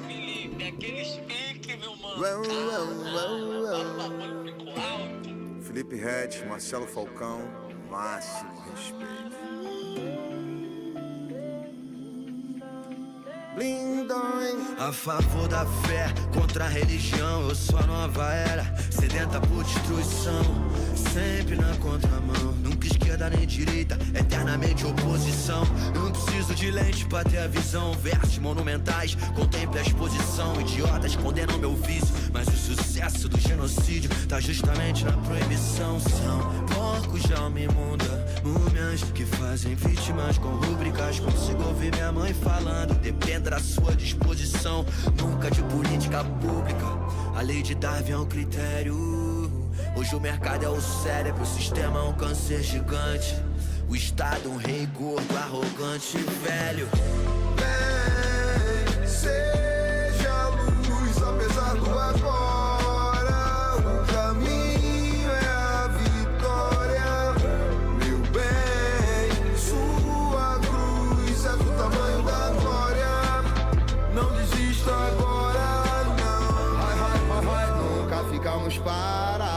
Felipe, aquele speak, meu mano. Ficou alto. Felipe Ret, Marcelo Falcão, máximo respeito. A favor da fé, contra a religião, eu sou a nova era, sedenta por destruição, sempre na contramão, nunca esquerda nem direita, eternamente oposição. Eu não preciso de lente pra ter a visão, versos monumentais, contemple a exposição. Idiotas condenam meu vício, mas o sucesso do genocídio tá justamente na proibição. São porcos de alma imunda, múmias que fazem vítimas com rúbricas. Consigo ouvir minha mãe falando, dependa da sua disposição, nunca de política pública. A lei de Darwin é um critério. Hoje o mercado é o cérebro, o sistema é um câncer gigante. O Estado um rei gordo, arrogante e velho. Vem, seja a luz, apesar do agora. O caminho é a vitória. Meu bem, sua cruz é do tamanho da glória. Não desista agora, não. Nunca ficamos parados.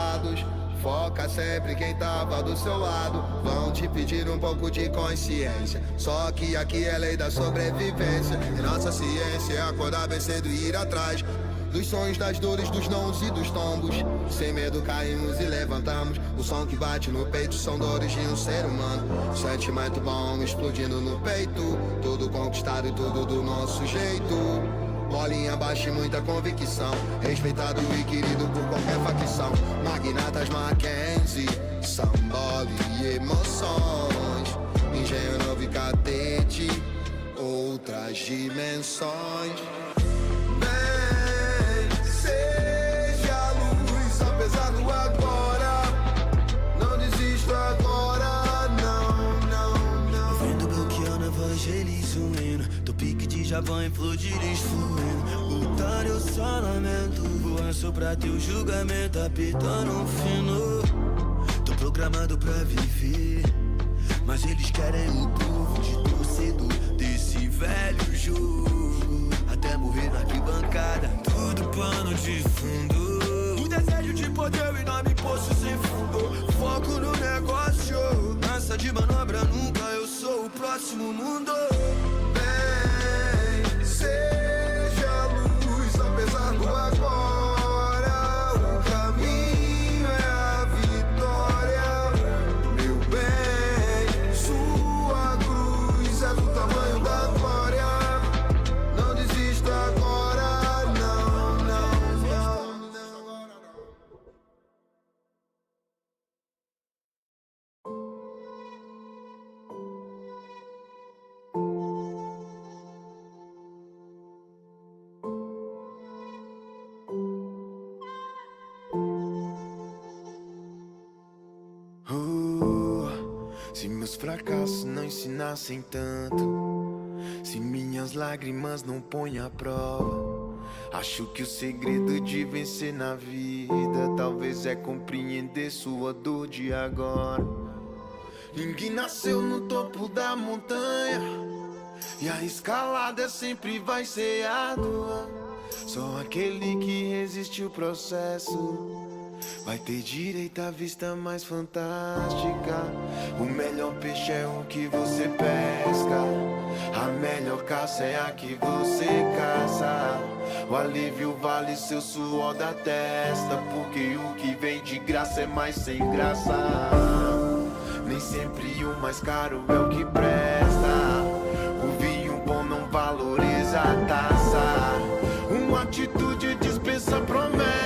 Foca sempre quem tava do seu lado. Vão te pedir um pouco de consciência, só que aqui é lei da sobrevivência. E nossa ciência é acordar bem cedo e ir atrás dos sonhos, das dores, dos nãos e dos tombos. Sem medo caímos e levantamos. O som que bate no peito são dores de um ser humano. Sentimento bom explodindo no peito. Tudo conquistado e tudo do nosso jeito. Bolinha baixa e muita convicção. Respeitado e querido por qualquer facção. Magnatas Mackenzie, sambole e emoções. Engenho novo e cadete, outras dimensões. Bem, seja a luz, apesar do agora. Não desista agora, não. Ouvindo Belchiano, evangelizo um hino. Do pique de Javan em flor de lis fluindo. Lutar eu só lamento. Voaço pra teu julgamento, apitando um fino. Tô programado pra viver, mas eles querem o povo de torcedor desse velho jogo. Até morrer na arquibancada, tudo pano de fundo. O desejo de poder, o enorme poço sem fundo. Foco no negócio, lança de manobra nunca. Eu sou o próximo mundo. Bem, seja a luz, apesar do agora. O caminho é a vitória. Meu bem, sua cruz é do tamanho da glória. Não desista agora, não. Se meus fracassos não ensinassem tanto, se minhas lágrimas não põem à prova, acho que o segredo de vencer na vida talvez é compreender sua dor de agora. Ninguém nasceu no topo da montanha e a escalada sempre vai ser árdua. Só aquele que resiste o processo vai ter direito à vista mais fantástica. O melhor peixe é o que você pesca, a melhor caça é a que você caça. O alívio vale seu suor da testa, porque o que vem de graça é mais sem graça. Nem sempre o mais caro é o que presta. O vinho bom não valoriza a taça. Uma atitude dispensa promessa.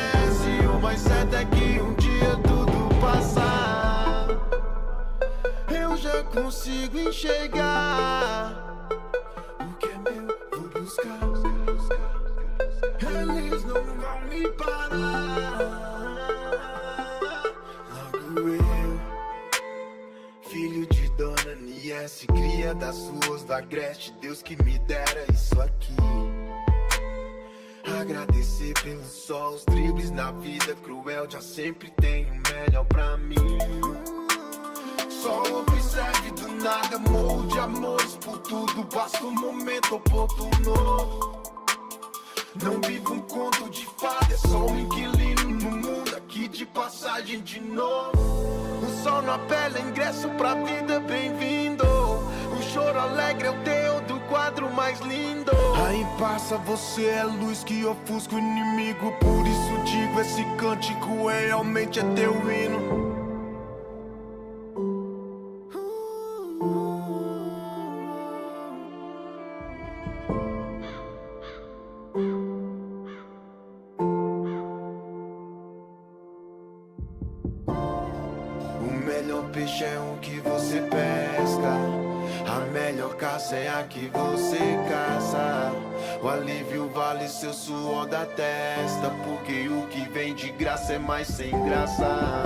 O mais certo é que um dia tudo passar. Eu já consigo enxergar o que é meu, vou buscar. Eles não vão me parar. Logo eu, filho de Dona Niesse, cria das ruas da Agreste, Deus que me dera isso aqui. Agradecer pelo sol, os dribles na vida cruel, já sempre tem o melhor pra mim. Só observe do nada, morro de amores por tudo. Basta um momento oportuno. Não vivo um conto de fada, é só um inquilino no mundo, aqui de passagem de novo. O sol na pele, ingresso pra vida, bem-vindo. O choro alegre é o teu do quadro mais lindo. Aí passa, você é luz que ofusca o inimigo. Por isso digo, esse cântico realmente é teu hino. Peixe é o que você pesca, a melhor caça é a que você caça. O alívio vale seu suor da testa, porque o que vem de graça é mais sem graça.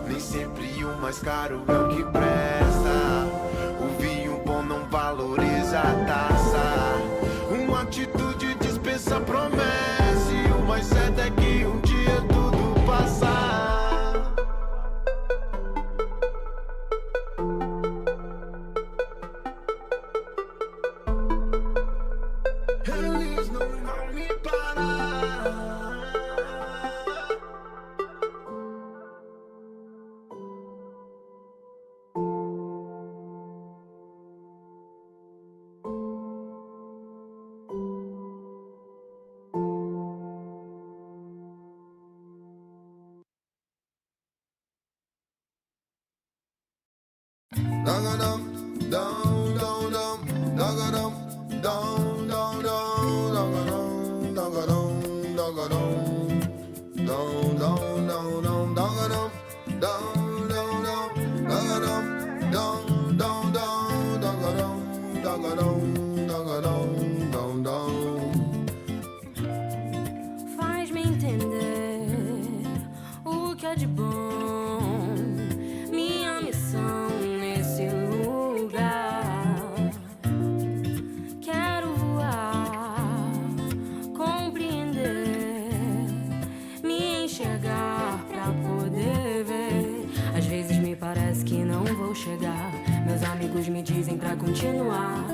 Nem sempre o mais caro é o que presta. O vinho bom não valoriza a taça. Uma atitude dispensa promessa, e o mais certo é que um dia tudo passa. Eles não vão me parar. Faz-me entender o que é de bom, minha missão nesse lugar. Quero voar, compreender, me enxergar pra poder ver. Às vezes me parece que não vou chegar, meus amigos me dizem pra continuar.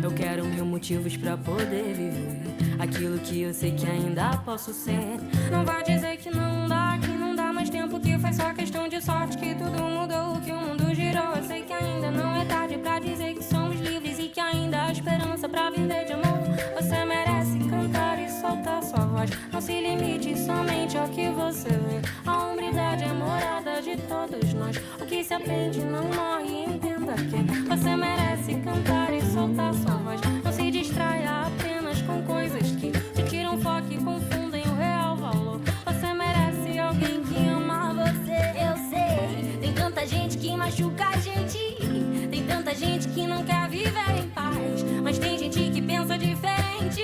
Eu quero mil motivos pra poder viver aquilo que eu sei que ainda posso ser. Não vai dizer que não dá mais tempo, que foi só questão de sorte, que tudo mudou, que o mundo girou. Eu sei que ainda não é tarde pra dizer que somos livres e que ainda há esperança pra viver de amor. Você merece cantar e soltar sua voz, não se limite somente ao que você vê. A hombridade é morada de todos nós, o que se aprende não morre, entenda que você merece cantar e soltar sua voz. Não se distraia apenas com coisas que te tiram foco e confundem o real valor. Você merece alguém que ama você. Eu sei, tem tanta gente que machuca a gente, tem tanta gente que não quer viver em paz, mas tem gente que pensa diferente,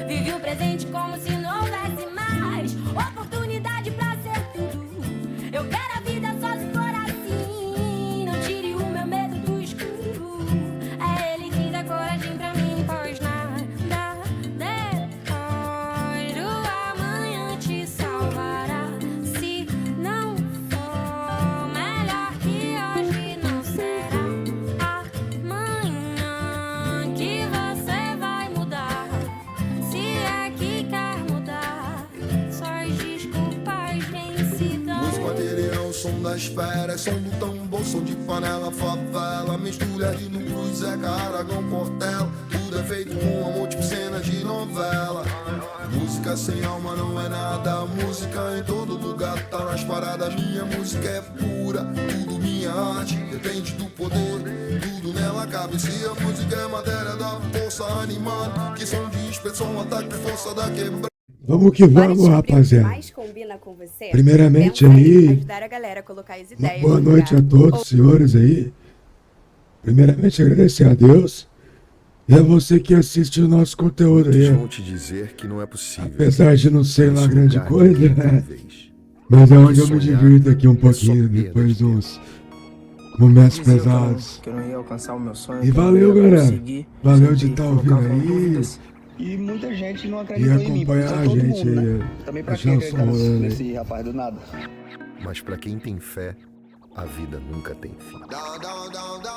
vive o presente como se não houvesse mais oportunidade pra ser tudo. Eu quero a vida só se for assim, não tire o meu medo do escuro. É ele quem dá coragem pra mim, pois nada depois do amanhã te salvará. Se não for melhor que hoje, não será amanhã que você vai mudar. Se é que quer mudar, só as desculpas vencidas. Música material, som das feras, som do tambor, som de panela, favela, mistura de núcleo, Zeca, Aragão, Portela. Tudo é feito com amor, tipo cena de novela. Música sem alma não é nada, música em todo lugar, tá nas paradas. Minha música é pura, tudo minha arte, depende do poder, tudo nela cabe. Se a música é matéria da força animada, que som de expressão, ataque, força da quebrada. Vamos que vamos, rapaziada. Mais combina com você? Primeiramente Pensa aí, ajudar a galera a colocar as uma ideias boa no noite a lugar. todos, senhores aí. Primeiramente agradecer a Deus e a você que assiste o nosso conteúdo aí. Vão te dizer que não é possível. Apesar de não ser lá grande Sonhar coisa, cada né? vez. Mas é onde eu me Sonhar divirto aqui um é só pouquinho, perda depois de de uns momentos pesados. Que eu não ia alcançar o meu sonho. E que eu não valeu, ia galera. conseguir, Valeu de sempre estar ouvindo colocavam aí dúvidas. E muita gente não e acreditou em mim, acompanhar a todo gente mundo, aí. né? Também pra Deixar quem o som acredita rolando aí. nesse rapaz do nada. Mas pra quem tem fé, a vida nunca tem fim.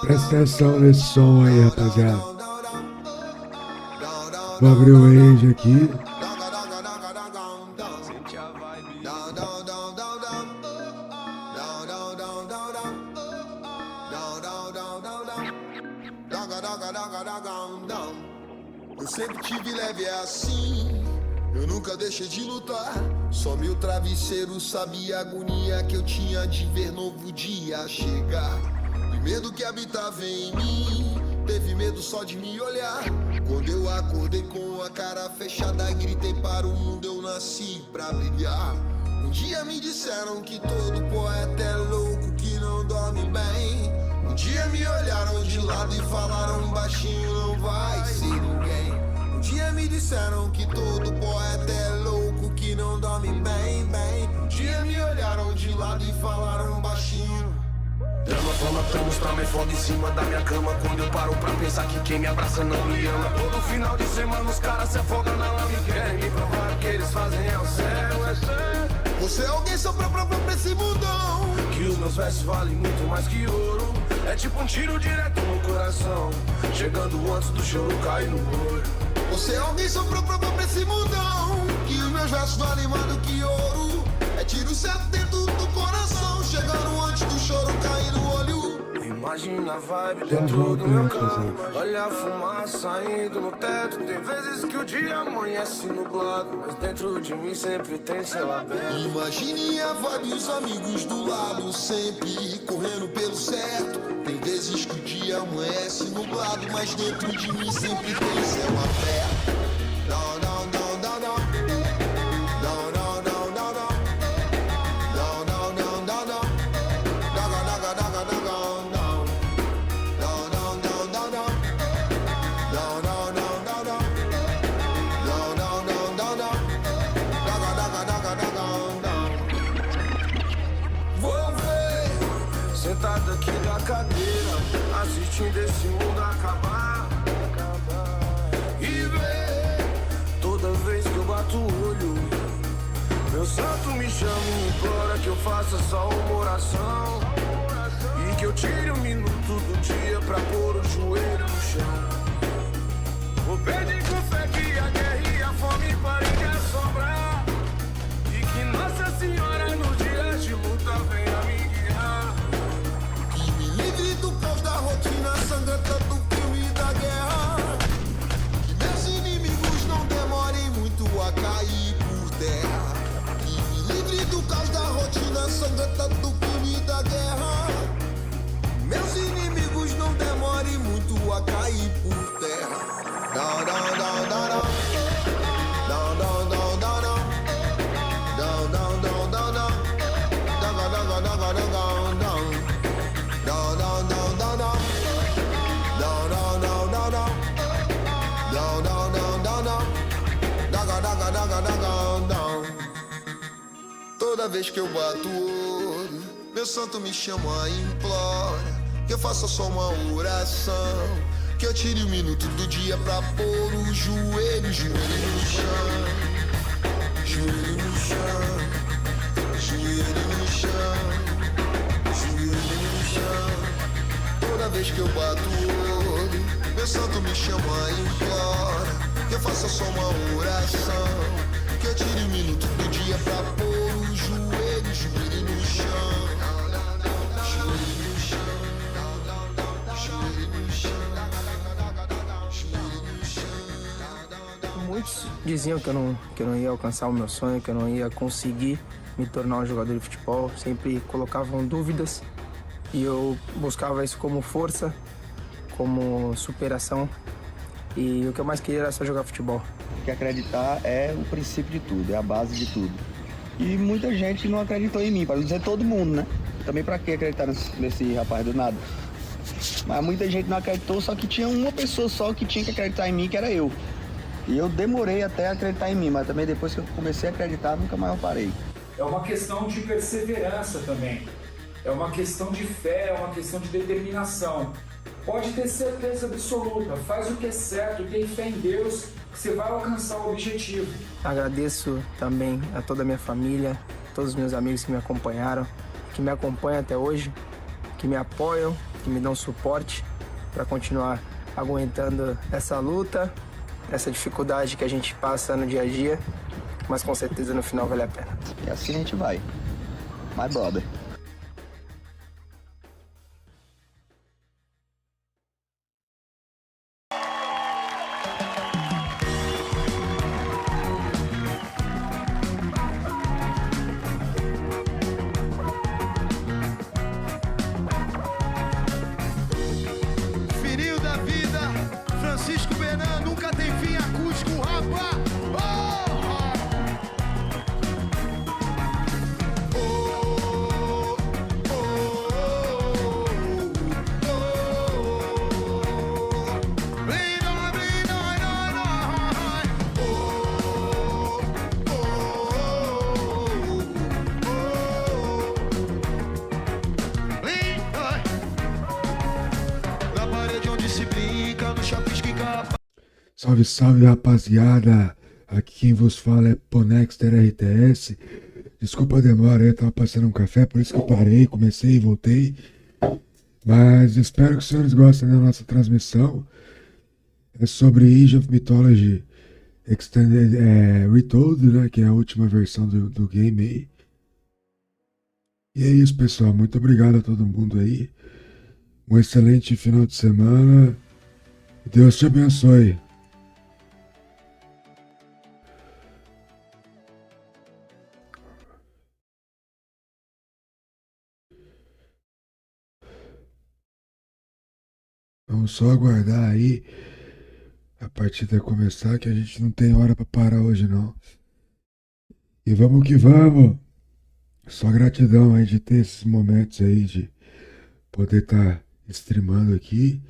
Presta atenção nesse som aí, rapaziada. Vou abrir o range aqui. Eu sempre tive leve assim, eu nunca deixei de lutar. Só meu travesseiro sabia a agonia que eu tinha de ver novo dia chegar. E medo que habitava em mim, teve medo só de me olhar. Quando eu acordei com a cara fechada, gritei para o mundo, eu nasci pra brilhar. Um dia me disseram que todo poeta é louco, que não dorme bem. Um dia me olharam de lado e falaram baixinho, não vai ser ninguém. Um dia me disseram que todo poeta é louco, que não dorme bem, bem. Um dia me olharam de lado e falaram baixinho. Drama, fama, planos pra me foda em cima da minha cama. Quando eu paro pra pensar que quem me abraça não me ama. Todo final de semana os caras se afogam na lama e querem me provar que eles fazem é o céu, é céu. Você é alguém só pra provar pra esse mundão Que os meus versos valem muito mais que ouro. É tipo um tiro direto no coração, chegando antes do choro cair no olho. Você é alguém só pra provar pra esse mundão que os meus versos valem mais do que ouro. É tiro certo dentro do coração, chegando antes do choro cair no olho. Imagina a vibe dentro do meu carro, olha a fumaça saindo no teto. Tem vezes que o dia amanhece nublado, mas dentro de mim sempre tem céu aberto. Imagine a vibe e os amigos do lado, sempre correndo pelo certo. Tem vezes que o dia amanhece nublado, mas dentro de mim sempre tem céu aberto. Não, não, não, não, não. Não, não, não, não, não. Não, não, não, não, não. Daga, daga, daga, daga, não. Não, não, não, não, não. Não, não, não, não, não. Não, não, não, não, não. Daga, daga, daga, daga, não. Vou ver, sentado aqui na cadeira, assistindo esse mundo acabar. E ver, toda vez que eu bato o olho, meu santo me chama e implora que eu faça só uma oração. E que eu tire um minuto do dia pra pôr o joelho no chão. Vou pedir com fé que a guerra e a fome parem de assombrar. E que Nossa Senhora no dia de luta venha me guiar. Que me livre do caos da rotina sangrenta do filme da guerra. Que meus inimigos não demorem muito a cair por terra. Que me livre do caos da rotina sangrenta do filme da guerra. Meus inimigos não demorem muito a cair por terra. Não, não, não, não, não. Não, não, não, não, não. Não, não, não, não, não. Daga, daga, daga, daga, não. Não, não, não, não, não. Não, não, não, não, não. Não, não, não, não, não. Daga, daga, daga, daga, não. Toda vez que eu bato o olho, meu santo me chama e implora que eu faça só uma oração. Que eu tire um minuto do dia pra pôr o joelho, joelho no chão. Joelho no chão. Joelho no chão. Joelho no chão. Toda vez que eu bato o olho, meu santo me chama e implora que eu faça só uma oração. Que eu tire um minuto do dia pra pôr o joelho, joelho no chão. Joelho no chão. Joelho no chão. Joelho no chão. Muitos diziam que eu não ia alcançar o meu sonho, que eu não ia conseguir me tornar um jogador de futebol. Sempre colocavam dúvidas e eu buscava isso como força, como superação. E o que eu mais queria era só jogar futebol. Porque acreditar é o princípio de tudo, é a base de tudo. E muita gente não acreditou em mim, para não dizer todo mundo, né? Também pra que acreditar nesse rapaz do nada? Mas muita gente não acreditou, só que tinha uma pessoa só que tinha que acreditar em mim, que era eu. E eu demorei até acreditar em mim, mas também depois que eu comecei a acreditar, nunca mais eu parei. É uma questão de perseverança também. É uma questão de fé, é uma questão de determinação. Pode ter certeza absoluta, faz o que é certo, tem fé em Deus, que você vai alcançar o objetivo. Agradeço também a toda a minha família, todos os meus amigos que me acompanharam, que me acompanham até hoje. que me apoiam, que me dão suporte para continuar aguentando essa luta, essa dificuldade que a gente passa no dia a dia, mas com certeza no final vale a pena. E assim a gente vai. My brother. Fininho da vida, Francisco Benan, nunca tem fim acústico, rapa! Na parede onde se brinca, no chapisco capa. Salve, salve, rapaziada. Aqui quem vos fala é Ponexter RTS. Desculpa a demora, eu tava passando um café, por isso que eu parei, comecei e voltei. Mas espero que os senhores gostem da nossa transmissão. É sobre Age of Mythology Extended Retold, né? Que é a última versão do game aí. E é isso, pessoal. Muito obrigado a todo mundo aí. Um excelente final de semana. Deus te abençoe. Vamos só aguardar aí a partida começar, que a gente não tem hora pra parar hoje não. E vamos que vamos. Só gratidão aí de ter esses momentos aí de poder estar streamando aqui.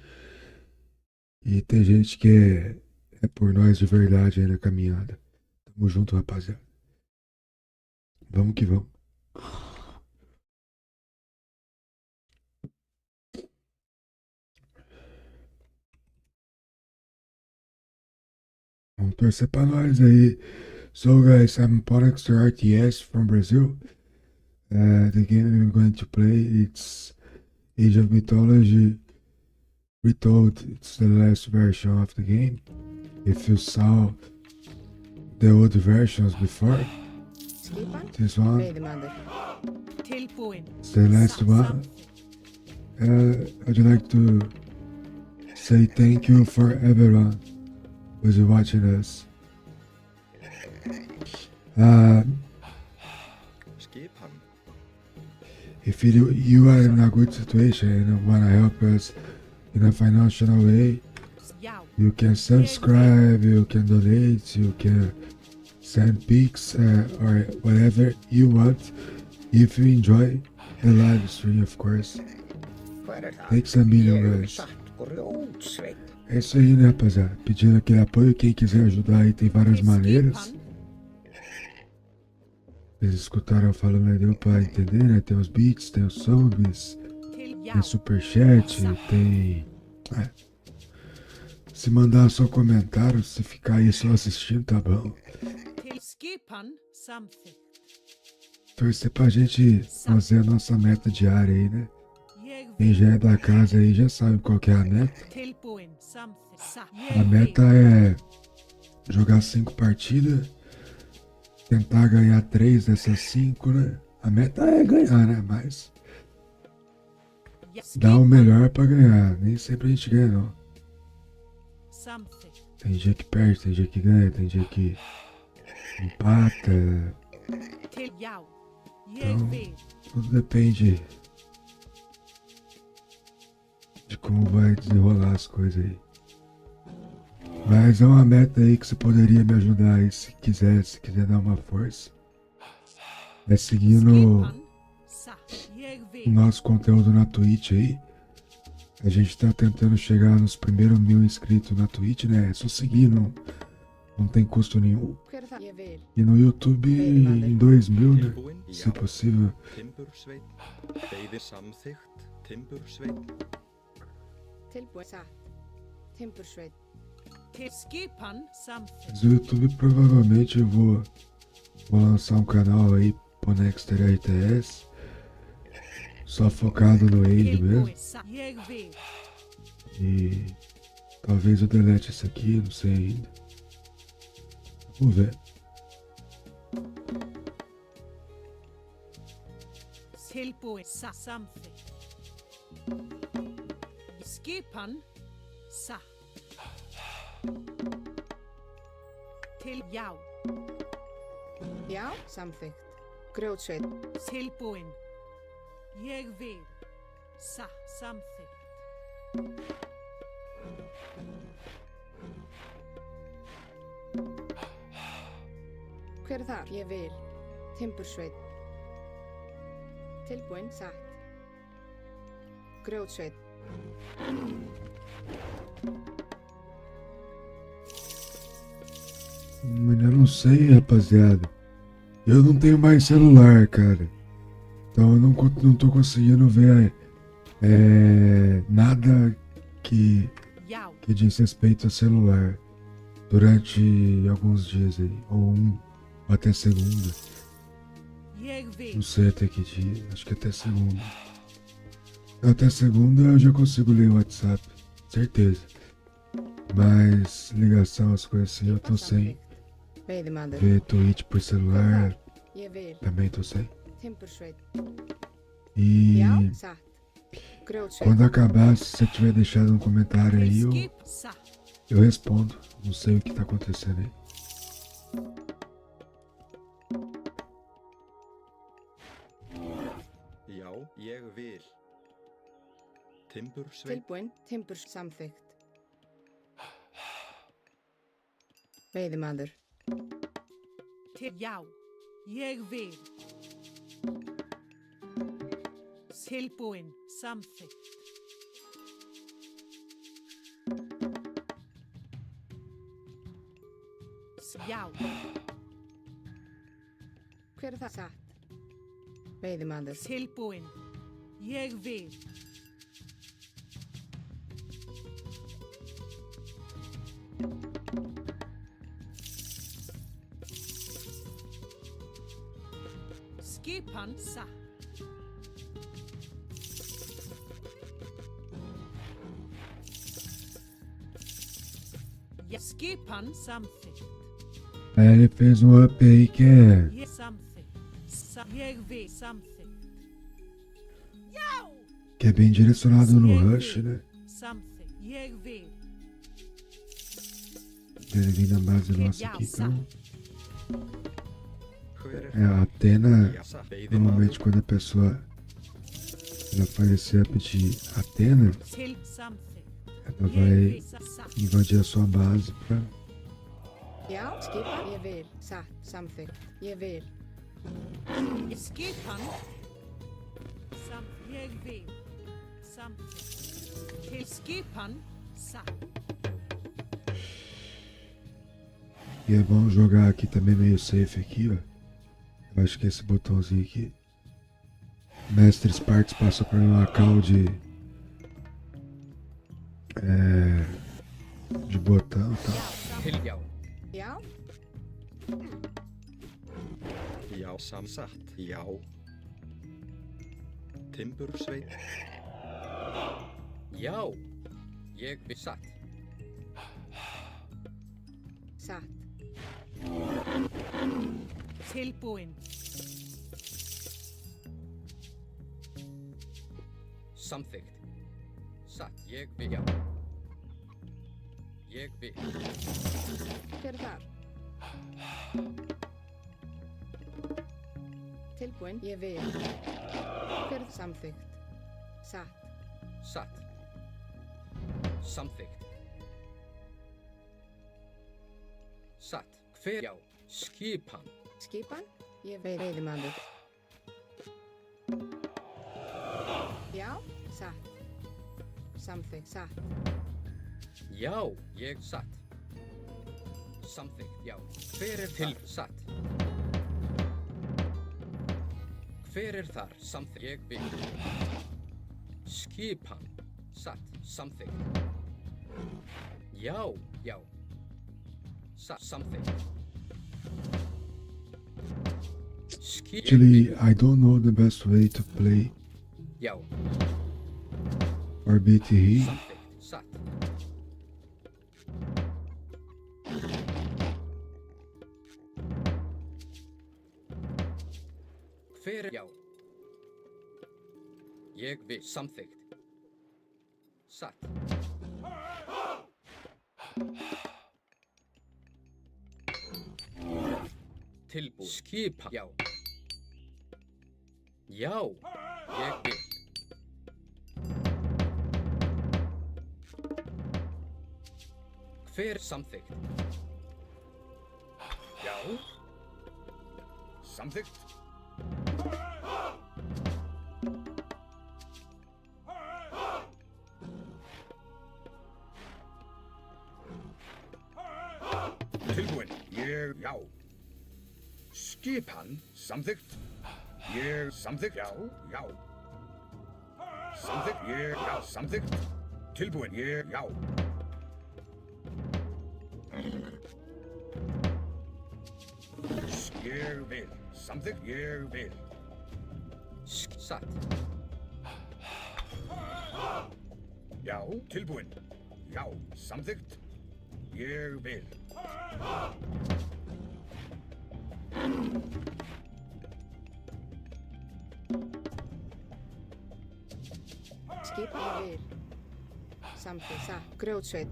E tem gente que é por nós de verdade aí na caminhada. Tamo junto, rapaziada. Vamos que vamos. Vamos torcer pra nós aí. So guys, I'm Ponexter RTS from Brazil. The game I'm going to play, it's Age of Mythology Retold. It's the last version of the game. If you saw the old versions before, this one, it's the last one. I'd like to say thank you for everyone who's watching us. If you are in a good situation and want to help us in a financial way, you can subscribe, you can donate, you can send pics or whatever you want if you enjoy the live stream, of course. Thanks a million, guys. É isso aí, né, rapaziada? Pedindo aquele apoio, quem quiser ajudar aí tem várias maneiras. Vocês escutaram eu falando aí, deu pra entender, né? Tem os beats, tem os subs, tem superchat, tem... Se mandar só comentário, se ficar aí só assistindo, tá bom. Torcer pra gente fazer a nossa meta diária aí, né? Quem já é da casa aí já sabe qual que é a meta. A meta é jogar 5 partidas, tentar ganhar 3 dessas 5, né? A meta é ganhar, né? Mas dá o melhor pra ganhar. Nem sempre a gente ganha, não. Tem dia que perde, tem dia que ganha, tem dia que empata. Então, tudo depende de como vai desenrolar as coisas aí. Mas é uma meta aí que você poderia me ajudar aí se quiser dar uma força. É seguindo o nosso conteúdo na Twitch aí. A gente tá tentando chegar nos primeiros 1000 inscritos na Twitch, né? É só seguir, não tem custo nenhum. E no YouTube em 2000, né? Se possível. Mas no YouTube provavelmente eu vou lançar um canal aí, Ponexter RTS, só focado no Age mesmo. Jeg vil. E talvez eu delete esse aqui, não sei ainda. Vamos ver. Tilbud samþykkt. Skipan satt. Til já. Já, samþykkt. Grjótsveit. Tilbúin. Ég vil. Samþykkt. Hver er þar? Ég vil. Timbursveit. Tilbúin, satt. Grjótsveit. Mano, eu não sei, rapaziada. Eu não tenho mais celular, cara. Então eu não tô conseguindo ver nada que diz respeito a celular durante alguns dias aí. Ou até segunda. Não sei até que dia. Acho que até segunda. Até segunda eu já consigo ler o WhatsApp. Certeza. Mas ligação, as coisas assim, eu tô sem. Ver Twitch por celular. Também tô sem. E quando acabar, se você tiver deixado um comentário aí, eu respondo. Não sei o que tá acontecendo aí. Já, ég vil. Timbursveit. Tilbúin, samþykkt. Veiðimaður. Já, ég vil. Tilbúin samþykkt. Já. Hver er það? Satt. Veiðimaður. Tilbúin. Ég vil. Skipan satt. Skipan samþykkt. Ele fez um up aí que é. Jeg vil samþykkt. Que é bem direcionado no Rush, né? Samþykkt. Jeg vil. Ele vem na base nossa aqui, então. A Athena, normalmente quando a pessoa ela faz esse up de Athena, ela vai invadir a sua base pra... Já, skipan, ég vil. Satt, samþykkt. Ég vil. Skipan. Jeg vil. Samþykkt. Til skipan. Satt. E é bom jogar aqui também meio safe aqui, ó. Eu acho que esse botãozinho aqui. Mestres Parts passa por uma call de botão, tá? Já. Já, samsatt. Já. Timbursveit. Já, ég vil satt. Satt. Tilbúin. Samþykkt. Satt, ég vil já. Ég vil. Hver er þar? Tilbúin, ég vil. Hver er samþykkt? Satt. Satt. Samþykkt. Satt. Hver já. Skipan. Skipan? Ég veiðimaður. Já, satt. Samþykkt, satt. Já, ég satt. Samþykkt, já. Hver er til satt? Hver er þar? Samþykkt, ég vil. Skipan. Satt. Samþykkt. Já, já. Satt. Samþykkt. Actually, I don't know the best way to play Já. RBTE. Samþykkt. Satt. Hver? Já. Ég vil. Samþykkt. Satt. Tilbúið. Skipa. Já. Já. Ég vil. Hver? Samþykkt. Já. Samþykkt. Tilbúin. Ég, já. Skipan. Samþykkt. Ég, samþykkt. Já, já. Samþykkt. Ég, já. Samþykkt. Tilbúin. Ég, já. Ég vil. Samþykkt. Ég vil. Satt. Já. Tilbúin. Já. Samþykkt. Ég vil. Skipan ég vil. Samþykkt. Satt. Grjótsveit.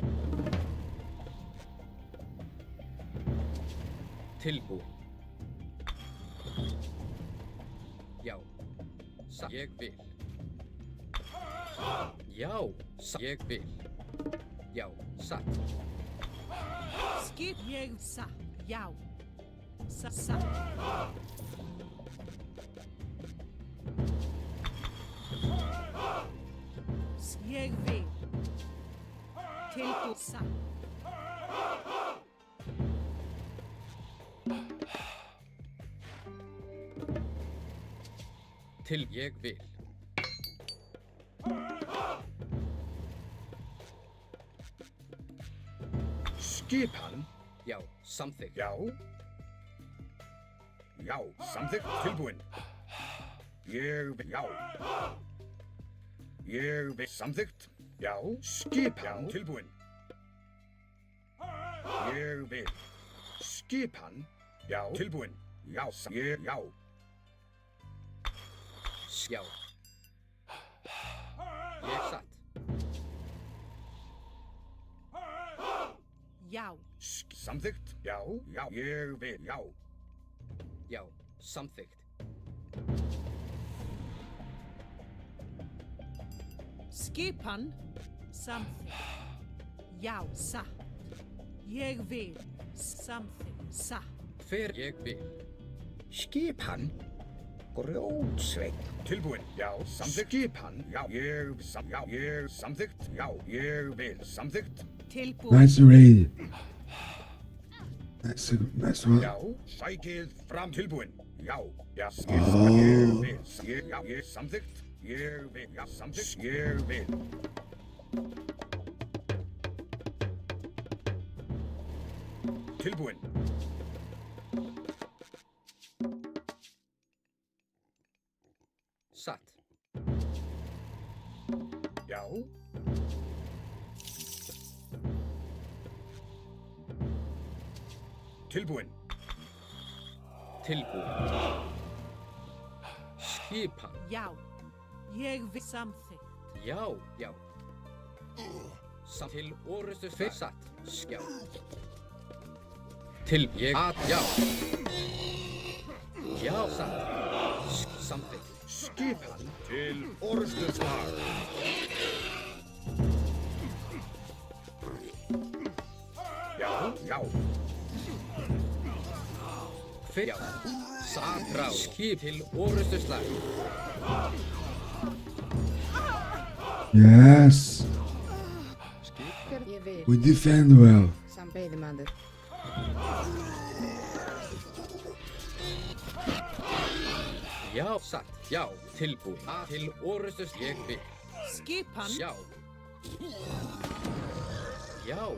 Tilbúin. Já. Satt. Ég vil. Já. Satt. Ég vil. Já. Satt. Skip ég satt. Já. Satt. Ég vil. Tilbúið. Satt. Til ég vil. Skipan. Já. Samþykkt. Já. Já. Samþykkt. Tilbúin. Ég vil. Já. Ég vil. Samþykkt. Já. Skipan. Já. Tilbúin. Ég vil. Skipan. Já. Tilbúin. Já. Ég. Já. Já. Ég satt. Já. Samþykkt. Já. Já. Ég vil. Já. Já. Samþykkt. Skipan. Samþykkt. Já. Satt. Ég vil. Samþykkt. Satt. Hver? Ég vil. Skipan. Grjótsveit. Tilbúin. Já. Samþykkt. Skipan. Já. Já. Ég. Samþykkt. Já. Ég vil. Samþykkt. Tilbúin. Nice raid. Nice one. Já. Sækið fram. Tilbúin. Já. Já. Skipan. Ég vil. Já. Ég. Samþykkt. Ég vil. Já. Samþykkt. Ég vil. Tilbúin. Satt. Já. Tilbúin. Tilbúin. Skipan. Já. Ég vil. Samþykkt. Já, já. Til orustu fyrir satt. Já. Til ég að já. Já, satt. Samþykkt. Skipan til orustu slag. Já, já. Fyrir já. Satt ráð. Skip til orustu slag. Yes. Ég vil. We defend well. Samt veiðimaður. Já, satt. Já, tilbúin. Til orustu slag. Ég vil. Skipan. Já. Já.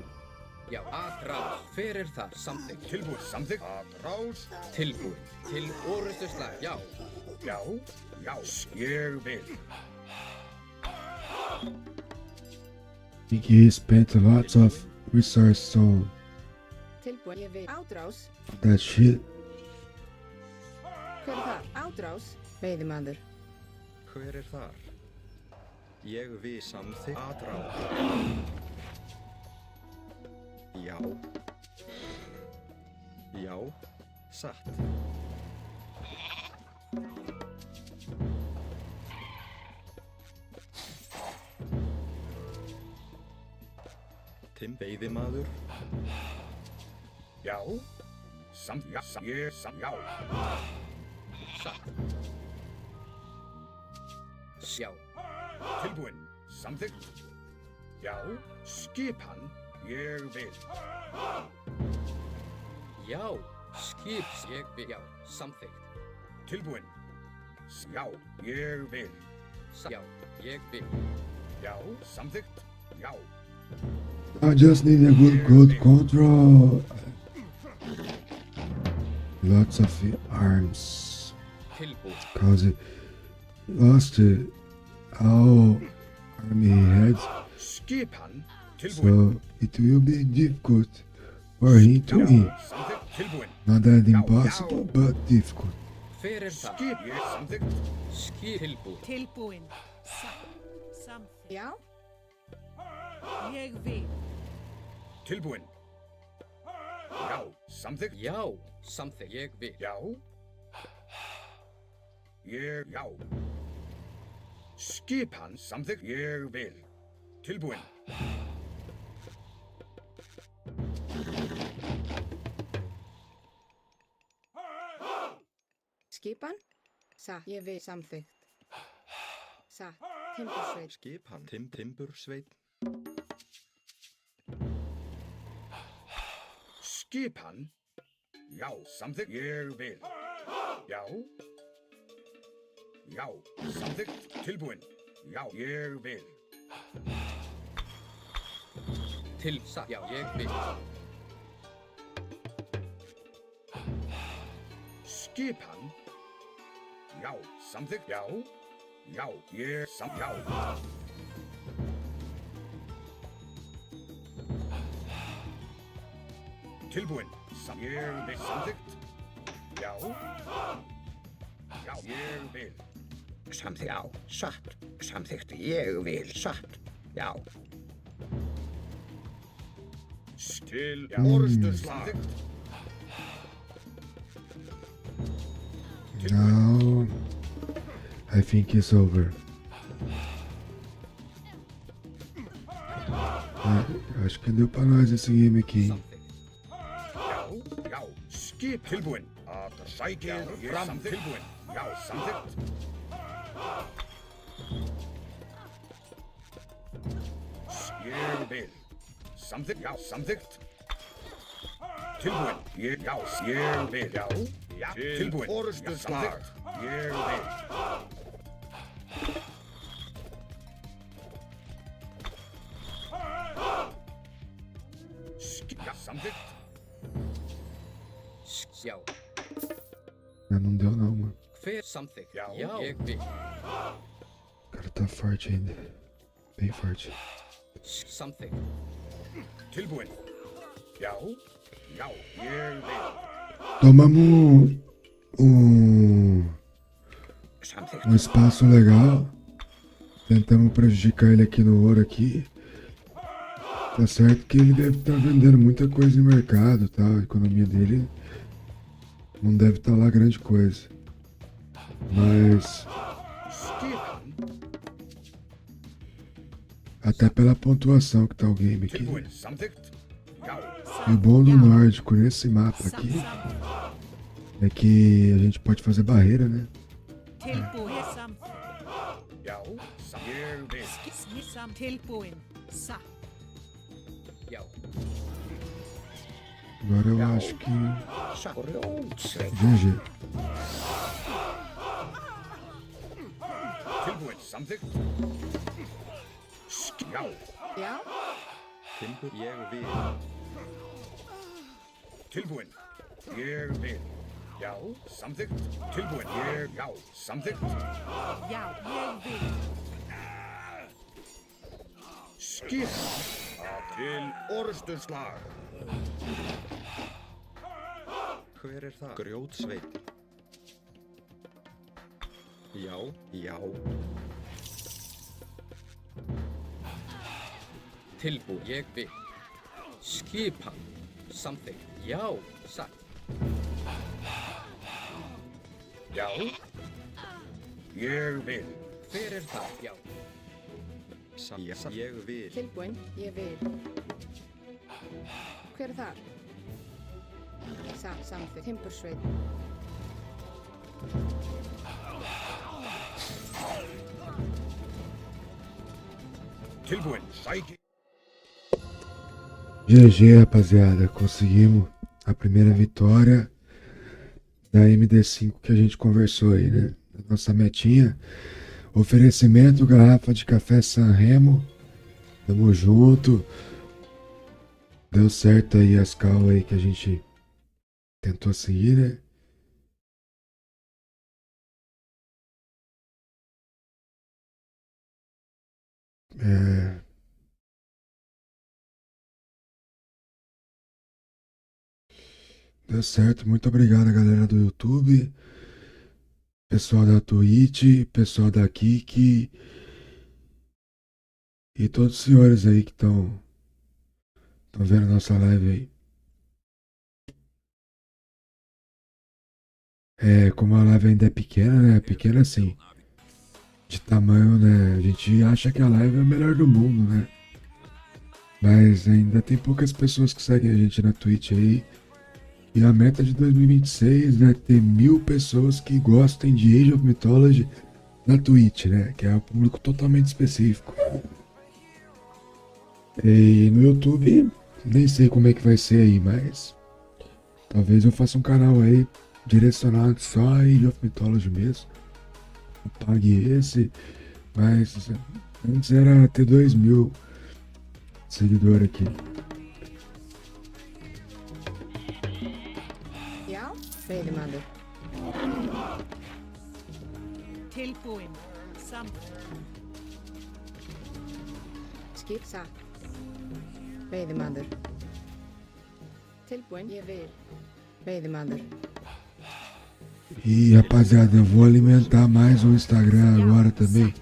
Já, aðrás. Fyrir það. Samþykkt. Tilbúin. Samþykkt. Aðrás. Tilbúin. Til orustu slag. Já. Já. Já. Ég vil. think he spent lots of resources on Tilbúin. Ég vil. Átrás. that shit. Hver er það? Átrás. Veiðimaður. Hver er þar? Ég vil samþykkt aðráð. Já. Já, satt. Veiðimaður. Já. Já. Satt. Já. Tilbúin. Samþykkt. Já. Skipan. Ég vil. Já. Skip. Ég vil. Já. Samþykkt. Tilbúin. Já. Ég vil. Já. Ég vil. Já. Samþykkt. Já. I just need a good control. Lots of arms. Tilbúin. Cause he lost all army heads. Skipan. Tilbúin. So it will be difficult for him to win. Samþykkt. Tilbúin. Not that impossible, but difficult. Hver er það? Skip. Ég samþykkt. Skip. Tilbúin. Tilbúin. Samþykkt. Já. Ég vil. Tilbúin. Já. Samþykkt. Já. Samþykkt. Ég vil. Já. Já. Skipan. Samþykkt. Ég vil. Tilbúin. Skipan. Satt. Ég vil. Samþykkt. Satt. Timbursveit. Skipan. Timbursveit. Skipan. Já. Samþykkt. Ég vil. Já. Já. Samþykkt. Tilbúin. Já. Ég vil. Satt. Já. Ég vil. Skipan. Já. Samþykkt. Já. Já. Ég já. Tilbúin. Ég vil. Samþykkt. Já. Já. Ég vil. Samþykkt. Já. Satt. Samþykkt. Ég vil. Satt. Já. Til. Já. Orðstu samþykkt. Now, I think it's over. Acho que deu pra nós esse game aqui. Já. Skip. Tilbúin. Að sækja fram. Tilbúin. Já. Samþykkt. Ég vil. Samþykkt. Já. Samþykkt. Tilbúin. Já. Ég vil. Já. Já. Tilbúin. Orðstu slag. Ég vil. Já. Samþykkt. Já. Não deu não, mano. Hver samþykkt? Já. Ég vil. O cara tá forte ainda. Bem forte. Samþykkt. Tilbúin. Já. Já. Ég vil. Tomamos um espaço legal. Tentamos prejudicar ele aqui no ouro aqui. Tá certo que ele deve estar vendendo muita coisa no mercado, tá? A economia dele não deve estar lá grande coisa. Mas até pela pontuação que tá o game aqui. E o bom do nórdico nesse mapa aqui é que a gente pode fazer barreira, né? Tilbúin. Satt. Agora eu acho que GG. Tilbúin. Samþykkt. Já. Já. Ég vil. Tilbúin. Ég vil. Já. Samþykkt. Tilbúin. Já. Samþykkt. Já. Ég vil. Skipan til orustuslag. Hver er það? Grjótsveit. Já, já. Tilbúin, ég vil. Skipan, samþykkt. Já, satt. Já. Ég vil. Hver er það? Já. Ég vil. Tilbúin, ég vil. Hver er þar? Samþykkt. Timbursveit. Tilbúin, sæki. GG, rapaziada. Conseguimos a primeira vitória da MD5 que a gente conversou aí, né? Nossa metinha. Oferecimento, garrafa de café Sanremo. Tamo junto. Deu certo aí as cal aí que a gente tentou seguir, né? Deu certo. Muito obrigado, galera do YouTube. Pessoal da Twitch, pessoal da Kik e todos os senhores aí que estão vendo nossa live aí. Como a live ainda é pequena, né? Pequena assim, de tamanho, né? A gente acha que a live é a melhor do mundo, né? Mas ainda tem poucas pessoas que seguem a gente na Twitch aí. E a meta de 2026 é ter 1000 pessoas que gostem de Age of Mythology na Twitch, né? Que é um público totalmente específico. E no YouTube, nem sei como é que vai ser aí, mas talvez eu faça um canal aí direcionado só a Age of Mythology mesmo. Eu pague esse, mas antes era ter 2000 seguidores aqui. Veidemandur. Tilbúin, samþykkt. Skip, satt. Veidemandur. Tilbúin, ég vil. Veidemandur. E rapaziada, eu vou alimentar mais o Instagram agora também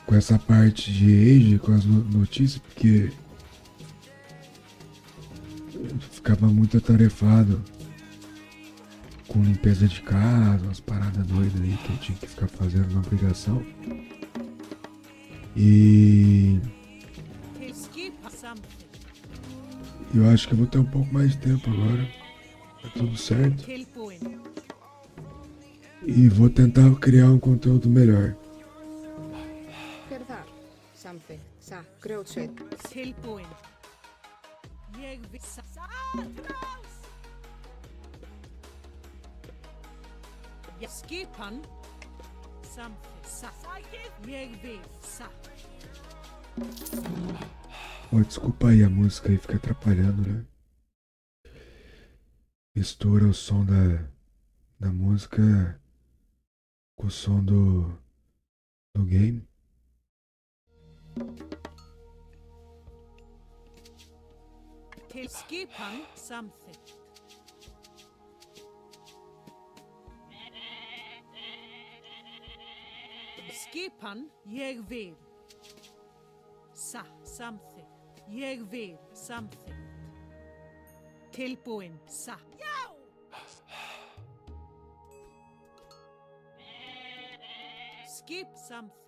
com essa parte de Age, com as notícias, porque eu ficava muito atarefado com limpeza de casa, umas paradas doidas aí que eu tinha que ficar fazendo na obrigação. E eu acho que eu vou ter um pouco mais de tempo agora. Tá tudo certo. E vou tentar criar um conteúdo melhor. Hver er þar? Samþykkt. Satt. Grjótsveit. Tilbúin. Ég vil. Skipan, samþykkt. Satt. Ég vil. Satt. Oh, desculpa aí, a música aí fica atrapalhando, né? Mistura o som da música com o som do game. Til skipan, samþykkt. Skipan, ég vil. Samþykkt. Ég vil, samþykkt. Tilbúin, satt. Já! Skip, samþykkt.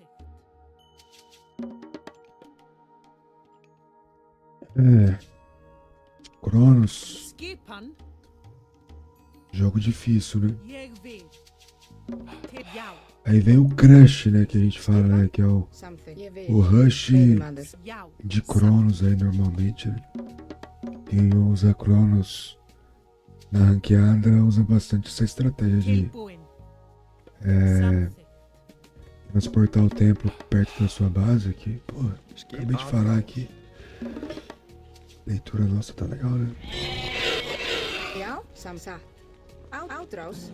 Cronos. Skipan. Jogo difícil, né? Ég vil. Já. Aí vem o Crush, né, que a gente fala, né, que é o Rush de Cronos aí normalmente, né? Quem usa Cronos na ranqueada usa bastante essa estratégia de transportar o templo perto da sua base aqui. Pô, acabei de falar aqui. Leitura nossa tá legal, né? Já, samsagt. Átrás.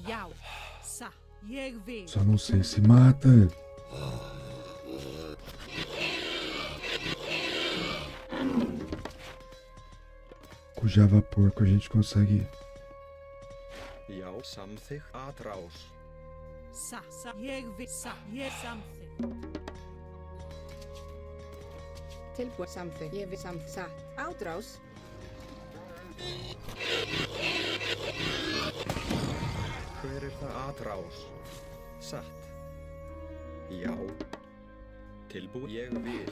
Yau. Sa. Jeg ved. Só não sei se mata. Com o Java Porco a gente consegue. Já, samþykkt átráss. Sa. Sa. Jeg ved. Sa. Jeg samþykkt. Tilbúið samþykkt. Ég við samþykkt. Satt. Átrás. Hver það átráss? Satt. Já. Tilbúið. Ég vil.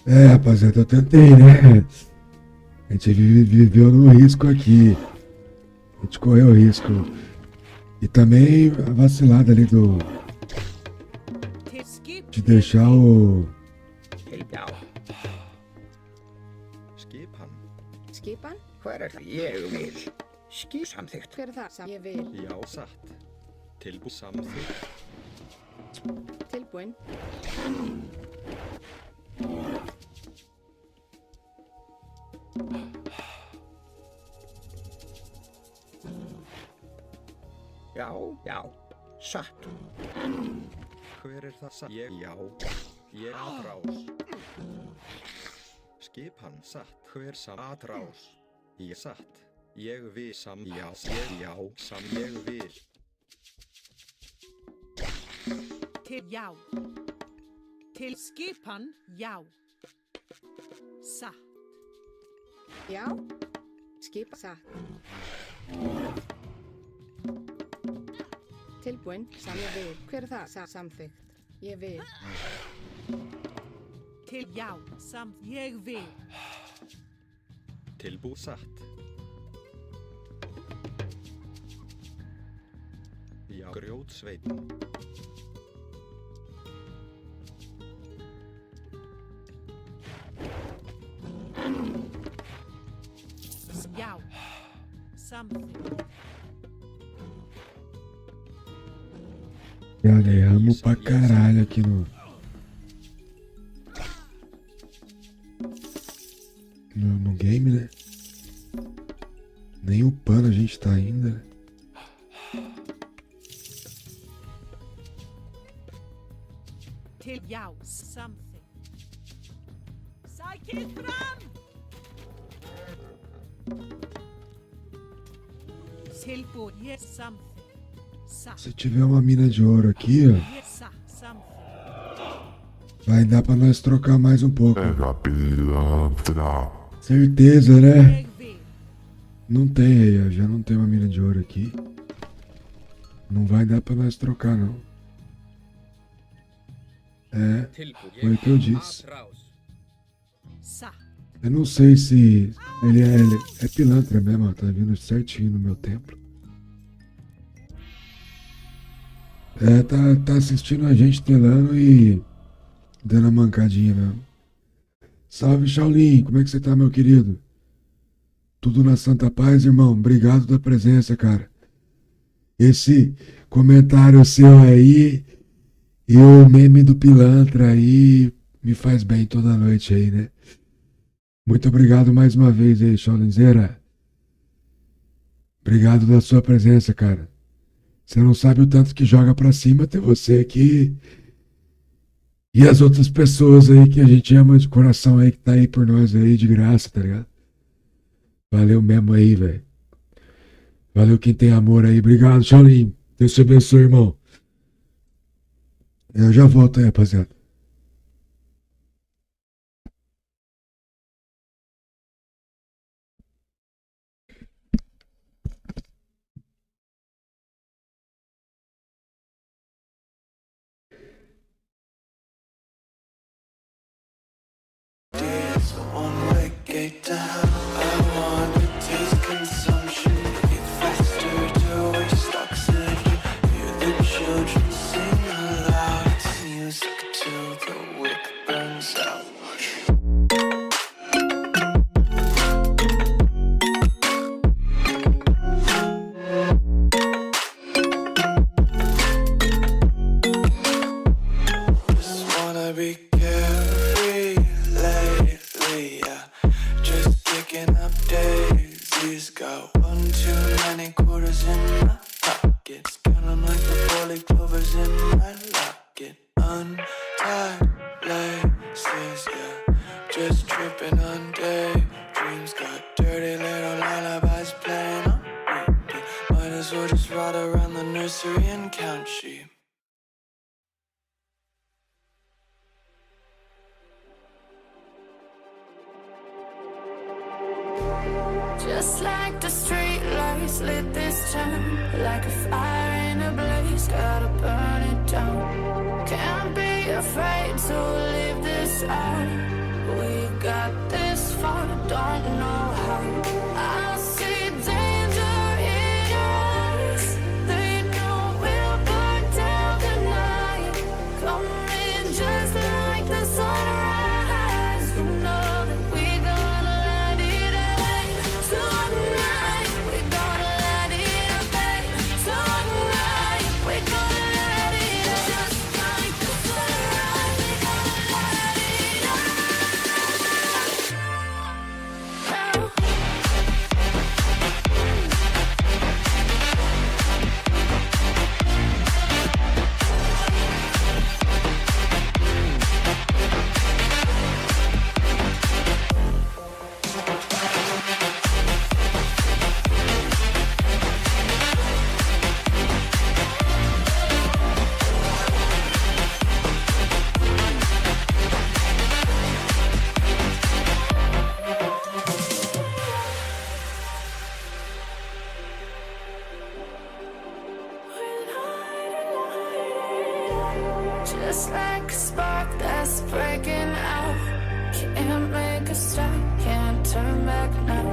Rapaziada, eu tentei, né? A gente viveu no risco aqui. A gente correu risco. E também a vacilada ali de deixar o... Já. Skipan. Skipan? Hver það? Ég vil. Samþykkt. Hver það? Ég vil. Já, satt. Tilbúið samþykkt. Tilbúin. Já, já. Satt. Hver það? Satt. Já. Ég átráss. Skipan. Satt. Hver átráss? Ég satt. Ég vil sam. Já. Já. Sam. Ég vil. Til já. Til skipan. Já. Sa. Já. Skipa. Satt. Tilbúin. Ég vil. Hver það? Samþykkt. Ég vil. Til já. Jeg vil. Tilbúið satt. Já. Grjótsveitn. Já. Samþykkt. Ganhamos pra caralho aqui no game, né? Nem upando a gente tá ainda. Til já. Samþykkt. Sækið fram! Tilbúið. Ég samþykkt. Sa. Se tiver uma mina de ouro aqui, ó, Ég sa. Samþykkt. vai dar pra nós trocar mais um pouco. Certeza, né? Jeg vil. Não tem aí, ó, já não tem uma mina de ouro aqui. Não vai dar pra nós trocar, não. É, foi o que eu disse. Sa. Eu não sei se ele é pilantra mesmo, ó, tá vindo certinho no meu templo. É, tá assistindo a gente telando e dando a mancadinha mesmo. Salve, Shaolin, como é que você tá, meu querido? Tudo na santa paz, irmão? Obrigado da presença, cara. Esse comentário seu aí e o meme do pilantra aí me faz bem toda noite aí, né? Muito obrigado mais uma vez aí, Shaolinzeira. Obrigado da sua presença, cara. Você não sabe o tanto que joga pra cima ter você aqui. E as outras pessoas aí que a gente ama de coração aí, que tá aí por nós aí de graça, tá ligado? Valeu mesmo aí, velho. Valeu quem tem amor aí. Obrigado, Shaolin. Deus te abençoe, irmão. Eu já volto aí, rapaziada. It's a one-way gate to hell. I want to taste consumption. Eat faster to waste oxygen. Hear the children sing aloud. It's music till the wick burns out. Just wanna be carefree lately, yeah. Just kicking up daisies. Got 1, 2, Unlock it, untied laces, yeah. Just tripping on daydreams. Got dirty little lullabies playing on repeat. Might as well just ride around the nursery and count sheep. Just like the street lights lit this town, like a fire in a blaze, gotta burn it down. Can't be afraid to leave this out. We got this far, don't know how. I see danger in your eyes. They know we'll burn down the night. Coming just like the sunrise. You know that we gonna let it out. Tonight, we gonna let it out. Tonight, we gonna let it out. Just like the sunrise, we gonna let it out. Just like a spark that's breaking out. Can't make a stop, can't turn back now.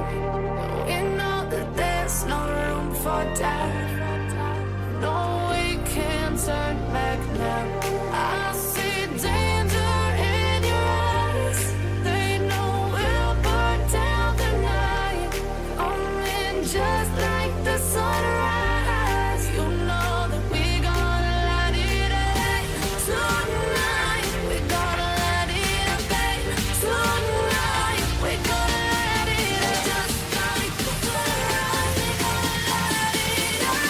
We know that there's no room for doubt. No, we can't turn back now. I see danger in your eyes. They know we'll burn down the night. Coming just like the sunrise. You know that we gonna let it out. Tonight, we gonna let it out. Tonight, we gonna let it out. Just like the sunrise, we gonna let it out.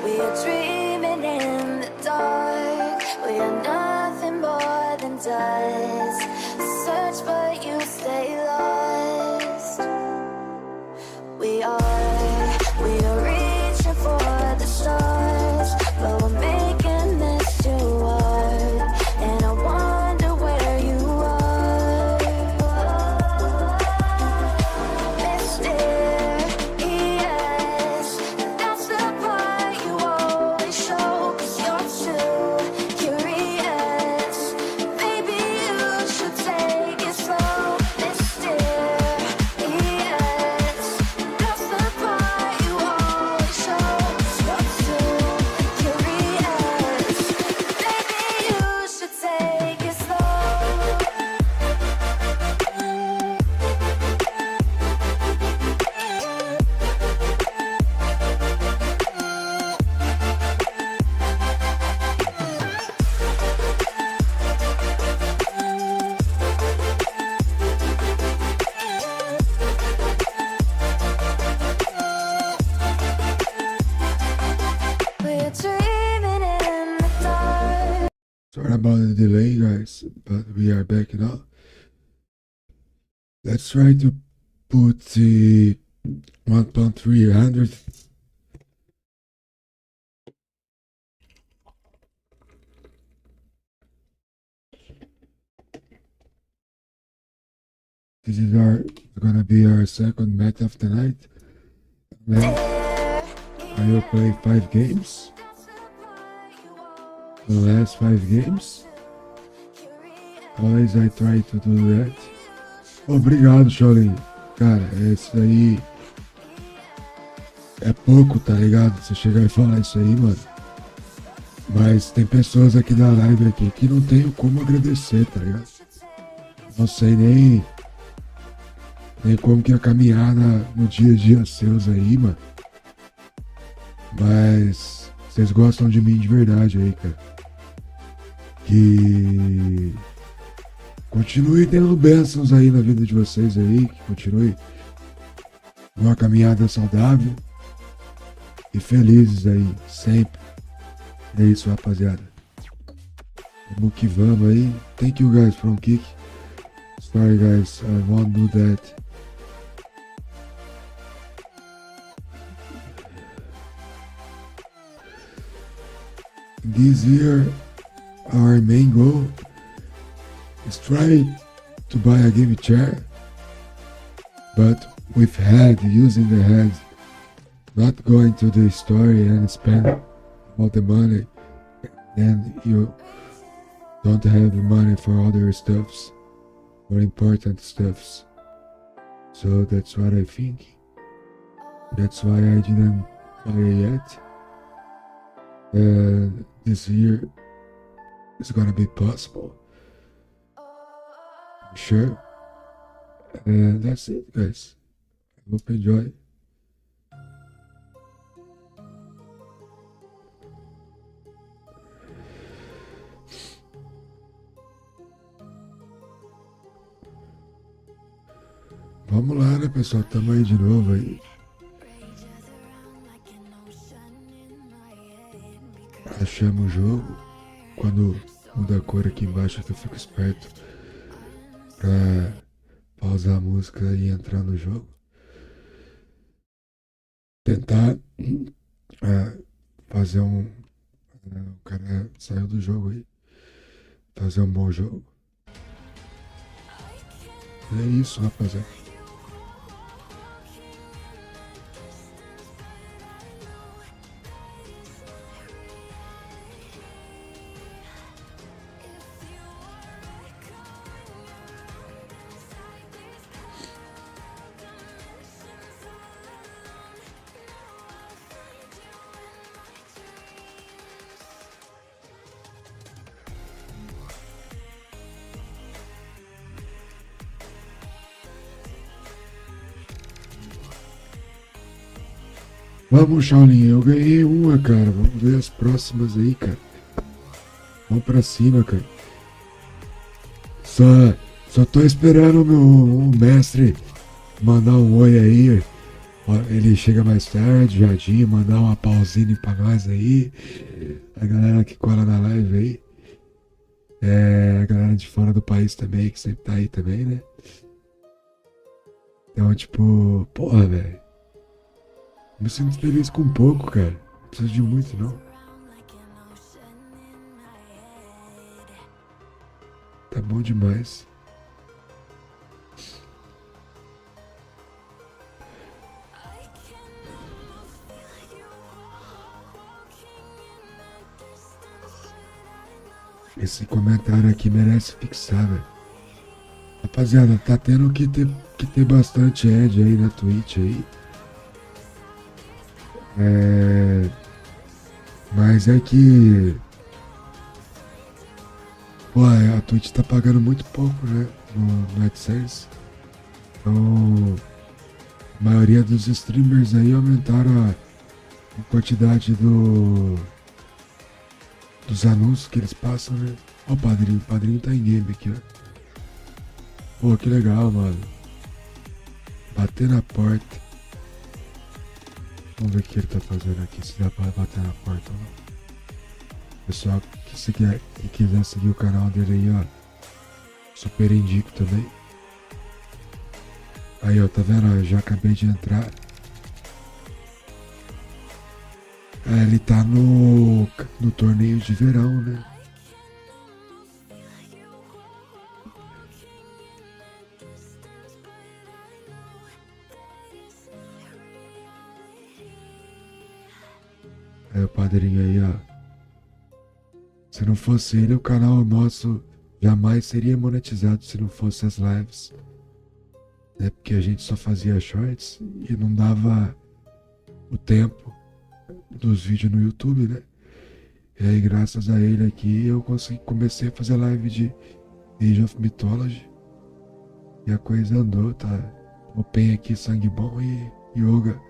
We are dreaming in the dark. We are nothing more than dust. Search but you stay lost. We are reaching for the stars, but we're making this too hard. And I wonder where you are. Mysterious, that's the part you always show. 'Cause you're too curious. Maybe you Sorry about the delay, guys, but we are back now. Let's try to put the 1.300. This is gonna be our second match of the night. Then I will play 5 games. The last 5 games. Always I try to do that. Obrigado, Shaolin. Cara, isso aí é pouco, tá ligado? Você chegar e falar isso aí, mano. Mas tem pessoas aqui na live aqui que não tenho como agradecer, tá ligado? Não sei nem como que ia caminhar no dia a dia seus aí, mano. Mas vocês gostam de mim de verdade aí, cara. Que continue tendo bênçãos aí na vida de vocês aí, que continue uma caminhada saudável e felizes aí, sempre. É isso, rapaziada. Vamos que vamos aí. Thank you guys from Kick. Sorry guys, I won't do that. This year, our main goal is try to buy a gaming chair, but with head, using the head, not going to the store and spend all the money, then you don't have money for other stuffs, or important stuffs. So that's what I think. That's why I didn't buy it yet. And this year is gonna be possible. I'm sure. And that's it, guys. I hope you enjoy. Vamos lá, né, pessoal? Tamo aí de novo aí. Achamos o jogo. Quando muda a cor aqui embaixo que eu fico esperto pra pausar a música e entrar no jogo. Tentar fazer um... o cara saiu do jogo aí. Fazer um bom jogo. É isso, rapaziada. Vamos, Shaolin, eu ganhei uma, cara. Vamos ver as próximas aí, cara. Vamos pra cima, cara. Só tô esperando o mestre mandar um oi aí. Ele chega mais tarde, Jardim, mandar uma pausinha pra nós aí. A galera que cola na live aí. A galera de fora do país também, que sempre tá aí também, né? Então, tipo, porra, velho. Me sinto feliz com pouco, cara. Não preciso de muito, não. Tá bom demais. Esse comentário aqui merece fixar, velho. Rapaziada, tá tendo que ter bastante ad aí na Twitch aí. Mas é que... pô, a Twitch tá pagando muito pouco, né? No AdSense. Então... a maioria dos streamers aí aumentaram a quantidade dos anúncios que eles passam, né? Ó, o padrinho tá em game aqui, ó. Pô, que legal, mano. Bater na porta. Vamos ver o que ele tá fazendo aqui, se dá pra bater na porta ou não. Pessoal que quiser seguir o canal dele aí, ó. Super indico também. Aí, ó, tá vendo? Eu já acabei de entrar. Ele tá no torneio de verão, né? Aí o padrinho aí, ó. Se não fosse ele, o canal nosso jamais seria monetizado se não fosse as lives. É porque a gente só fazia shorts e não dava o tempo dos vídeos no YouTube, né? E aí, graças a ele aqui, eu comecei a fazer live de Age of Mythology. E a coisa andou, tá? O Pen aqui, sangue bom, e Yoga.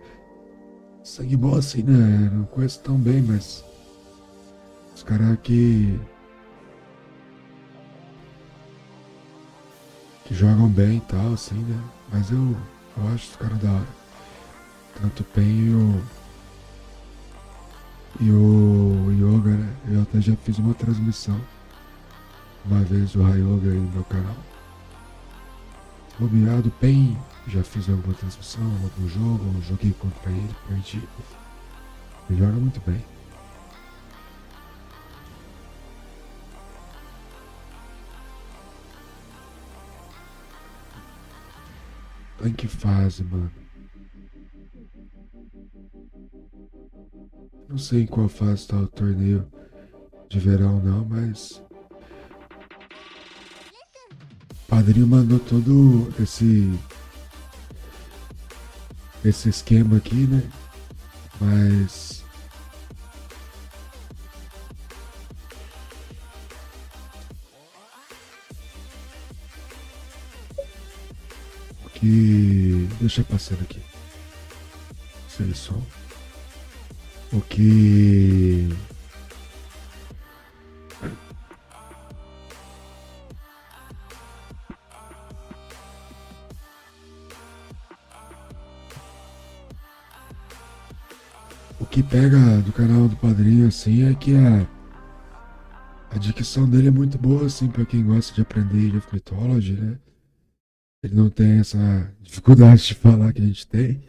Sangue bom assim, né? Não conheço tão bem, mas os caras aqui que jogam bem e tal, assim, né? Mas eu acho os caras da hora. Tanto o Pen e o Yoga, né? Eu até já fiz uma transmissão uma vez do Ryoga aí no meu canal. Bobeado, Pen, já fiz alguma transmissão, algum jogo, eu joguei contra ele, perdi. Ele joga muito bem. Em que fase, mano? Não sei em qual fase tá o torneio de verão não, mas o padrinho mandou todo esse esquema aqui, né? Mas o que deixa passando aqui. Sem som. O que pega do canal do padrinho assim é que a dicção dele é muito boa assim pra quem gosta de aprender Age of Mythology, né? Ele não tem essa dificuldade de falar que a gente tem.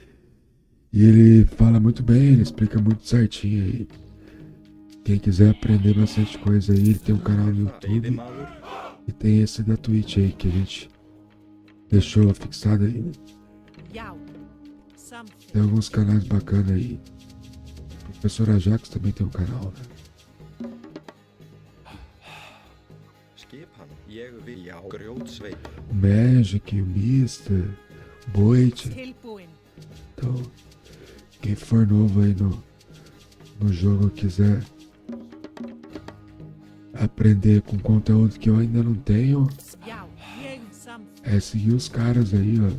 E ele fala muito bem, ele explica muito certinho aí. Quem quiser aprender bastante coisa aí, ele tem um canal no YouTube. E tem esse da Twitch aí que a gente deixou fixado aí. Tem alguns canais bacanas aí. O professor Ajax também tem um canal, né? O Magic, o Mister, o Boit. Então, quem for novo aí no jogo quiser aprender com conteúdo que eu ainda não tenho, é seguir os caras aí, ó,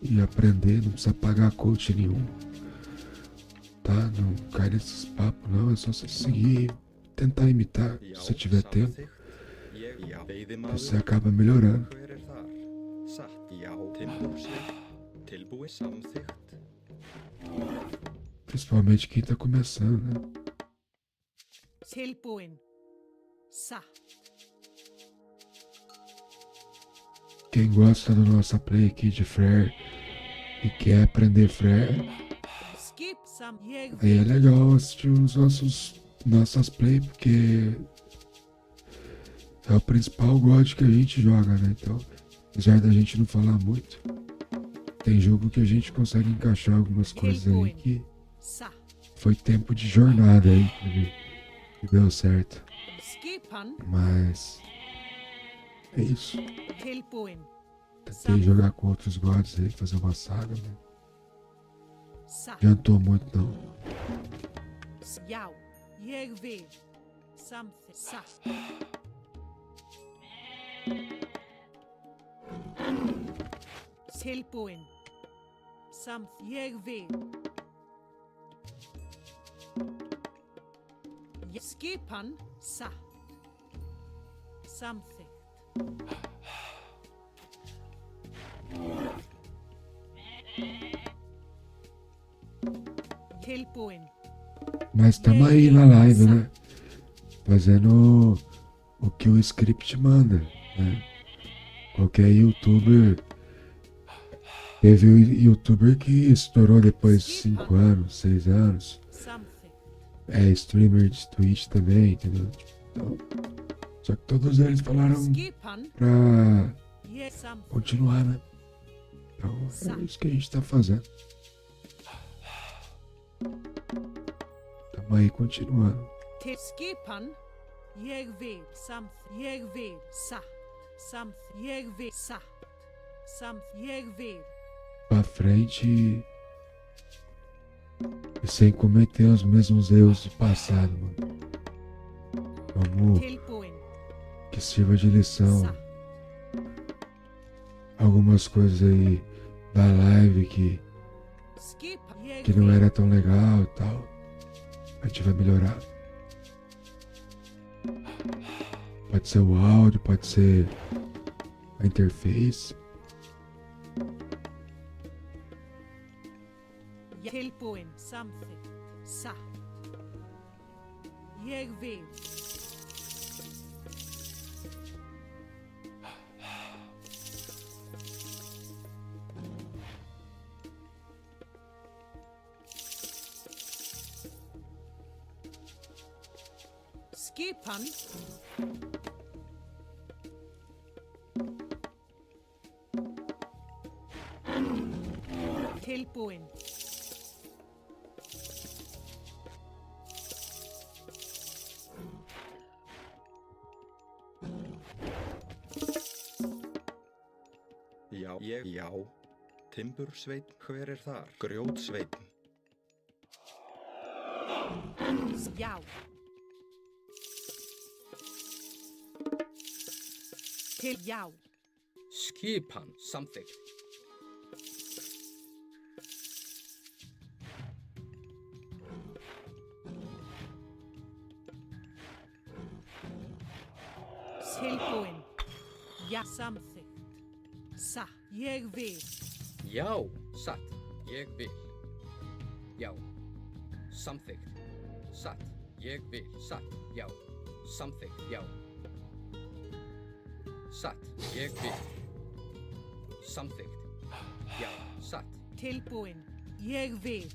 e aprender, não precisa pagar coach nenhum, tá? Não cai nesses papos não, é só você seguir, tentar imitar, se você tiver tempo, você acaba melhorando. Principalmente quem tá começando, né? Quem gosta da nossa play aqui de Frere e quer aprender Frere, aí é legal assistir os nossas play, porque é o principal God que a gente joga, né? Então, apesar da gente não falar muito, tem jogo que a gente consegue encaixar algumas coisas aí que foi tempo de jornada aí que deu certo. Mas é isso. Tentei jogar com outros gods aí, fazer uma saga, mas adiantou muito não. Skipan sa something. Mas tamo aí na live, né? fazendo o que o script manda, né? Qualquer youtuber. Teve o youtuber que estourou depois de 5 anos, 6 anos. É streamer de Twitch também, entendeu? Então, só que todos eles falaram pra continuar, né? Então é isso que a gente tá fazendo. Tamo aí continuando. Skipan, jeg vil something, jeg vil satt, something, jeg vil satt, something, jeg vil. Pra frente e sem cometer os mesmos erros do passado, mano. Vamos que sirva de lição. Algumas coisas aí da live que não era tão legal e tal. A gente vai melhorar. Pode ser o áudio, pode ser a interface. Tilbúin something, satt. Jeg vil. Skipan. Tilbúin. Já. Timbursveinn, hver er þar? Grjótsveinn. Já. Til já. Skipan samþykkt. Tilbúin. Já, samþykkt. Satt, ég vil. Já, satt, ég vil. Já, samþykkt. Satt, ég vil. Satt, já, samþykkt, já. Satt, ég vil. Samþykkt. Já, satt. Tilbúin. Ég vil.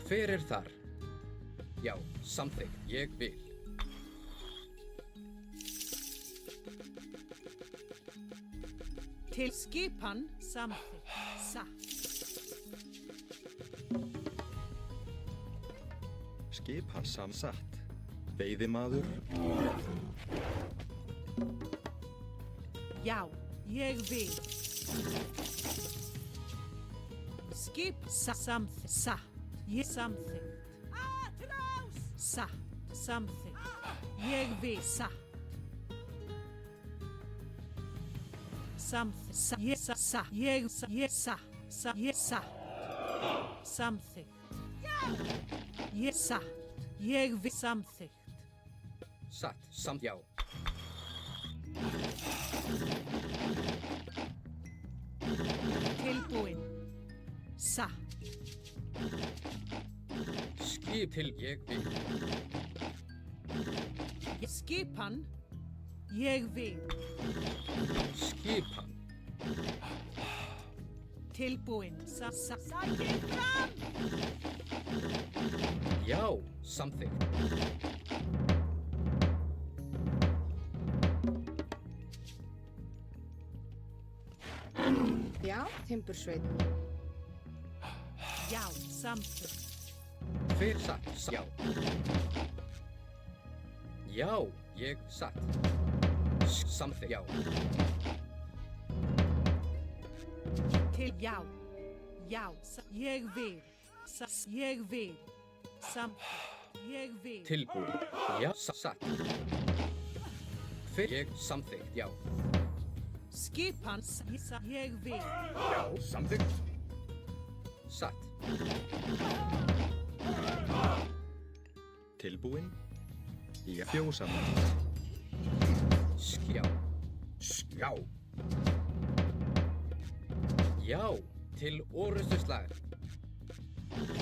Hver er þar? Já, samþykkt, ég vil. Til skipan samþykkt. Satt. Skipan samsatt. Veiðimaður. Já, ég vil. Skip samþykkt. Satt. Ég samþykkt. Satt. Samþykkt. Ég vil. Satt. Samþykkt. Ég satt. Ég satt. Ég satt. Samþykkt. Ég satt. Ég vil. Samþykkt. Satt, já. Tilbúin. Satt. Skip til ég vil. Skipan. Ég vil. Skipan. Tilbúin. Sækir fram. Já, samþykkt. Já, Timbursveinn. Já, samþykkt. Hver satt, já. Já, ég satt. Samþykkt, já. Til já. Já, ég vil. Ég vil. Samþykkt. Ég vil. Tilbúin. Já, satt. Hver ég samþykkt, já. Skipan. Ég vil. Já, samþykkt. Satt. Tilbúin. Já, fjósamann. Skjá. Skjá. Já, til orrustuslag.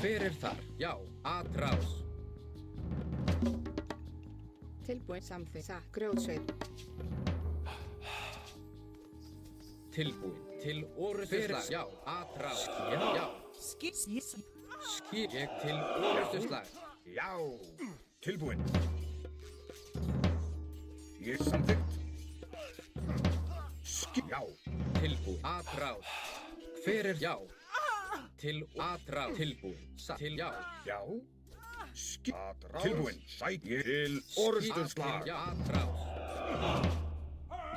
Hver þar? Já, atrás. Tilbúin samþykkt. Satt. Grjótsveit. Tilbúin. Til orustuslag. Já, atrás. Já. Skip. Skip ég til orustuslag. Já. Tilbúin. Ég samþykkt. Skip. Já. Tilbúin. Atrás. Hver já? Til atrás. Tilbúin. Til já. Já. Skip. Atrás. Tilbúin. Sæk ég til orustuslag. Já, atrás.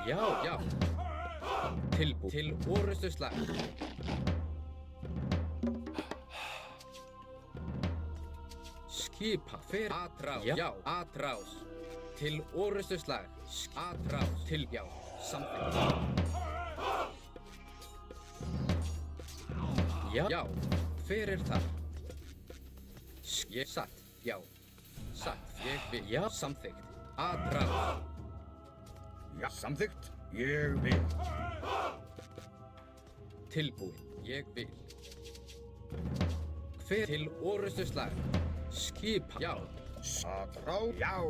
Já. Tilbúin. Til orustuslag. Skipa. Hver atrás. Já, atrás. Til orustuslag. Atrás. Til já. Samþykkt. Já. Hver þar? Ég satt. Já. Satt. Ég vil. Já. Samþykkt. Atrás. Já. Samþykkt. Ég vil. Tilbúin. Ég vil. Hver til orustuslag? Skipa. Já. Atrás. Já.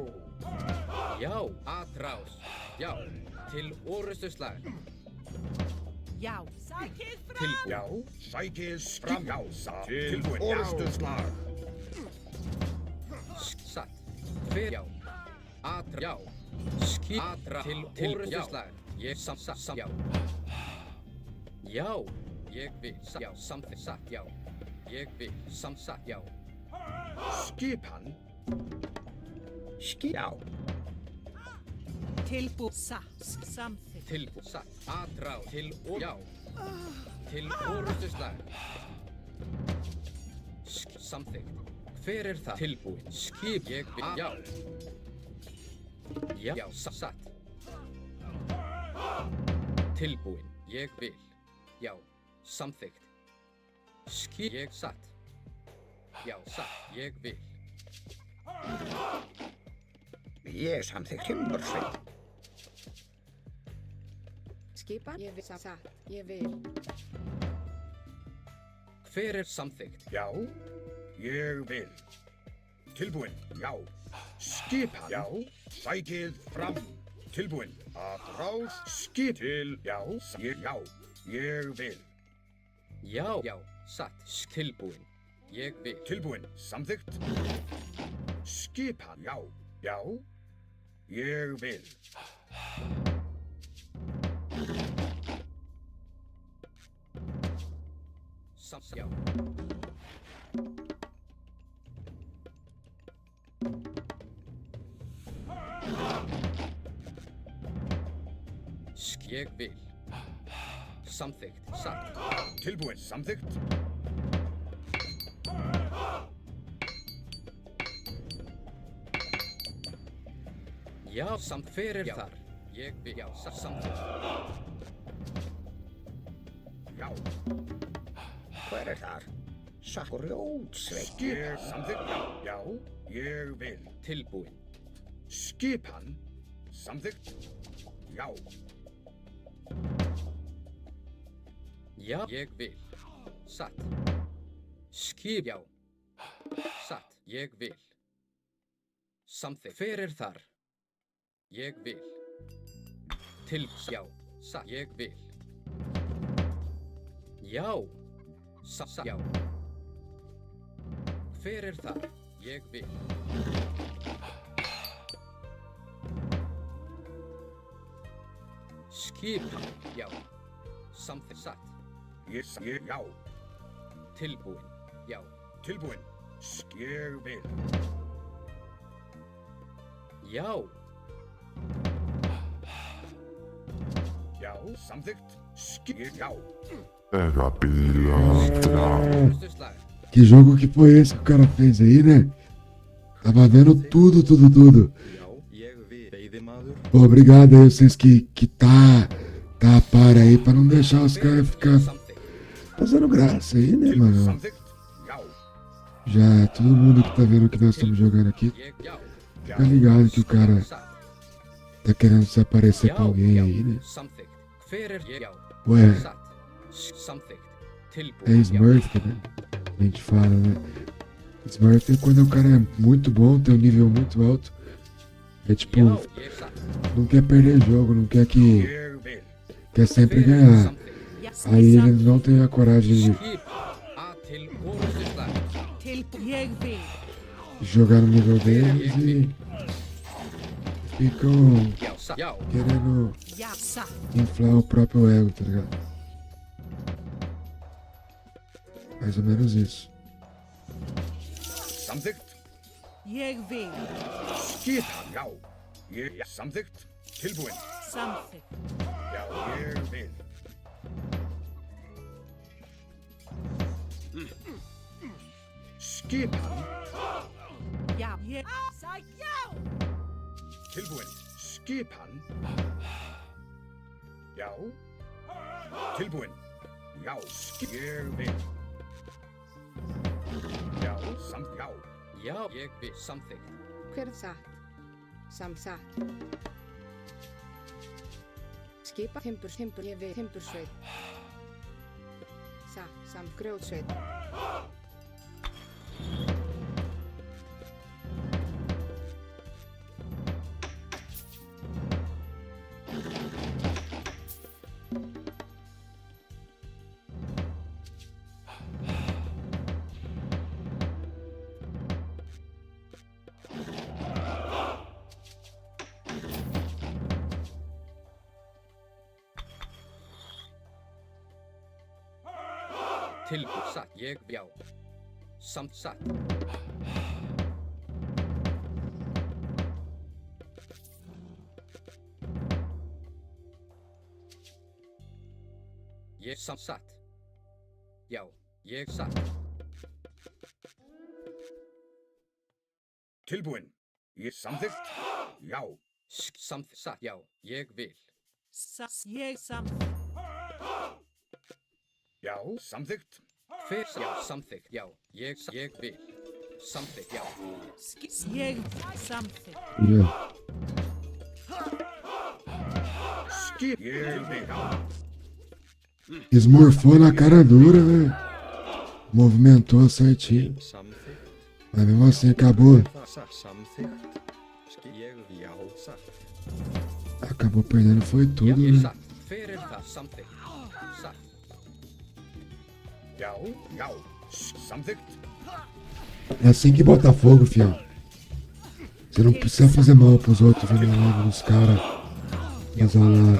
Já. Atrás. Já. Til orustuslag. Já. Sækið fram. Tilbúin. Já. Sækið fram. Já. Satt. Tilbúin. Orustuslag. Satt. Hver já. Atrás. Já. Skip. Atrás. Til orustuslag. Ég satt. Já. Já. Ég vil. Já. Samþykkt. Satt. Já. Ég vil. Satt. Já. Skipan. Já. Tilbúin. Satt. Samþykkt. Tilbúin. Satt. Atrás. Til já. Til orustuslag. Samþykkt. Hver það? Tilbúin. Skip. Ég vil. Já. Já. Satt. Tilbúin. Ég vil. Já. Samþykkt. Skip. Ég satt. Já. Satt. Ég vil. Ég samþykkt. Timbursveit. Skipan. Ég vil. Satt. Ég vil. Hver samþykkt? Já. Ég vil. Tilbúin. Já. Skipan. Já. Sækið fram. Tilbúin. Atrás. Skip. Til. Já. Já. Ég vil. Já. Satt. Tilbúin. Ég vil. Tilbúin. Samþykkt. Skipan. Já. Já. Ég vil. Já. Ég vil. Samþykkt. Satt. Tilbúin. Samþykkt. Já. Hver þar? Ég vil. Já. Samþykkt. Já. Hver þar? Grjótsveit. Ég samþykkt. Já. Ég vil. Tilbúin. Skipan. Samþykkt. Já. Já. Ég vil. Satt. Skip. Já. Satt. Ég vil. Samþykkt. Hver þar? Ég vil. Til. Já. Satt. Ég vil. Já. Satt. Já. Hver þar? Ég vil. Skipa. Já. Samþykkt. Satt. Ég. Já. Tilbúin. Já. Tilbúin. Ég vil. Já. Já. Samþykkt. Já. Pega pilantra. Orustuslag. Que jogo que foi esse que o cara fez aí, né? Tava vendo tudo. Já. Ég vil. Veiðimaður. Pô, obrigado aí vocês que tá a par aí pra não deixar os caras ficar fazendo graça aí, né, mano? Samþykkt. Já. Já todo mundo que tá vendo o que nós estamos jogando aqui, Já. tá ligado que o cara tá querendo se aparecer pra alguém aí, né? Samþykkt. Hver já. Ué, Satt. Samþykkt. é Tilbúin. Já. Smurf, né? A gente fala, né? Smurf é quando o cara é muito bom, tem um nível muito alto. É tipo, não quer perder jogo, não quer que... Quer sempre ganhar. Aí ele não tem a coragem de jogar no nível deles e ficam querendo inflar o próprio ego, tá ligado? Mais ou menos isso. Samþykkt. Ég vil. Skipan, já. Samþykkt. Tilbúin. Samþykkt. Já, ég vil. Skipan. Já, ég sagði já. Tilbúin. Skipan. Já. Tilbúin. Já, ég vil. Já, já. Já, ég vil samþykkt. Hver satt? Samsatt. Skipa timbur, ég vil timbursveit. Grjótsveit. Tilbúin satt, ég já. Samt satt. Ég samt satt. Já, ég satt. Tilbúin. Ég samþykkt. Já. Samþykkt satt, já, ég vil. Ég samþykkt. Já, samþykkt. Hver já, samþykkt, já, ég vil. Samþykkt, já. Ég samþykkt. Já. Skip, ég vil. Esmorfou na cara dura, né? Movimentou certinho. Mas mesmo assim acabou. Acabou perdendo, foi tudo, né? Hver það samþykkt? Satt. Já, já. Samþykkt. É assim que bota fogo, fião. Você não precisa fazer mal pros outros, vindo lá nos caras. Mas olha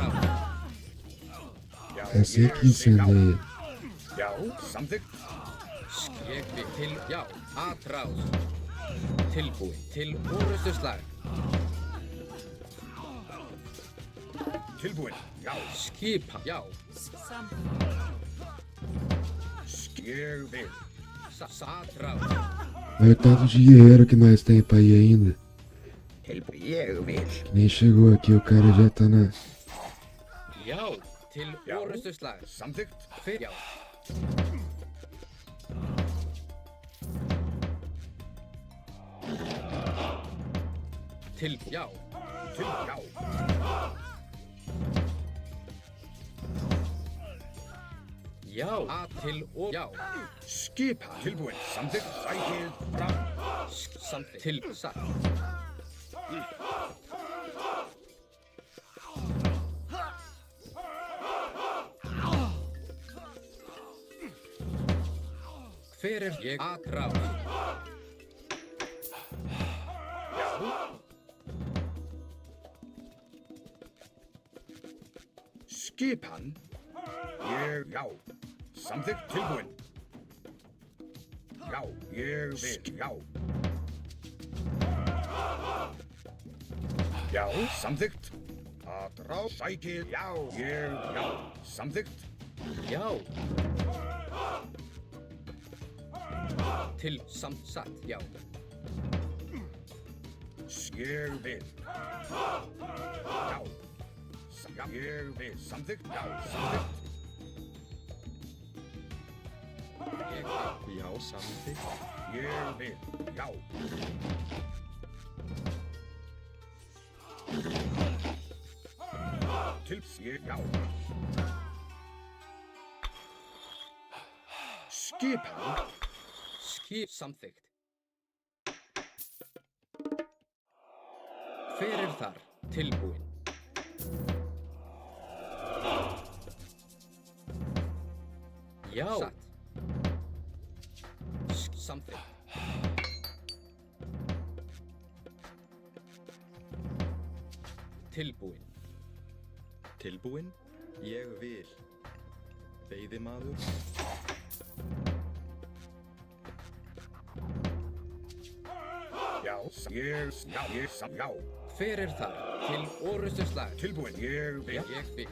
é assim que incendeia. Já, samþykkt. Ég vil til, já, aðráð. Tilbúin til orustuslag. Tilbúin. Já. Skipa, já. Ég vil. Aðráð. Olha o tanto de guerreiro que nós tem pra ir ainda. Tilbúin. Ég vil. Nem chegou aqui, o cara já tá na... Já, til orustuslag. Samþykkt. Hver, já. Til, já. Til, já. Já, til og já. Skipa. Tilbúin. Samþykkt. Sækið fram. Samþykkt. Til, satt. Hver ég aðráð? Skipan. Ég, já. Samþykkt. Tilbúin. Já, ég vil. Já. Já, samþykkt. Aðráð. Sækið. Já, ég, já. Samþykkt. Já. Til, samt, satt, já. Ég vil. Já. Já, ég vil. Samþykkt. Já, samþykkt. Ég vil. Já, samþykkt. Ég vil. Já. Til, ég, já. Skipan. Samþykkt. Hver þar? Tilbúin. Já. Satt. Samþykkt. Tilbúin. Tilbúin? Ég vil. Veiðimaður. Já. Hver þar? Til orrustuslag. Tilbúin. Ég vil. Ég vil.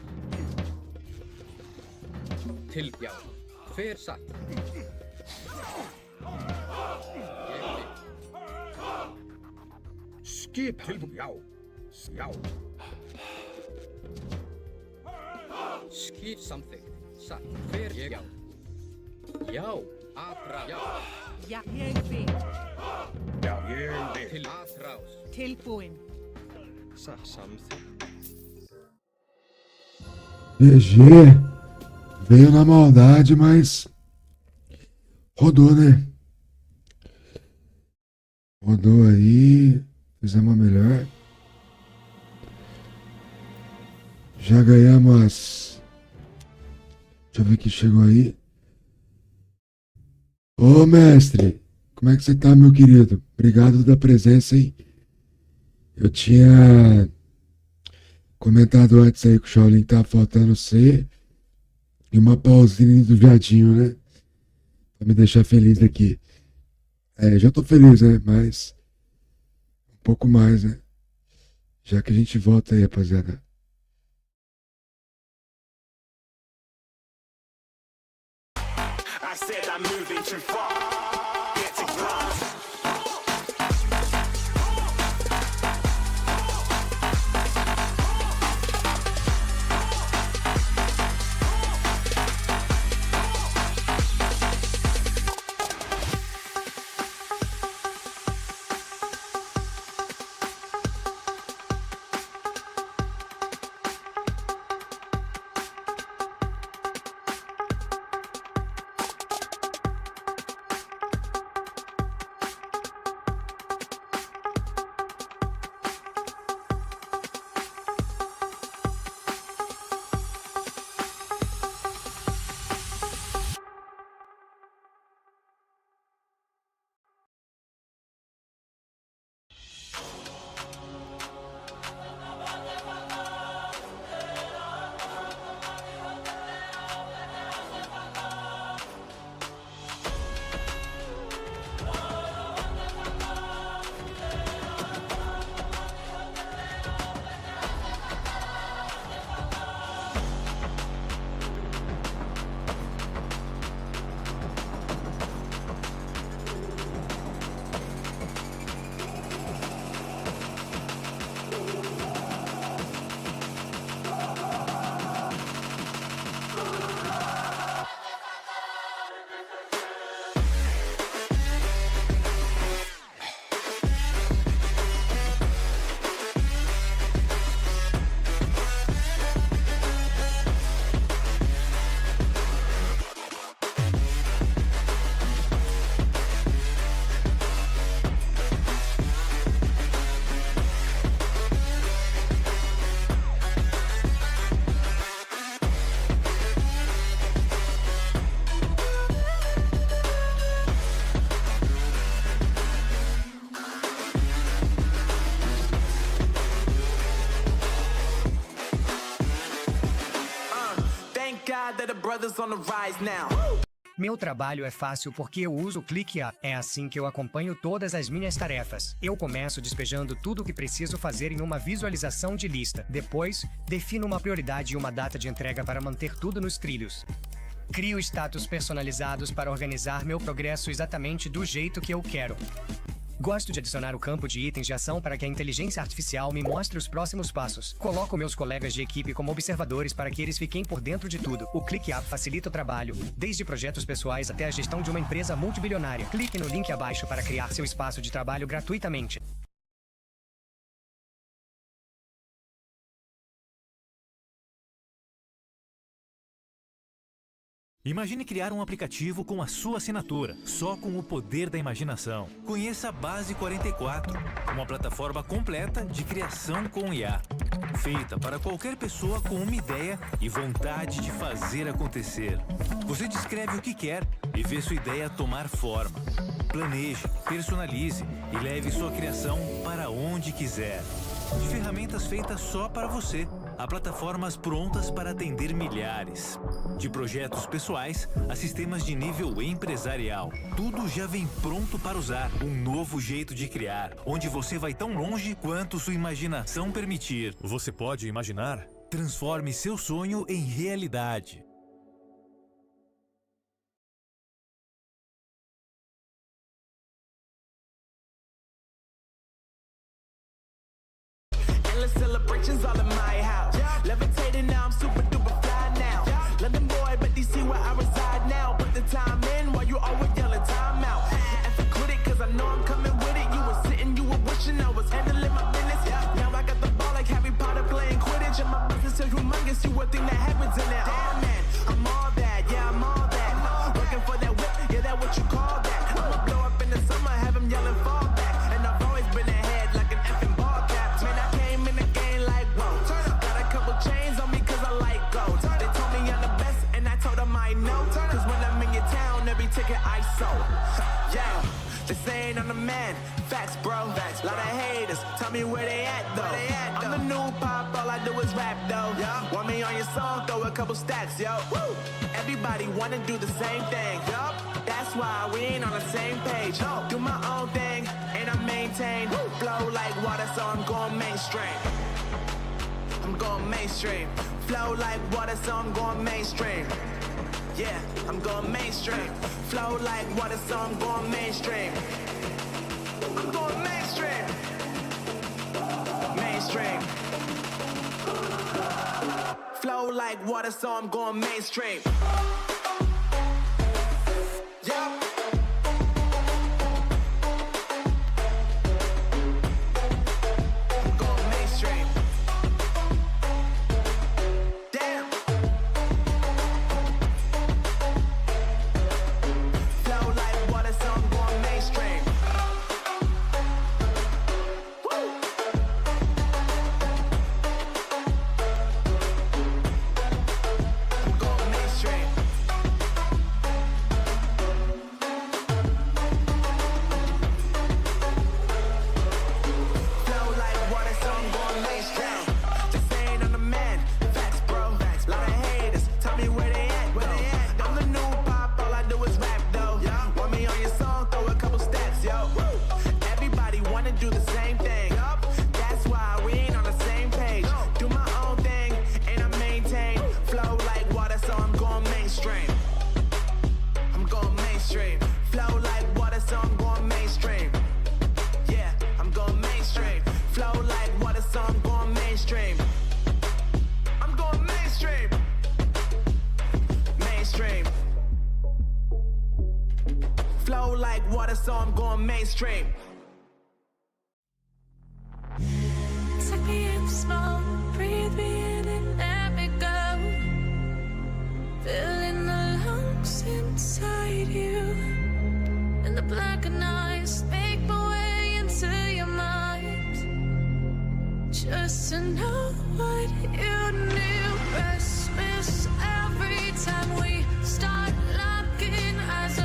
Já. Hver satt? Ég vil. Skip. Tilbúin. Já. Skip samþykkt. Satt. Hver ég? Já. Já. Atra. Já. Ja, ég vil. Já, ég vil. Til atrás. Tilbúin. Samþykkt. GG. Veio na maldade, mas rodou, né? Rodou aí. Fizemos a melhor. Já ganhamos. Deixa eu ver quem chegou aí. Ô, mestre. Como é que você tá, meu querido? Obrigado da presença, hein? Eu tinha comentado antes aí que o Shaolin tá faltando ser e uma pausinha do viadinho, né? Pra me deixar feliz aqui. Já tô feliz, né? Mas um pouco mais, né? Já que a gente volta aí, rapaziada. I said I'm moving too far. Get to glass. Meu trabalho é fácil porque eu uso o ClickUp. É assim que eu acompanho todas as minhas tarefas. Eu começo despejando tudo o que preciso fazer em uma visualização de lista. Depois, defino uma prioridade e uma data de entrega para manter tudo nos trilhos. Crio status personalizados para organizar meu progresso exatamente do jeito que eu quero. Gosto de adicionar o campo de itens de ação para que a inteligência artificial me mostre os próximos passos. Coloco meus colegas de equipe como observadores para que eles fiquem por dentro de tudo. O ClickUp facilita o trabalho, desde projetos pessoais até a gestão de uma empresa multibilionária. Clique no link abaixo para criar seu espaço de trabalho gratuitamente. Imagine criar um aplicativo com a sua assinatura, só com o poder da imaginação. Conheça a Base 44, uma plataforma completa de criação com IA. Feita para qualquer pessoa com uma ideia e vontade de fazer acontecer. Você descreve o que quer e vê sua ideia tomar forma. Planeje, personalize e leve sua criação para onde quiser. De ferramentas feitas só para você, a plataformas prontas para atender milhares. De projetos pessoais a sistemas de nível empresarial. Tudo já vem pronto para usar. Um novo jeito de criar, onde você vai tão longe quanto sua imaginação permitir. Você pode imaginar? Transforme seu sonho em realidade. Endless celebrations all in my house. Levitating now, I'm super duper fly now. London boy, but DC where I reside now. Put the time in while you always yelling time out. And for quit it, cause I know I'm coming with it. You were sitting, you were wishing I was handling my business. Now I got the ball like Harry Potter playing Quidditch. And my business is humongous, you would think that happens in there. Oh man, I'm all that, yeah, I'm all that. Working for that whip, yeah, that what you call that. I'ma blow up in the summer, have him yelling fall back. And I've always been ahead like an effing ball cap. Man, I came in the game like, whoa. Got a couple chains on me cause I like gold. They told me I'm the best and I told them I know. Cause when I'm in your town, every ticket I sold. Yeah, they saying I'm the man. Facts, bro. Lot of haters, tell me where they at though. I'm the new pop, all I do is rap though. Want me on your song, throw a couple stacks, yo. Woo! Everybody wanna do the same thing. That's why we ain't on the same page. Do my own thing and I maintain. Flow like water, so I'm going mainstream. I'm going mainstream. Flow like water, so I'm going mainstream. Yeah, I'm going mainstream. Flow like water, so I'm going mainstream. I'm going mainstream. Mainstream. Flow like water, so I'm going mainstream. Yeah. I'm going mainstream. Damn. Flow like water, so I'm going mainstream. Woo. I'm going mainstream. Flow like water, so I'm going mainstream. They saying I'm the man. Facts, bro. Lot of haters, tell me where they at though. I'm the new pop, all I do is rap though. Want me on your song, throw a couple stats, yo. Everybody wanna do the same thing. That's why we ain't on the same page. Do my own thing and I maintain. Flow like water, so I'm going mainstream. I'm going mainstream. Flow like water, so I'm going mainstream. Yeah, I'm going mainstream. Flow like water, so I'm going mainstream. I'm going mainstream. Mainstream. Flow like water, so I'm going mainstream. Take me in slow, breathe me in and let me go. Filling the lungs inside you. And the blackened eyes make my way into your mind. Just to know what you knew. Restless every time we start locking eyes.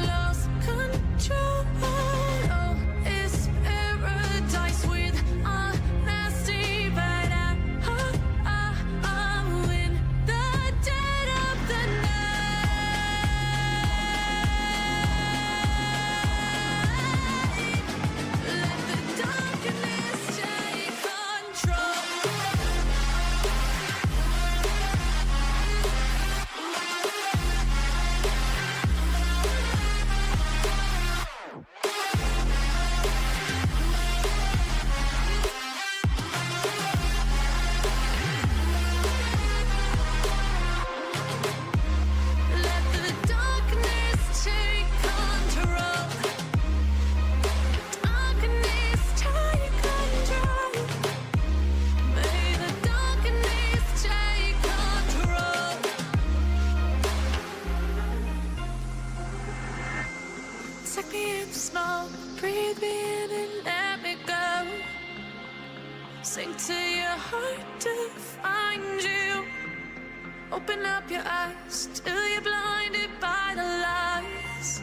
Lost control. Oh, it's paradise with honesty, but I'm in the dead of the night. Let the darkness shine. snow. Breathe me in and let me go. Sink to your heart to find you. Open up your eyes till you're blinded by the lies,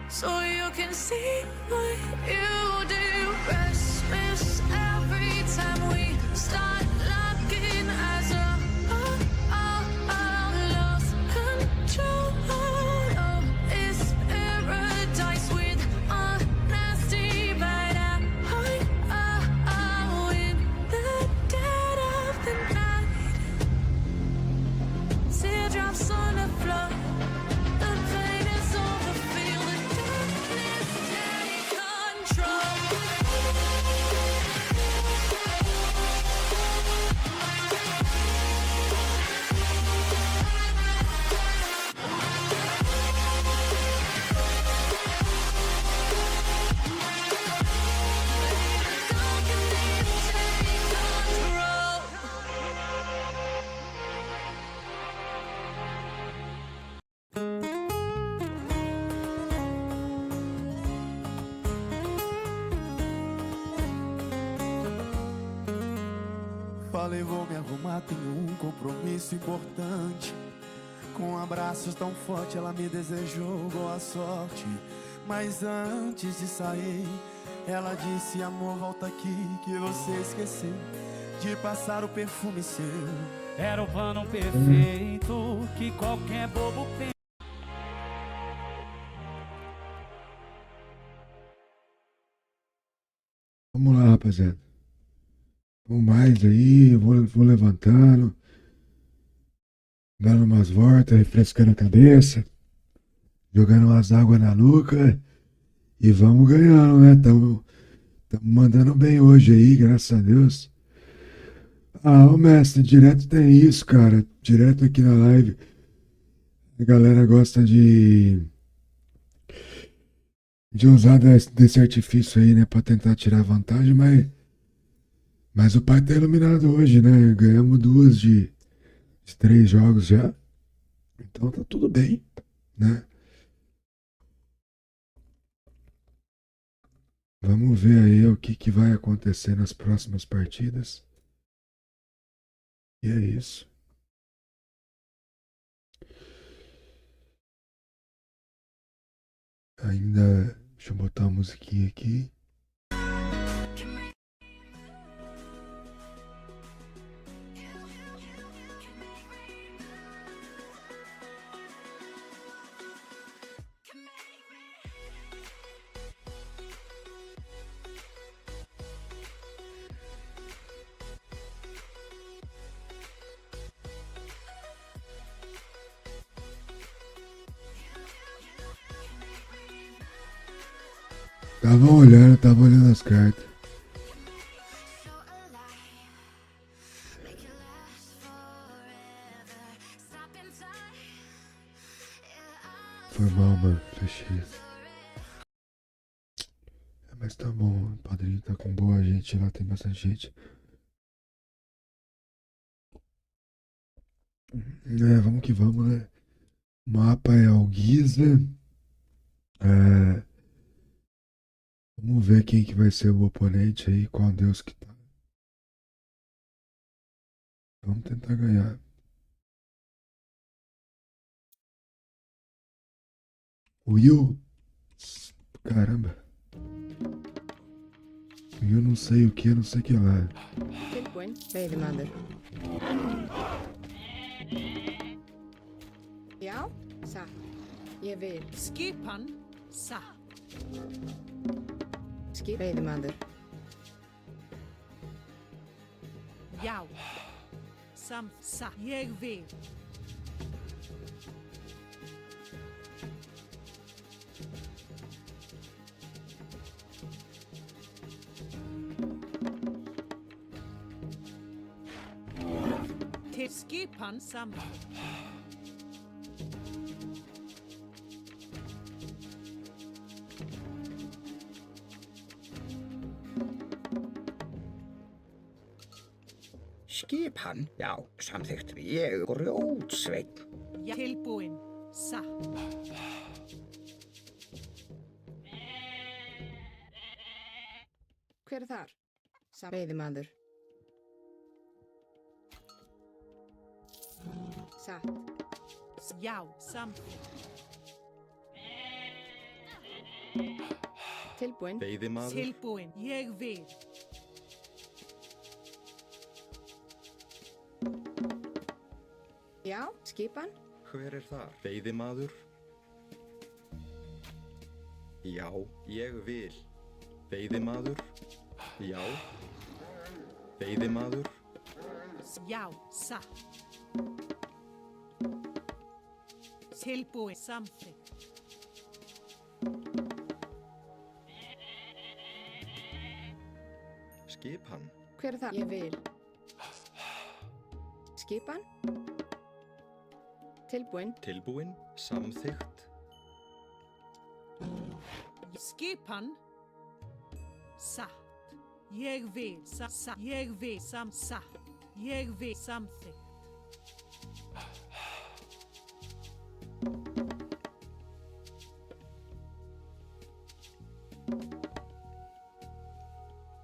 so you can see what you do. Restless every time we start looking as a lost control. Oh, it's paradise with honesty, but in the dead of the night, teardrops on the floor. The pain is over, feel the darkness take control. Falei, vou me arrumar, tenho compromisso importante. Com abraços tão fortes, ela me desejou boa sorte. Mas antes de sair, ela disse, amor, volta aqui, que você esqueceu de passar o perfume seu. Era o plano perfeito que qualquer bobo pensa. Vamos lá, rapaziada. Vamos mais aí, eu vou levantando, dando umas voltas, refrescando a cabeça, jogando umas águas na nuca e vamos ganhando, né? Tamo mandando bem hoje aí, graças a Deus. Ah, ô mestre, direto tem isso, cara. Direto aqui na live. A galera gosta de usar desse artifício aí, né? Pra tentar tirar vantagem, mas o pai tá iluminado hoje, né? Ganhamos 2 de 3 jogos já. Então tá tudo bem, né? Vamos ver aí o que vai acontecer nas próximas partidas. E é isso. Ainda... Deixa eu botar a musiquinha aqui. Tava olhando as cartas. Foi mal, mano. Fechei. Mas tá bom. O padrinho tá com boa gente lá, tem bastante gente. Vamos que vamos, né? O mapa é Alguiza. Vamos ver quem que vai ser o oponente aí, qual deus que tá. Vamos tentar ganhar. Will? Caramba. Eu não sei o que, não sei o que lá. Tilbúin, veiðimaður. Já, satt. Ég vil. Skipan, satt. Veiðimaður. Já. Satt. Ég vil. Til skipan samt. Skipan, já, samþykkt. Ég grjótsveinn. Tilbúin, satt. Hver er þar? Veiðimaður. Satt. Já, samþykkt. Tilbúin. Veiðimaður. Tilbúin. Ég vil. Já, skipan. Hver er þar? Veiðimaður. Já, ég vil. Veiðimaður. Já. Veiðimaður. Já, satt. Tilbúin. Samþykkt. Skipan. Hver er það? Ég vil. Skipan. Tilbúin. Tilbúin. Samþykkt. Skipan. Satt. Ég vil. Satt. Ég vil. Satt. Ég vil. Samþykkt.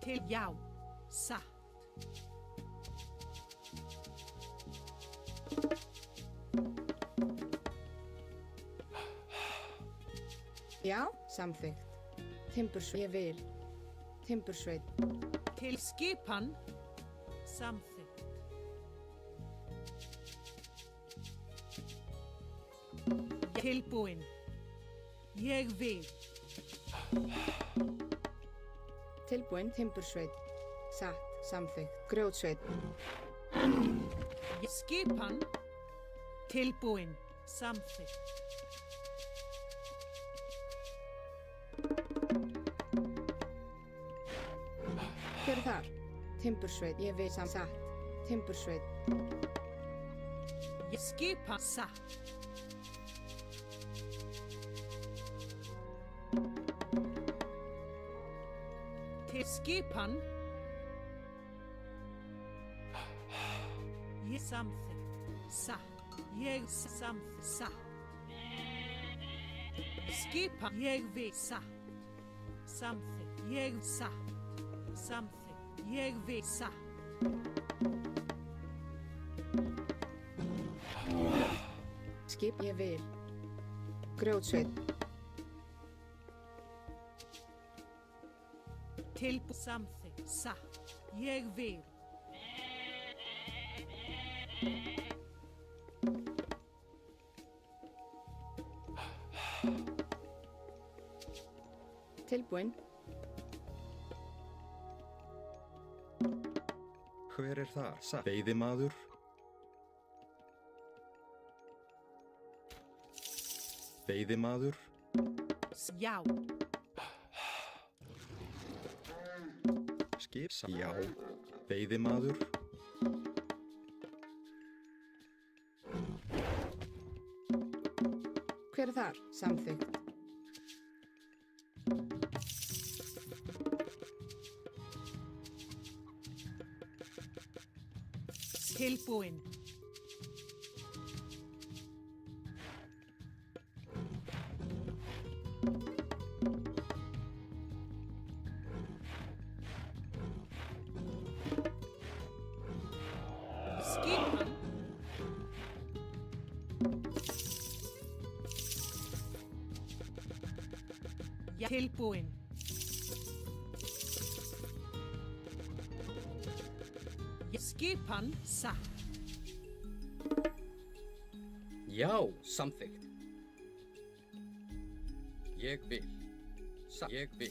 Til já. Satt. Já, samþykkt. Timbursveit. Ég vil. Timbursveit. Til skipan. Samþykkt. Tilbúin. Ég vil. Tilbúin. Timbursveit. Satt. Samþykkt. Grjótsveit. Skipan. Tilbúin. Samþykkt. Hver er þar? Timbursveit. Ég vil. Satt. Timbursveit. Skipan. Satt. Til skipan. Ég samþykkt. Satt. Ég samþykkt. Satt. Skipan. Ég vil. Satt. Samþykkt. Ég satt. Samþykkt. Ég vil. Satt. Skip. Ég vil. Grjótsveit. Tilbúin. Samþykkt. Satt. Ég vil. Tilbúin. Hver er þar? Satt. Veiðimaður. Veiðimaður. Já. Skip. Já. Veiðimaður. Hver er þar? Samþykkt. Tilbúin. Skipan. Ja. Tilbúin. Skipan. Satt. Já, samþykkt. Ég vil. Satt. Ég vil.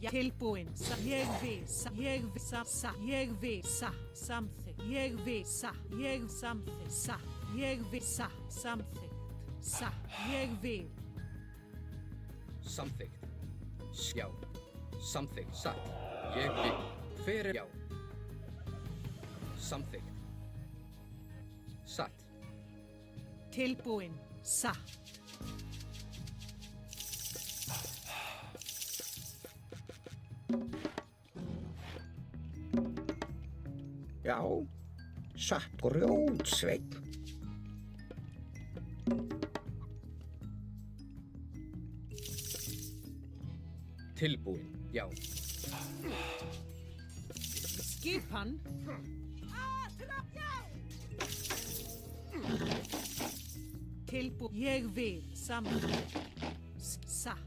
Ja. Tilbúin. Ég vil. Ég vil. Satt. Ég vil. Satt. Samþykkt. Ég vil. Satt. Ég samþykkt. Satt. Ég vil. Satt. Samþykkt. Satt. Ég vil. Samþykkt. Já. Samþykkt. Satt. Ég vil. Hver er já? Samþykkt. Satt. Tilbúin. Satt. Já, satt. Grjótsveit. Tilbúin, já. Skipan. Ég vil samþykkt. Satt.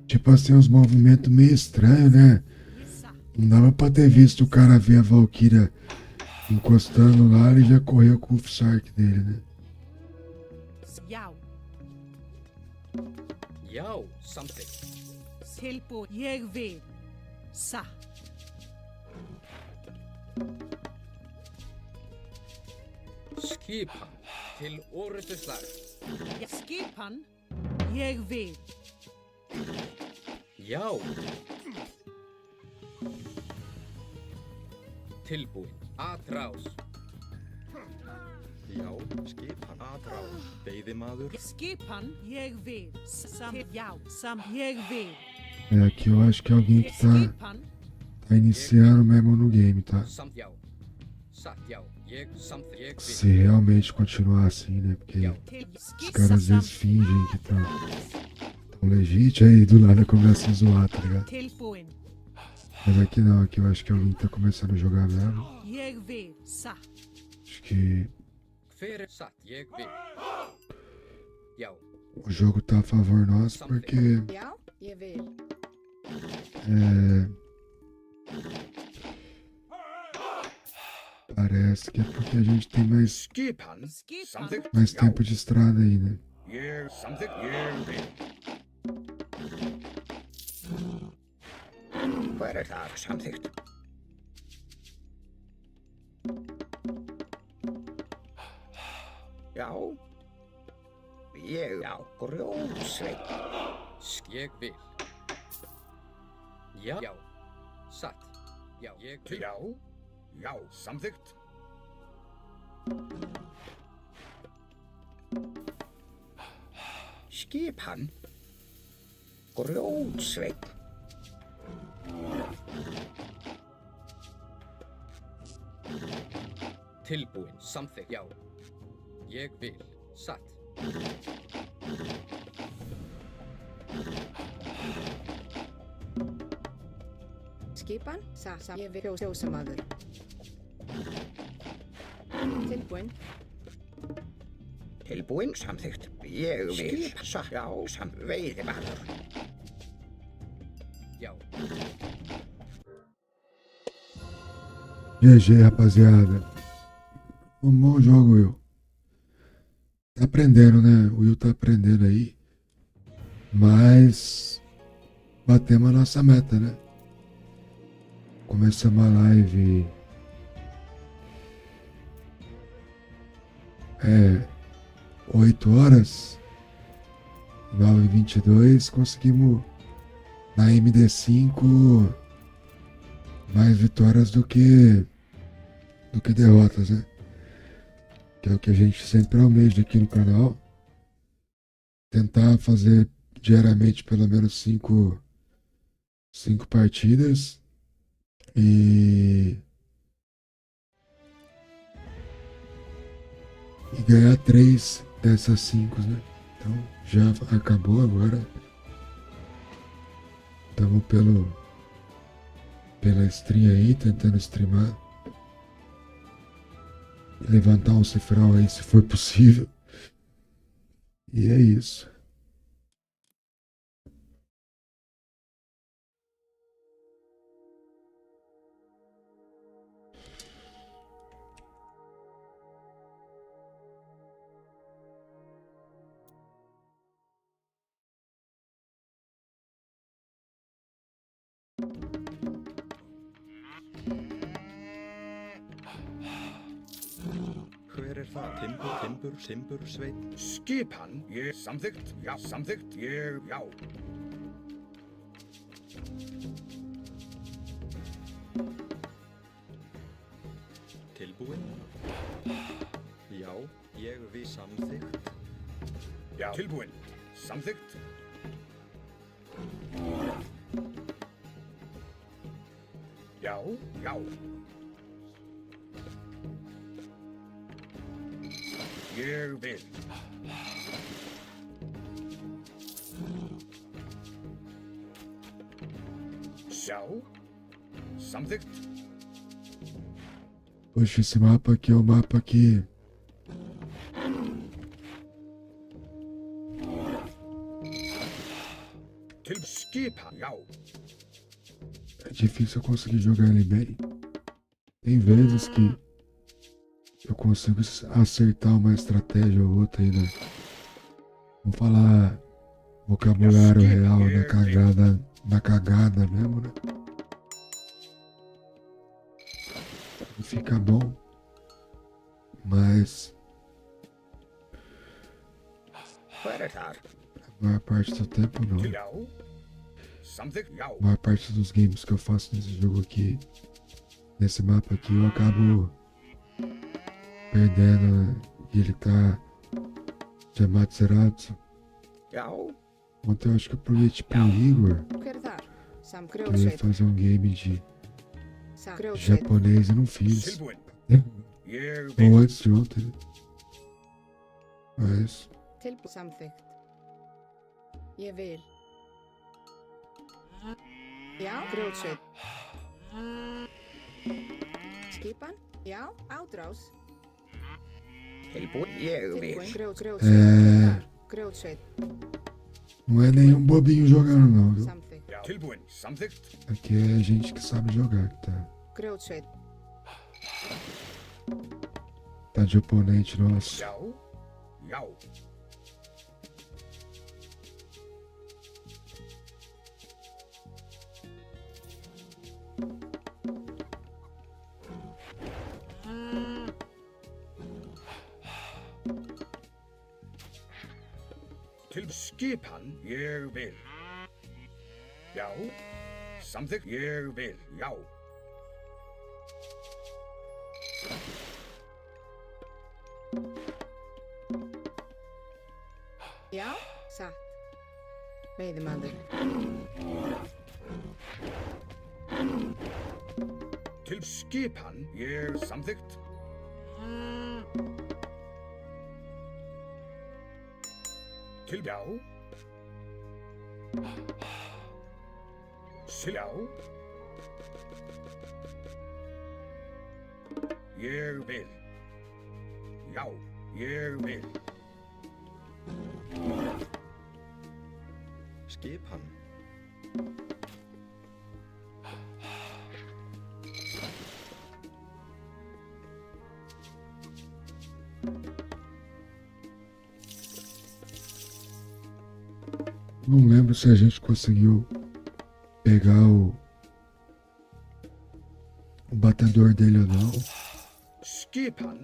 Tipo assim, uns movimentos meio estranhos, né? Não dava pra ter visto o cara ver a Valkyria encostando lá e já correu com o Sark dele, né? Já. Já, samþykkt. Ég vil. Satt. Skipan til orrustuslag. Skipan. Ég vil. Já. Tilbúin, atrás. Já, skipan atrás. Veiðimaður. Skipan. Ég vil. Já. Ég vil. É, aqui eu acho que é alguém que tá iniciando mesmo no game, tá? Samt já. Satt já. Ég vil. Se realmente continuar assim, né? Porque os caras às vezes fingem que tão legítimos, aí do nada começa a zoar, tá ligado? Mas aqui não, aqui eu acho que alguém tá começando a jogar mesmo. Acho que o jogo tá a favor nosso porque parece que é porque a gente tem mais tempo de estrada aí, né? Hver það samþykkt? Já. Já, grjótsveit. Ég vil. Já. Já. Satt. Já, ég vil. Já. Já, samþykkt. Skipan. Grjótsveit. Tilbúin, samþykkt, já. Ég vil, satt. Skipan. Ég vil kjósamaður. Tilbúin. Tilbúin, samþykkt. Ég vil. Já, veiðimaður. Já. GG, rapaziada. Um bom jogo, Will. Tá aprendendo, né? O Will tá aprendendo aí. Mas batemos a nossa meta, né? Começamos a live 8 horas, 9h22, conseguimos na MD5 mais vitórias do que derrotas, né? Que é o que a gente sempre almeja aqui no canal. Tentar fazer diariamente pelo menos 5 partidas e ganhar 3 dessas 5, né? Então já acabou agora. Estamos pela stream aí, tentando streamar. Levantar um cifrão aí se for possível. E é isso. Hver það? Timbur, sveit. Skipan. Ég samþykkt. Já, samþykkt. Ég, já. Tilbúin. Já, ég vil samþykkt. Já, tilbúin. Samþykkt. Já, já. Ég vil. Já. Samþykkt. Poxa, esse mapa aqui é o mapa que... Til skipan. Já. É difícil eu conseguir jogar ele bem. Tem vezes que eu consigo acertar uma estratégia ou outra aí, né? Vamos falar vocabulário real na cagada mesmo, né? E fica bom. Mas Predator. a maior parte do tempo não. Já. Samþykkt. Já. A maior parte dos games que eu faço nesse jogo aqui, nesse mapa aqui, eu acabo perdendo, né? E ele tá chamado Zeratsu. Já. Ontem eu acho que eu prometi pro Igor Hver þar? Sam que eu ia grjótsveit. fazer um game de Sam grjótsveit. japonês e não fiz. Tilbúin. Ég Ou vil. antes de ontem. Mas Tilbúið. Samþykkt. Ég vil. Já, grjótsveit. Skipan? Já, ádrás. Tilbúin. Ég vil. Tilbúin. Grjótsveit. Grjótsveit. não é nenhum bobinho jogando não, viu? Samþykkt. Já. Tilbúin. Samþykkt. Aqui é gente que sabe jogar, que Grjótsveit. tá de oponente nosso. Já. Já. Til skipan. Ég vil. Já. Samþykkt. Ég vil. Já. Já, satt. Veiðimaður. Til skipan. Ég samþykkt. Til já. Já. Ég vil. Já, ég vil. Skipan. Não lembro se a gente conseguiu pegar o batedor dele ou não. Skipan.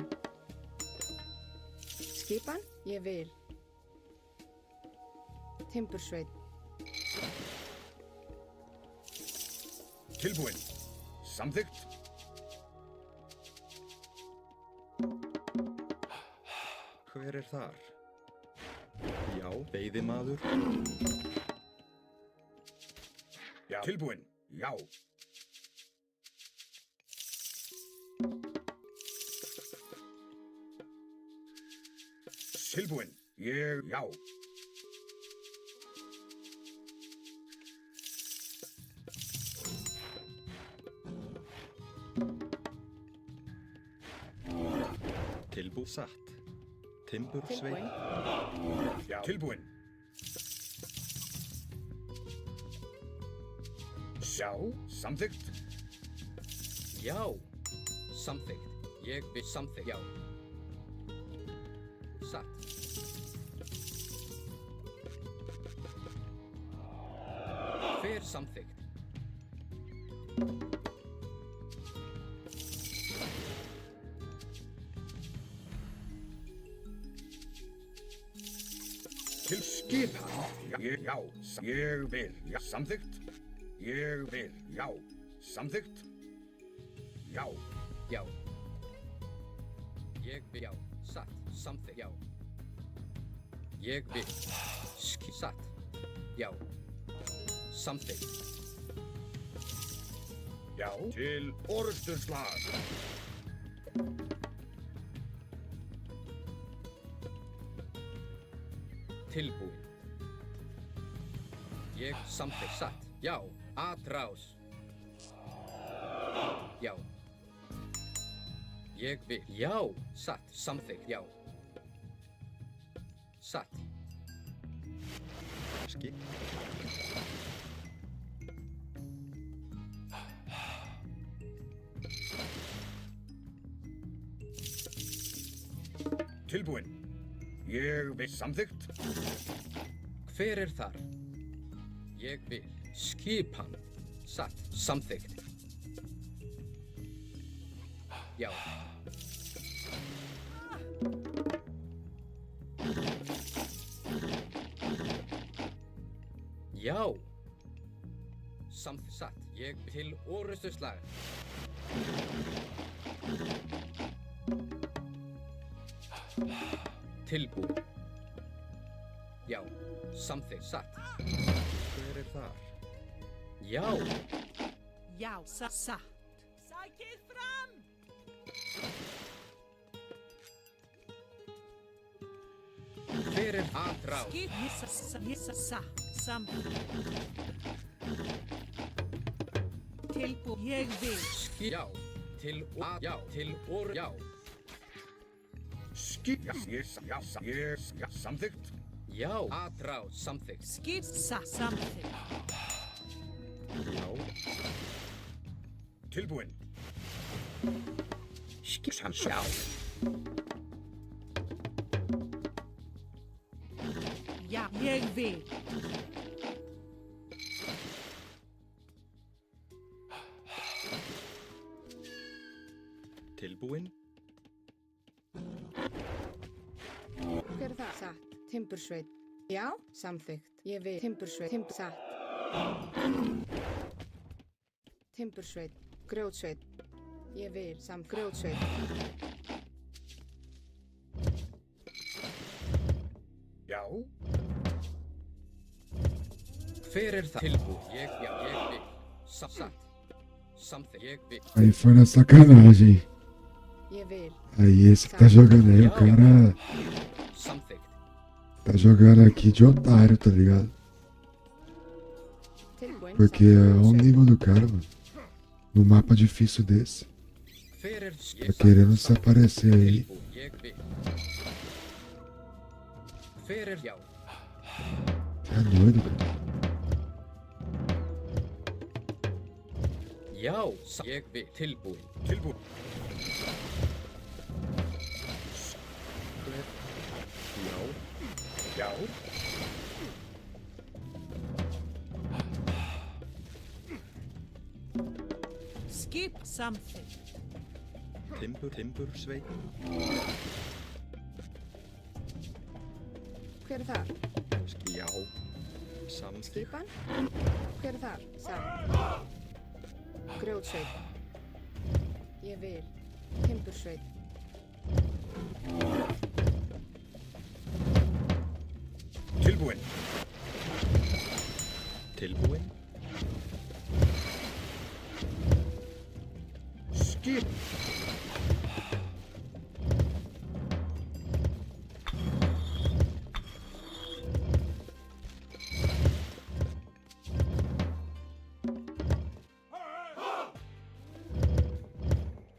Skipan? Ég vil. Timbursveit. Tilbúin. Samþykkt. Hver er þar? Já, veiðimaður. Já. Tilbúin. Já. Tilbúin. Ég, já. Tilbú satt. Timbursveit. Já. Tilbúin. Já. Samþykkt. Já. Samþykkt. Ég vil samþykkt. Já. Satt. Hver samþykkt? Til skipan. Ég, já. Ég vil. Já. Samþykkt. Ég vil. Já. Samþykkt. Já. Já. Ég vil. Já. Satt. Samþykkt. Já. Ég vil. Satt. Já. Samþykkt. Já. Til orðsturslag. Tilbúin. Ég samþykkt. Satt. Já. Atrás. já. Ég vil, já, satt, samþykkt, já. Satt. Skip. Tilbúin. Ég vil samþykkt. Hver þar? Ég vil, skipan, satt, samþykkt. Já. Já. Satt, ég til orrustuslag. Tilbúin. Já, samþykkt, satt. Hver þar? Já. Já, satt. Sækið fram! Hver aðrá? Tilbú, ég vil. Já, já, til já. Já, samþykkt. Já, aðrá, samþykkt. Samþykkt. Já. Tilbúin. Já. Já, ég vil. Tilbúin. Hver það? Satt. Timbursveit. Já, samþykkt. Ég vil. Timbursveit. Satt. Timbursveit. Grjótsveit. Ég vil. Grjótsveit. Já. Hver það? Tilbúin. Ég vil. Satt. Samþykkt. Ég vil. Aí foi na sacanagem. Ég vil. Aí esse que tá jogando aí, o cara Samþykkt. tá jogando aqui de otário, tá ligado? Porque é o nível do cara, mano. No mapa difícil desse. Tá querendo se aparecer aí. Ég vil. Hver já? Tá doido, cara. Já, ég vil. Tilbúin. Tilbúin. Já. Já. Skip, samþykkt. Timbursveit. Hver það? Já. Samþykkt. Skipan? Hver það? Satt. Grjótsveit. Ég vil. Timbursveit. Tilbúin. Tilbúin. Skip.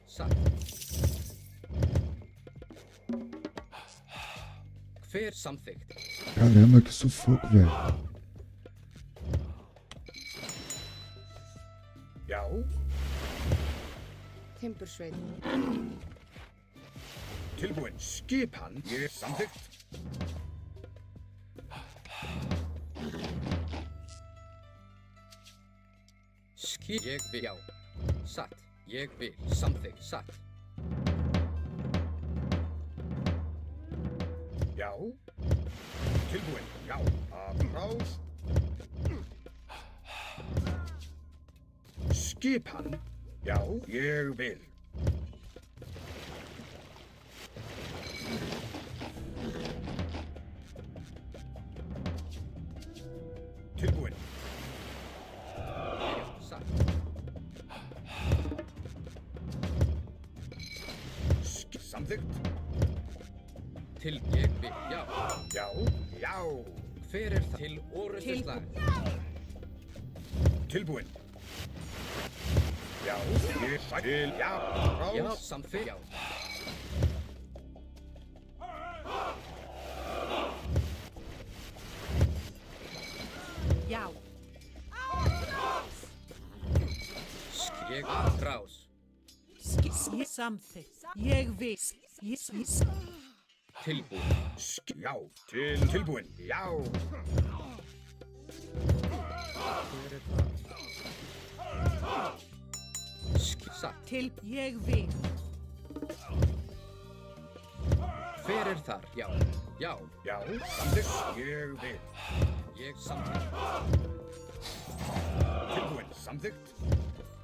Satt. Hver samþykkt? Caramba, que sufoco, velho. Já. Timbursveit. Tilbúin. Skipan. Ég samþykkt. Ég vil. Já. Satt. Ég vil. Samþykkt. Satt. Já. Tilbúin. Já. Applaus. Skipan. Já, ég vil. Tilbúin. Satt. Samþykkt. Til ég vil. Já. Já. Já. Hver það? Til orrustuslag. Tilbúin. Já, ég Til, já, Já, rás. samþykkt. Já. Já. Ég atrás. Samþykkt. Ég viss. Tilbúin. Já, tilbúin, já. Hver er það? Satt. Ég vil. Hver er þar? Já. Já. Já, samþykkt, ég vil. Ég samþykkt. Tilbúin, samþykkt.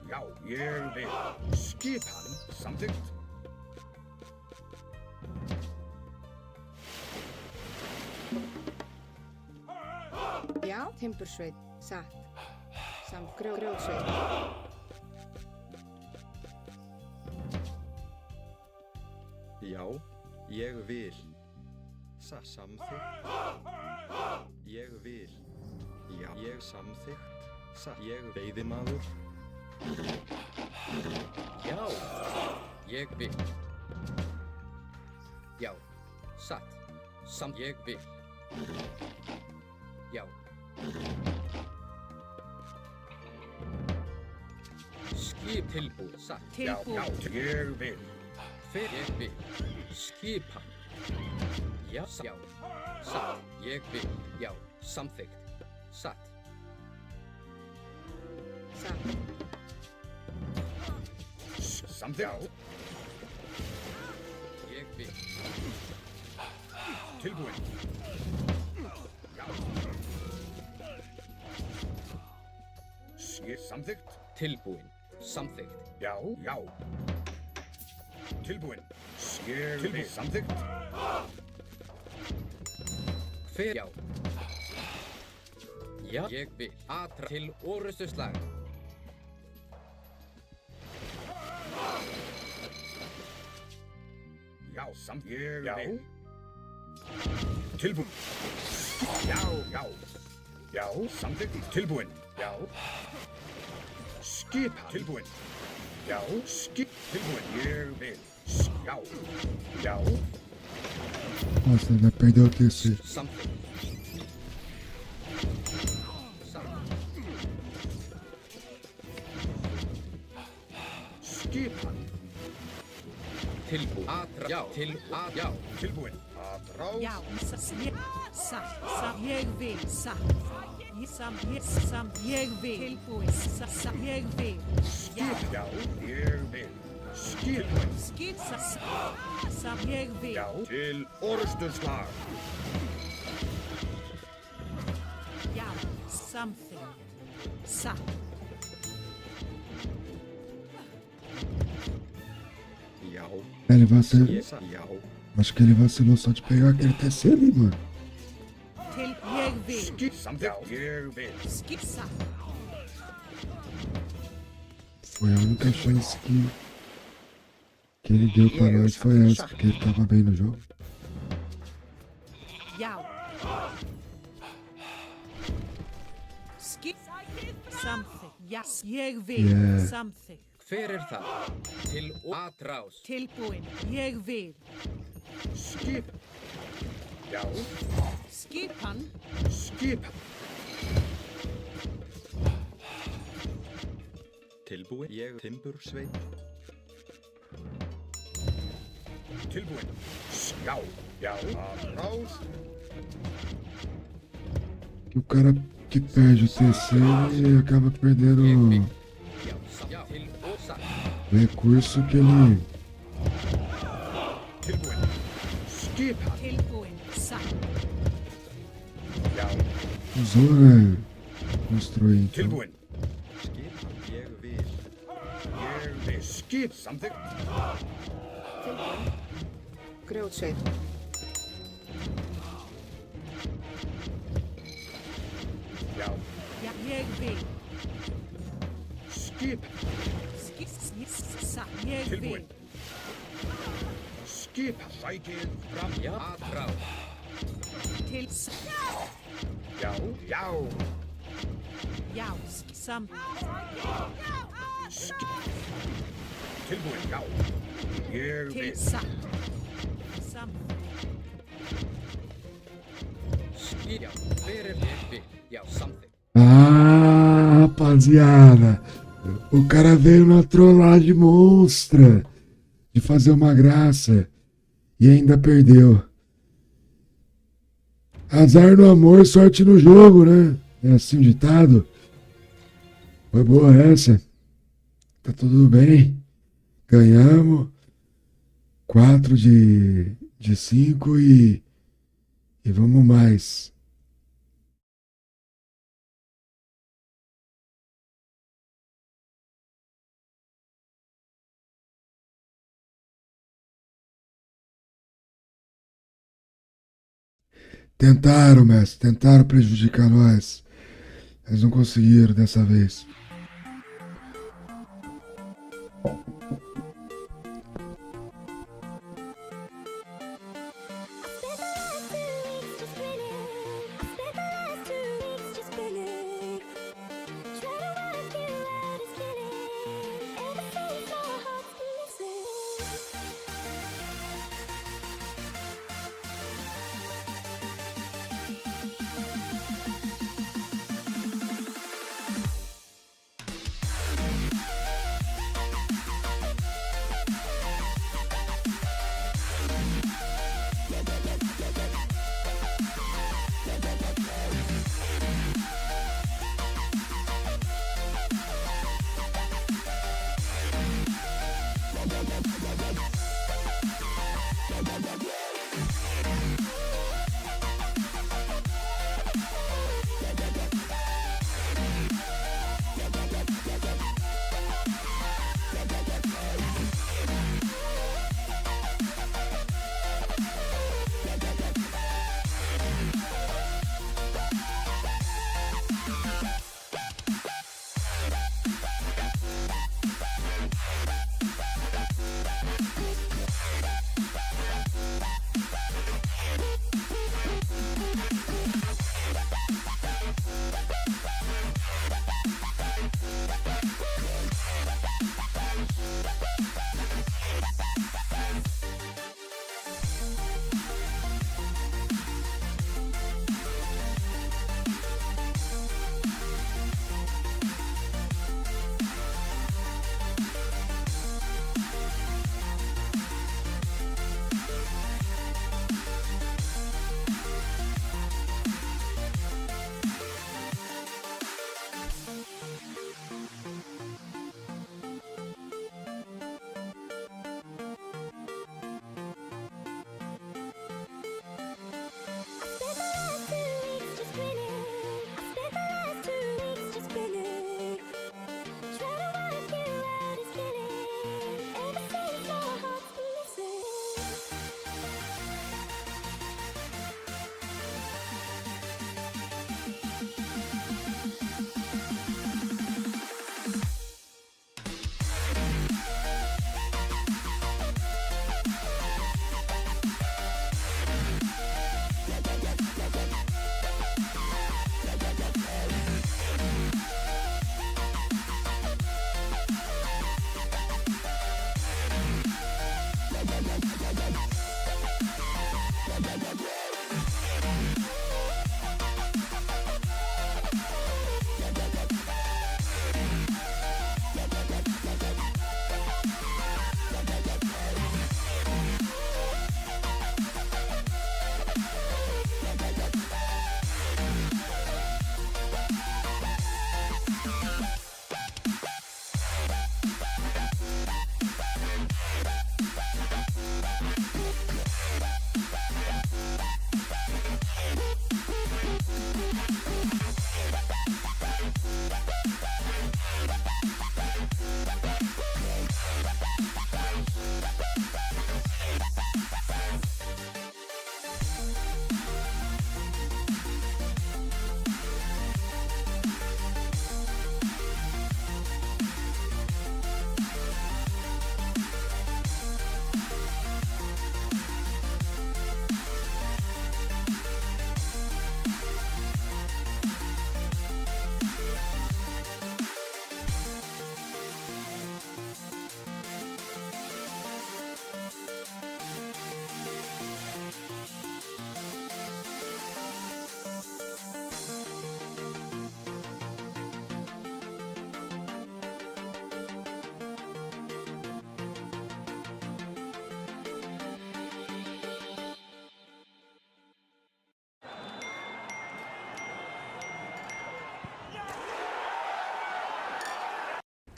Já, ég vil. Skipan, samþykkt. Já, timbursveit, satt. Samt grjótsveit. Já, ég vil. Samþykkt. Ég vil. Já, ég samþykkt. Ég veiðimaður. Já. Ég vil. Já. Satt. Ég vil. Já. Skip tilbúið. Satt. Já, já, ég vil. Hver ég vil. Skipan. Já. Já. Satt. Ég vil. Já. Samþykkt. Satt. Satt. Samþykkt. Ég vil. Tilbúin. Já. Samþykkt. Tilbúin. Samþykkt. Já, já. Tilbúin. Ég vil. Samþykkt. Hver? Já. Já. Ég vil. Atra til orustuslag. Já, samþykkt. Ég vil. Tilbúin. Já, já. Já, samþykkt. Tilbúin. Já. Skipa. Tilbúin. Já, tilbúin. Ég vil. Já. Já. Nossa, ele vai perder o terceiro. Samþykkt. Skipan. Tilbúin. Atra. Já. Já. Tilbúin. Atrás. Já, satt. Ég vil. Satt. Ég vil. Tilbúið. Ég vil. Já, ég vil. Tilbúin. Ég vil. Já, til orustuslag. Já, samþykkt. Satt. Já. Ele vacilou. Já. Acho que ele vacilou só de pegar aquele terceiro ali, mano. Ég vil. Samþykkt. Ég vil. Satt. Foi a única chance que ele deu pra nós, foi essa, porque ele tava bem no jogo. Já. Samþykkt. Já, ég vil. Yeah. Samþykkt. Hver er það? Til atrás. Tilbúin. Ég vil. Skip. Já. Skipan. Skipan. Tilbúin. Ég timbursveit. Tilbúin. Já. Já. Atrás. O cara que perde o terceiro, ele acaba perdendo o recurso que ele... Tilbúin. Skipan. Tilbúin. Satt. Já. usou, né? Construir, então. Tilbúin. Ég vil. Ég vil. Skip. Samþykkt. Tilbúin. Grjótsveit. Já. Já, ég vil. Skip. Satt. Ég vil. Tilbúin. Skipa. Sækið fram. Já. Atrás. Til. Já. Já. Já, samt. tilbúin, já. Ég Til vil. satt. Samþykkt. Skil, já. Hver er ég vil? Já, samþykkt. Ah, rapaziada. O cara veio na trollagem monstra de fazer uma graça e ainda perdeu. Azar no amor, sorte no jogo, né? É assim o ditado. Foi boa essa. Tá tudo bem. Ganhamos 4 de 5 e vamos mais. Tentaram, mestre, tentaram prejudicar nós. Eles não conseguiram dessa vez.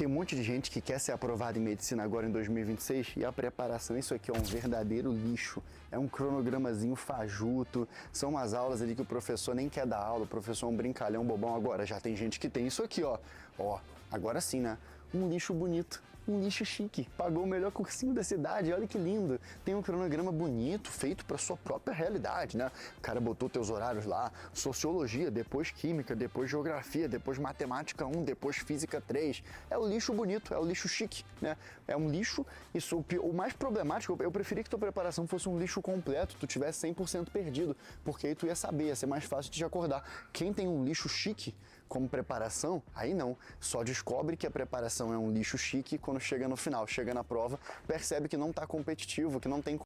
tem um monte de gente que quer ser aprovada em medicina agora em 2026 e a preparação, isso aqui é um verdadeiro lixo. É um cronogramazinho fajuto, são umas aulas ali que o professor nem quer dar aula, o professor é um brincalhão bobão. Agora já tem gente que tem isso aqui, ó. Ó, agora sim, né? Um lixo bonito, um lixo chique. Pagou o melhor cursinho da cidade, olha que lindo. Tem um cronograma bonito, feito para sua própria realidade, né? O cara botou teus horários lá, sociologia, depois química, depois geografia, depois matemática 1, depois física 3. É o lixo bonito, é o lixo chique, né? É um lixo, isso, o mais problemático, eu preferi que tua preparação fosse um lixo completo, tu tivesse 100% perdido, porque aí tu ia saber, ia ser mais fácil de te acordar. Quem tem um lixo chique como preparação, aí não, só descobre que a preparação é um lixo chique quando chega no final, chega na prova, percebe que não tá competitivo, que não tem...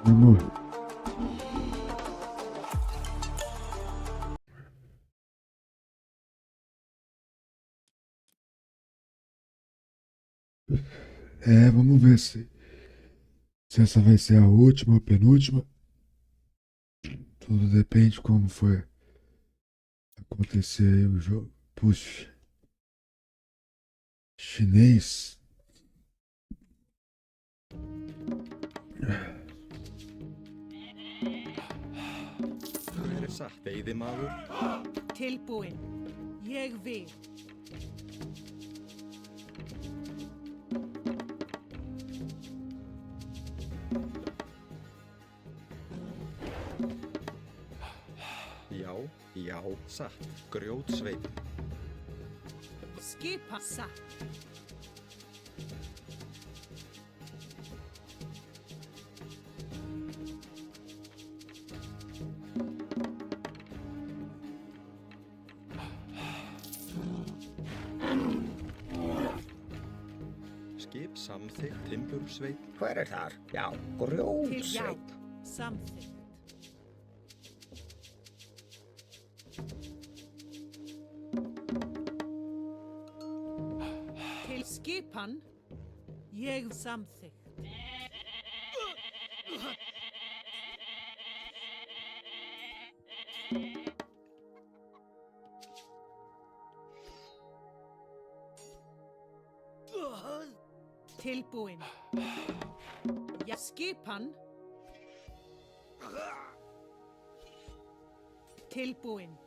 Amor. Vamos ver se essa vai ser a última ou penúltima. Tudo depende de como foi acontecer aí o jogo. Puxa. Chinês. Veiðimaður. Tilbúin. Ég vil. Já, já, satt. Grjótsveit. Skipa satt. Skip samþykkt timbursveit. Hver er þar? Já, Til já. grjótsveit. Samþykkt. Til skipan. Ég samþykkt. Tilbúin. Ja, skipan. Tilbúin.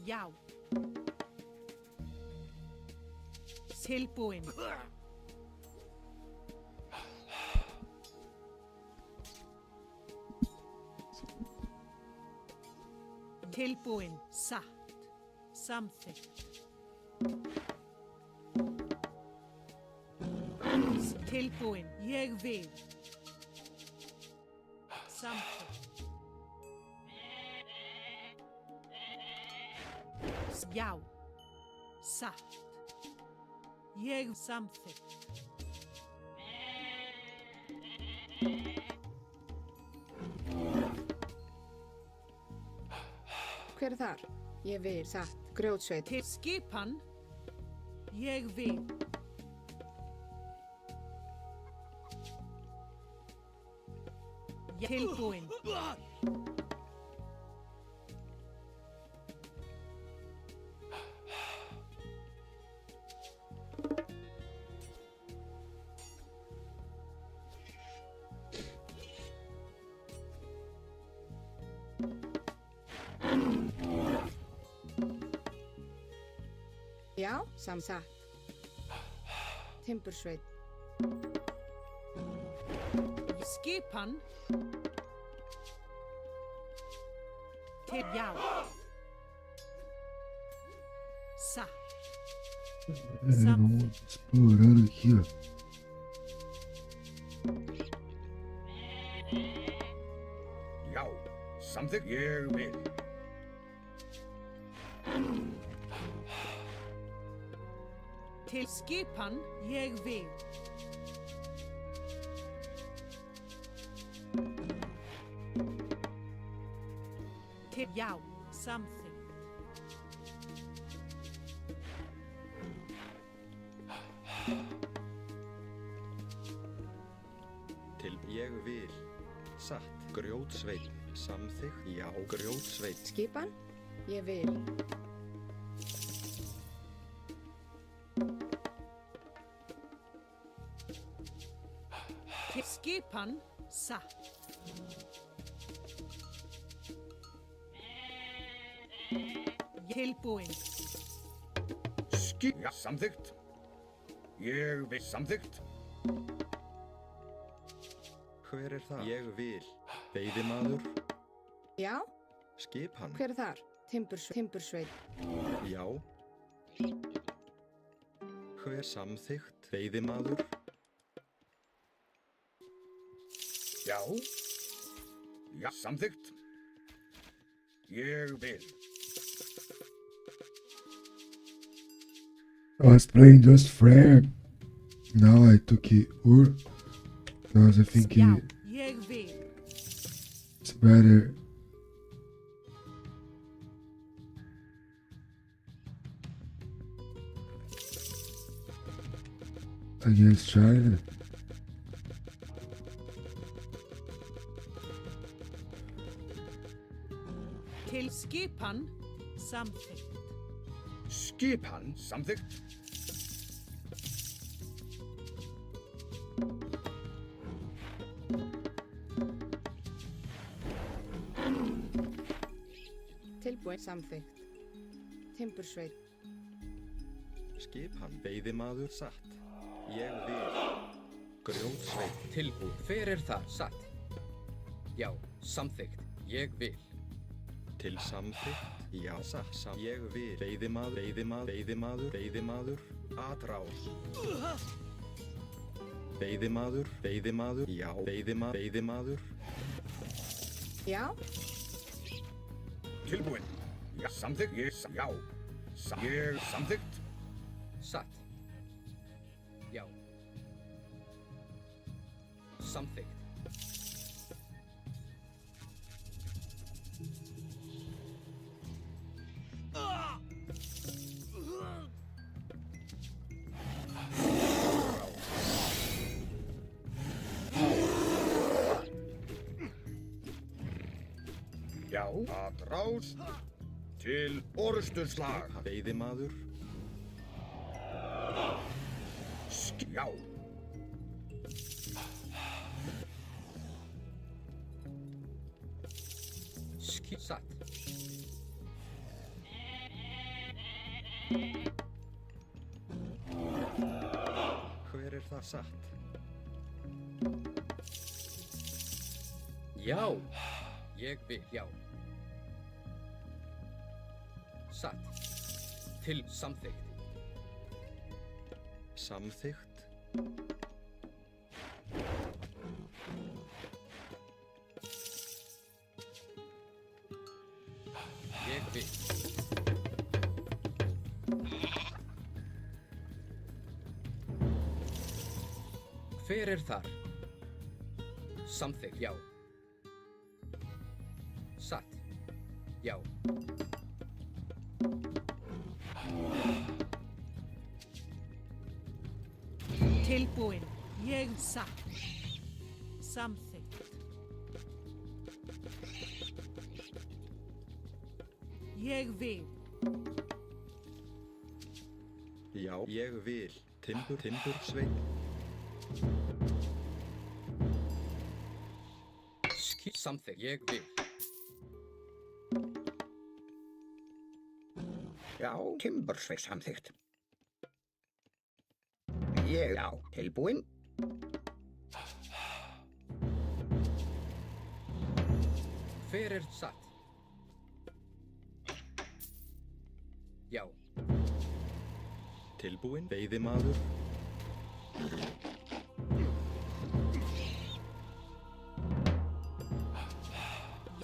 Já. Tilbúin. Tilbúin. Satt. Samþykkt. Tilbúin. Ég vil. Samþykkt. Já. Satt. Ég samþykkt. Hver er þar? Ég vil, satt, grjótsveit. Til skipan. Ég vil. Tilbúin. Já, samsatt. Timbursveit. Skipan. Til já. Satt. Vamos explorando aqui, ó. Já, samþykkt. Ég vil. Til skipan. Ég vil. Til já. Samþykkt. satt. Grjótsveinn, samþykkt, já. Grjótsveinn, Skipan, ég vil. Skipan, satt. Tilbúin. Já, samþykkt. Ég vil samþykkt. hver er það? Ég vil. Veiðimaður, Já, skipan, hver er þar? Timbursveit. já. Hver samþykkt? Veiðimaður, Já. Já, samþykkt. Ég vil. I was playing just fair. Now I took it Ur. Because I think Ég vil. it's better. Against China. Til skipan, samþykkt. Skipan, samþykkt. Tilbúin, samþykkt. Timbursveit. skipan, veiðimaður, satt. Ég vil. Grjótsveinn, Tilbúið. Hver er þar? Satt. Já, samþykkt. Ég vil. til samþykkt, já, satt. Ég vil. Veiðimaður, veiðimaður, veiðimaður, veiðimaður, atrás. Veiðimaður, veiðimaður, já, veiðimaður, veiðimaður, Já, Tilbúin. Já, samþykkt. Já. Ég samþykkt. Satt. Já. Samþykkt. Já. Atrás. Til orrustuslag. veiðimaður, Já. Satt. hver er það satt? Já. Ég vil. Já. Satt. Til samþykkt. Samþykkt, Ég vil. Hver er þar? Samþykkt. Já. Satt. Já. Tilbúin. Ég satt. Samþykkt. Ég vil. já, ég vil. Timbursveinn, Samþykkt. Ég vil. Já. Timbursveit samþykkt. Já. Tilbúin. Hver er satt? Já. tilbúin, veiðimaður,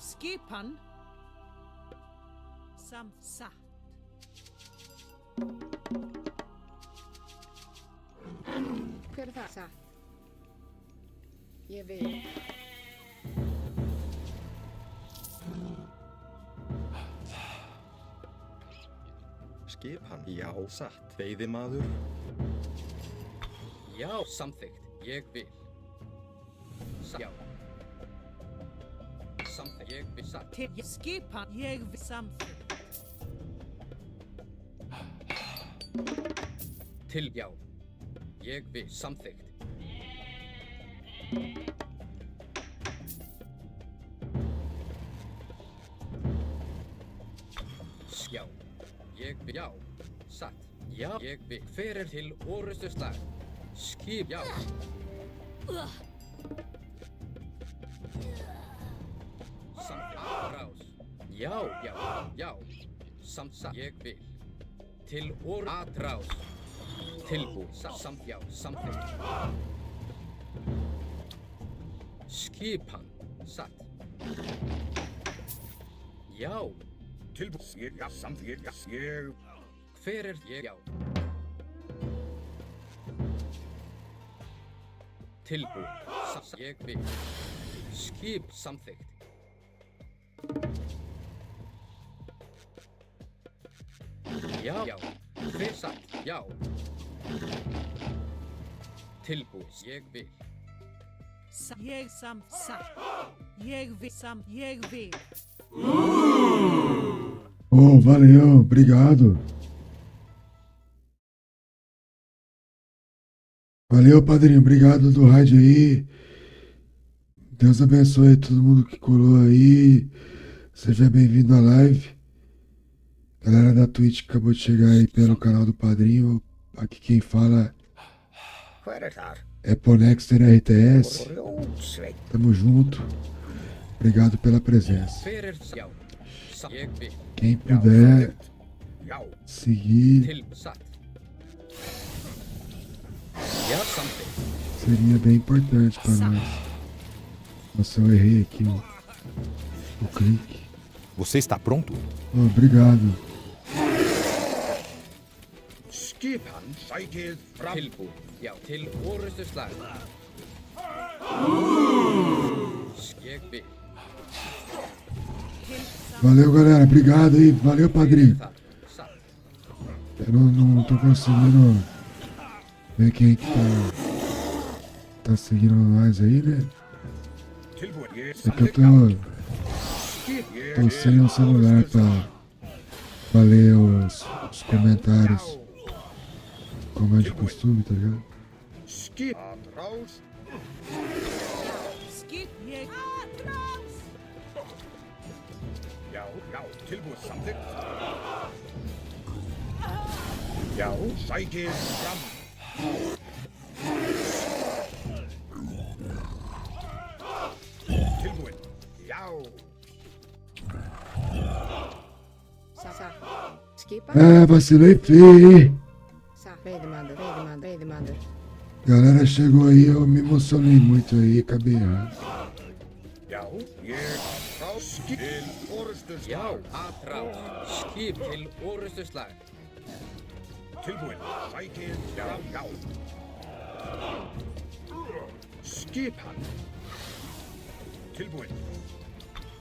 Skipan, satt. hver er það? Satt. Ég vil. skipan, já, satt. Veiðimaður, Já. Samþykkt. Ég vil. Já. Ég vil satt. Til skipan, ég vil samþykkt. Til já. Ég vil samþykkt. Já. Ég vil já. Satt. Já. Ég vil. Hver er til orustu slag? Skip já. Rás. Já, já, já. Samt, ég vil. Til atrás. Tilbúið, samt, já, samþykkt. Skipan, satt. Já. Tilbúið, já, samþykkt, ég. Hver er ég, já. Tilbúið, ég vil. Skip, samþykkt. Já, já, hver satt, já. Tilbúið, ég vil. Ég samt satt. Ég vil samt, ég vil. Oh, valeu, obrigado. Valeu, padrinho, obrigado do rádio aí. Deus abençoe todo mundo que colou aí. Seja bem-vindo à live. Galera da Twitch que acabou de chegar aí pelo canal do padrinho. Aqui quem fala é Ponexter RTS. Tamo junto. Obrigado pela presença. Quem puder seguir seria bem importante para nós. Nossa, eu errei aqui o clique. Você está pronto? Oh, obrigado. Skipan sækið fram. Tilbúið, já, til orustu slag. Ég vil. Valeu, galera. Obrigado aí. Valeu, padrinho. Eu não tô conseguindo ver quem que tá seguindo nós aí, né? É que eu tô sem o celular pra ler os comentários, como é de costume, tá ligado? Skip atrás. Skip, ég atrás. Já, já, tilbúið samþykkt. Já, sækið fram. Tilbúið. Já. É, vacilei feio. Veidemandur. Galera chegou aí, eu me emocionei muito aí, acabei errado. Já, ég frá skip til orustu slag. Já, atrás. Skip til orustu slag. Tilbúið, sækið, já, já. Skipan. Tilbúið.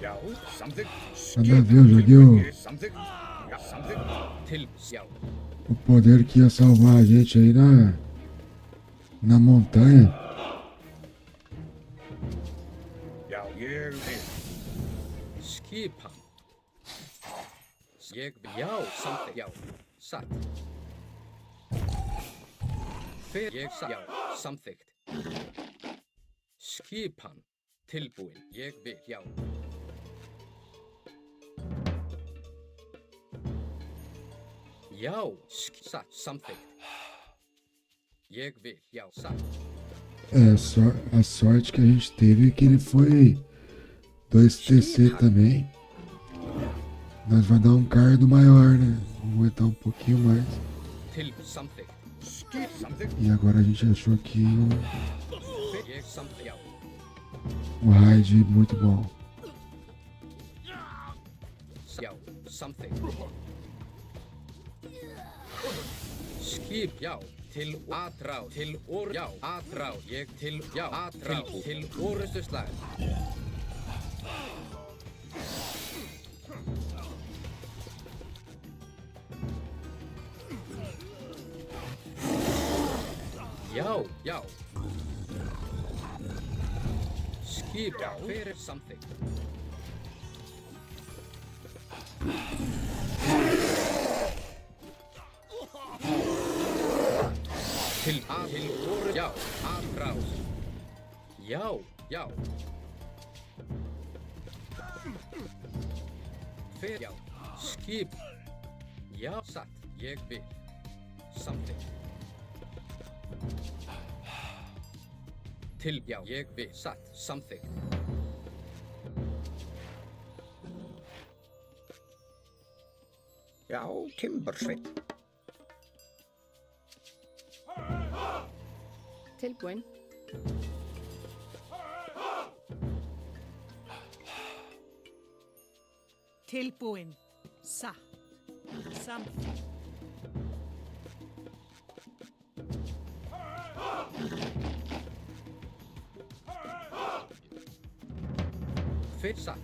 Já, samþykkt. Nada a ver, eu joguei Samþykkt. Já, samþykkt. Já. o poder que ia salvar a gente aí na montanha. Já, ég vil. Skipan. Ég vil, já, samþykkt, já, satt. Hver ég satt, já, samþykkt. Skipan. Tilbúin, ég vil, já. Já, satt, samþykkt. Ég vil, já, satt. É, a sorte que a gente teve é que ele foi 2TC também. Nós vai dar um cardo maior, né? Vamos aguentar um pouquinho mais. Samþykkt. E agora a gente achou aqui Ég samþykkt, já. um raid muito bom. Já, samþykkt. Skip, já, til atrás, til já, atrás, ég til, já, atrás, til orustu slag. Já, já. Skip, já, hver er samþykkt? Til voru, já, atrás. Já, já. Fer, já, skip. Já, satt, ég vil. Samþykkt. Til, já, ég vil, satt, samþykkt. Já, timbursveit. Tilbúin. Tilbúin. Satt. Samþykkt. Fer, satt.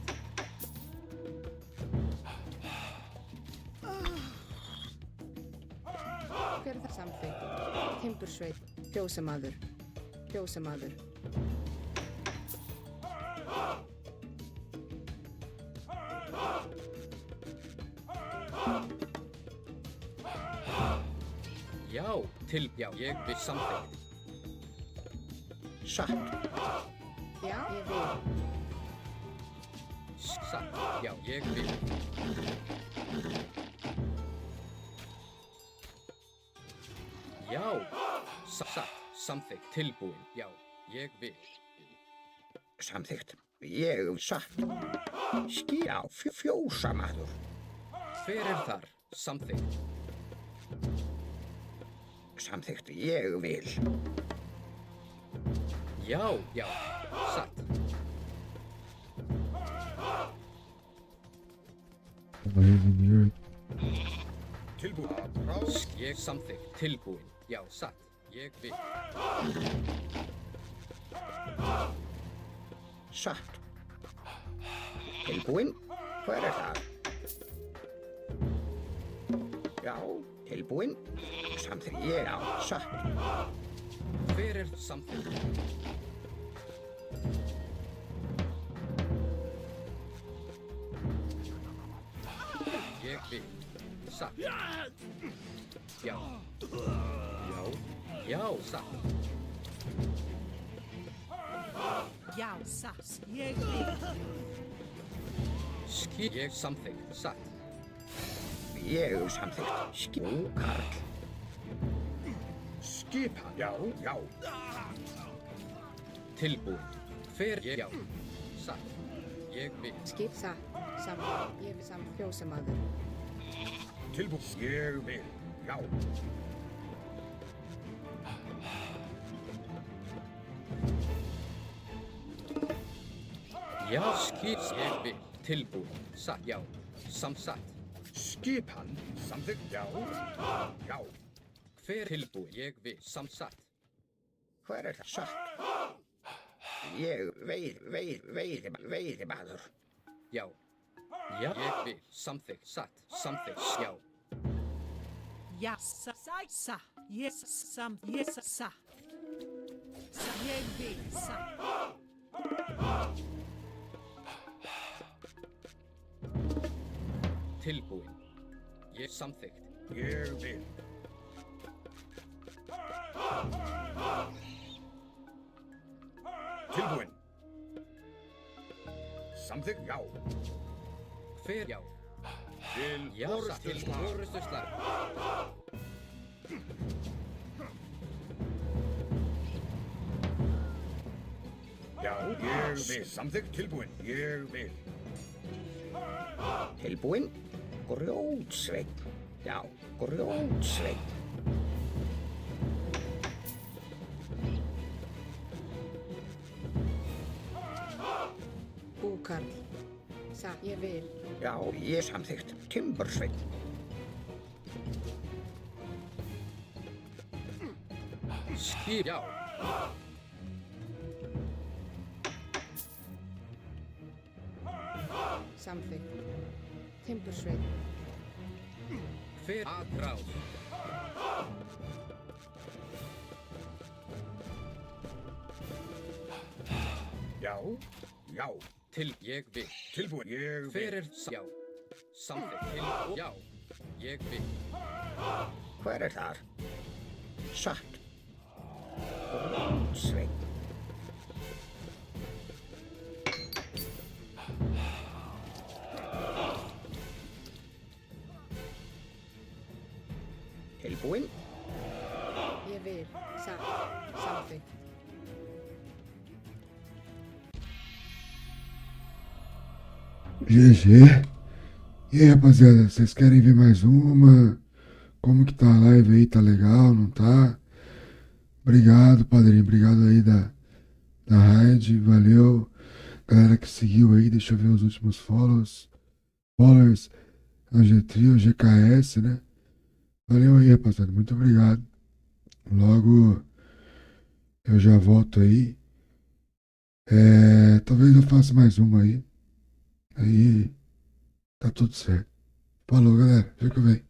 Hver er það samþykkt? Timbursveit. Fjósamaður. Fjósamaður. Já, til, já, ég vil samþykkt. Satt. Já, ég vil. Satt, já, ég vil. Já, satt, samþykkt, tilbúin, já, ég vil. Samþykkt. Ég satt. Já, fjósamaður. Hver er þar? Samþykkt. Samþykkt. Ég vil. Já, já, satt. Tilbúin. Ég samþykkt, tilbúin, já, satt, ég vil. Satt. Tilbúin. Hver er það? Já, tilbúin. Samþykkt. Ég á. Satt. Hver er samþykkt? Ég vil. Satt. Já. Já. Já, satt. Já, satt. Ég vil. Ég samþykkt, satt. Ég samþykkt. Karl. Skipan. Já, já. Tilbúin. Hver ég, já. Satt. Ég vil. Skip satt. Samþykkt. Ég vil samþykkt. Fjósamaður. Tilbúin. Ég vil. Já. Já, skip, ég vil. Tilbúin. Satt, já. Samsatt. Skipan. Samþykkt. Já. Já. Hver tilbúin? Ég vil. Samsatt. Hver er það? Satt. Ég veiði maður. Já. Já. Ég vil. Samþykkt. Satt. Samþykkt. Já. Ja, sa, sa. Yes, sam, yes, sa. Sa, ég vil. Sa. Tilbúin. Ég samþykkt. Ég vil. Tilbúin. Samþykkt. Já. Hver? Já. Til Já, satt. Til orustuslag. Já, ég vil. Samþykkt. Tilbúin. Ég vil. Tilbúin. Grjótsveit. Já, grjótsveit. Búkarl. Satt. Ég vil. Já, ég samþykkt. Timbursveit. Skip. Já. Samþykkt. Timbursveit. Hver atrás? Já, já. Til ég vil. Tilbúin. Ég vil. Hver er já. Samþykkt til já. Ég vil. Hver þar? Satt. Rótsveinn. Tilbúinn? Ég vil. Satt. Samþykkt. GG. E aí, rapaziada, vocês querem ver mais uma? Como que tá a live aí? Tá legal, não tá? Obrigado, padrinho. Obrigado aí da raid. Valeu. Galera que seguiu aí, deixa eu ver os últimos follows. Followers. G-Trio, GKS, né? Valeu aí, rapaziada. Muito obrigado. Logo eu já volto aí. Talvez eu faça mais uma aí. Aí tá tudo certo. Falou, galera. Fica bem.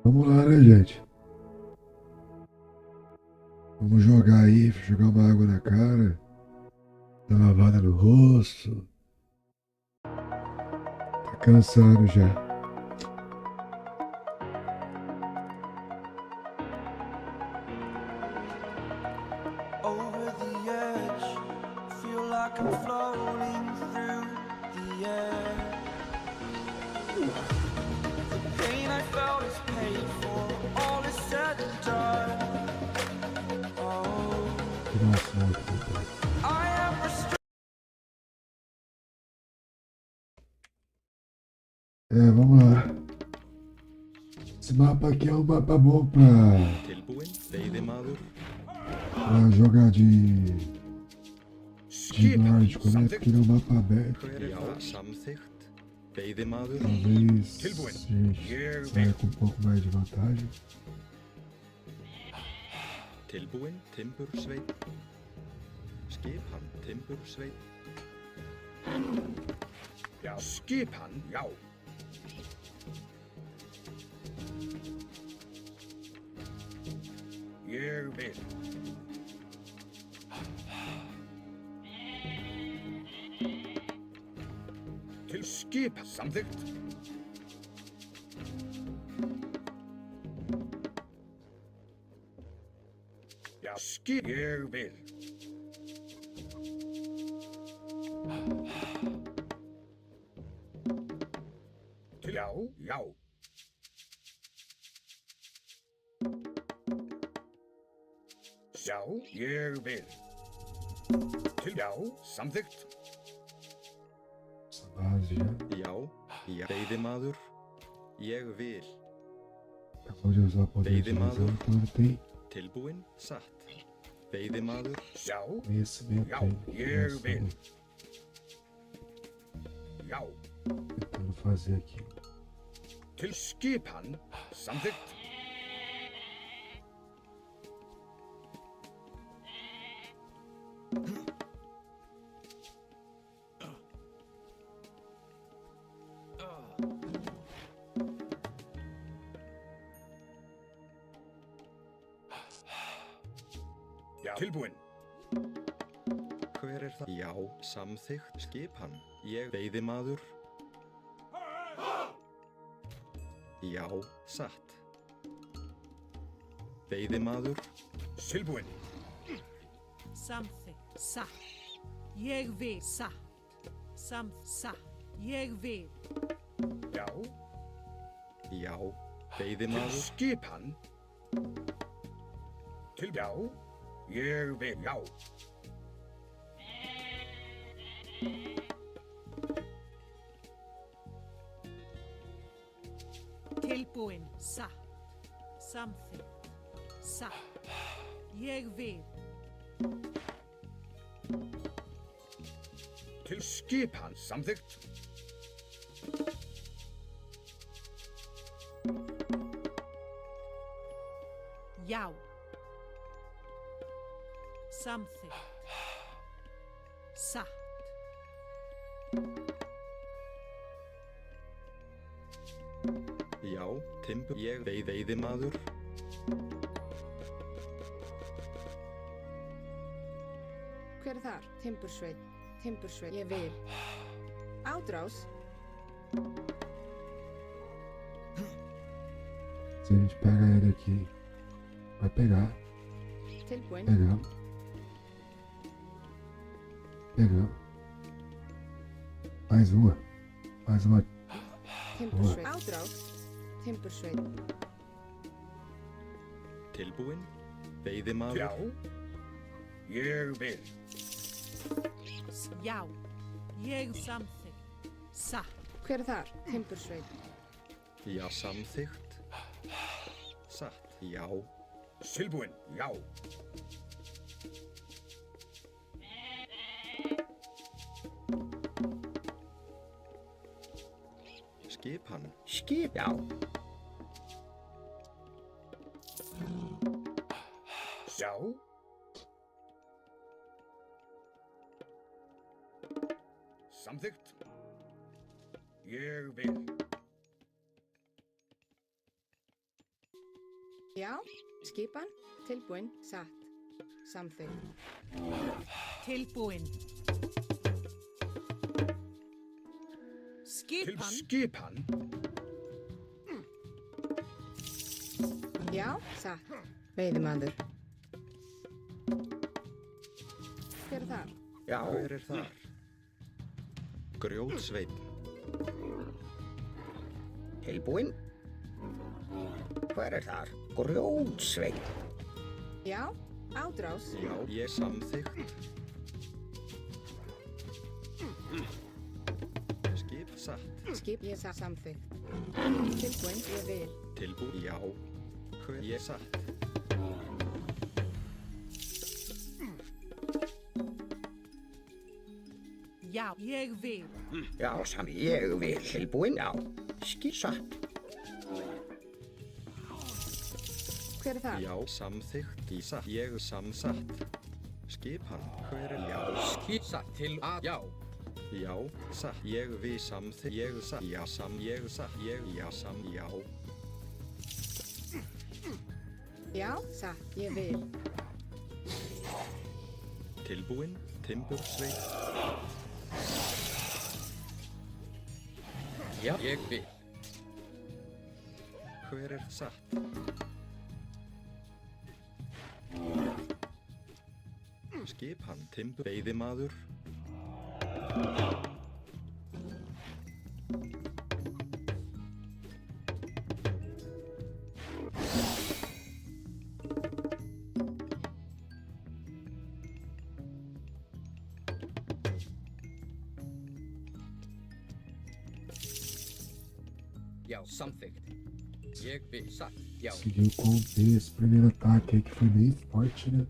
Vamos lá, né, gente? Vamos jogar aí, jogar uma água na cara, dar uma lavada no rosto. Tá cansado já. Over the edge, feel floating through the air. The pain I felt is paid for, all is said and done. Oh, I am restrained. Vamos lá. Esse mapa aqui é um mapa bom pra jogar de nórdico, né? Porque ele é um mapa aberto. Talvez a gente saia com um pouco mais de vantagem. Tilbúin, timbursveinn. Skipan, timbursveinn. Já, skipan, já. Ég vil. Til skip, samþykkt. Já, skip, ég vil. Til já, já. Já, ég vil. Til já, samþykkt. Base já. Já, já. Veiðimaður. Ég vil. Acabou de usar o poder de visão, então ele tem Tilbúin, satt. Veiðimaður. Já, conhecimento já, aí. ég vil. Já. Tentando fazer aqui. Til skipan, samþykkt. Já, tilbúin. Hver er það? Já, samþykkt. Skipan. Ég veiðimaður. Já, satt. Veiðimaður. Tilbúin. Samþykkt, satt. Ég vil, satt. Satt. Ég vil. Já. Já, Til veiðimaður. skipan. Til já. Ég vil, já. Tilbúin, satt. Samþykkt, satt. Ég vil. Til skipan, samþykkt. Já. Samþykkt. Satt. Já, timbur. Ég veiðimaður. Hver er þar? Timbursveit, ég vil. Ádrás. Se a gente pega ele aqui, vai pegar. Tilbúin. Pegamos. Pegamos. Mais uma. Mais uma. Timbursveit. Ádrás. Timbursveit. Tilbúin. Veiðimaður. Já. Ég vil. Já. Ég samþykkt. Satt. Hver er þar? Timbursveit. Já, samþykkt. Satt. Já. Tilbúin, já. Skipan. Skip, já. Já. Samþykkt. Ég vil. Já. Skipan. Tilbúin. Satt. Samþykkt. Tilbúin. Til Skipan. skipan. Já. Satt. Veiðimaður. Hver er þar? Já. Hver er þar? Grjótsveinn. Tilbúinn? Hver er þar? Grjótsveinn. Já, ádrás. Já, ég samþykkt. Skip satt. Skip ég samþykkt. Tilbúinn, ég vil. Tilbúinn, já. Hver ég satt. Já, ég vil. Já, ég vil. Tilbúinn? Já. Skip satt. Hver er það? Já, samþykkt í satt. Ég samsatt. Skipan, hver er já? Skip satt til að já. Já, satt. Ég við samþykkt. Ég satt. Já, ég satt. Ég, já, já. Já, satt, ég vil. Tilbúinn, timbursveit. Já, ég vil. Hver er satt? Skipan, timbur, veiðimaður. Já, samþykkt. Ég vil satt. Já. Conseguiu conter esse primeiro ataque aí que foi meio forte, né?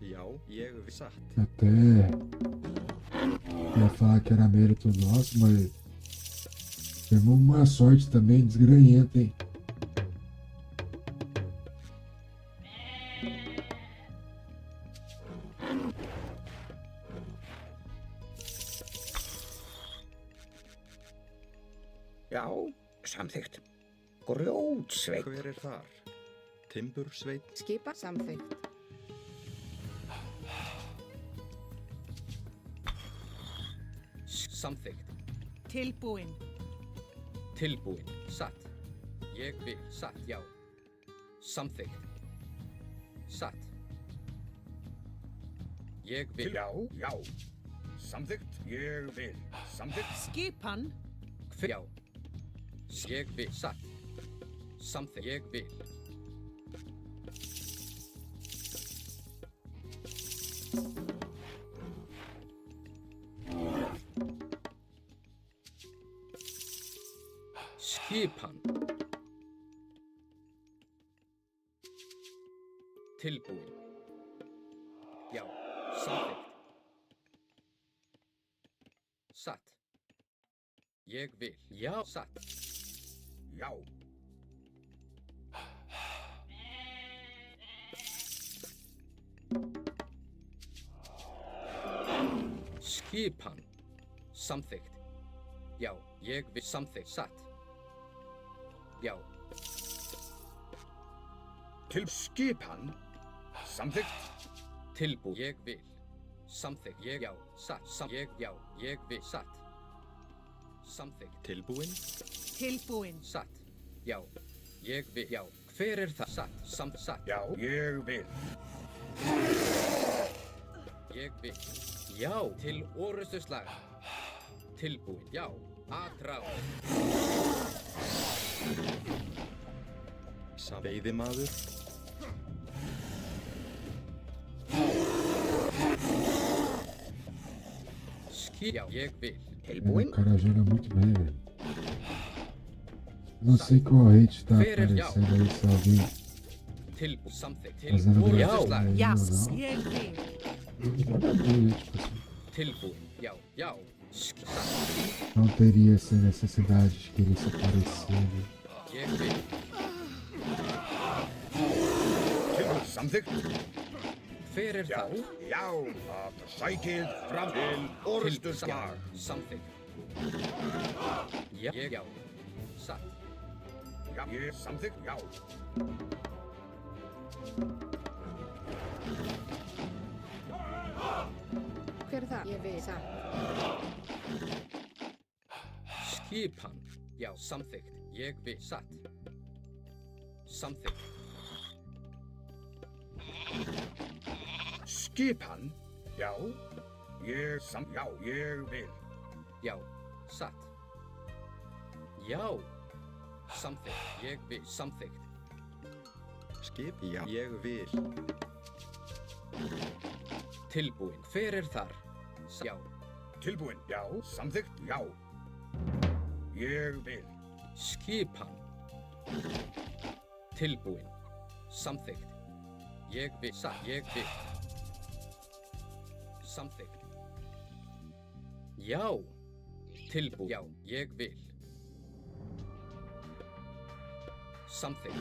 Já, ég við satt. Até ia falar que era mérito nosso, mas temos uma sorte também desgranhenta, hein? Já, samþykkt. Grjótsveinn. Hver er þar? Timbursveit. Skipa samþykkt. Samþykkt. Tilbúinn. Tilbúinn. Satt. Ég vil satt. Já. Samþykkt. Satt. Ég vil. Já, já. Samþykkt. Ég vil. Samþykkt. Skipan. Hver já. Ég vil satt. Samþykkt. Ég vil. Skipan. Tilbúinn. Já, samþykkt. Satt. Ég vil. Já, satt. Já. Skipan. Samþykkt. Já, ég vil samþykkt. Satt. Já. Til skipan. Samþykkt. Tilbúinn. Ég vil. Samþykkt. Ég já. Satt. Ég já. Ég vil. Satt. Samþykkt. Tilbúinn. Tilbúinn. Satt. Já. Ég vil. Já. Hver er það? Satt. Satt. Já, ég vil. Ég vil. Já. Til orustuslag. Tilbúinn. Já. Atrá. Veiðimaður. Já, ég vil. O cara joga muito bem, velho. Não sei qual rate tá aparecendo aí, se alguém Tilbúinn. Samþykkt. fazendo Tilbúinn. gravação aí Já, ou não. ég vil. Eu jogaria, tipo assim. Tilbúinn. Já. Já. Não teria essa necessidade de querer se aparecer, né? Ég vil. Samþykkt. Hver er það? Já, að sækið fram til orustuslag. Samþykkt. Já. Ég já. Satt. Já, ég samþykkt. Já. Hver er það? Ég vil satt. Skipan. Já, samþykkt. Ég vil. Satt. Samþykkt. Skipan. Já. Já, ég vil. Já, satt. Já. Samþykkt. Ég vil. Samþykkt. Skip, já, ég vil. Tilbúin. Hver er þar? Já. Tilbúin. Já, samþykkt. Já. Ég vil. Skipan. Tilbúin. Samþykkt. Ég vil. Ég vil. Samþykkt. Já. Tilbúin. Já, ég vil. Samþykkt.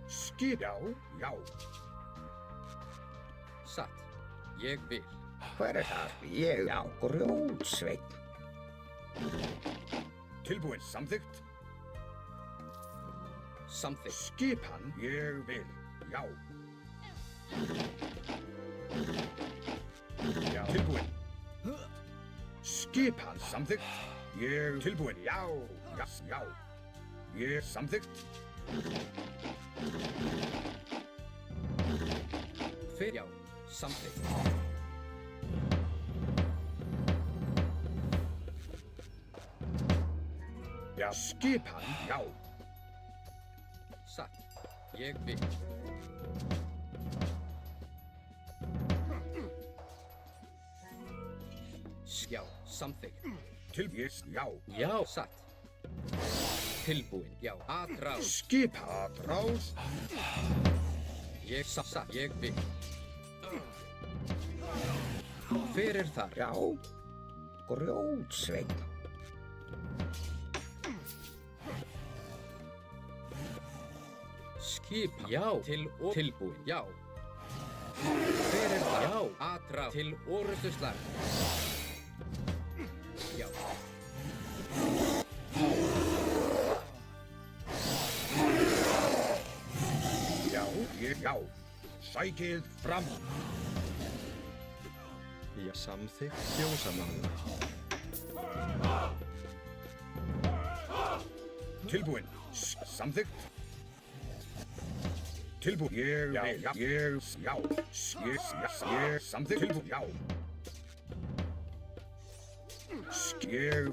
Skip. Já, já. Satt. Ég vil. Hver er það? Ég, já, grjótsveinn. Tilbúin, samþykkt. Samþykkt. Skipan. Ég vil. Já. Já. Tilbúin. Skipan, samþykkt. Ég, tilbúin. Já, já, já. Ég, samþykkt. Hver, já. Samþykkt. Já. Skipan. Já. Satt. Ég vil. Já, samþykkt. Tilbúin. Já. Já, satt. Tilbúin. Já, atrás. Skip. Atrás. Ég satt. Ég vil. Hver er þar? Já. Grjótsveinn. Skipa. Já. Til og tilbúin. Já. Hver er það? Já. Atrás. Til orustuslag. Já. Já, ég, já. Sækið fram. Já, samþykkt. Fjósamaður. Tilbúin. Samþykkt. Tilbúin. Ég, já, já, ég, já. Ég, samþykkt. Tilbúin, já. Ég,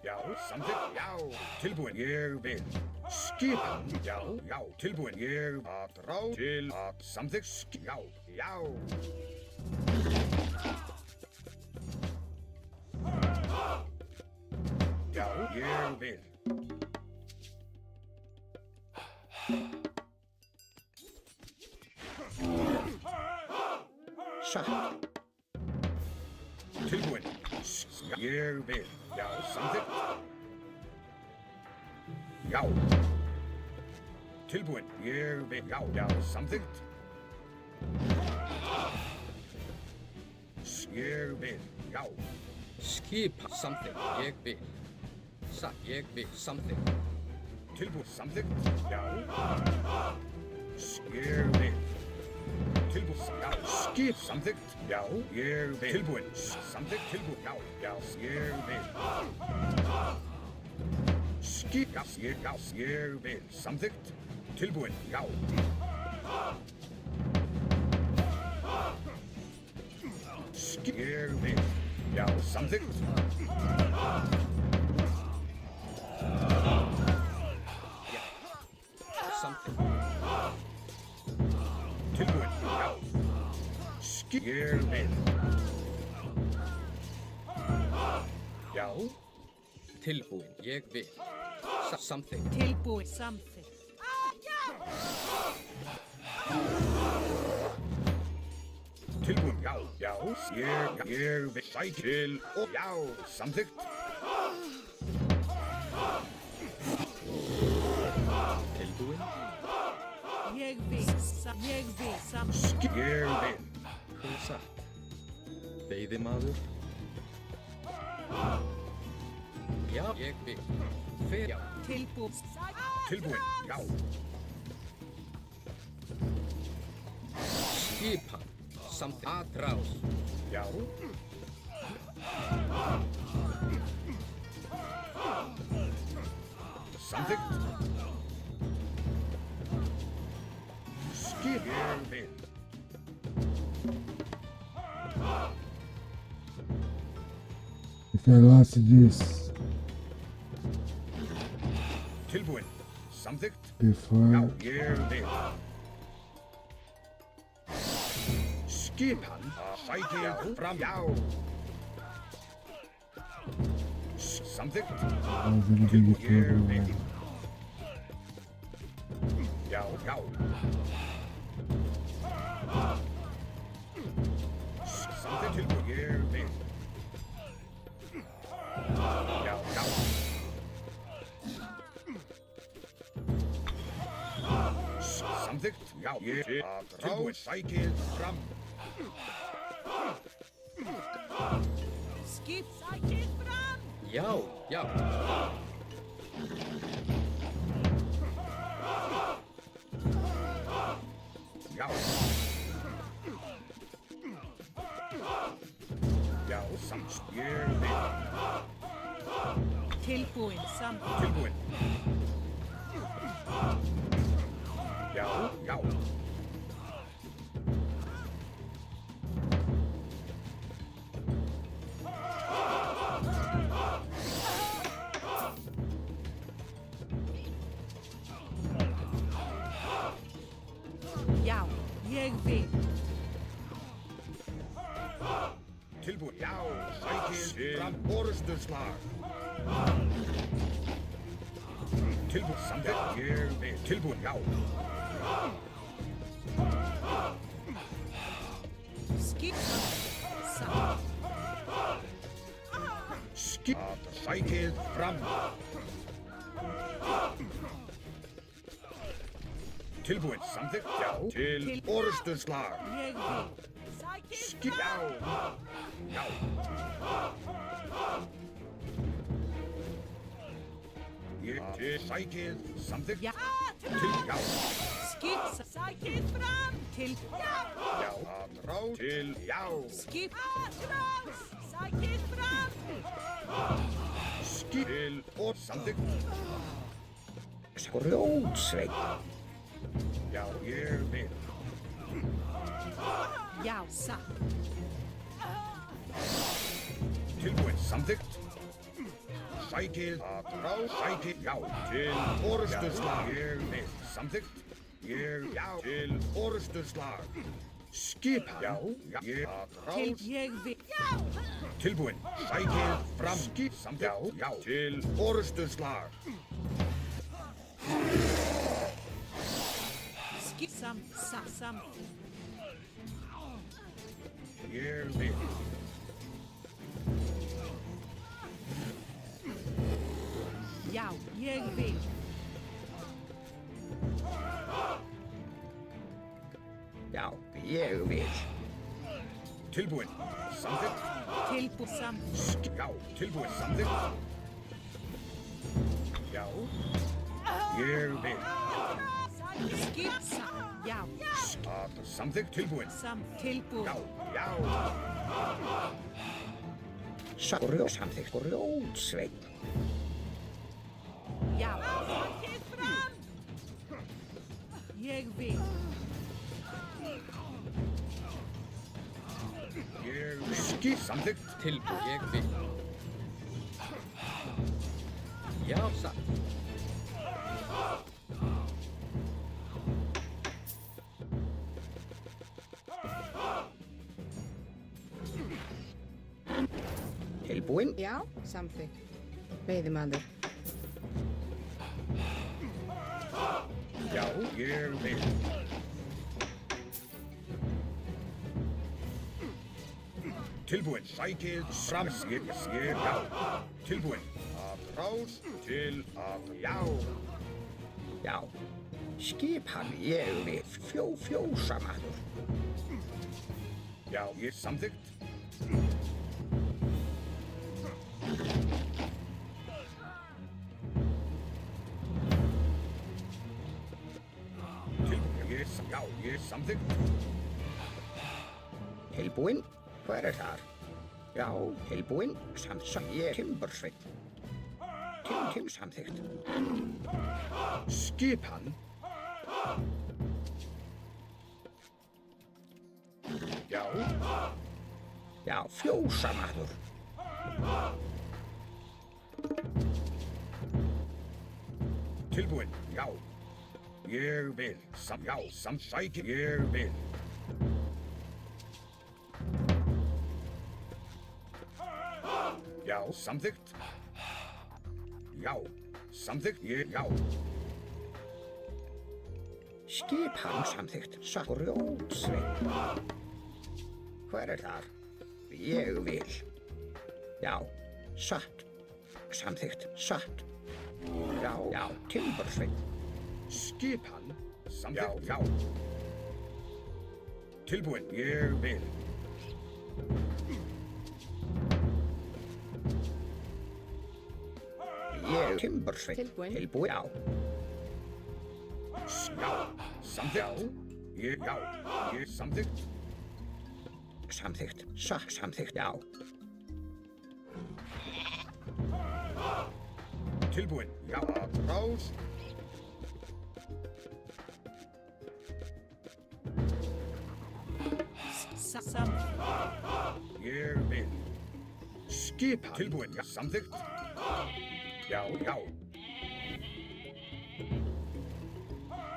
já, samþykkt, já. Tilbúin, ég vil. Skipan, já, já. Tilbúin, ég, atrá, til, samþykkt, já, já. Já, ég vil. Satt. Tilbúin. Ég vil. Já, samþykkt. Já. Tilbúin. Ég vil. Já, já, samþykkt. Ég vil. Já. Skipa. Samþykkt. Ég vil. Satt. Ég vil. Samþykkt. Tilbúin. Samþykkt. Já. Ég vil. Tilbúin. Já. Skip. Samþykkt. Já. Ég vil. Tilbúin. Samþykkt. Tilbúin. Já. Já. Ég vil. Skip. Já. Ég vil. Samþykkt. Tilbúin. Já. Skip. Ég vil. Já. Samþykkt. Samþykkt. Tilbúin. Já. Skip. Ég vil. Já. Tilbúin. Ég vil. Samþykkt. Tilbúin. Samþykkt. Tilbúin. Já. Já. Ég vil. Sæk til og já. Samþykkt. Tilbúin. Ég vil. Ég vil. Samþykkt. Skip. Ég vil. Satt. Veiðimaður. Já, ég vil. Hver, já. Tilbúin. Tilbúin. Já. Skipa. Samþykkt. Atrás. Já. Samþykkt. Skip. Ég vil. Velocities. Tilbúin. Samþykkt. Before. Já, ég vil. Skipan. Sækið fram. Já. Samþykkt. Tilbúin. Ég vil. Já, já. Samþykkt. Tilbúin. Ég vil. Já, já. Samþykkt. Já, ég tilbúin. Sækið fram. Skip sækið fram. Já, já. Já. Já, samt. Ég vil. Tilbúin samt. Tilbúin. Já, já. Já, ég vil. Tilbúin. Já, sækið fram. Orustuslag. Tilbúin. Samþykkt. Ég vil. Tilbúin. Já. Skip samt. Skip. Sækið fram. Tilbúin. Samþykkt. Já. Til orustuslag. Ég vil. Sækið Skip. Já. Já. Ég til sækið. Samþykkt. Já, Til. Já. skip sækið fram. Til. Já. Já. Atrás. Til. Já. Skip atrás. Sækið fram. Skip. Til og samþykkt. Grjótsveinn. Já, ég vil. Já, satt. Tilbúin. Samþykkt. Sækið. Atrás. Sækið. Já. Til orustuslag. Ég vil. Samþykkt. Já. Til orustuslag. Skipa. Já. Já. Ég. Atrás. Til ég vil. Já. Tilbúin. Sækið fram. Skip. Samþykkt. Já. Til orustuslag. Skip samt. Samt. Ég vil. Já, ég vil. Já, ég vil. Tilbúin. Samþykkt. Tilbúin samt. Já, tilbúin. Samþykkt. Já. Ég vil. Skip samt. Já. Samþykkt. Tilbúin. Samt. Tilbúin. Já, já. Samþykkt. Grjótsveinn. Já. Sækið fram. Ég vil. Ég vil. Skip. Samþykkt. Tilbúin. Ég vil. Já, satt. Tilbúin. Já, samþykkt. Veiðimaður. Já, ég vil. Tilbúin. Sækið fram. Skip. Já. Tilbúin. Atrás. Til. Já. Já. Skipan. Ég vil. Fjósamaður. Já, ég samþykkt. Já, ég samþykkt. Tilbúin. Hver þar? Já, tilbúin. Ég Timbursveinn. Samþykkt. Skipan. Já. Já, fjósamaður. Tilbúin, já. Ég vil, já, sækir, ég vil. Já, samþykkt. Já, samþykkt, já. Skipan samþykkt, grjótsveinn. Hver þar? Ég vil. Já, satt. Samþykkt, satt. Já, timbursveinn. Skipan samþykkt, já. Tilbúin, ég vil. Ég timbursveinn. Tilbúin, já. Já, samþykkt. Ég samþykkt. Samþykkt, samþykkt, já. Tilbúin, já, rás. Ég vil. Skipan. Tilbúin, já, samþykkt. Já.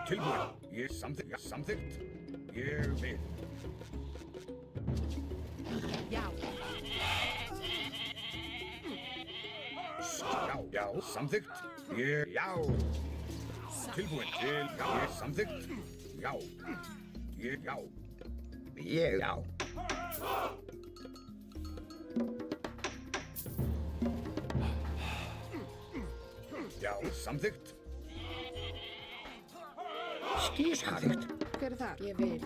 Tilbúin, ég samþykkt. Ég vil. Já. Já, samþykkt. Já. Tilbúin til, já, samþykkt. Já. Já. Já, samþykkt. Samþykkt. Hver er það? Ég vil.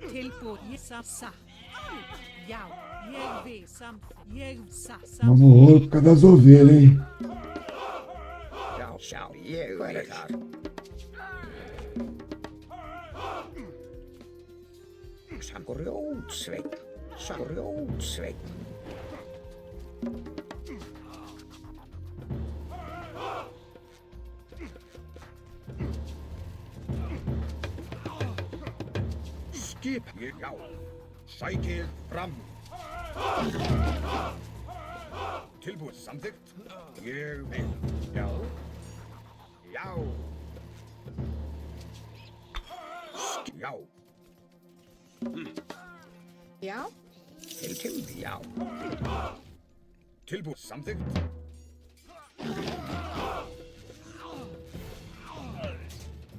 Tilbúin, ég sa. Já, ég vil samþykkt. Ég sa. Vamos rolo por causa das ovelhas, hein? Já, ég vil þar. Grjótsveinn. Skip, já. Sækir fram. Tilbúin, samþykkt. Ég vil. Já. Já. Já. Já. Tilbúin, samþykkt.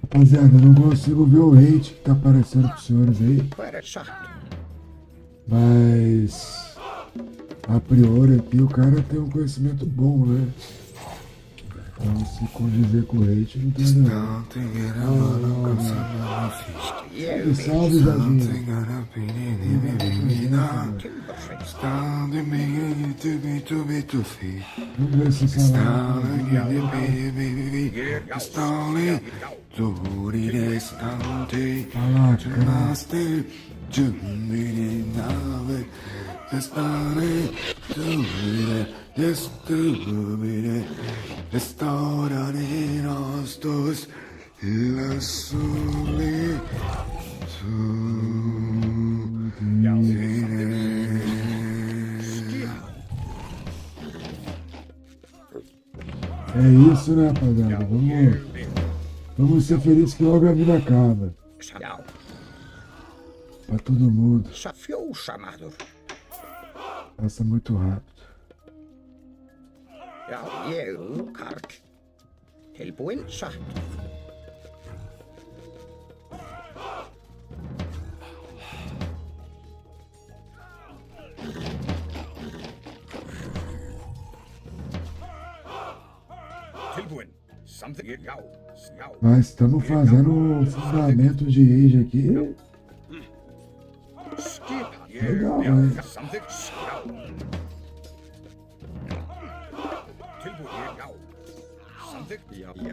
Rapaziada, eu não consigo ver o hate que tá aparecendo pros senhores aí. Mas a priori aqui o cara tem um conhecimento bom, né? Então se condizer com o hate não tem nada. Salve, Jardim. Vamos ver se Restauraré nós dois la solitude. É isso, né, rapaziada? Vamos ser felizes que logo a vida acaba. Pra todo mundo. Passa muito rápido. Já, ég, Karl. Tilbúin, satt. Tilbúin, samþykkt, já. Mas estamos fazendo um fundamento de age aqui. Legal, hein?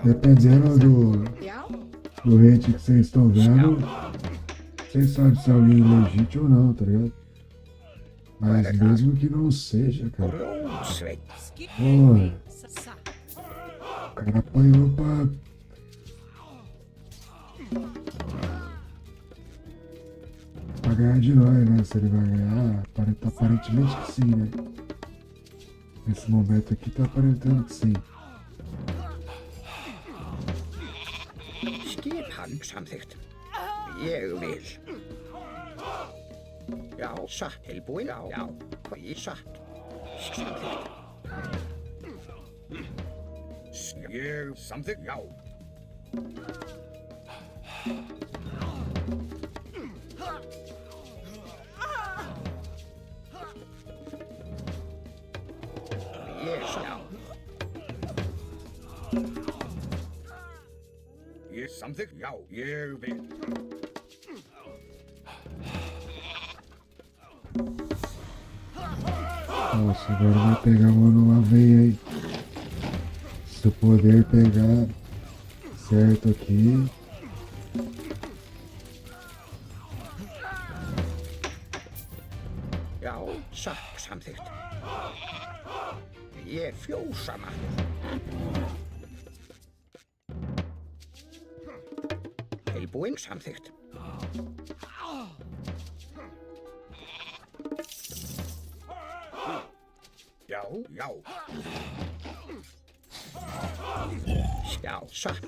Dependendo do hate que vocês estão vendo, vocês sabem se é alguém legítimo ou não, tá ligado? Mas mesmo que não seja, cara. Porra. O cara apanhou pra ganhar de nós, né? Se ele vai ganhar, aparentemente que sim, né? Nesse momento aqui tá aparentando que sim. Skipan samþykkt. Ég vil. Já, satt. Tilbúin. Já. Í satt. Samþykkt. Ég samþykkt. Já. Ég satt. Ég samþykkt. Já, ég vil. Nossa, agora vai pegar uma veia aí. Se eu poder pegar certo aqui. Já, satt. Samþykkt. Ég fjósamaður. Tilbúin samþykkt. Já. Já, satt.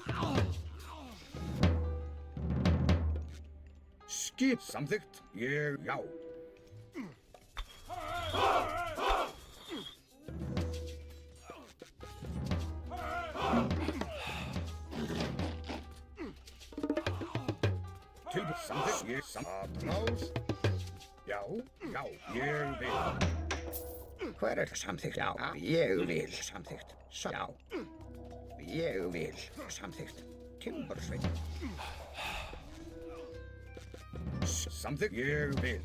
Skip samþykkt. Ég, já. Tilbúin samþykkt. Ég samþykkt. Já, ég vil. Hver samþykkt? Já, ég vil samþykkt. Já, ég vil samþykkt. Timbursveit. Samþykkt, ég vil.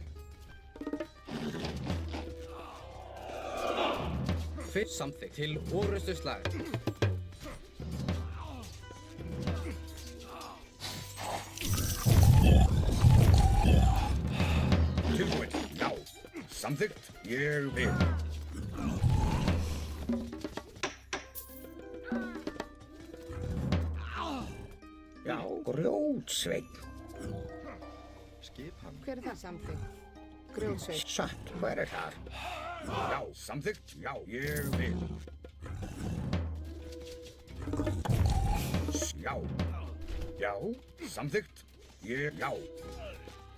Fyrst samþykkt til orustuslag. Tilbúin, já. Samþykkt, ég vil. Já, grjótsveinn. Skipan. Hver er það samþykkt? Grjótsveit. Satt, hver er þar? Já, samþykkt, já, ég vil. Já, samþykkt, ég, já.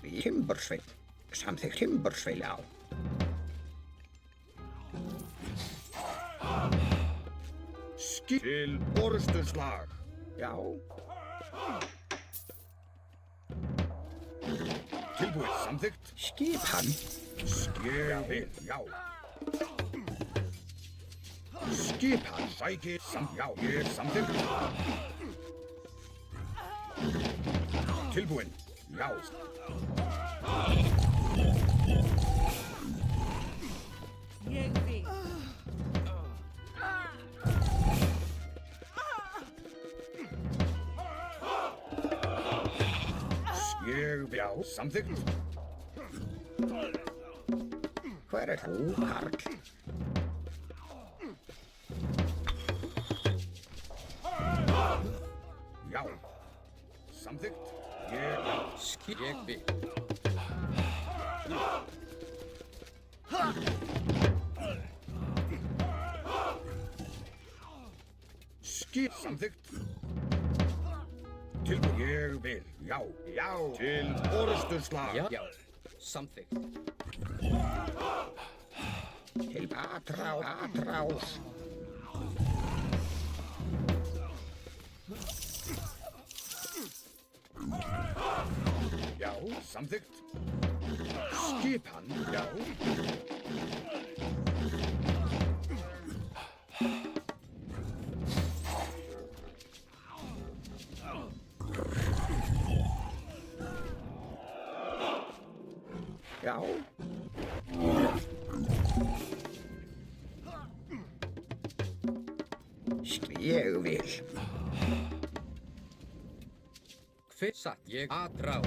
Timbursveinn, samþykkt, Timbursveinn, já. Skip til orustuslag, já. Tilbúið samþykkt. Skipan. Ég vil, já. Skipan sækir já, ég samþykkt. Tilbúin, já. Ég vil. Ég vil, já, samþykkt. Hver er þú, Karl? Já, samþykkt. Ég vil. Skip samþykkt. Tilbúið, ég vil, já, til orustuslag. Já, samþykkt. Til atrás. Já, samþykkt. Skipan, já. Já. Ég vil. Hver satt ég atrás?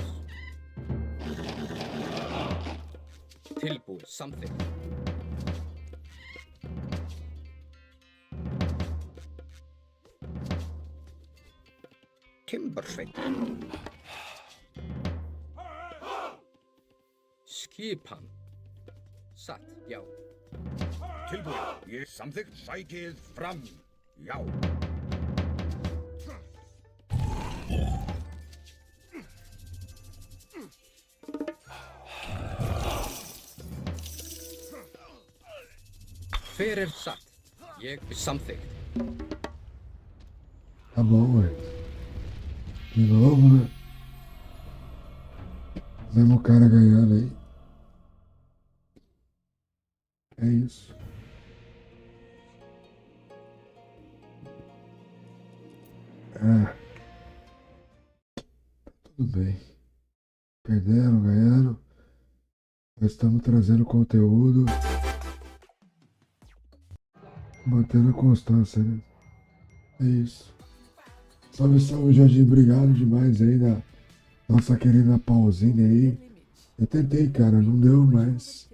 Tilbúið samþykkt. Timbursveinn. Skipan. Satt, já. Tilbúin. Ég samþykkt. Sækið fram. Já. Fyrir satt. Ég samþykkt. Tá bom, ué. De novo, né? Mesmo cara ganhando aí. É isso. Tá tudo bem. Perderam, ganharam. Nós estamos trazendo conteúdo. Mantendo a constância, né? É isso. Salve, salve, Jorginho. Obrigado demais aí da nossa querida Pausine aí. Eu tentei, cara. Não deu, mas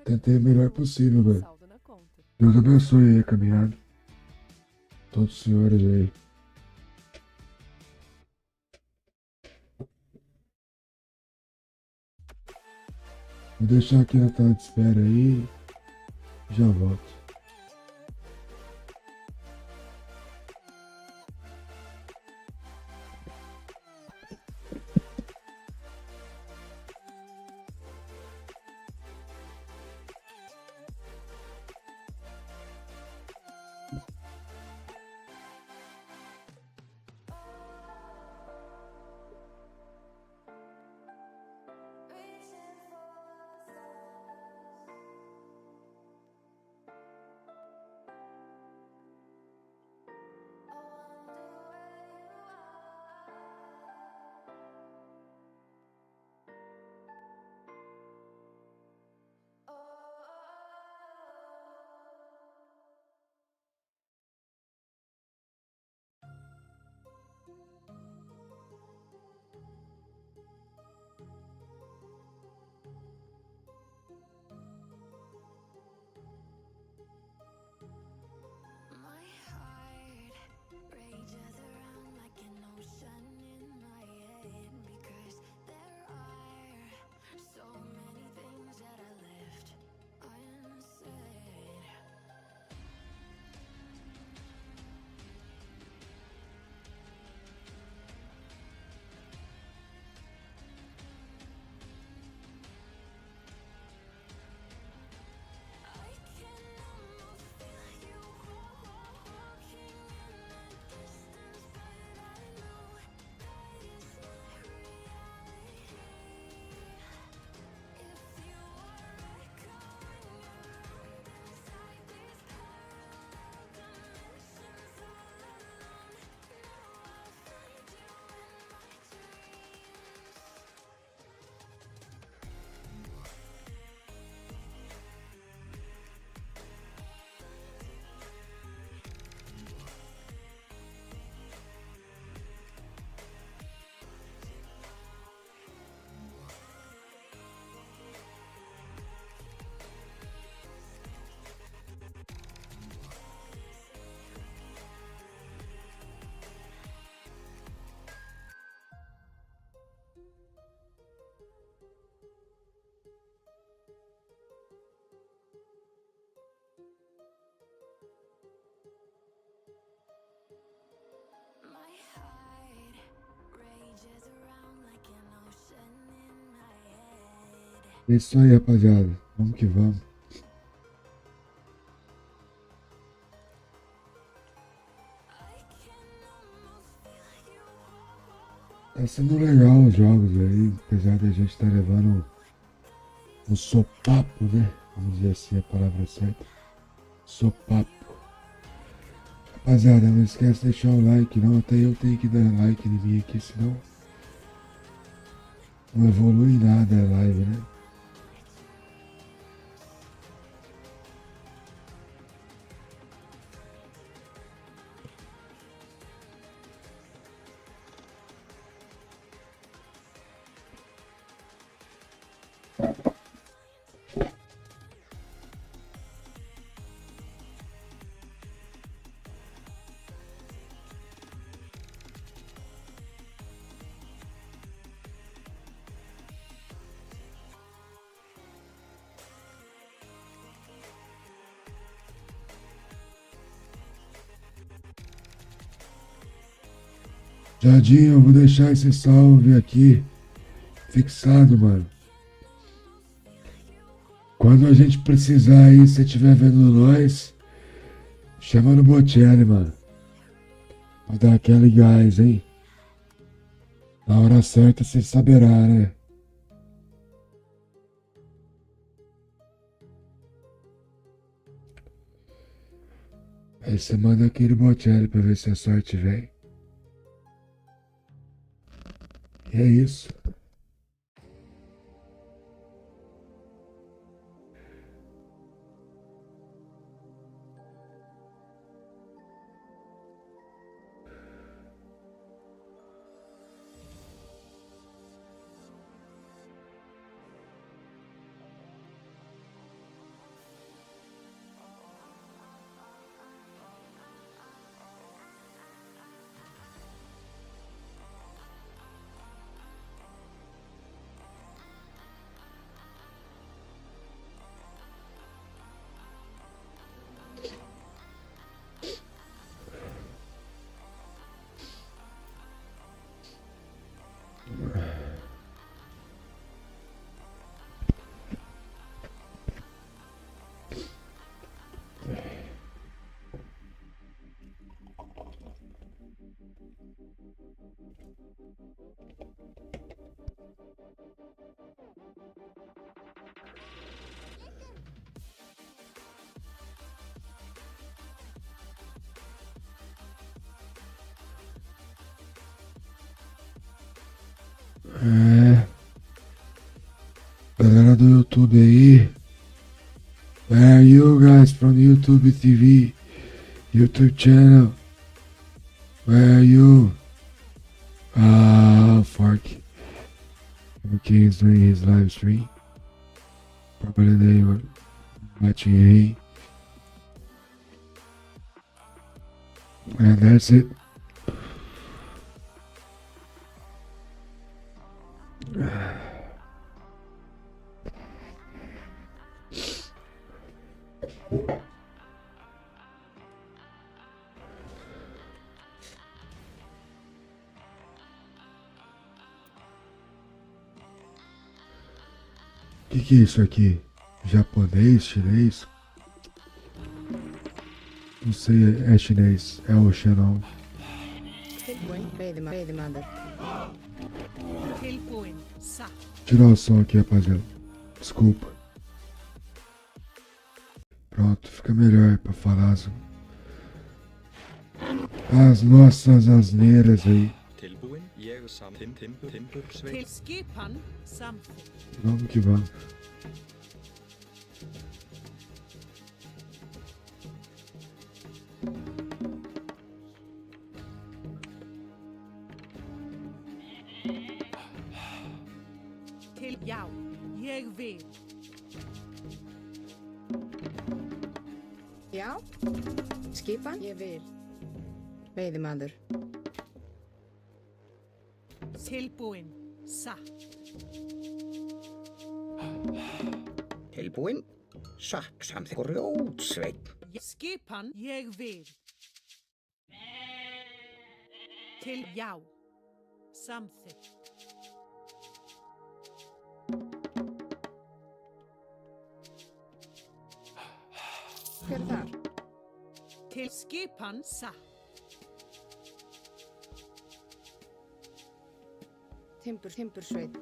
tentei o melhor possível, velho. Deus abençoe aí a caminhada. Todos os senhores aí. Vou deixar aqui na tela de espera aí. Já volto. É isso aí, rapaziada. Vamos que vamos. Tá sendo legal os jogos aí, apesar da gente estar levando um sopapo, né? Vamos dizer assim a palavra certa. Sopapo. Rapaziada, não esquece de deixar o like não. Até eu tenho que dar like em mim aqui, senão não evolui nada a live, né? Jadinho, eu vou deixar esse salve aqui fixado, mano. Quando a gente precisar aí, se você estiver vendo nós, chama no Bocelli, mano. Pra dar aquele gás, hein? Na hora certa você saberá, né? Aí você manda aquele Bocelli pra ver se a sorte vem. E é isso. Galera do YouTube aí. Where are you guys from YouTube TV? YouTube channel. Where are you? Fork. Okay, he's doing his live stream. Probably they were watching aí. And that's it. Que é isso aqui? Japonês? Chinês? Não sei, é chinês. É o Xenon. Tirar o som aqui, rapaziada. Desculpa. Pronto, fica melhor pra falar as nossas asneiras aí. Vamos que vamos. Til já, ég vil. Já, skipan, ég vil. Veiðimaður. Tilbúin, satt. Tilbúin? Satt samþykkt. Grjótsveinn. Skipan, ég vil. Til já, samþykkt. Hver er þar? Til skipan, satt. Timbursveit.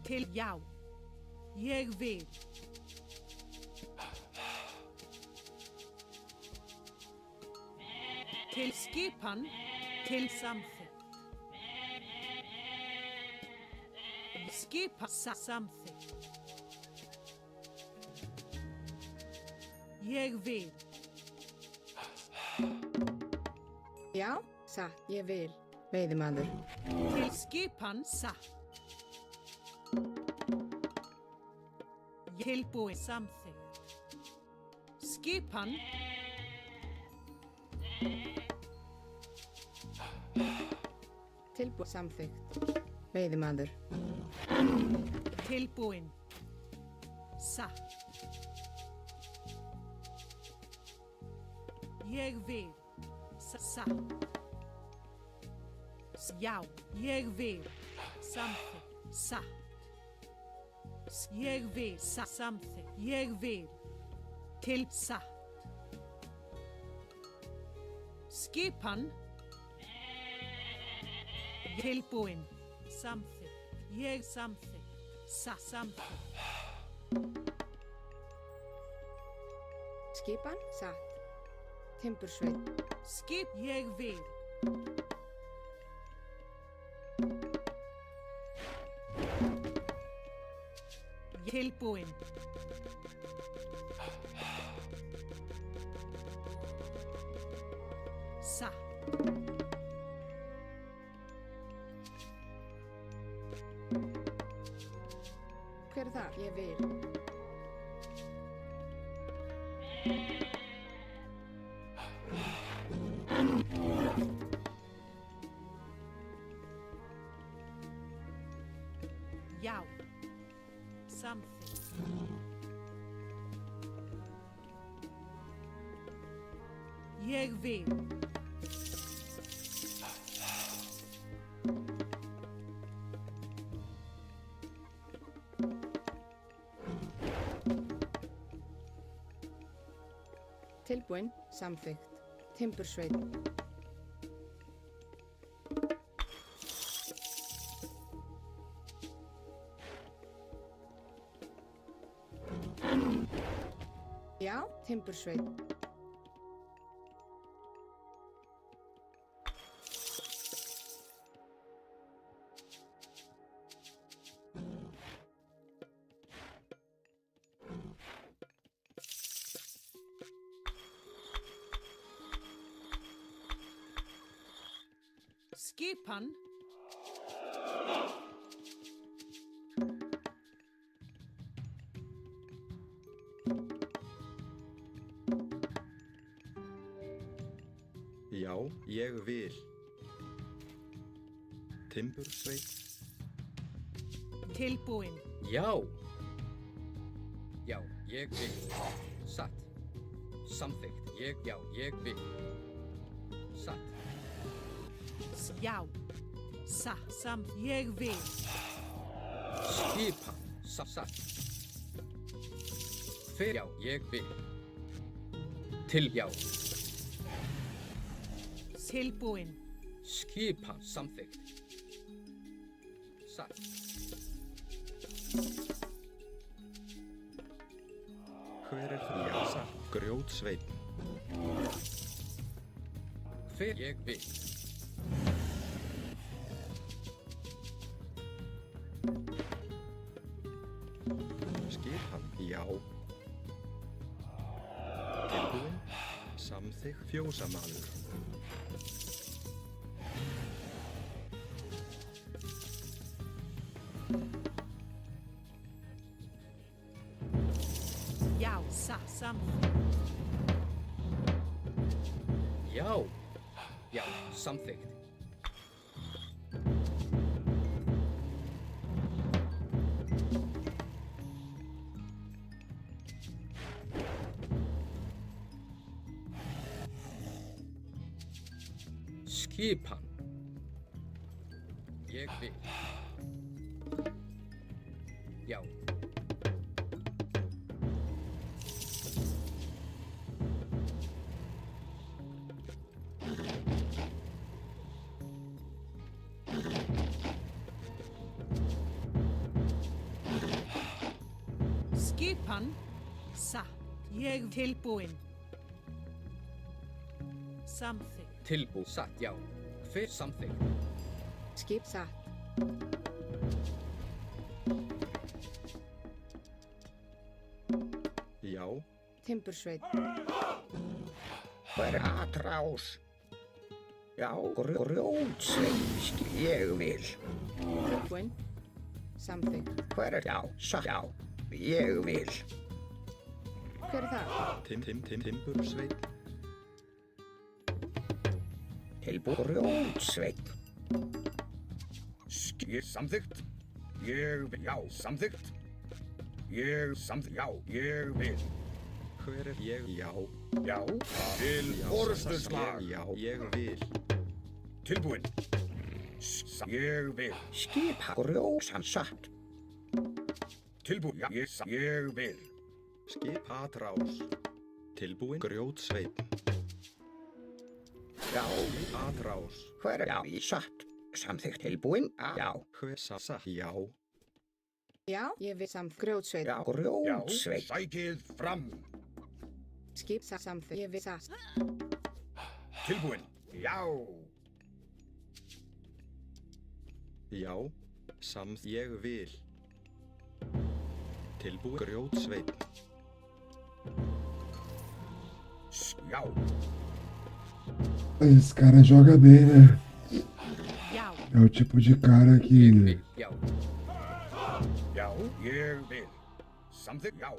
Til já, ég vil. Til skipan, til samþykkt. Skipan, samþykkt. Ég vil. Já, satt, ég vil. Veiðimaður. Til skipan, satt. Tilbúin, samþykkt. Skipan. Tilbúin, samþykkt. Veiðimaður. Tilbúin, satt. Ég vil. Satt. Já, ég vil. Samþykkt. Satt. Ég vil. Samþykkt. Ég vil. Til. Satt. Skipan. Tilbúin. Samþykkt. Ég samþykkt. Samþykkt. Skipan, satt. Timbursveit. Skip. Ég vil. Tilbúin. Satt. Hver er það? Ég vil. Já. Samþykkt. Ég vil. Tilbúin, samþykkt. Timbursveit. Já, timbursveit. Skipan. Já, ég vil. Timbursveit. Tilbúin. Já. Já, ég vil. Satt. Samþykkt. Já, ég vil. Satt. Já. Ég vil. Skipan. Satt. Hver. Já, ég vil. Til. Já. Tilbúin. Skipan. Samþykkt. Satt. Hver er það? Já, satt. Grjótsveit. Hver. Ég vil. Skipan. Já. Tilbúin. Samþykkt. Fjósamaður. Já, samþykkt. Já. Já, samþykkt. Skipan. Ég vil. Já. Skipan. Satt. Ég tilbúin. Samþykkt. Tilbúin. Satt, já. Hver. Samþykkt. Skip, satt. Já. Timbursveit. Hver atrás? Já, grjótsveit. Ég vil. Tilbúin. Samþykkt. Hver er? Já, satt. Já, ég vil. Hver er það? Timbursveit. Tilbúin. Grjótsveit. Samþykkt. Ég vil. Já, samþykkt. Já, ég vil. Hver er ég? Já. Já, til orðsslag. Já, ég vil. Tilbúin. Ég vil. Skipa grjótsan satt. Tilbúin. Já, ég vil. Skip atrás. Tilbúin grjótsveinn. Já, Atrás. hver já í satt. Samþykkt tilbúin. Já, Hver satt? Já. Já, ég vil samþykkt. Grjótsveit. já, grjótsveit. Sækið fram. Skip samþykkt. Ég vil satt. Tilbúin. Já. Já. Ég vil. Tilbúin grjótsveinn. Já. Esse cara joga bem, né? Já. É o tipo de cara que. Já. Já, ég vil. Samþykkt. Já.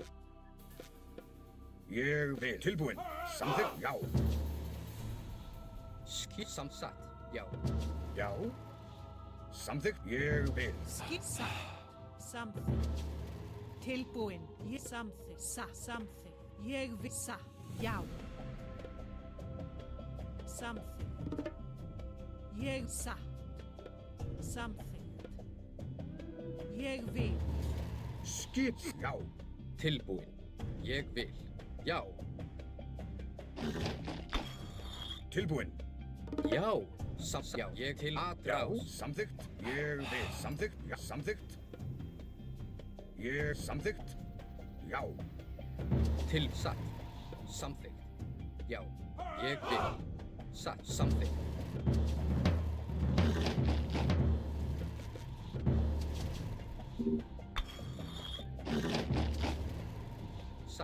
Ég vil. Tilbúin. Samþykkt. Já. Skip samsatt. Já. Já. Samþykkt. Ég vil. Skip samþykkt. Tilbúin. Ég samþykkt. Samþykkt. Ég vil já. Samþykkt. Ég samþykkt. Ég vil. Skip. Já. Tilbúin. Ég vil. Já. Tilbúin. Já. Já. Ég til Já. atrás. Samþykkt. Ég vil. Samþykkt. Já. Samþykkt. Ég samþykkt. Já. Til satt. Samþykkt. Já. Ég vil. Satt. Samþykkt.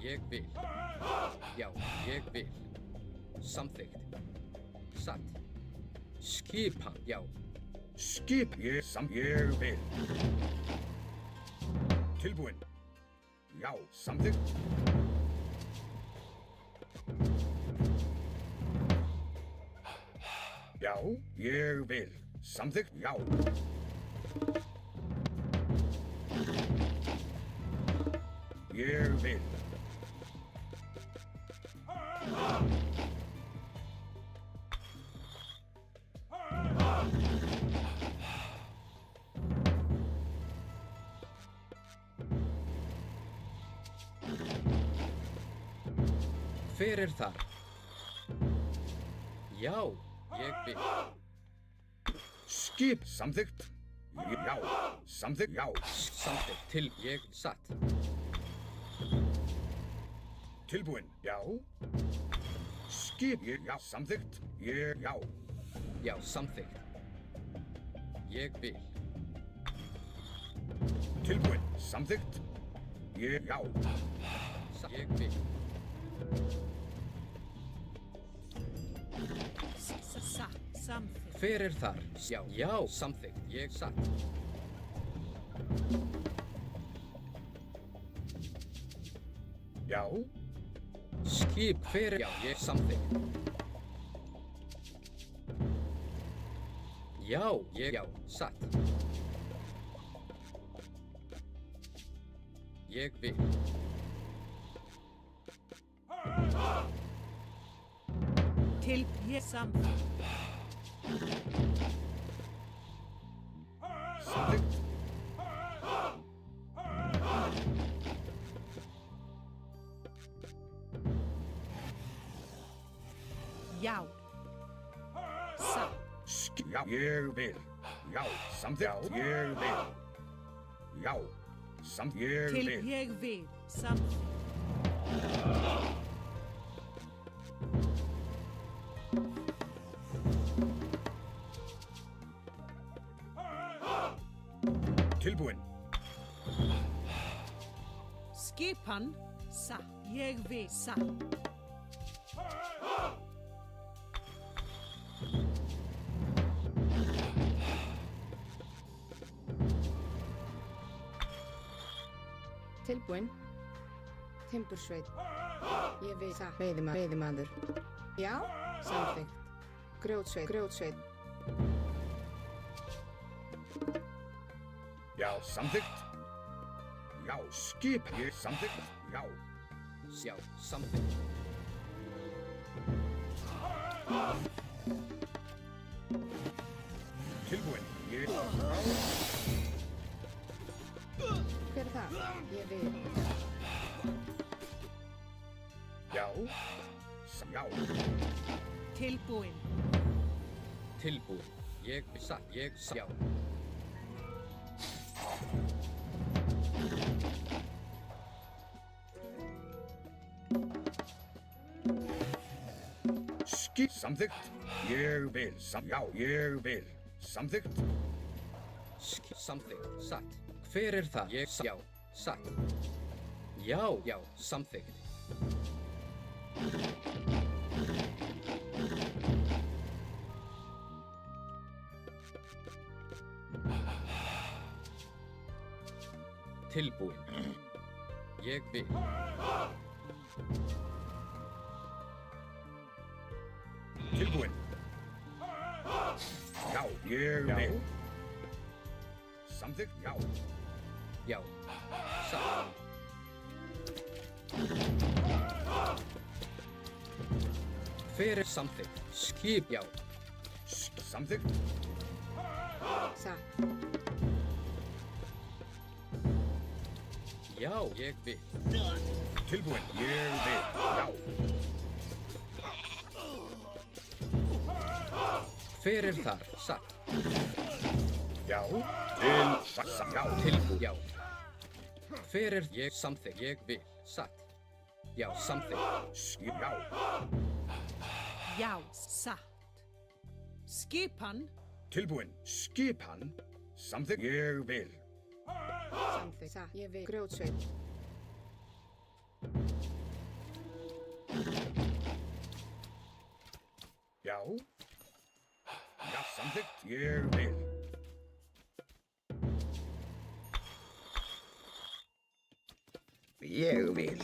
Ég vil. Já. Ég vil. Samþykkt. Satt. Skipa. Já. Skip. Ég vil. Tilbúin. Já. Samþykkt. Já. Ég vil. Samþykkt. Já. Ég vil. Hver þar? Já, ég vil. Skip. Samþykkt. Já. Samþykkt. Já. Samþykkt. Til ég satt. Tilbúin. Já. Skip. Já. Samþykkt. Já. Já, samþykkt. Ég vil. Tilbúin. Samþykkt. Já. Ég vil. Samþykkt. Hver þar? Já, já, samþykkt. Ég satt. Já. Skip. Hver? Já, ég samþykkt. Já, já, satt. Ég vil. Til ég samþykkt. Samþykkt. Já. Já. Ég vil. Já. Samþykkt. Ég vil. Já. Ég Til vil. ég vil. Samþykkt. Tilbúin. Skipan. Ég vil. Tilbúin. Timbursveit. Ég vil veiðimaður. Já, samþykkt. Grjótsveit. Já. Samþykkt. Já. Skip. Samþykkt. Já. Já, samþykkt. Tilbúin. Ég... Hver er það? Ég vil. Já. Já. Tilbúin. Tilbúin. Ég satt. Ég sjá. Samþykkt. Ég vil. Já, ég vil. Samþykkt. Samþykkt. Satt. Hver er það? Ég sjá. Satt. Já, já, samþykkt. Tilbúin. Ég vil. Tilbúin. Já, ég vil. Samþykkt. Já. Já. Satt. Hver er samþykkt? Skip. Já. Samþykkt. Satt. Já, ég vil. Tilbúin. Ég vil. Já. Hver er þar? Satt. Já. Já. Tilbúin. Já. Hver er ég samþykkt? Ég vil. Satt. Já, samþykkt. Já. Já, satt. Skipan. Tilbúin. Skipan. Samþykkt. Ég vil. Samþykkt. Satt. Ég vil. Grjótsveit. Já. Já, samþykkt. Ég vil. Ég vil.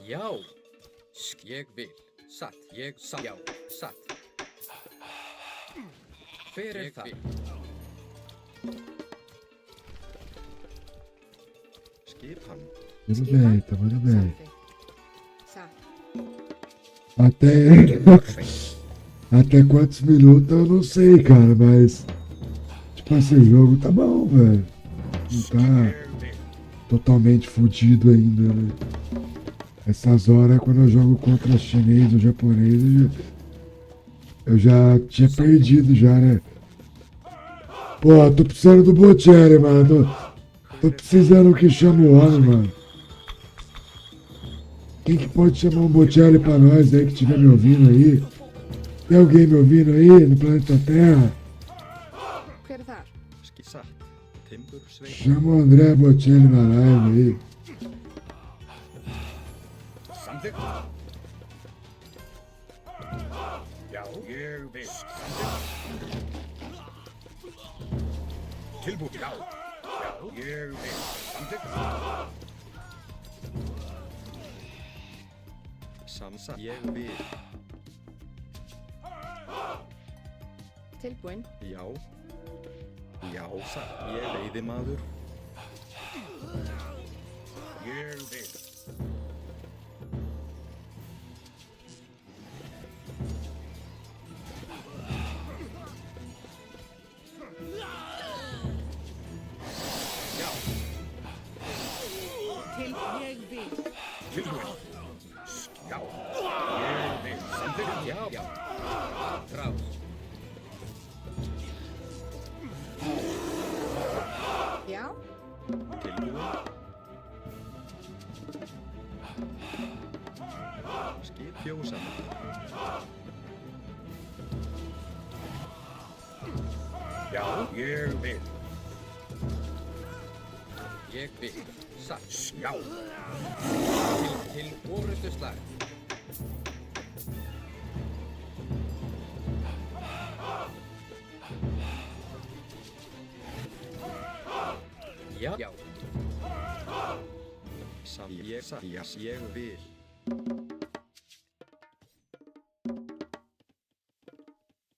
Já. Ég vil. Satt. Ég satt. Já. Satt. Hver er það? Skipan. Tudo bem, tá tudo bem. Satt. Até quantos minutos eu não sei, cara, mas. Tipo, esse jogo tá bom, velho. Não tá totalmente fudido ainda, né? Essas horas, quando eu jogo contra chinês ou japonês, eu já tinha perdido já, né? Pô, tô precisando do Bocelli, mano. Tô precisando que chame o homem, mano. Quem que pode chamar um Bocelli pra nós aí que estiver me ouvindo aí? Tem alguém me ouvindo aí no planeta Terra? Hver er þar? Satt. Timbursveit. Chama o André Bocelli na live aí. Samþykkt. Já, ég vil. Samþykkt. Tilbúin. Já. Já, ég vil. Samþykkt. Samsa. Ég vil. Tilbúin. Já. Já, satt. Ég veiðimaður. Ég vil. Til ég vil. Tilbúin. Já. Ég vil. Samþykkt. Já, já. Frá. Já. Tilbúin. Skip fjósam. Já, ég vil. Ég vil. Satt. Já. Til orrustuslag. Já. Já. Sam. Ég satt. Já, ég vil.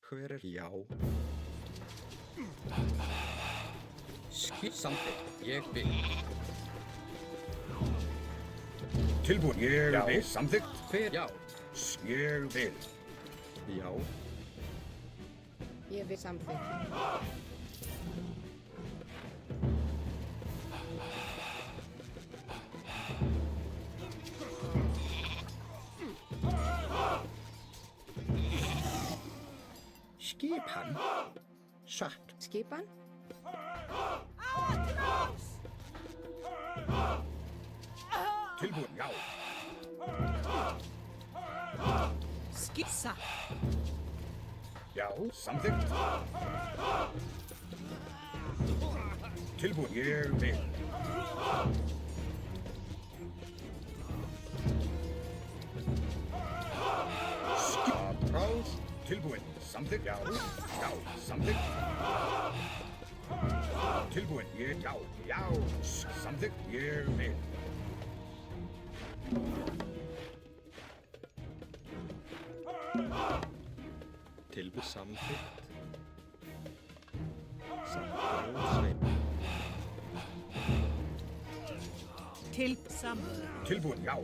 Hver er já? Samþykkt. Ég vil. Tilbúin. Ég vil. Samþykkt. Hver? Já. Ég vil. Já. Ég vil samþykkt. Skipan. Satt. Skipan? Tilbúin. Já. Skissa. Já. Samþykkt. Tilbúin. Ég vil. Skipráð. Tilbúin. Samþykkt. Já. Já. Samþykkt. Tilbúin. Ég. Já. Já. Samþykkt. Ég vil. Tilbúin. Samþykkt. Grjótsveinn. Tilbúin. Já.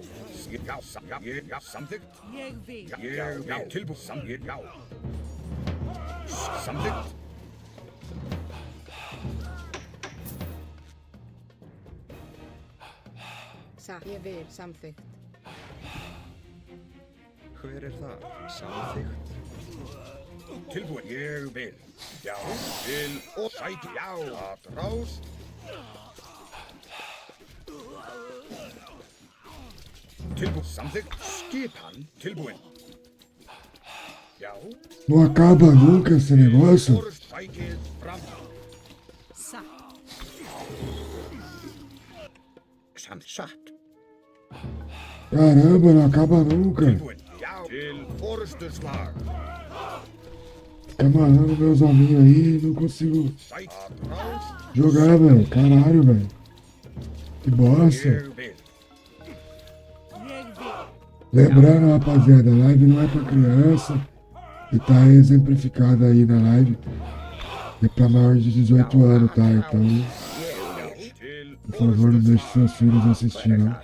Já. Já. Ég. Já. Samþykkt. Ég vil. Já. Ég. Já. Tilbúin. Ég. Já. Samþykkt. Ég vil samþykkt. Hver er það? Samþykkt. Tilbúin. Ég vil. Já. Vil og sækja. Já. Atrás. Tilbúin. Samþykkt. Skipan. Tilbúin. Já. Não acaba nunca esse negócio. Sækið fram. Satt. Caramba, não acaba nunca. Tilbúin. Já. Til orustuslag. Fica amarrando meus hominhos aí e não consigo Atrás. jogar, velho. Caralho, velho. Que bosta. Eu vil. Lembrando, rapaziada, a live não é pra criança. E tá exemplificado aí na live. É pra maior de 18 anos, tá? Então, por favor, não deixe seus filhos assistir, não.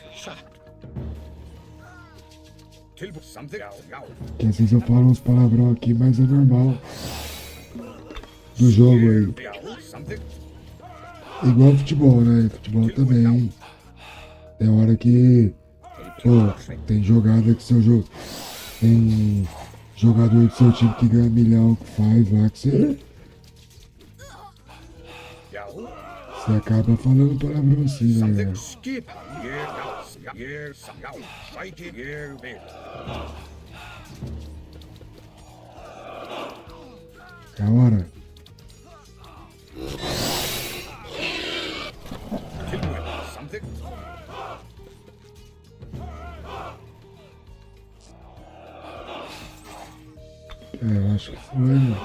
Que às vezes eu falo uns palavrão aqui, mas é normal. Do jogo aí. Igual futebol, né? Futebol também. Tem hora que... Pô, tem jogada que seu jogo... Tem jogador do seu time que ganha milhão, que faz lá, que você... Você acaba falando palavrão assim, né, galera? É a hora. Eu acho que foi, né?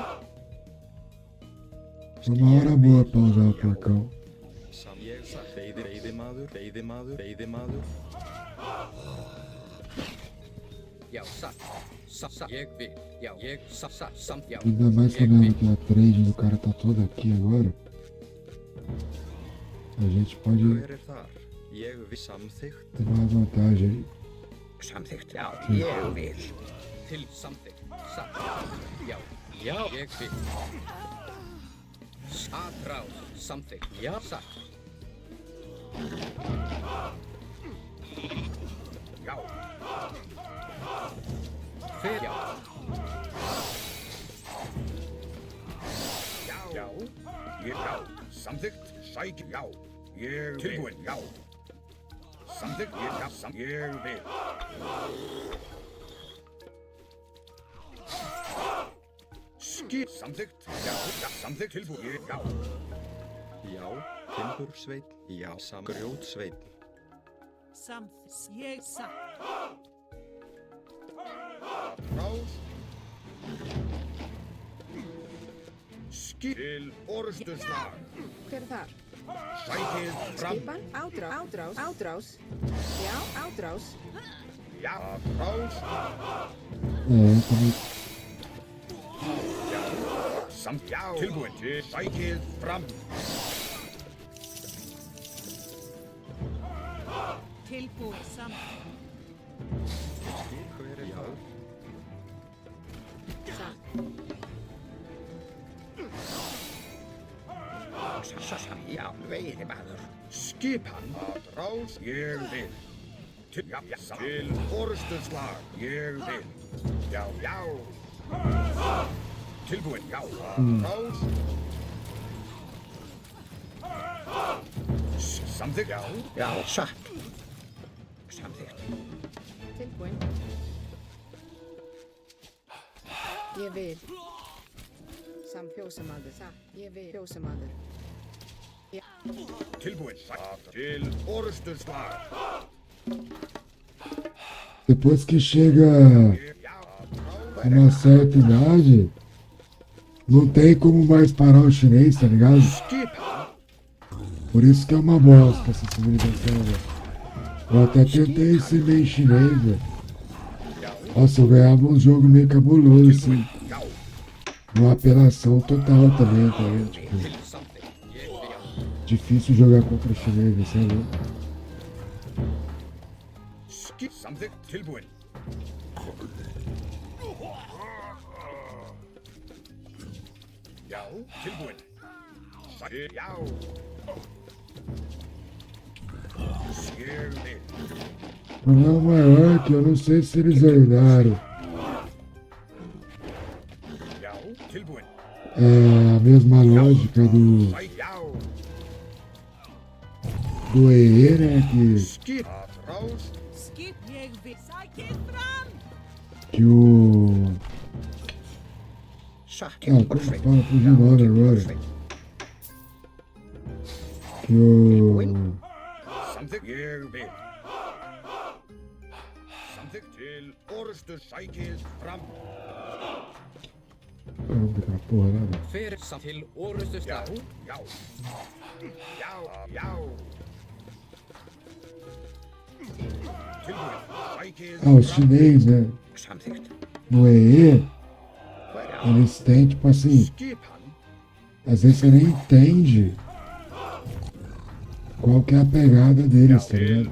Uma hora boa pra usar o porcão. Veiðimaður. Já, satt. Ég vil. Já, ég samt. Já. Ainda mais sabendo que a trade do cara tá toda aqui agora. A gente pode Hver er þar? Ég vil samþykkt. ter mais vantagem aí. Samþykkt. Já. Ég vil. Til samþykkt. Satt. Já. Já, ég vil. Atrás. Samþykkt. Já, satt. Já. Hver? Já. Já. Ég. Já. Samþykkt. Sækja. Já. Ég vil. Tilbúin. Já. Samþykkt. Ég. Já. Ég vil. Samþykkt. Já. Já. Samþykkt. Tilbúin. Ég. Já. Já. Timbursveinn. Já. Grjótsveinn. Ég satt. Rás. Til orustuslag. Hver er þar? Sækið fram. Skipan? Átrás. Já, átrás. Já. Rás. Também. Samt. Já. Tilbúin. Til sækið fram. tilbúin samþykkt. Hver er það? Já, veiðimaður. Skipan að rás ég vil. Til orustuslag ég vil. Já, já. Tilbúin, já, að rás. Samþykkt, já, já, satt. Samþykkt. Tilbúin. Ég vil. Fjósamaður. Ég vil. Fjósamaður. Tilbúin, satt. Til orustuslag. Depois que chega uma certa idade, não tem como mais parar o chinês, tá ligado? Por isso que é uma bosta essa civilização, velho. Eu até tentei ser meio chinês, velho. Nossa, eu ganhava um jogo meio cabuloso, assim. Uma apelação total também, tá ligado? Tipo, difícil jogar contra chinês, você é louco. Samþykkt, tilbúin. Já, tilbúin. Já. Ég vil. O problema maior é que eu não sei se eles olharam. Já, tilbúin. É a mesma lógica do EE, né? Skip að rás. Skip, ég vil. Sækið fram! Que o. Satt. Ah, como fala pro nome agora? Que o. Samþykkt, ég vil. Samþykkt til orustu sækið fram. Vamos daquela porra lá, velho. Fyrir til orustuslag. Já, já. Já, já. Tilbúin, sækið Ah, os chinês, né? Samþykkt. No EE, eles têm, tipo assim. Às vezes você nem entende qual que é a pegada deles, tá ligado?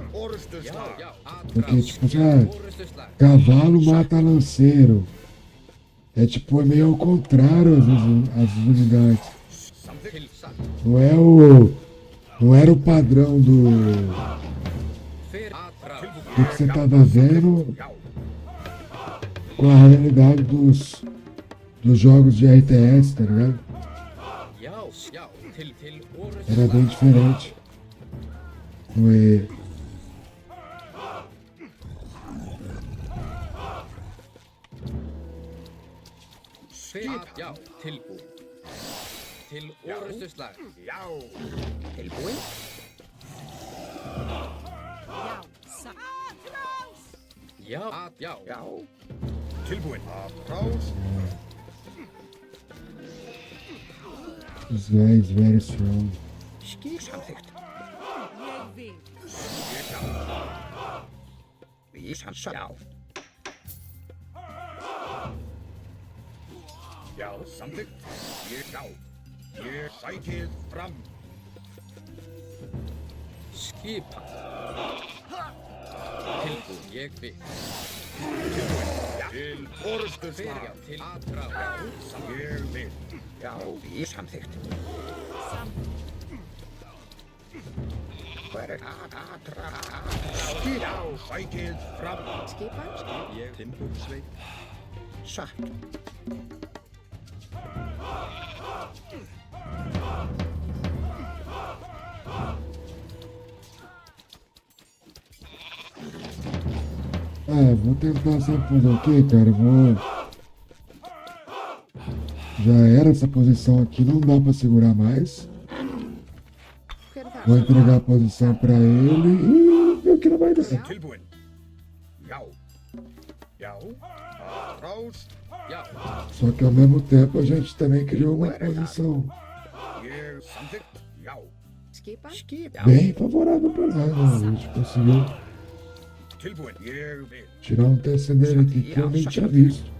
Porque, tipo, cavalo mata lanceiro. É tipo, é meio ao contrário as unidades. Não é o. Não era o padrão do que você tava vendo com a realidade dos jogos de RTS, tá ligado? Era bem diferente. No EE. Já, tilbúin. Til orustuslag. Já. Tilbúin. Já, Atrás! Já, já. Já. Tilbúin. Atrás. Os guys very strong. Skip samþykkt. Ég vil. Við samsa. Já. Já, samþykkt. Já. Ég sækið fram. Skipa. Tilbúin, ég vil. Til orustuslag. Til atrás. Ég vil. Já, við samþykkt. Hver er atrás? Já, sækið fram. Skipan? Ég timbursveit. Satt. Vou tentar, sabe fazer o que, cara? Já era essa posição aqui, não dá pra segurar mais. Vou entregar a posição pra ele e ver o que não vai dar. Tilbúin. Já. Já. Atrás. Já. Só que ao mesmo tempo a gente também criou uma posição Ég samþykkt. Já. Skipan? bem favorável pra nós, né? A gente conseguiu Tilbúin. Ég vil. tirar um TC dele aqui que eu nem tinha visto.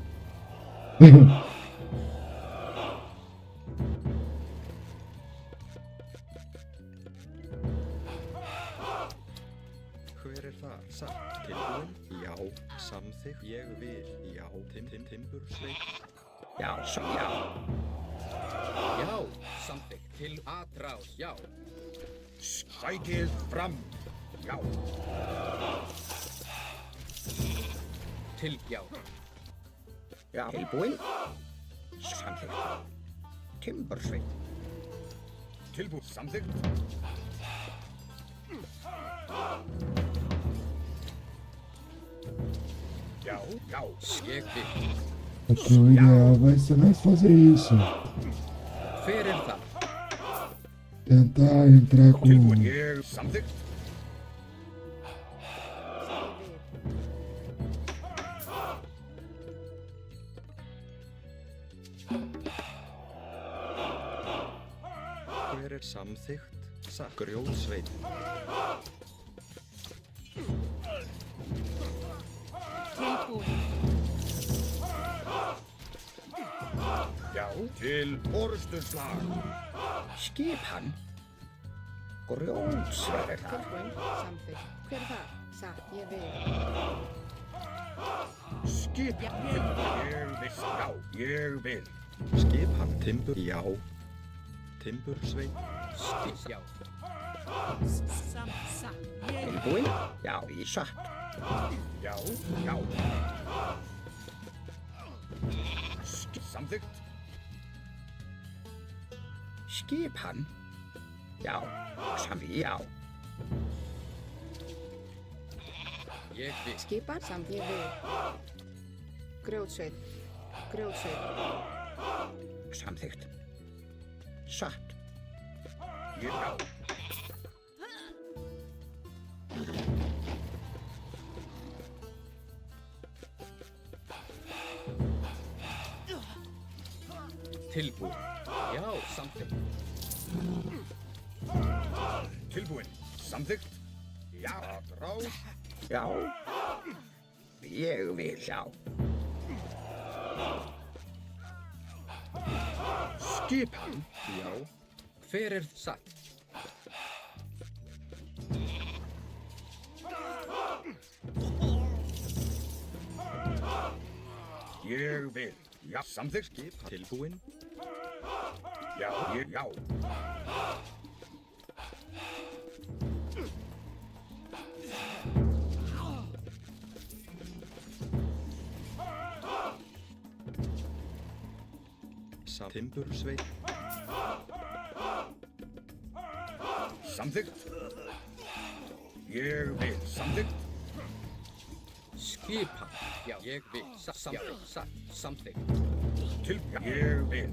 Hver er Ég vil, já, timbursveit. Já, já. Já, samþykkt. Til atrás, já. Sækið fram. Já. Til, já. Já. Tilbúin. Samþykkt. Timbursveit. Tilbúin. Samþykkt. Já, já. Ég vil. Aqui o ideal vai ser mais fazer isso. Hver það? Tentar entrar com. Ég samþykkt. Hver samþykkt? Grjótsveit. Já, til orustuslag. Skipan. Grjótsveit. Tilbúin, samþykkt. Hver það? Satt, ég vil. Skipan. Ég vil. Já, ég vil. Skipan. Timbur. Já. Timbursveit. Já. Tilbúin? Já, í satt. Já, já. Samþykkt. Skipan. Já, já. Ég vil. Skipan, samt, ég vil. Grjótsveit. Grjótsveit. Samþykkt. Satt. Ég já. Tilbúin. Já, samþykkt. Tilbúin. Samþykkt. Já. Rás. Já. Ég vil já. Skipan. Já. Hver satt? Ég vil. Já, samþykkt. Skipan. Tilbúin. Já, ég já. Timbursveit. Samþykkt. Ég vil. Samþykkt. Skipan. Já, ég vil. Satt. Samþykkt. Til. Ég vil.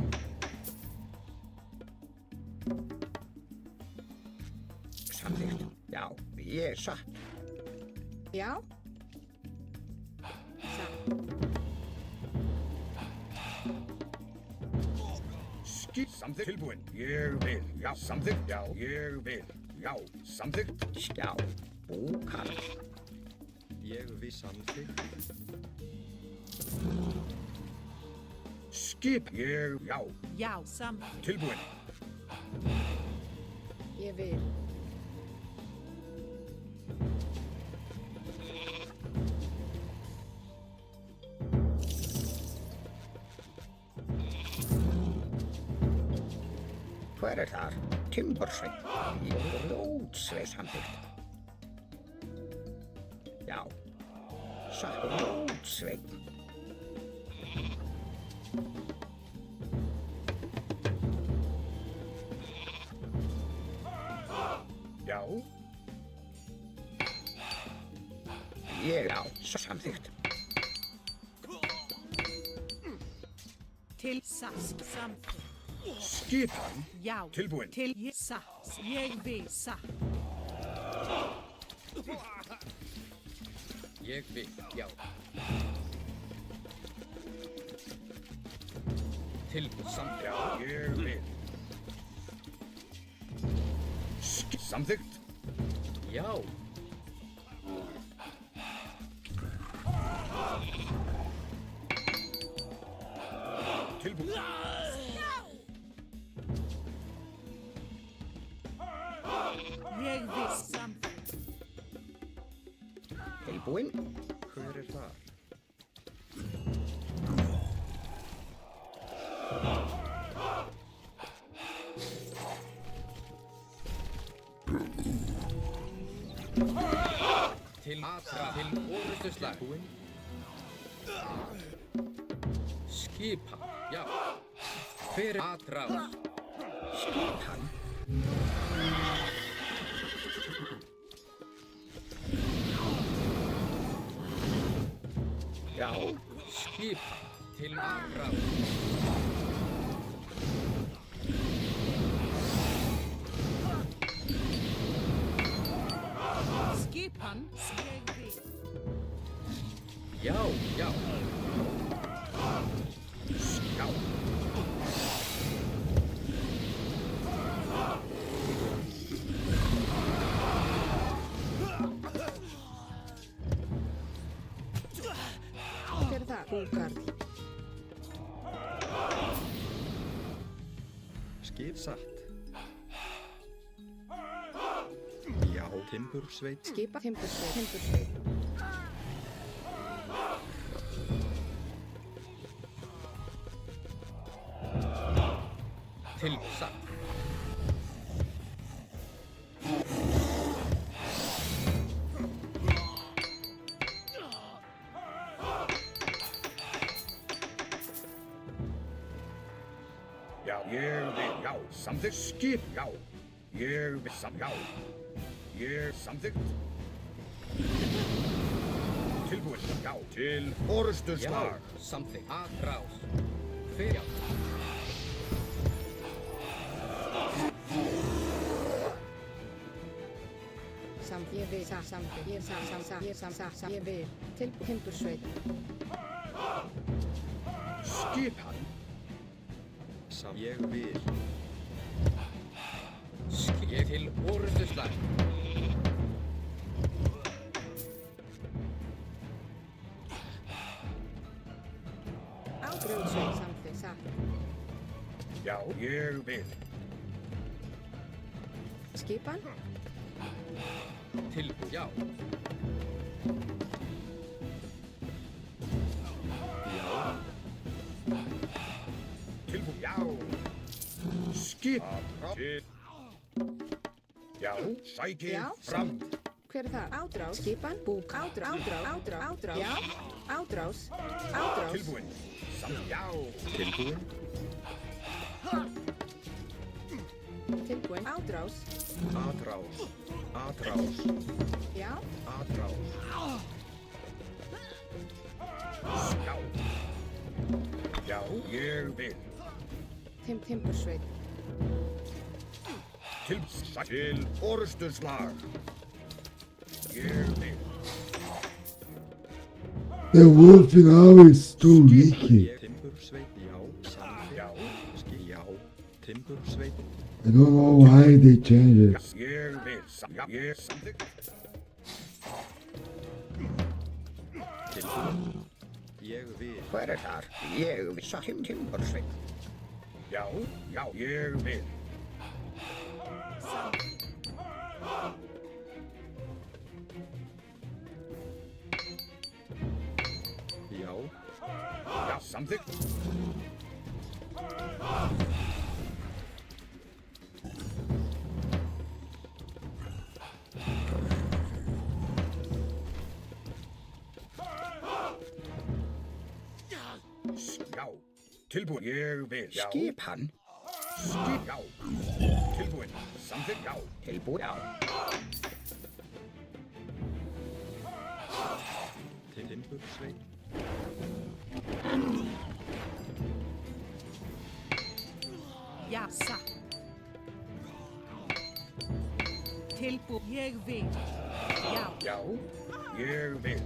Samþykkt. Já, ég satt. Já. Samþykkt. Tilbúin. Ég vil. Já, samþykkt. Já, ég vil. Já, samþykkt. Já, búkall. Ég vil samþykkt. Skip. Ég, já. Já, samþykkt. Tilbúin. Ég vil. Hver þar? Timbursveit. Grjótsveit samþykkt. Já. Satt. Grjótsveit. Já. Ég á. Samþykkt. Til samþykkt. Skipan. Já. Tilbúin. Til ég satt. Ég vil satt. Ég vil, já. Tilbúin. Samþykkt. Já, ég vil. Samþykkt. Já. Tilbúin. Ég vil samþykkt. Tilbúin. Hver þar? til atra til orustuslag. Skipa, já. Hver atrás? Skipan. Já. Skipa til atrás. Skipan, ég vil. Já, já. Já. Hver er það? Búkarl. Skip satt. Já, timbursveit. Skipa, timbursveit, timbursveit. Til satt. Já, ég vil, já, samþykkt. Skip, já. Ég vil, já. Ég samþykkt. Tilbúin, já, til orustuslag. Já, samþykkt. Atrás. Hver, já. Ég vil, samþykkt. Ég samþykkt. Ég vil. Til timbursveit. Skipan. Ég vil. Ég til orustuslag. Grjótsveit, samþykkt. Satt. Já, ég vil. Skipan. Til, já. Já. Tilbúin, já. Skip. Til. Já, sækið Já, fram. Hver er það? Átrás. Skipan. Búk. Átrás. Já. Átrás. Tilbúin. Já. Tilbúin. Tilbúin. Átrás. Atrás. Já. Atrás. Já. Já, ég vil. Timbursveit. Til orustuslag. Ég vil. The wolf now is too leaky. Timbursveit, já. Samþykkt. Já. Já. Timbursveit. I don't know why they changed it. Ég vil. Já, ég samþykkt. Tilbúin. Ég vil. Hver er þar? Ég vil. Timbursveit. Já, já, ég vil. Já. Já, samþykkt. Já, tilbúin. Ég vil. Já. Skip hann. Skip, já. Tilbúin. Samþykkt, já. Tilbúin, já. Timbursveit. Já, satt. Tilbú, ég vil. Já. Já, ég vil.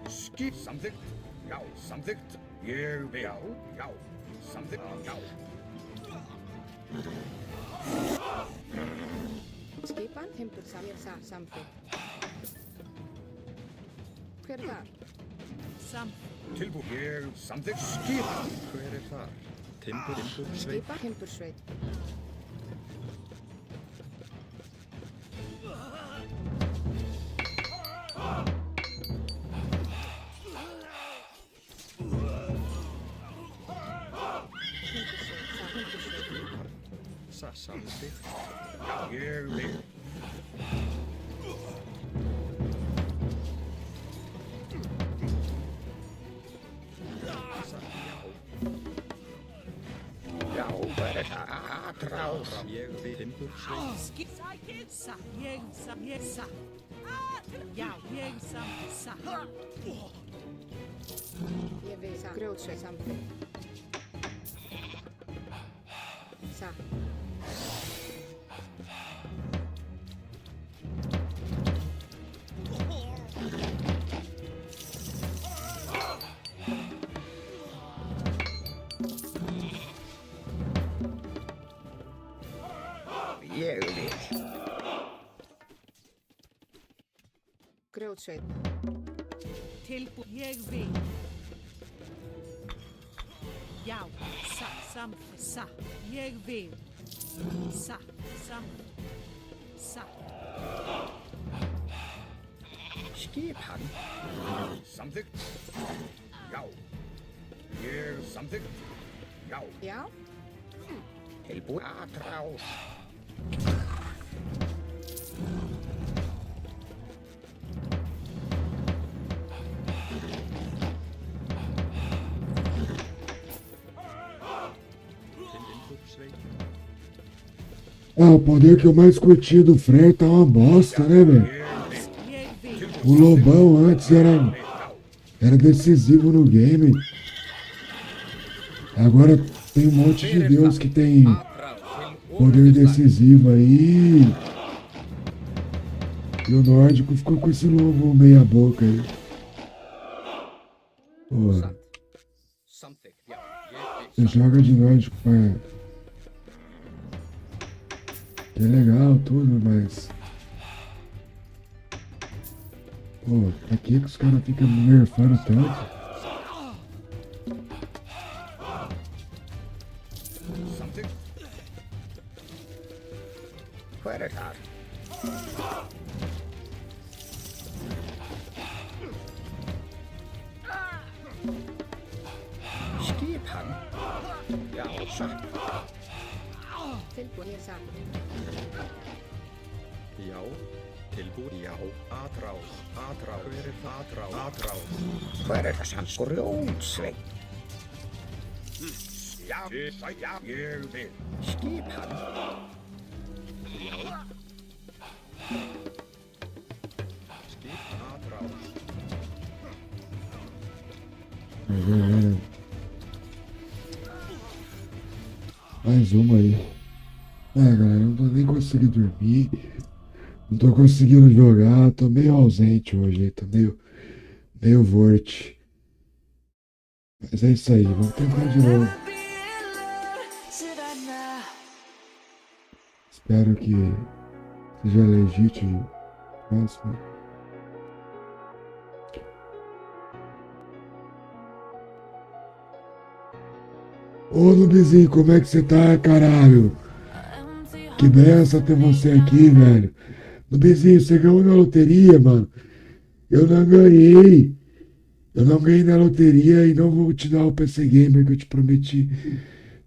Skip, samþykkt. Já, samþykkt. Ég vil. Já, já. Samþykkt, já. Skipan. Samþykkt. Hver er það? Tilbúin. Ég samþykkt. Skipan. Hver er þar? Timbursveit. Skipan. Timbursveit. samþykkt. Já, ég vil. Já, hvað er þetta? Atrás. Ég vil timbursveit. Skissa ég sa, ég sa. Já, ég sa. Ég vil sa. Grjótsveit samþykkt. Sa. Ég vil. Grjótsveit. Tilbúin, ég vil. Já, sa, ég vil. Sa, Skipan. Samþykkt. Já. Ég samþykkt. Já. Já. Tilbúin. Atrás. Ah, o poder que eu mais curti do Frey tá uma bosta, né, velho? O Lobão antes era decisivo no game. Agora tem um monte de deus que tem poder decisivo aí. E o nórdico ficou com esse lobo meia boca aí. Pô, você joga de nórdico, pai. É legal tudo, mas... Pô, pra que os caras ficam nerfando tanto? Queretar. Skipan. Já, sa. Tilbúin, ég sa. Já, tilbúin, já, atrás, hver er það atrás? Hver er það sann grjótsveit? Já, ég vil. Skipan. Já. Skip atrás. Mais uma aí. Galera, eu não tô nem conseguindo dormir. Não tô conseguindo jogar. Tô meio ausente hoje aí. Tô meio vort. Mas é isso aí. Vamos tentar de novo. Espero que seja legítimo. Próximo. Ô Nubizinho, como é que você tá, caralho? Que benção ter você aqui, velho. Nubizinho, você ganhou na loteria, mano. Eu não ganhei. Eu não ganhei na loteria e não vou te dar o PC Gamer que eu te prometi.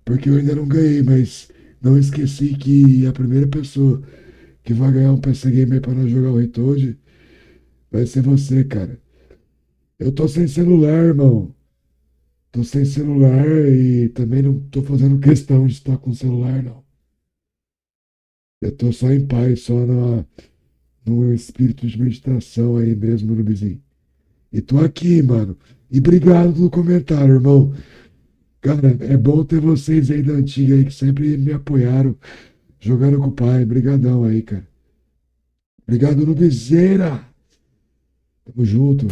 Porque eu ainda não ganhei, mas não esqueci que a primeira pessoa que vai ganhar um PC Gamer para nós jogar o Retoad vai ser você, cara. Eu tô sem celular, irmão. Tô sem celular e também não tô fazendo questão de estar com celular, não. Eu tô só em paz, só no espírito de meditação aí mesmo, Nubizinho. E tô aqui, mano. E obrigado pelo comentário, irmão. Cara, é bom ter vocês aí da antiga aí que sempre me apoiaram jogando com o pai. Brigadão aí, cara. Obrigado, Nubizeira. Tamo junto.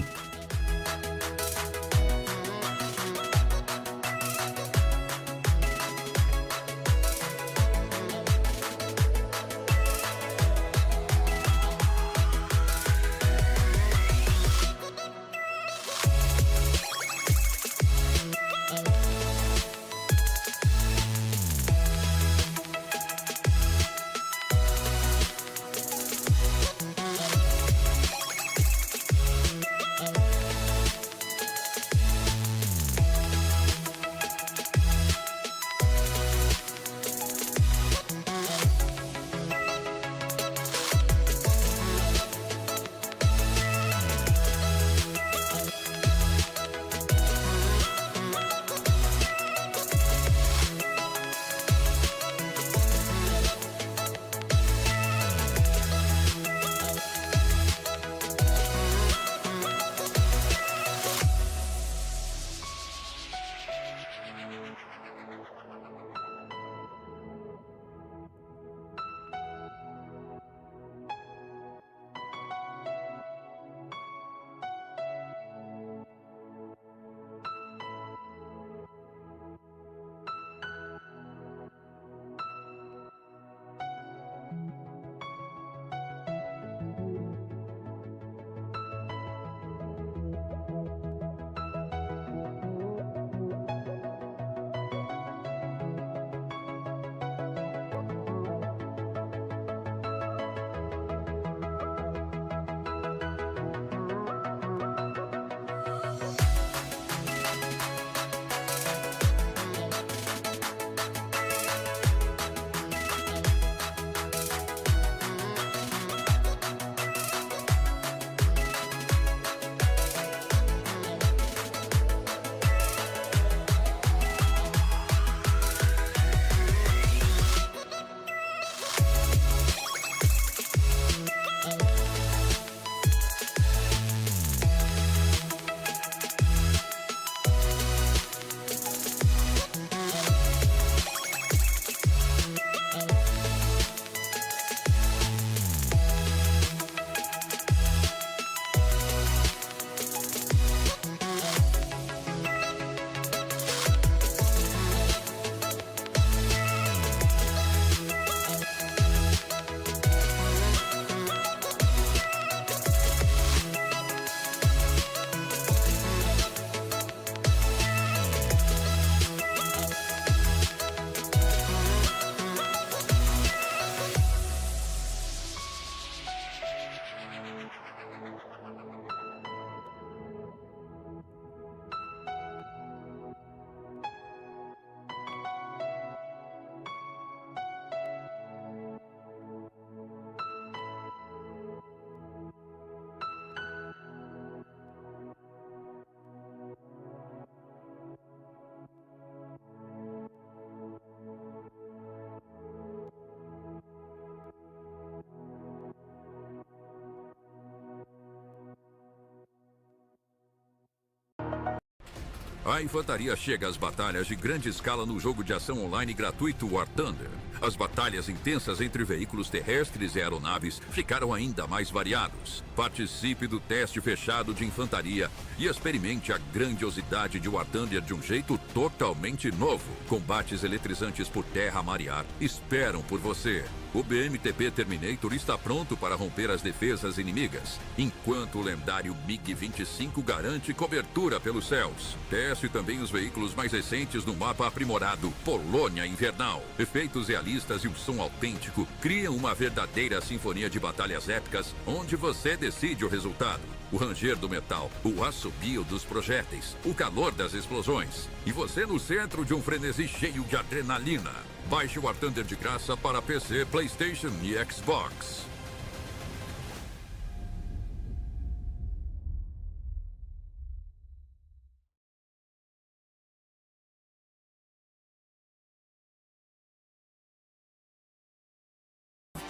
A infantaria chega às batalhas de grande escala no jogo de ação online gratuito War Thunder. As batalhas intensas entre veículos terrestres e aeronaves ficaram ainda mais variados. Participe do teste fechado de infantaria e experimente a grandiosidade de War Thunder de um jeito totalmente novo. Combates eletrizantes por terra, mar e ar esperam por você. O BMTP Terminator está pronto para romper as defesas inimigas, enquanto o lendário MiG-25 garante cobertura pelos céus. Teste também os veículos mais recentes no mapa aprimorado Polônia Invernal. Efeitos realistas e um som autêntico criam uma verdadeira sinfonia de batalhas épicas, onde você decide o resultado. O ranger do metal, o assobio dos projéteis, o calor das explosões. E você no centro de um frenesi cheio de adrenalina. Baixe o War Thunder de graça para PC, PlayStation e Xbox.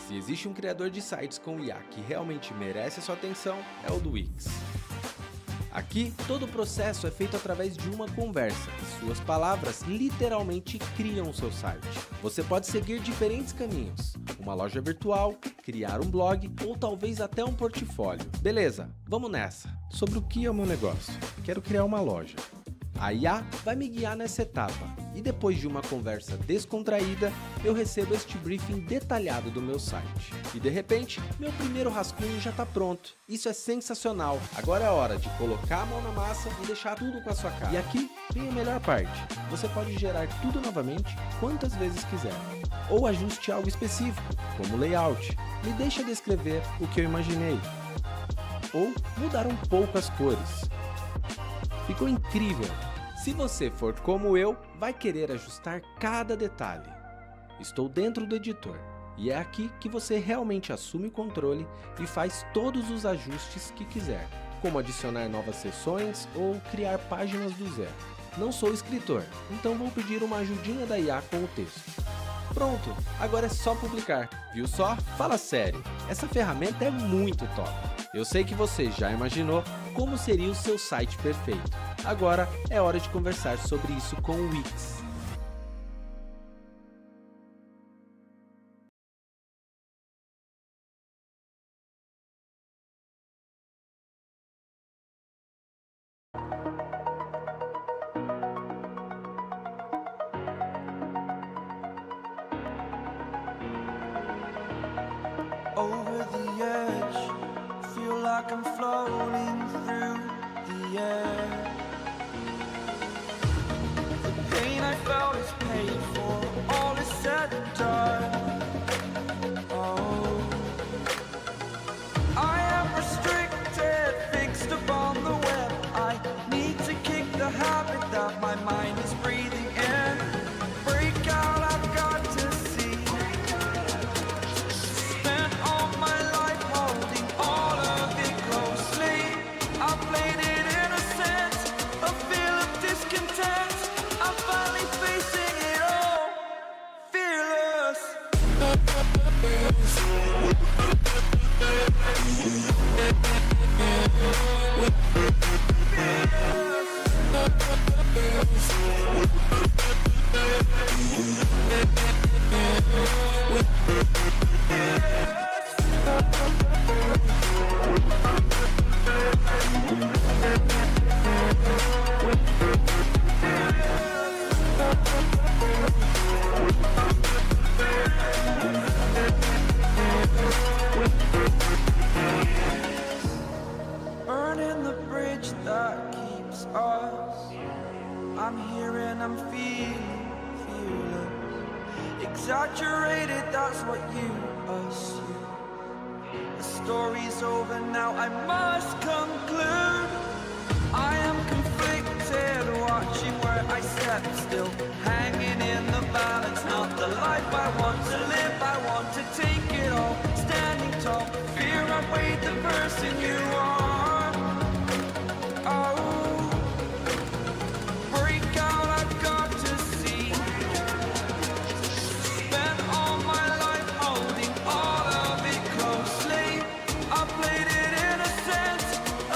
Se existe um criador de sites com IA que realmente merece a sua atenção, é o do Wix. Aqui, todo o processo é feito através de uma conversa e suas palavras literalmente criam o seu site. Você pode seguir diferentes caminhos, uma loja virtual, criar um blog ou talvez até um portfólio. Beleza, vamos nessa. Sobre o que é o meu negócio? Quero criar uma loja. A IA vai me guiar nessa etapa e depois de uma conversa descontraída, eu recebo este briefing detalhado do meu site. E de repente, meu primeiro rascunho já está pronto. Isso é sensacional. Agora é a hora de colocar a mão na massa e deixar tudo com a sua cara. E aqui vem a melhor parte. Você pode gerar tudo novamente quantas vezes quiser. Ou ajuste algo específico, como layout. Me deixa descrever o que eu imaginei. Ou mudar um pouco as cores. Ficou incrível! Se você for como eu, vai querer ajustar cada detalhe. Estou dentro do editor e é aqui que você realmente assume o controle e faz todos os ajustes que quiser, como adicionar novas seções ou criar páginas do zero. Não sou escritor, então vou pedir uma ajudinha da IA com o texto. Pronto, agora é só publicar. Viu só? Fala sério, essa ferramenta é muito top. Eu sei que você já imaginou como seria o seu site perfeito. Agora é hora de conversar sobre isso com o Wix. Over the edge, feel like I'm floating through the air. The pain I felt is paid for, all is said and done. Oh, I am restricted, fixed upon the web. I need to kick the habit that my mind is breathing in. Break out, I've got to see. Spent all my life holding all of it closely. I played it innocent, a feel of discontent. I'm finally facing it all, fearless. Burning the bridge that keeps us. I'm here and I'm feeling fearless. Exaggerated, that's what you assume. The story's over now, I must conclude. I am conflicted, watching where I step still, hanging in the balance. Not the life I want to live, I want to take it all. Standing tall, fear outweighed the person you are. Oh, break out, I've got to see. Spent all my life holding all of it closely. I played it innocent,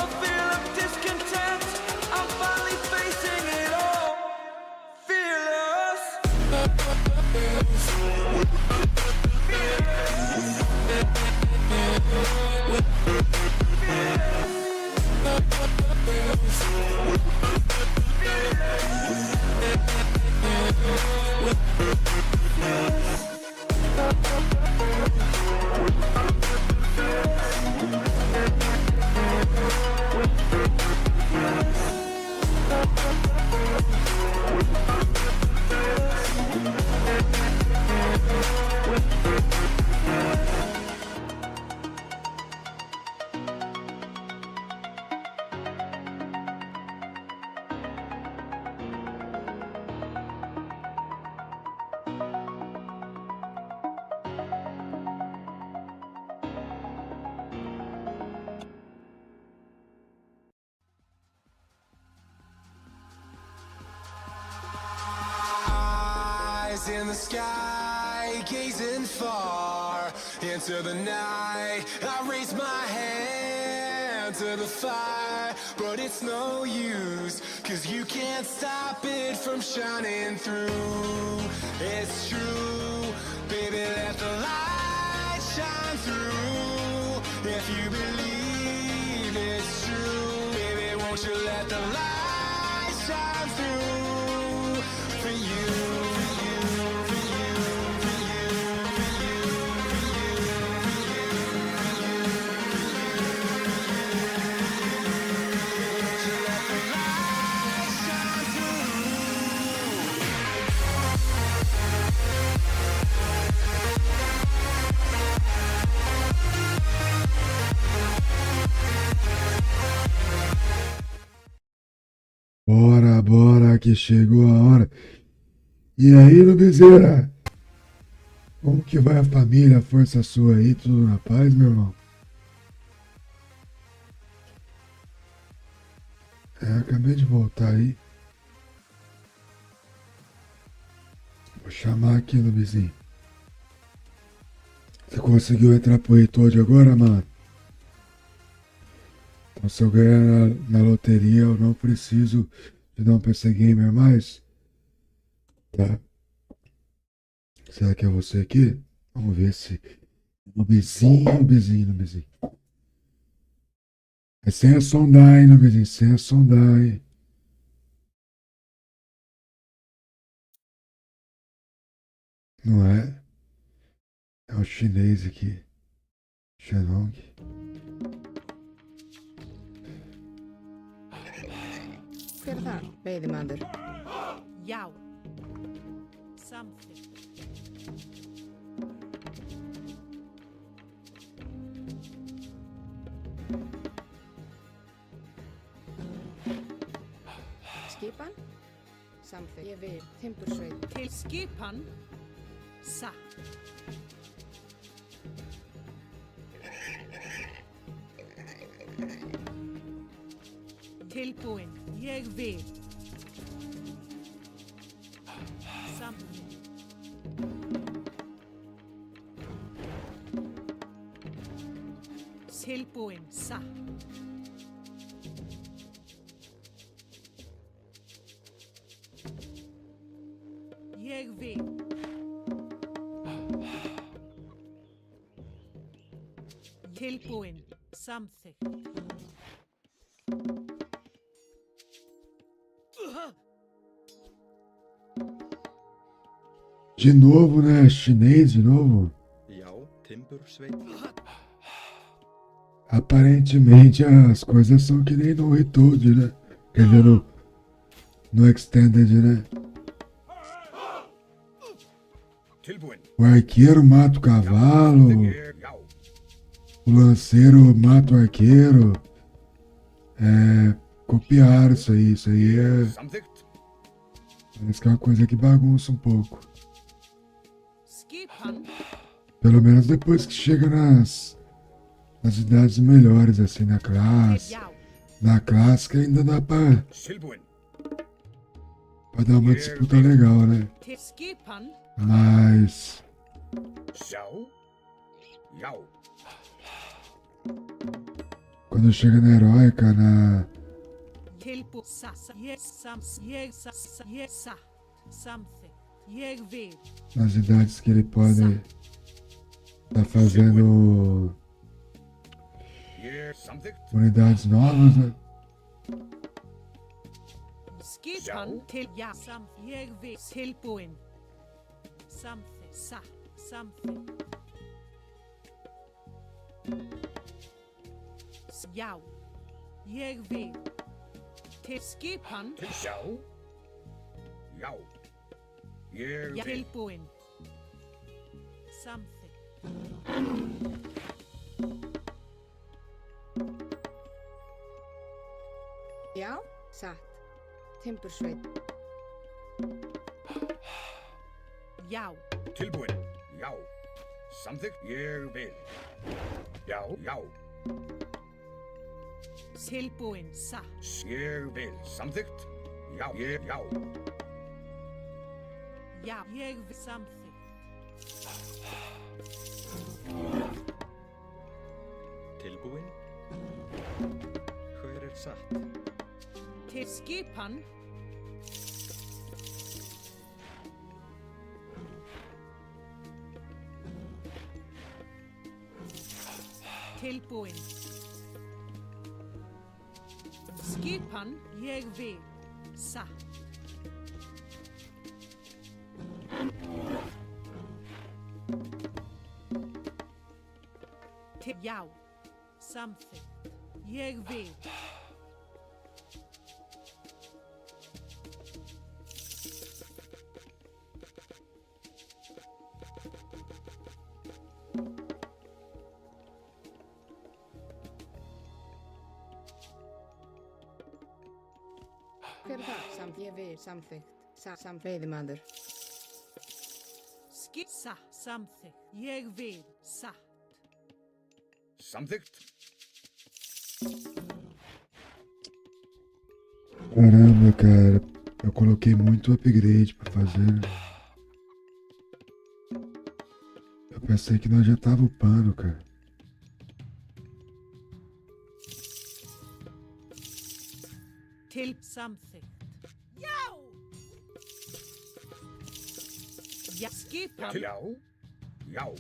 a feel of discontent. I'm finally facing it all. eyes in the sky, gazing far into the night. I raise my hand to the fire, but it's no use, 'cause you can't stop it from shining through. It's true, baby, let the light shine through. If you believe it's true, baby, won't you let the light shine through for you, for you, for you, for you, for you, for you, for you, won't you let the light shine through? Bora, bora, que chegou a hora. E aí, Lubizeira? Como que vai a família, a força sua aí? Tudo na paz, meu irmão? Acabei de voltar aí. Vou chamar aqui, Lubizinho. Você conseguiu entrar pro Reitold agora, mano? Então, se eu ganhar na loteria, eu não preciso de dar um PC Gamer mais. Tá? Será que é você aqui? Vamos ver se... Nubizinho. É sem a sondar, hein, Nubizinho? Sem a sondar, hein? Não é? É o chinês aqui. Shenong. Hver það? Veiðimaður. Já. Samþykkt. Skipan? Samþykkt. Ég vil. Timbursveit. Til skipan. Satt. Tilbúin. Ég vil. Samþykkt. Tilbúin. Satt. Ég vil. Tilbúin. Samþykkt. De novo, né? Chinês de novo? Aparentemente as coisas são que nem no Reitold, né? Quer dizer, no Extended, né? O arqueiro mata o cavalo. O lanceiro mata o arqueiro. Copiaram isso aí. Isso aí parece que é uma coisa que bagunça um pouco. Pelo menos depois que chega nas idades melhores, assim, na classe. Na clássica ainda dá pra dar uma disputa legal, né? Mas... quando chega na heróica, nas idades que ele pode estar fazendo unidades novas, né? Skipan til ja. Ég vil. Tilbúin. Samþykkt. Satt. Samþykkt. Já. Ég vil. Til skipan. Já. Ég vil. Tilbúin. Samþykkt. Já, satt. Timbursveit. Já. Tilbúin. Já. Samþykkt. Ég vil. Já. Tilbúin. Satt. Ég vil. Samþykkt. Já. Já, ég vil samþykkt. Tilbúin? Hver er satt? Til skipan. Tilbúin. Skipan, ég vil. Satt. Til já. Samþykkt. Ég vil. Hver er það? Ég vil samþykkt. Veiðimaður. Skissa. Samþykkt. Ég vil. Satt. Samþykkt. Caramba, cara. Eu coloquei muito upgrade pra fazer. Eu pensei que nós já tava upando, cara. Til samþykkt. Já! Já, skipan. Já. Já.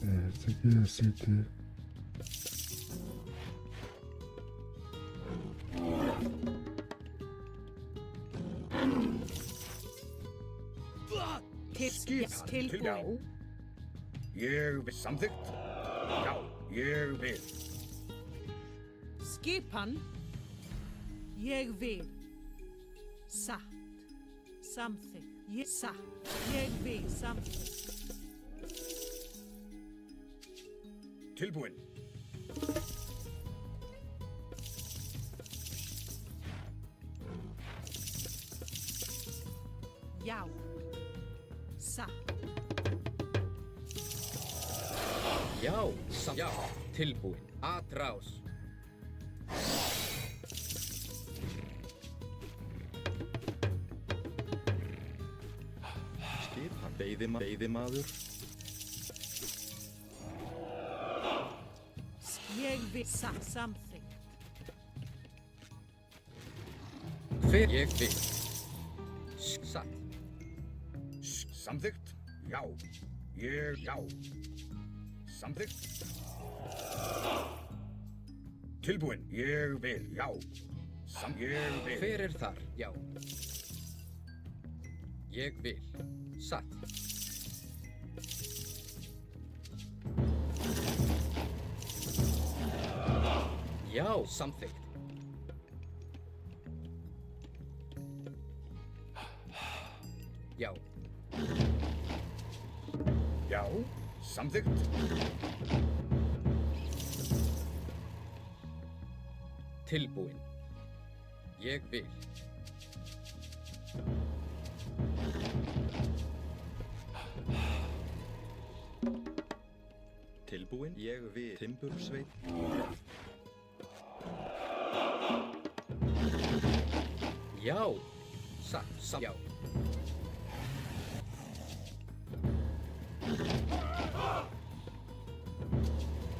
Essa aqui eu acertei. Til já. Ég vil samþykkt. Já, ég vil. Skipan. Ég vil. Satt. Samþykkt. Ég satt. Ég vil samþykkt. Tilbúin. Já. Satt. Já, já, tilbúin. Atrás. Skipan. Veiðimaður. Ég vil satt. Samþykkt. Hver ég vil. Satt. Samþykkt. Já. Ég já. Samþykkt. Tilbúin. Ég vil. Já. Ég vil. Hver er þar? Já. Ég vil. Satt. Já, samþykkt. Já. Já. Samþykkt. Tilbúin. Ég vil. Tilbúin. Ég vil. Timbursveit. Já. Satt. Já.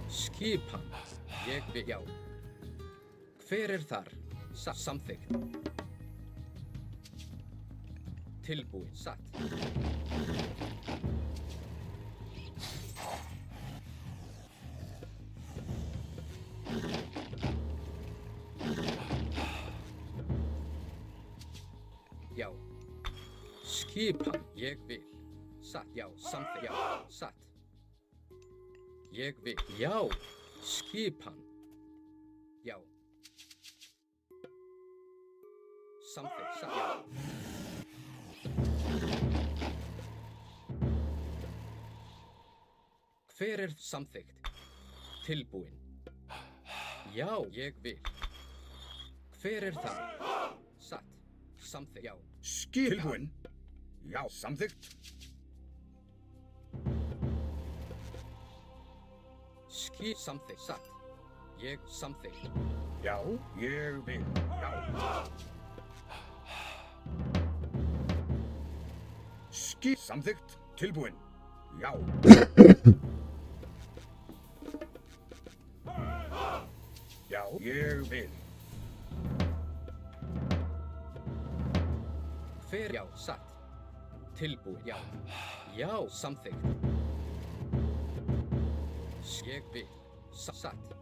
Skipan. Ég vil. Já. Hver er þar? Samþykkt. Tilbúin. Satt. Já. Skipan. Ég vil. Satt. Já. Samþykkt. Já. Satt. Ég vil. Já. Skipan. Já. Samþykkt. Satt. Já. Hver er samþykkt? Tilbúin. Já, ég vil. Hver er það? Satt. Samþykkt. Já. Tilbúin. Já, samþykkt. Samþykkt. Satt. Ég samþykkt. Já, ég vil. Já. Samþykkt. Tilbúin. Já. Já, ég vil. Hver já, satt. Tilbúin, já. Já, samþykkt. Ég vil. Satt.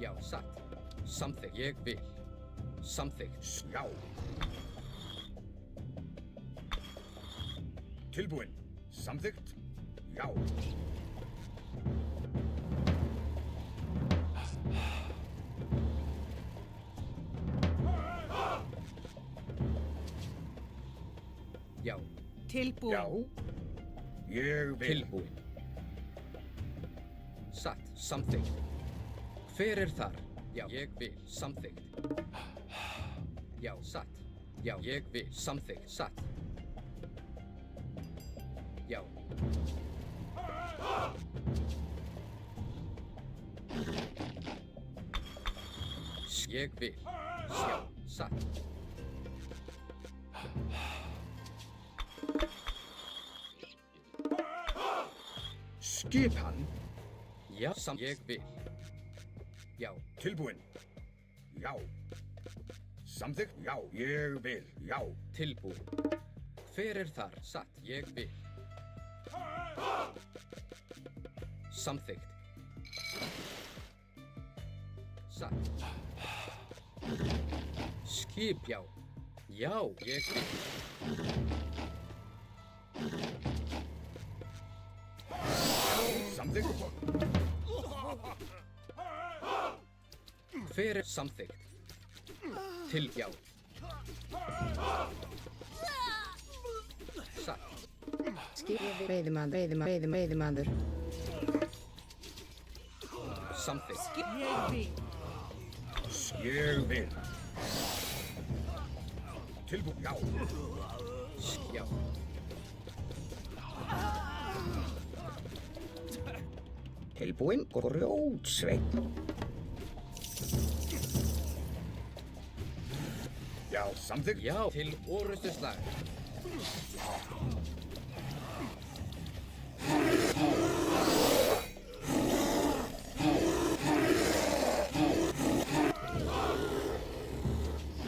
Já, satt. Samþykkt. Ég vil. Samþykkt. Já. Tilbúin. Samþykkt. Já. Já. Tilbúin. Já. Ég vil. Tilbúin. Satt. Samþykkt. Hver þar? Já, ég vil. Samþykkt. Já, satt. Já, ég vil. Samþykkt. Satt. Já. Ég vil. Já, satt. Skipan. Já, ég vil. Já. Tilbúin. Já. Samþykkt. Já, ég vil. Já. Tilbúin. Hver þar? Satt. Ég vil. Samþykkt. Satt. Skip, já. Já, ég vil. Samþykkt. Hver samþykkt? Til, já. Satt. Veiðimaður. Samþykkt. Ég vil. Ég vil. Tilbúin. Já. Já. Tilbúin. Grjótsveinn. Já, samþykkt. Já, til orustuslag.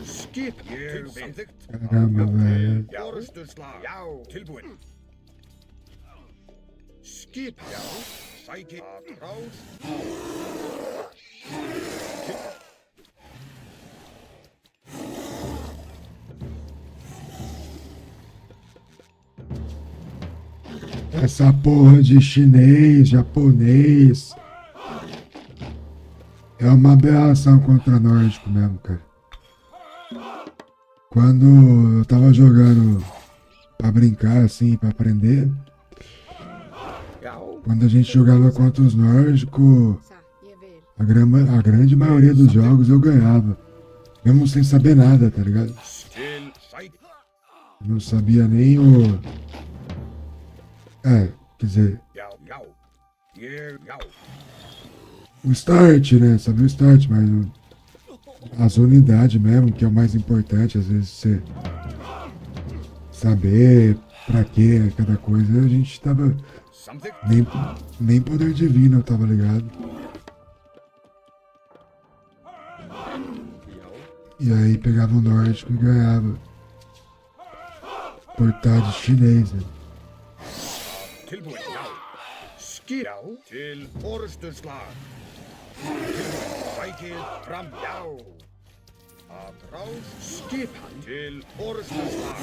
Skip. Ég vil. Samþykkt. Caramba, velho. Já. Orustuslag. Já. Tilbúin. Skip. Já. Sæki. Ráð. Essa porra de chinês, japonês. É uma aberração contra nórdico mesmo, cara. Quando eu tava jogando pra brincar, assim, pra aprender. Quando a gente jogava contra os nórdicos, a grande maioria dos jogos eu ganhava. Mesmo sem saber nada, tá ligado? Eu não sabia nem o... quer dizer... O start, né? Sabia o start, mas... As unidades mesmo, que é o mais importante, às vezes você... Saber pra que cada coisa, a gente tava... Nem poder divino eu tava ligado. E aí pegava o nórdico e ganhava. Portade chinês, né? Tilbúin, já. Skip. Já. Til orustuslag. Tilbúin. Sækið fram, já. Að ráð. Skipan. Til orustuslag.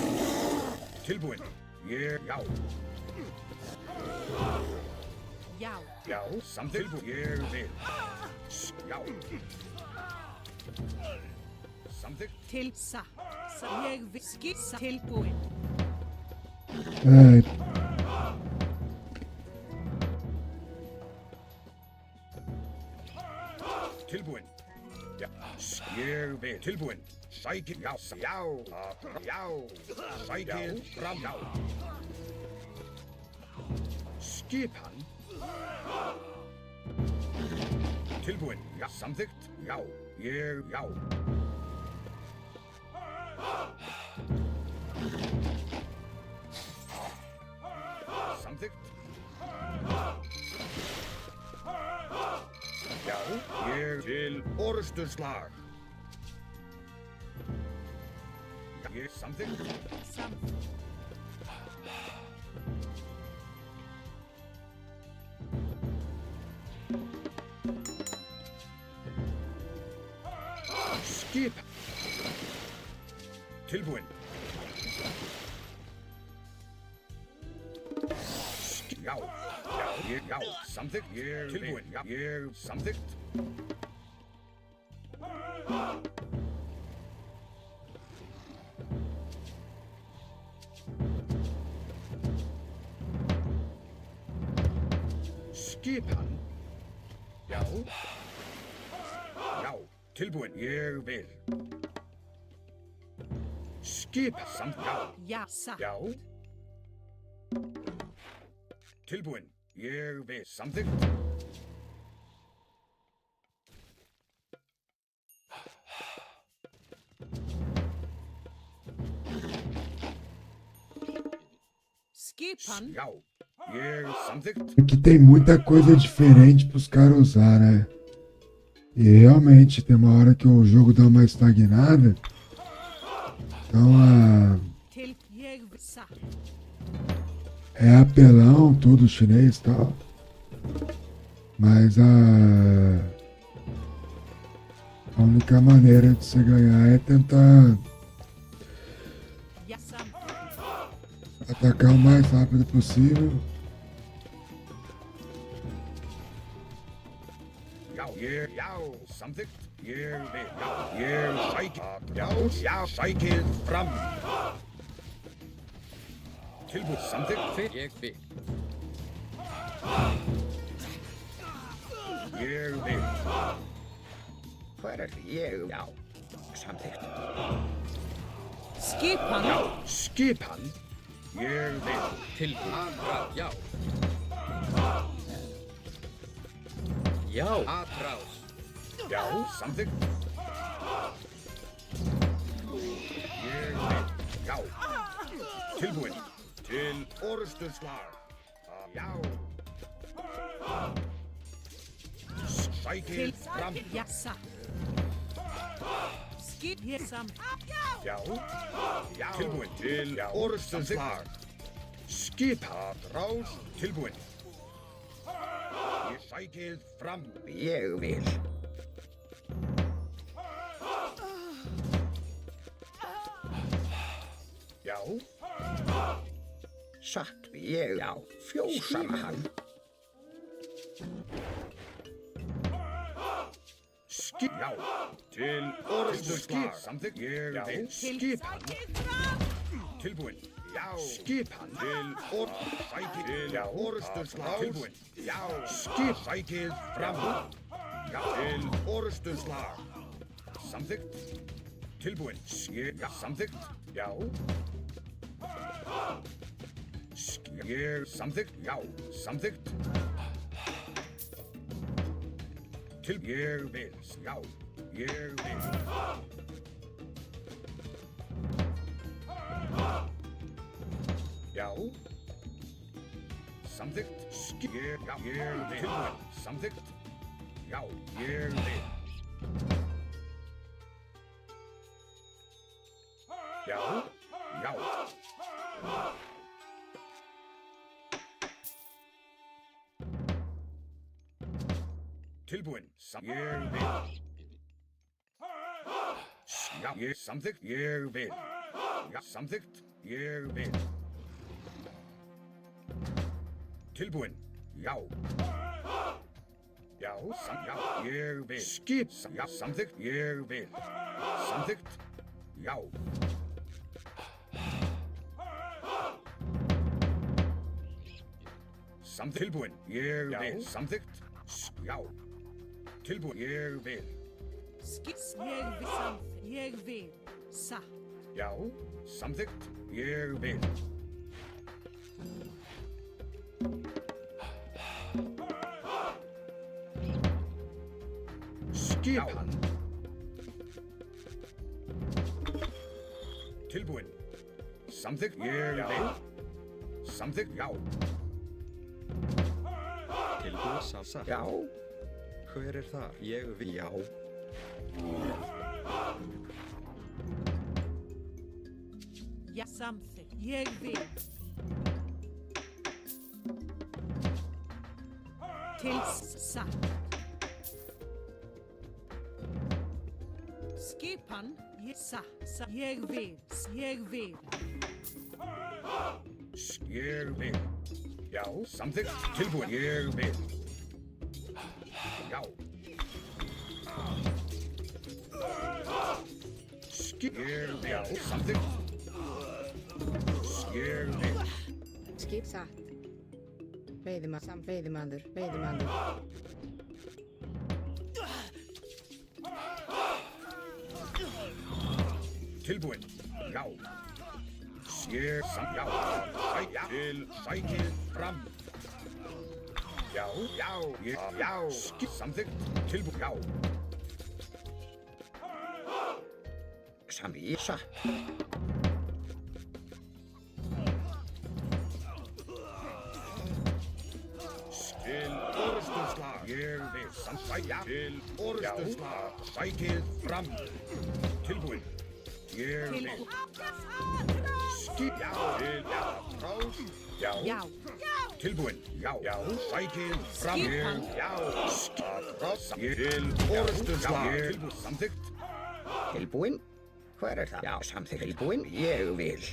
Tilbúin. Ég, já. Já. Já, samþykkt. Ég vil. Já. Samþykkt. Til, satt. Ég vil. Skip, tilbúin. Ai, Tilbúin. Já. Ég vil. Tilbúin. Sækið, já. Já. Já. Sækið fram, já. Skipan. Tilbúin. Já. Samþykkt. Já. Ég, já. samþygt. Já, ég til orrustuslag. Ég samþygt. Skip. Tilbúin. Já, já, samþygt. Ég tilbúin. Já, ég samþygt. Skipan. Já. Já, tilbúin. Ég vil. Skip samt. Já. Ja, sagt. Já. Tilbúin. Ég vil. Samþygt. Skipan. Já. Ég samþygt. Aqui tem muita coisa diferente pros caras usar, né? E realmente tem uma hora que o jogo dá uma estagnada. Então Til jeg vil sagt. é apelão, tudo chinês e tal. Mas a única maneira de você ganhar é tentar Ja, samt. atacar o mais rápido possível. Já, já, samþygt. Ég vil. Já, ég sæki. Já, sækið fram. Tilbúin. Samþygt. Ég vil. Ég vil. Hver ég? Já, samþygt. Skipan. Já, skipan. Ég vil. Til aðra, já. Já, aðrás. Já, samþygt. Ég vil. Já. Tilbúin. Til orrustuslag. Já. Sækið fram. Ja, sagt. Skip her samt. Já. Já. Tilbúin. Til orrustuslag. Skipa rás. Tilbúin. Ég sækið fram. Ég vil. Já. Satt ég. Já. Fjósana hann. Skip. Já. Til orrustuslag. Samþykkt. Ég vil. Skipan. Tilbúin. Já. Skipan. Til sækið. Til orrustuslag. Tilbúin. Já. Skip. Sækið fram. Já. Til orrustuslag. Samþykkt. Tilbúin. Já. Samþykkt. Já. Ég samþykkt. Já. Samþykkt. Til ég vil. Já. Ég vil. Já. Samþykkt. Já. Ég vil. Tilbúin. Samþykkt. Já. Ég vil. Já. Já. Tilbúin. Ég vil. Já. Ég samþykkt. Ég vil. Já. Samþykkt. Ég vil. Tilbúin. Já. Já. Já. Ég vil. Skip. Já. Samþykkt. Ég vil. Samþykkt. Já. Tilbúin. Ég vil. Samþykkt. Já. Tilbúin. Ég vil. Skits. Jeg vil samt. Jeg vil. Sagt. Já. Samþykkt. Ég vil. Skipan. Tilbúin. Samþykkt. Ég vil. Samþykkt. Já. Tilbúin satt. Já. Hver þar? Ég vil. Já. Ja, something. Ég vil. Til satt. Skipan. Ég vil. Ég vil. Ég vil. Já, samþykkt. Tilbúin. Ég vil. Já. Ég vil. Já, samþykkt. Ég vil. Skip satt. Veiðimaður. Tilbúin. Já. Já. Sækið fram. Já. Já. Samþykkt. Tilbúin. Já. Satt. Til orustuslag. Ég vil samþækja. Til orustuslag. Sækið fram. Tilbúin. Ég vil. Skip. Já. Til. Já. Já. Tilbúin. Já. Já. Sækið fram. Já. Skip. Til orustuslag. Tilbúin. Samþykkt. Tilbúin. Hver það? Já. Samþykkt. Tilbúin. Ég vil.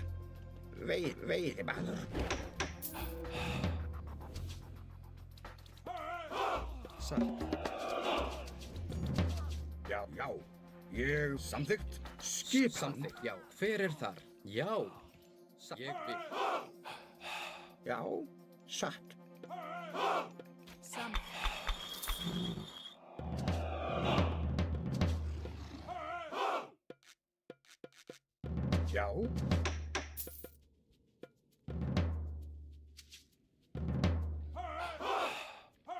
Veiðimaður. Já. Ég samþykkt. Skipan. Samþykkt, já. Hver þar? Já. Ég vil. Já. Satt. Já.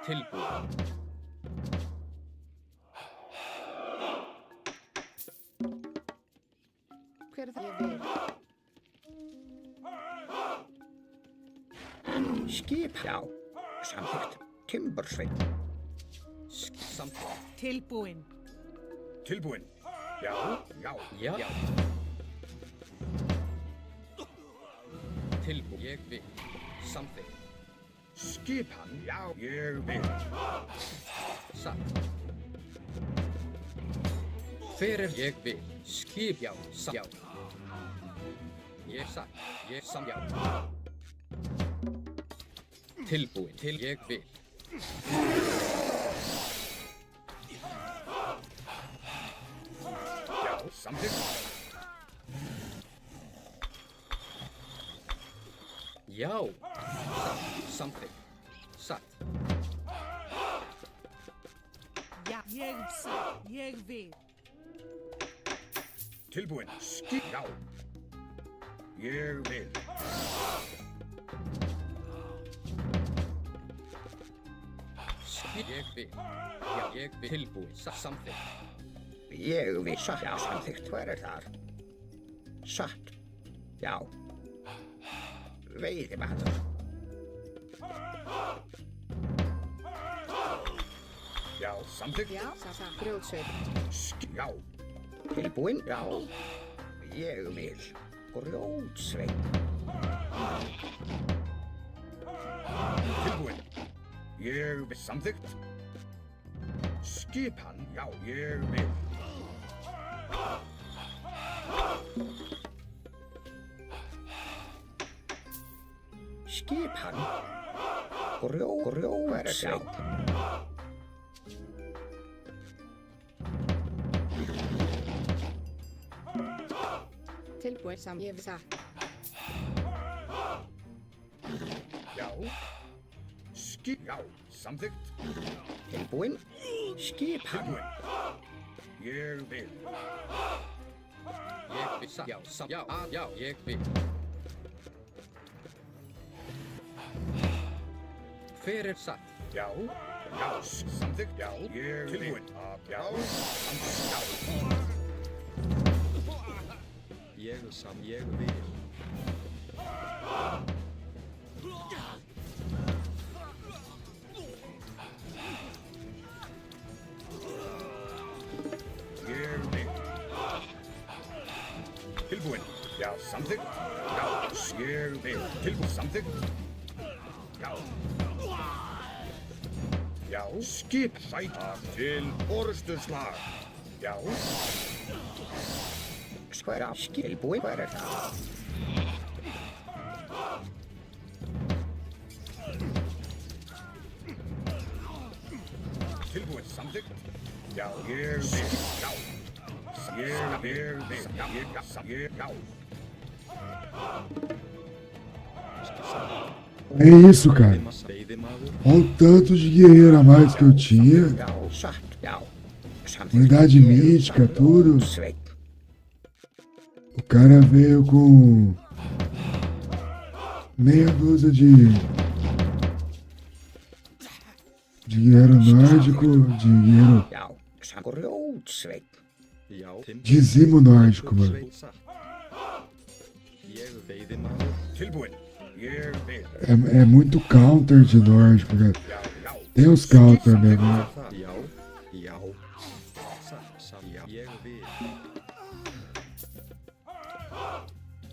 Tilbúin. Hver það? Ég vil. Skip. Já. Samþykkt. Timbursveinn. Samþykkt. Tilbúin. Tilbúin. Já. Já. Tilbúin. Ég vil. Samþykkt. Skipan. Já. Ég vil. Satt. Hver ég vil. Skip. Já. Já. Ég satt. Ég já. Tilbúin. Til ég vil. Já. Samþykkt. Já. Samþykkt. Satt. Ja, ég vil. Tilbúin. Skip. Já. Ég vil. Skip. Ég vil. Já. Ég vil. Tilbúin. Samþykkt. Ég vil. Satt. Já. Samþykkt. Hver þar? Satt. Já. Veiðimaður. Já. Samþykkt. Já. Grjótsveinn. Já. Tilbúin. Já. Ég vil. Grjótsveinn. Tilbúin. Ég vil. Samþykkt. Skipan. Já. Ég vil. Skipan. Grjótsveinn. Tilbúin. Ég vil satt. Já. Skip. Já. Samþykkt. Tilbúin. Skipan. Tilbúin. Ég vil. Ég vil. Já. Já. Já. Ég vil. Hver satt? Já. Já. Samþykkt. Já. Ég vil. Tilbúin. Já. Samþykkt. Já. Ég vil. samþykkt. Já, ég vil. Tilbúin, samþykkt. Já. Já, skip sæta til orustuslag. Já. Hvað er skilbúi? Hvað er það? Tilbúin, samþykkt. Já, ég vil. Já. Ég vil. Já. É isso, cara. Olha o tanto de guerreiro a mais que eu tinha. Unidade mítica, tudo. O cara veio com meia dúzia de guerreiro nórdico, de guerreiro dizimo nórdico, mano. É muito counter de nórdico, cara. Tem os counter mesmo, né?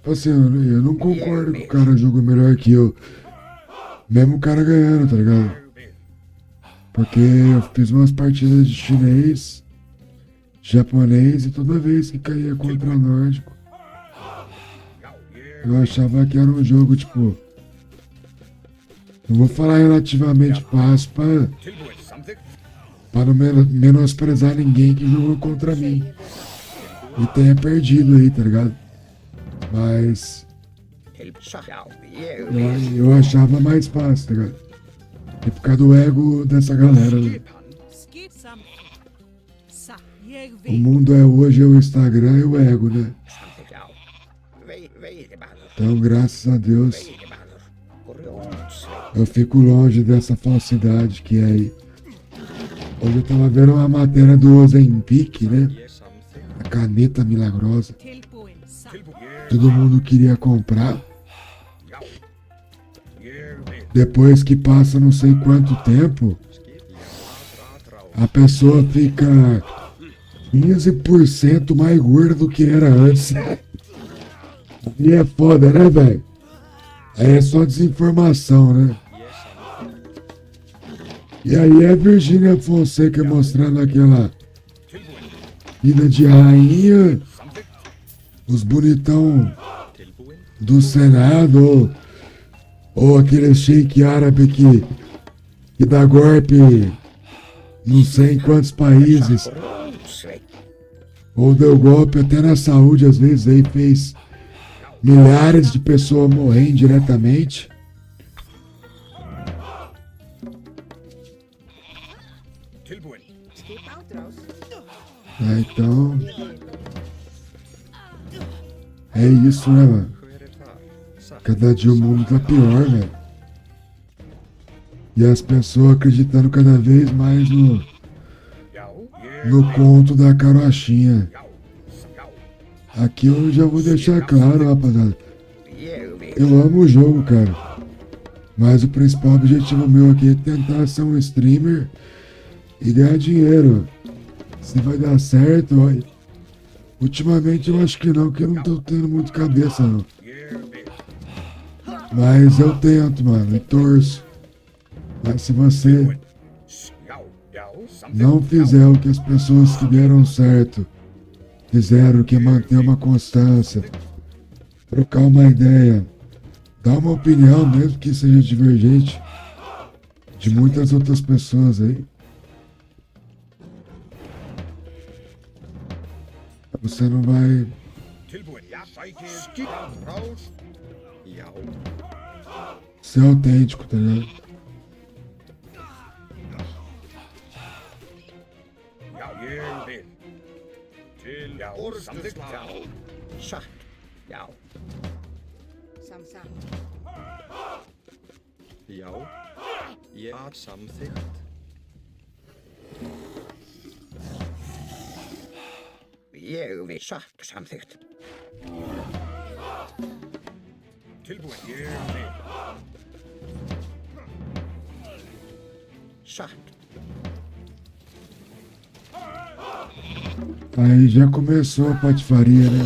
Assim, eu não concordo que o cara jogou melhor que eu. Mesmo o cara ganhando, tá ligado? Porque eu fiz umas partidas de chinês, japonês, e toda vez que caía contra o nórdico, eu achava que era um jogo, tipo, não vou falar relativamente fácil pra não menosprezar ninguém que jogou contra mim e tenha perdido aí, tá ligado? Mas eu achava mais fácil, tá ligado? E por causa do ego dessa galera, né? O mundo é hoje o Instagram e o ego, né? Então, graças a Deus, eu fico longe dessa falsidade que é aí. Hoje eu tava vendo uma matéria do Ozempic, né? A caneta milagrosa. Todo mundo queria comprar. Depois que passa não sei quanto tempo, a pessoa fica 15% mais gorda do que era antes. E é foda, né, velho? Aí é só desinformação, né? E aí é Virgínia Fonseca mostrando aquela vida de rainha, os bonitão do Senado, ou aquele sheik árabe que dá golpe não sei em quantos países, ou deu golpe até na saúde, às vezes aí fez milhares de pessoas morrer indiretamente. Então é isso, né, mano? Cada dia o mundo tá pior, velho. E as pessoas acreditando cada vez mais no conto da carochinha. Aqui eu já vou deixar claro, rapaziada. Eu amo o jogo, cara. Mas o principal objetivo meu aqui é tentar ser um streamer e ganhar dinheiro. Se vai dar certo, olha. Ultimamente eu acho que não, porque eu não tô tendo muito cabeça, não. Mas eu tento, mano, e torço. Mas se você não fizer o que as pessoas que deram certo fizeram, que é manter uma constância, trocar uma ideia, dar uma opinião, mesmo que seja divergente, de muitas outras pessoas aí, você não vai ser autêntico, tá ligado? Já, ég samþykkt. Ég vil samþykkt. Tilbúin, ég vil. Aí já começou a patifaria, né?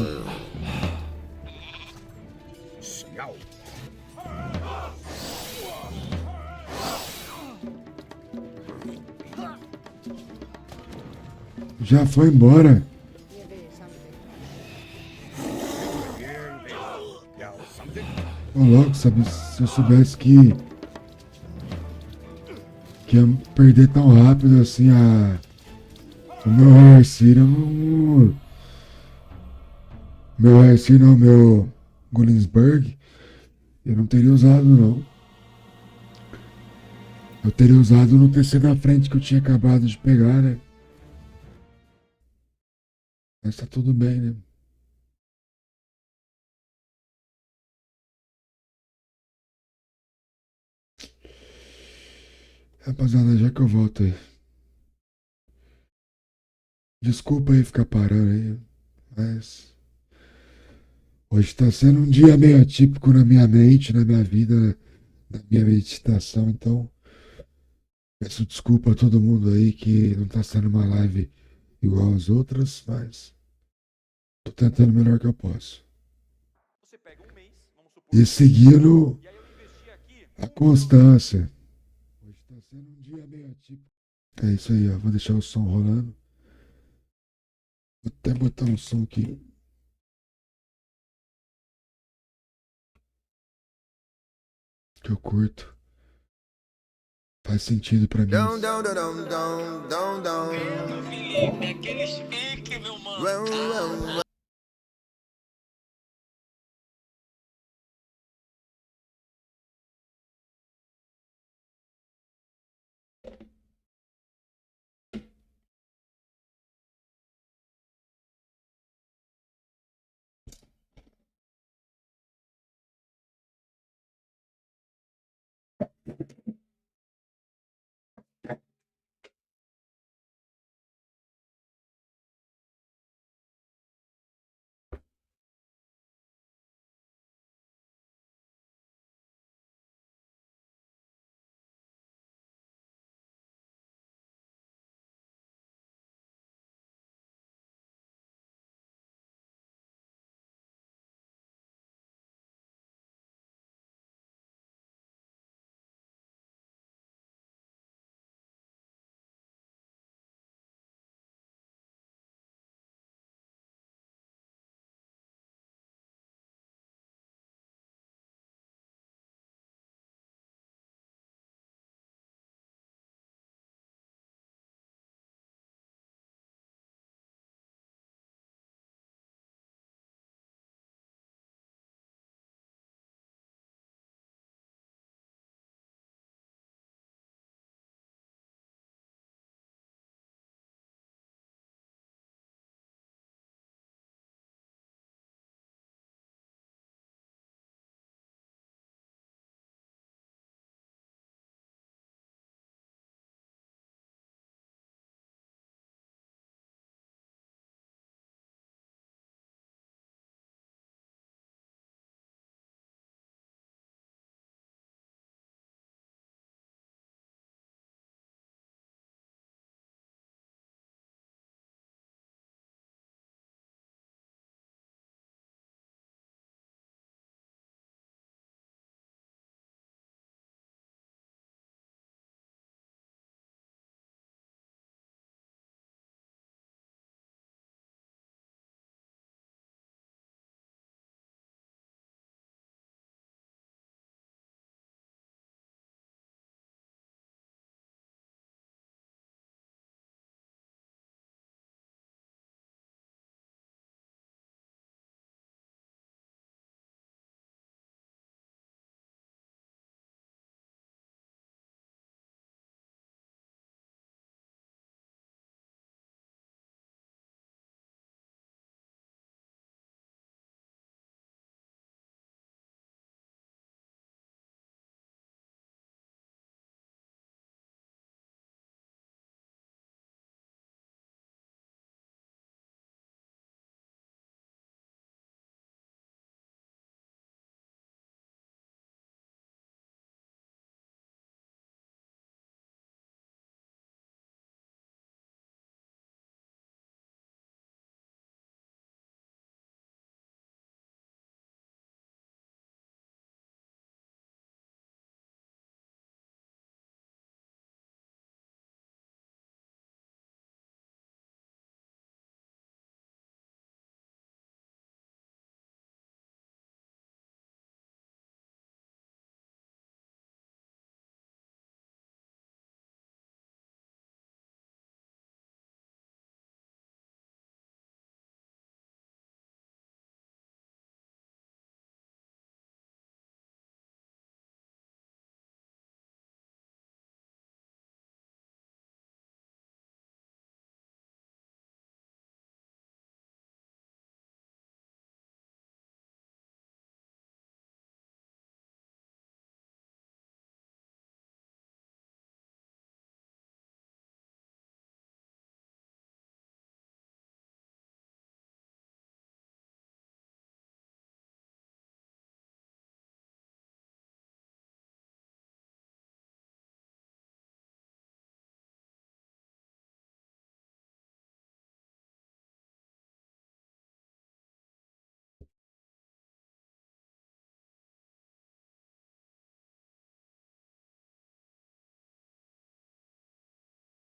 Já foi embora. Ô louco, sabe? Se eu soubesse que ia perder tão rápido assim o meu Hercir, eu não. Meu Hercir não, meu Gulinsburg, eu não teria usado não. Eu teria usado no TC da frente que eu tinha acabado de pegar, né? Mas tá tudo bem, né? Rapaziada, já que eu volto aí. Desculpa aí ficar parando aí, mas hoje tá sendo um dia meio atípico na minha mente, na minha vida, na minha meditação, então peço desculpa a todo mundo aí que não tá sendo uma live igual às outras, mas tô tentando o melhor que eu posso. E seguindo a constância. Hoje tá sendo um dia meio atípico. É isso aí, ó. Vou deixar o som rolando. Vou até botar um som aqui. Que eu curto. Faz sentido pra mim. Down, down, down, down, down, down. Felipe, aquele speak, meu mano.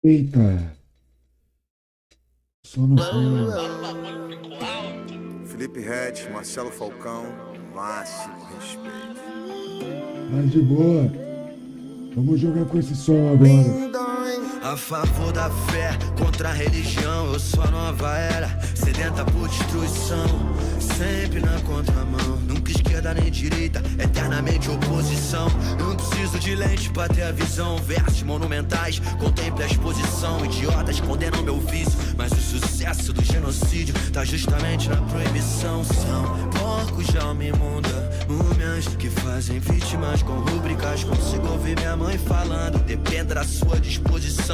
Eita. Só no fundo. Felipe Ret, Marcelo Falcão, máximo respeito. Mas de boa. Vamos jogar com esse som agora. A favor da fé, contra a religião, eu sou a nova era, sedenta por destruição, sempre na contramão, nunca esquerda nem direita, eternamente oposição. Não preciso de lente pra ter a visão, versos monumentais, contemple a exposição. Idiotas condenam meu vício, mas o sucesso do genocídio tá justamente na proibição. São porcos de alma imunda, múmias que fazem vítimas com rúbricas. Consigo ouvir minha mãe falando, dependa da sua disposição.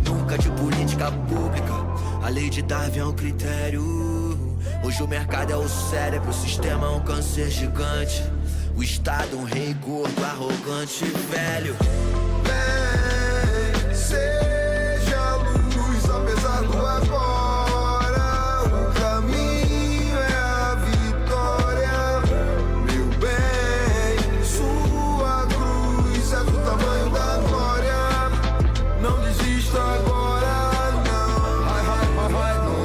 Nunca de política pública, a lei de Darwin é um critério. Hoje o mercado é o cérebro, o sistema é um câncer gigante. O Estado um rei gordo, arrogante e velho. Bem, seja luz apesar do agora. O caminho é a vitória. Meu bem, sua cruz é do tamanho da glória. Não desista agora, não.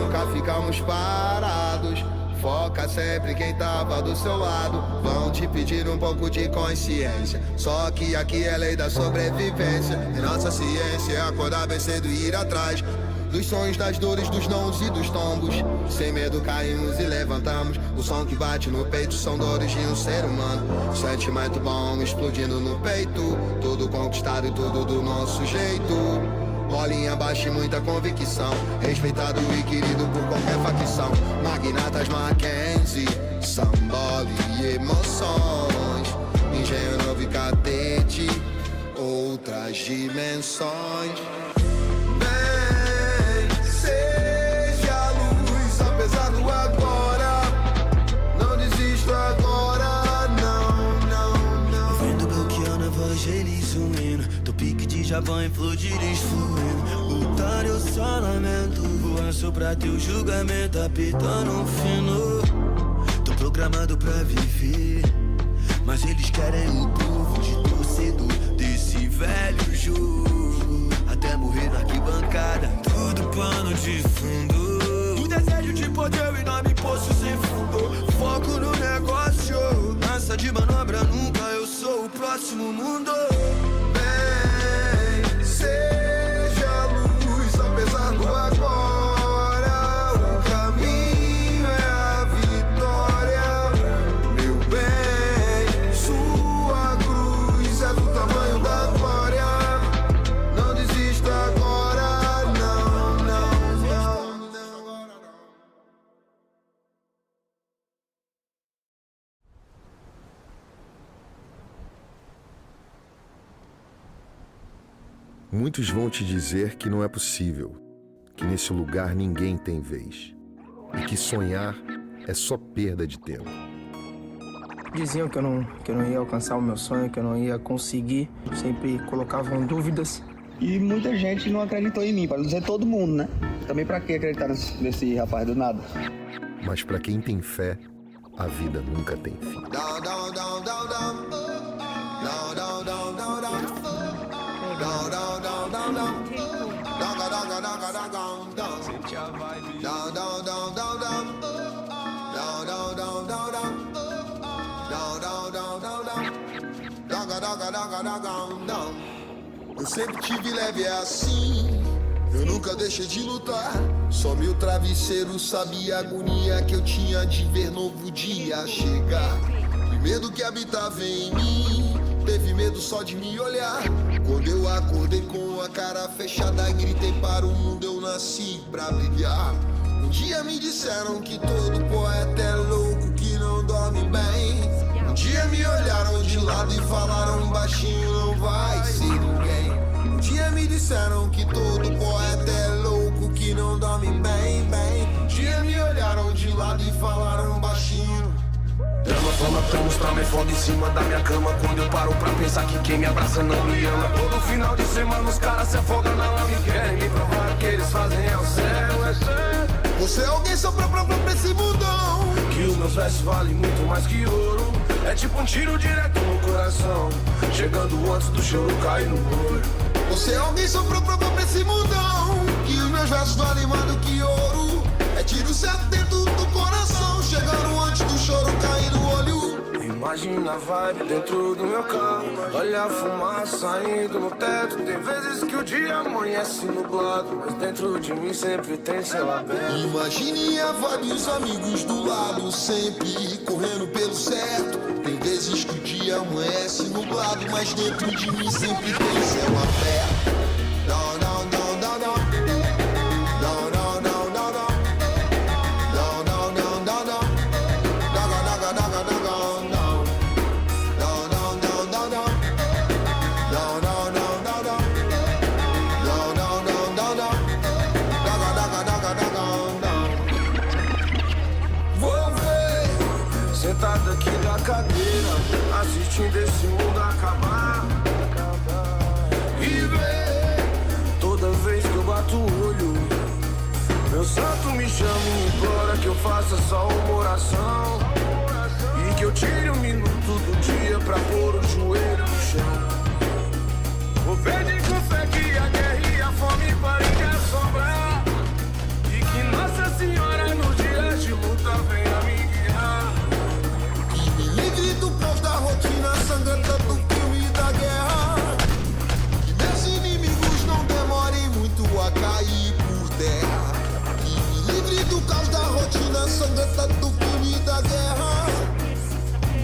Nunca ficamos parados. Foca sempre quem tava do seu lado. Vão te pedir um pouco de consciência, só que aqui é lei da sobrevivência. E nossa ciência é acordar bem cedo e ir atrás dos sonhos, das dores, dos nãos e dos tombos. Sem medo caímos e levantamos. O som que bate no peito são dores de um ser humano. Sentimento bom explodindo no peito. Tudo conquistado e tudo do nosso jeito. Bolinha baixa e muita convicção. Respeitado e querido por qualquer facção. Magnatas Mackenzie, sambole e emoções. Engenho novo e cadete, outras dimensões. Bem, seja luz apesar do agora. Não desisto agora, não. Ouvindo Belchiano, evangelizo um hino. Do pique de Javan em flor de iris fluindo. Lutar eu só lamento. Voaço pra teu julgamento, apitando um fino. Tô programado pra viver, mas eles querem o povo de torcedor desse velho jogo. Até morrer na arquibancada, tudo pano de fundo. O desejo de poder, o enorme poço sem fundo. Foco no negócio, massa de manobra nunca. Eu sou o próximo mundo. Bem, seja luz apesar do agora. O caminho é a vitória. Meu bem, sua cruz é do tamanho da glória. Não desista agora, não. Muitos vão te dizer que não é possível, que nesse lugar ninguém tem vez, e que sonhar é só perda de tempo. Diziam que eu não ia alcançar o meu sonho, que eu não ia conseguir. Sempre colocavam dúvidas. E muita gente não acreditou em mim, para não dizer todo mundo, né? Também pra que acreditar nesse rapaz do nada? Mas pra quem tem fé, a vida nunca tem fim. Down, down, down, down, down. Down, down, down, down, down. Down, down, down, down, down. Down, down, down, down, down, down. Down, down, down, down, down. Down, down, down, down, down. Down, down, down, down, down. Down, down, down, down, down, down. Eu sempre tive leve assim. Eu nunca deixei de lutar. Só meu travesseiro sabia a agonia que eu tinha de ver novo dia chegar. O medo que habitava em mim teve medo só de me olhar. Quando eu acordei com a cara fechada, gritei para o mundo, eu nasci pra brilhar. Um dia me disseram que todo poeta é louco, que não dorme bem. Um dia me olharam de lado e falaram baixinho, não vai ser ninguém. Um dia me disseram que todo poeta é louco, que não dorme bem, bem. Um dia me olharam de lado e falaram baixinho. Drama, fama, planos pra me foda em cima da minha cama. Quando eu paro pra pensar que quem me abraça não me ama. Todo final de semana os caras se afogam na lama e querem me provar que eles fazem é o céu, é certo. Você é alguém só pra esse mundão. Que os meus versos valem muito mais que ouro. É tipo um tiro direto no coração, chegando antes do choro cair no olho. Você é alguém soprou pra esse mundão, que os meus versos valem mais do que ouro. É tiro certo dentro do coração, chegando antes do choro cair no olho. Imagina a vibe dentro do meu carro, olha a fumaça saindo no teto. Tem vezes que o dia amanhece nublado, mas dentro de mim sempre tem céu aberto. Imagine a vibe e os amigos do lado, sempre correndo pelo certo. Tem vezes que o dia amanhece nublado, mas dentro de mim sempre tem céu aberto. Não, não, não, não, não. Não, não, não, não, não. Não, não, não, não, não. Naga, naga, naga, naga, não. Não, não, não, não, não. Não, não, não, não, não. Não, não, não, não, não. Naga, naga, naga, naga, não. Vou ver, sentado aqui na cadeira, assistindo esse mundo acabar. E ver, toda vez que eu bato o olho, meu santo me chama e implora que eu faça só uma oração. E que eu tire um minuto do dia pra pôr o joelho no chão. Vou pedir com fé que a guerra e a fome parem de assombrar. E que Nossa Senhora nos dias de luta venha me guiar. E me livre do caos da rotina sangrenta do filme da guerra. Que meus inimigos não demorem muito a cair por terra. E me livre do caos da rotina sangrenta do filme da guerra.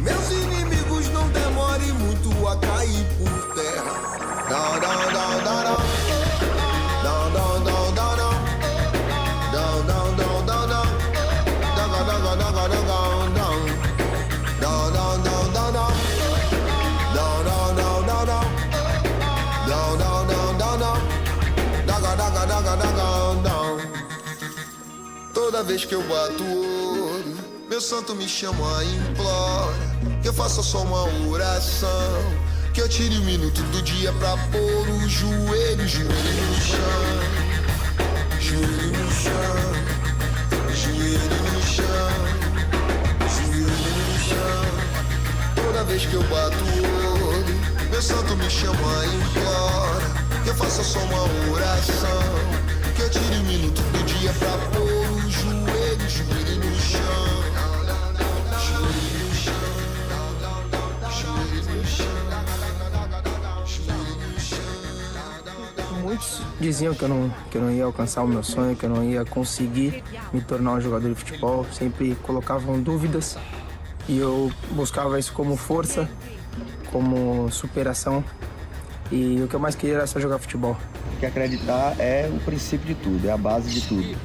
Meus inimigos não demorem muito a cair por terra. Não, não, não, não, não. Não, não, não, não, não. Não, não, não, não, não. Não, não, não, não, não, não. Não, não, não, não, não. Não, não, não, não, não. Não, não, não, não, não. Daga, daga, daga, daga, não. Toda vez que eu bato o olho, meu santo me chama e implora que eu faça só uma oração, que eu tire um minuto do dia pra pôr o joelho, joelho no chão, joelho no chão, joelho no chão, joelho no chão. Toda vez que eu bato o olho, meu santo me chama e implora que eu faça só uma oração, que eu tire um minuto do dia pra pôr o joelho, joelho no chão. Muitos diziam que eu não ia alcançar o meu sonho, que eu não ia conseguir me tornar um jogador de futebol. Sempre colocavam dúvidas e eu buscava isso como força, como superação. E o que eu mais queria era só jogar futebol. Que acreditar é o princípio de tudo, é a base de tudo.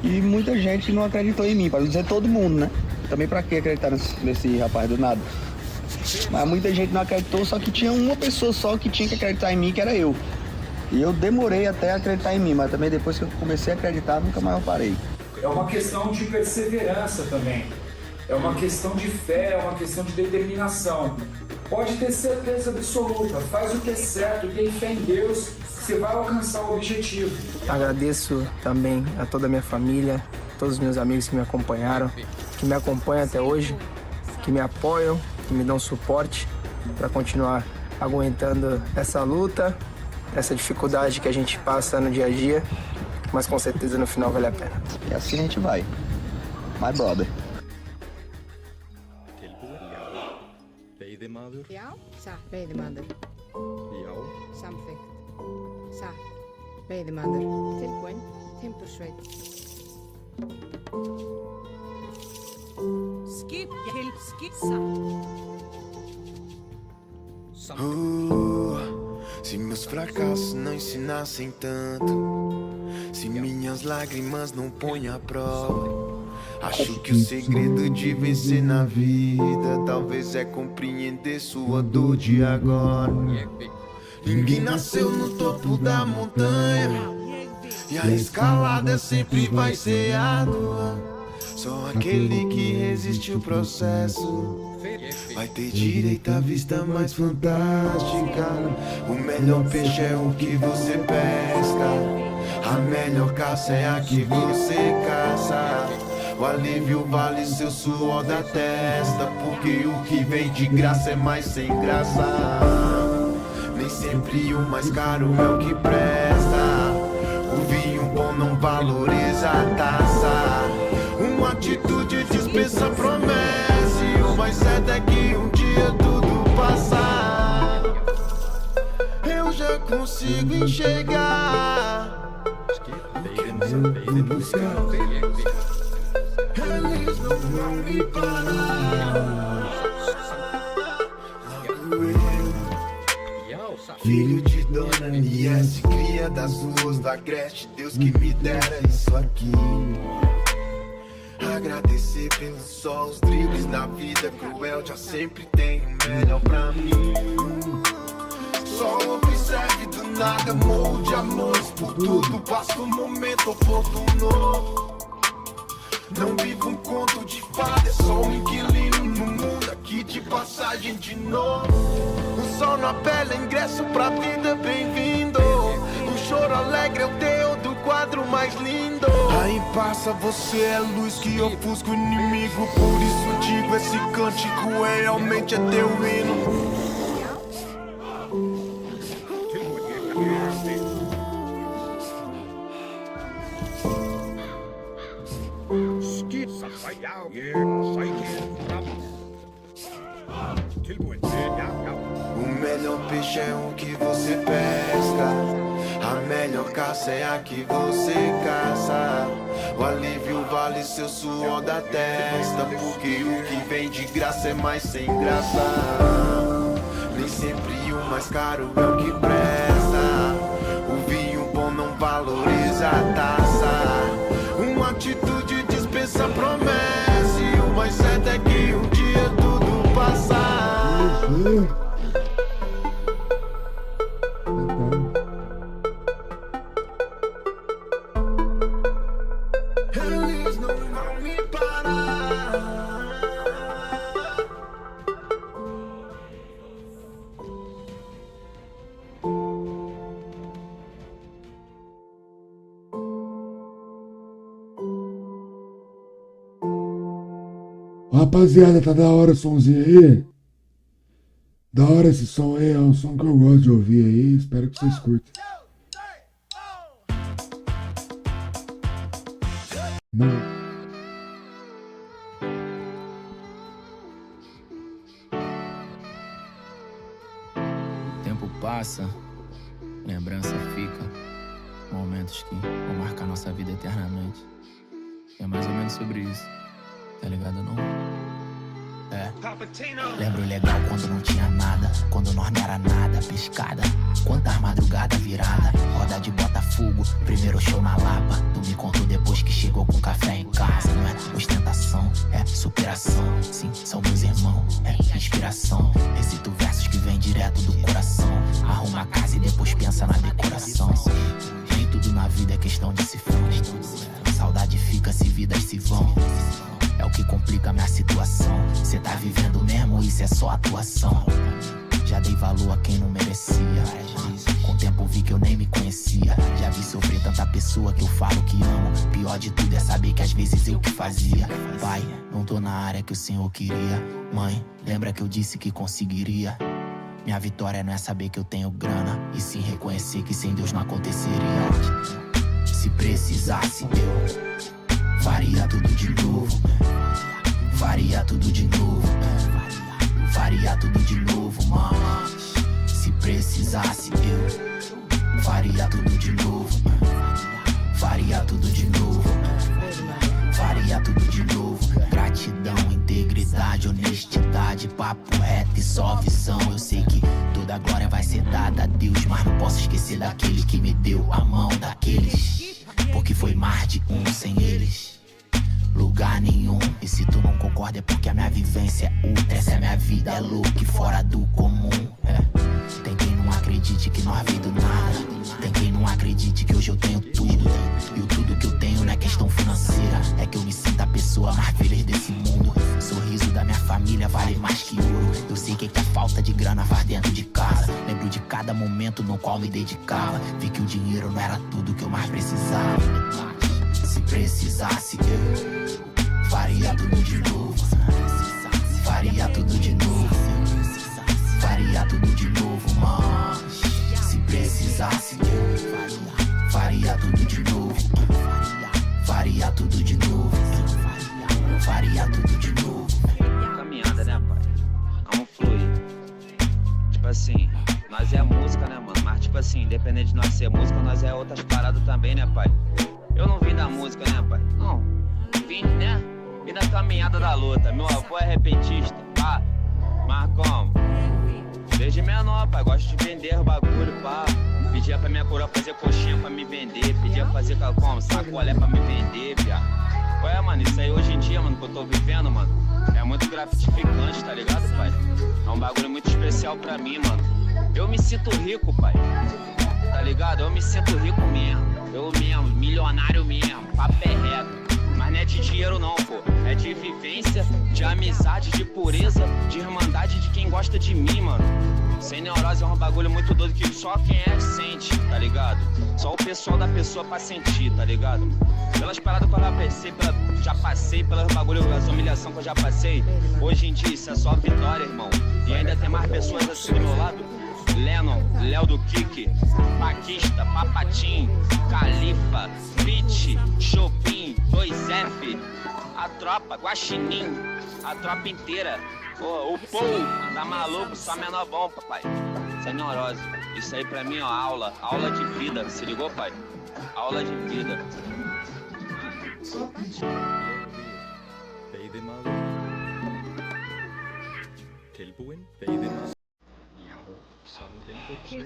E muita gente não acreditou em mim, para não dizer todo mundo, né? Também pra que acreditar nesse rapaz do nada? Mas muita gente não acreditou, só que tinha uma pessoa só que tinha que acreditar em mim, que era eu. E eu demorei até a acreditar em mim, mas também depois que eu comecei a acreditar, nunca mais eu parei. É uma questão de perseverança também. É uma questão de fé, é uma questão de determinação. Pode ter certeza absoluta, faz o que é certo, tem fé em Deus, você vai alcançar o objetivo. Agradeço também a toda a minha família, todos os meus amigos que me acompanharam, que me acompanham até hoje, que me apoiam, que me dão suporte para continuar aguentando essa luta, essa dificuldade que a gente passa no dia a dia, mas com certeza no final vale a pena. E assim a gente vai. My brother. Já, sa, veiðimaður. Já. Samþykkt. Sa, veiðimaður. Tilbúinn, timbursveit. Skip, hjælp, skitsa. Se meus fracassos não ensinassem tanto, se minhas lágrimas não põem à prova, acho que o segredo de vencer na vida talvez é compreender sua dor de agora. Ninguém nasceu no topo da montanha e a escalada sempre vai ser árdua. Só aquele que resiste o processo vai ter direito à vista mais fantástica. O melhor peixe é o que você pesca, a melhor caça é a que você caça. O alívio vale seu suor da testa, porque o que vem de graça é mais sem graça. Nem sempre o mais caro é o que presta. O vinho bom não valoriza a taça. Uma atitude dispensa promessa, e o mais certo é que um dia tudo passa. Eu já consigo enxergar o que eu vou buscar. Eles não vão me parar. Filho de Dona Nies, cria das ruas da Agreste, Deus que me dera isso aqui. Agradecer pelo sol, os dribles na vida cruel, já sempre tem o melhor pra mim. Só observe do nada, morro de amores por tudo, passo um momento oportuno. Não vivo um conto de fada, é só um inquilino no mundo aqui de passagem de novo. O sol na pele, ingresso pra vida, bem-vindo. O choro alegre é o teu do quadro mais lindo. Aí passa, você é luz que ofusca o inimigo. Por isso digo, esse cântico é realmente teu hino. O melhor peixe é o que você pesca, a melhor caça é a que você caça. O alívio vale seu suor da testa, porque o que vem de graça é mais sem graça. Nem sempre o mais caro é o que presta. O vinho bom não valoriza a taça. Uma atitude dispensa promessa, e o mais certo é que um dia tudo passa. Eles não vão me parar. Rapaziada, tá da hora o somzinho aí? Da hora esse som aí, é um som que eu gosto de ouvir aí, espero que vocês curtem. Não. O tempo passa, lembrança fica, momentos que vão marcar nossa vida eternamente. É mais ou menos sobre isso, tá ligado não? É. Lembro legal quando não tinha nada, quando nós não era nada, pescada, quantas madrugadas virada, roda de Botafogo, primeiro show na Lapa. Tu me contou depois que chegou com café em casa. Não é ostentação, é superação. Sim, são meus irmãos, é inspiração. Recito versos que vem direto do coração. Arruma a casa e depois pensa na decoração. Nem tudo na vida é questão de cifrão. Saudade fica se vidas se vão. É o que complica minha situação. Cê tá vivendo mesmo, isso é só atuação. Já dei valor a quem não merecia. Com o tempo vi que eu nem me conhecia. Já vi sofrer tanta pessoa que eu falo que amo. Pior de tudo é saber que às vezes eu que fazia. Pai, não tô na área que o Senhor queria. Mãe, lembra que eu disse que conseguiria. Minha vitória não é saber que eu tenho grana, e sim reconhecer que sem Deus não aconteceria. Se precisasse eu faria tudo de novo. Faria tudo de novo. Faria tudo de novo, mano. Se precisasse eu faria tudo de novo. Faria tudo de novo. Faria tudo de novo. Gratidão, integridade, honestidade, papo reto e só visão. Eu sei que toda glória vai ser dada a Deus, mas não posso esquecer daquele que me deu a mão daqueles, porque foi mais de um sem eles. Lugar nenhum, e se tu não concorda é porque a minha vivência é ultra. Essa é minha vida, é louca e fora do comum. Tem quem não acredite que nós veio do nada. Tem quem não acredite que hoje eu tenho tudo. E o tudo que eu tenho não é questão financeira, é que eu me sinto a pessoa mais feliz desse mundo. Sorriso da minha família vale mais que ouro. Eu sei que a falta de grana faz dentro de casa. Lembro de cada momento no qual me dedicava. Vi que o dinheiro não era tudo que eu mais precisava. Se precisasse eu Faria tudo de novo. Faria tudo de novo. Faria tudo de novo, mas se precisasse, faria tudo de novo. Faria tudo de novo. Eu faria tudo de novo. Caminhada, né, pai? Vamos fluir. Tipo assim, nós é música, né, mano? Mas tipo assim, independente de nós ser música, nós é outras paradas também, né, pai? Eu não vim da música, né, pai? Não. Vim, né? Vim da caminhada da luta. Meu avô é repentista, pá. Mas como? Desde menor, pai, gosto de vender o bagulho, pá. Pedia pra minha coroa fazer coxinha pra me vender. Pedia fazer como? Sacolé pra me vender, viado. Ué, mano, isso aí hoje em dia, mano, que eu tô vivendo, mano, é muito gratificante, tá ligado, pai? É um bagulho muito especial pra mim, mano. Eu me sinto rico, pai. Tá ligado? Eu me sinto rico mesmo. Eu mesmo, milionário mesmo, papo é reto. Mas não é de dinheiro não, pô. É de vivência, de amizade, de pureza, de irmandade de quem gosta de mim, mano. Sem neurose é um bagulho muito doido que só quem é sente, tá ligado? Só o pessoal da pessoa pra sentir, tá ligado? Pelas paradas que eu já passei, pelas bagulho, as humilhações que eu já passei. Hoje em dia isso é só vitória, irmão. E ainda tem mais pessoas assim do meu lado. Lennon, Léo do Kiki, Paquista, Papatim, Califa, Pitch, Chopin, 2F, a tropa, Guaxinim, a tropa inteira. O povo tá maluco, só menor bom, papai. Sem neurose. Isso aí pra mim, ó, aula de vida. Se ligou, pai? Aula de vida.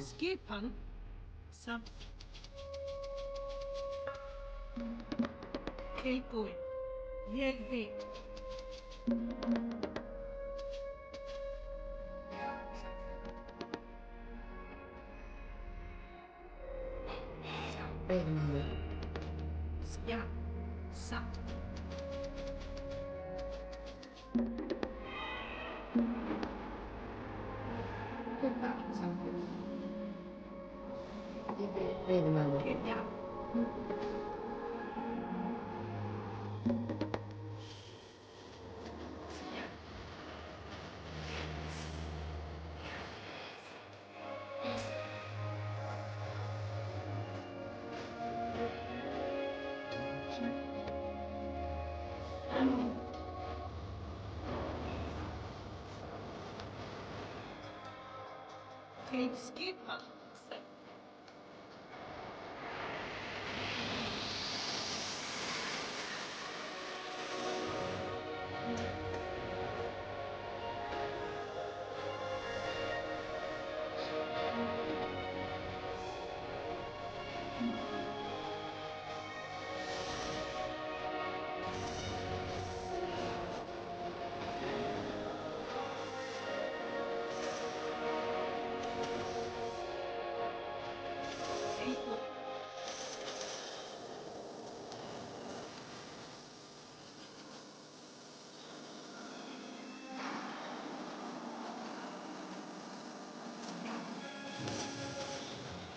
Skipan. Sam. Tilbúin. Ég veit. Já. Sam. Skipan.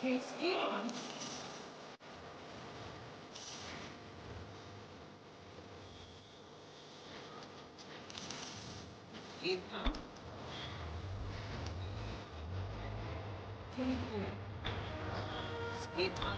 Skipan. Skipan. Tilbúin. Skipan.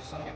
Something.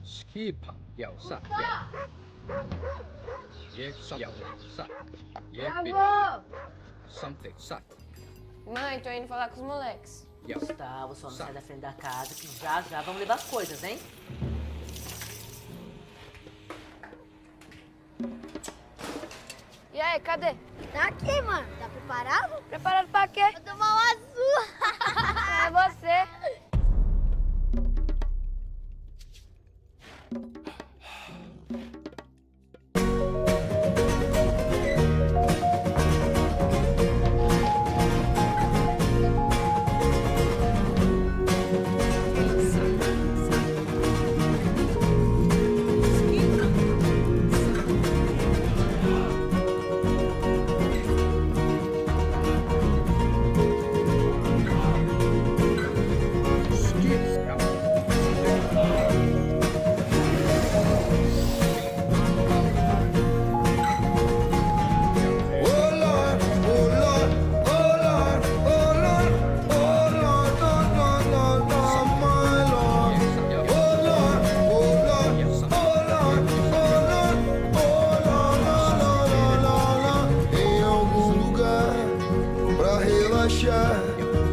Skipa, yau, sa, something, sa. Mãe, tô indo falar com os moleques. Gustavo, só não sai da frente da casa que já vamos levar as coisas, hein? E aí, cadê? Tá aqui, mano. Tá preparado? Preparado pra quê? Vou tomar uma surra. É você.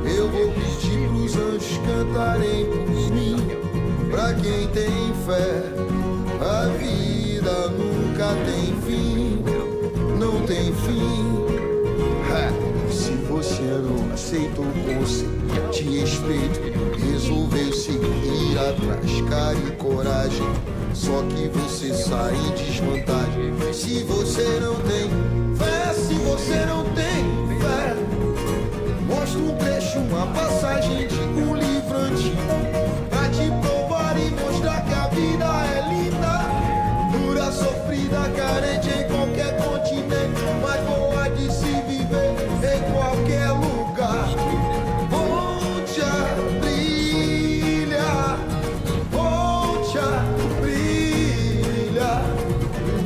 Eu vou pedir pros anjos cantarem por mim. Pra quem tem fé, a vida nunca tem fim. Não tem fim. Se você não aceitou o conselho, te respeito. Resolveu seguir atrás, cara e coragem. Só que você sai em desvantagem. Se você não tem fé, se você não tem fé, mostra um trecho, uma passagem de um livro antigo, pra te provar e mostrar que a vida é linda, dura, sofrida, carente em qualquer continente, mas boa de se viver em qualquer lugar. Volte a brilhar, volte a brilhar.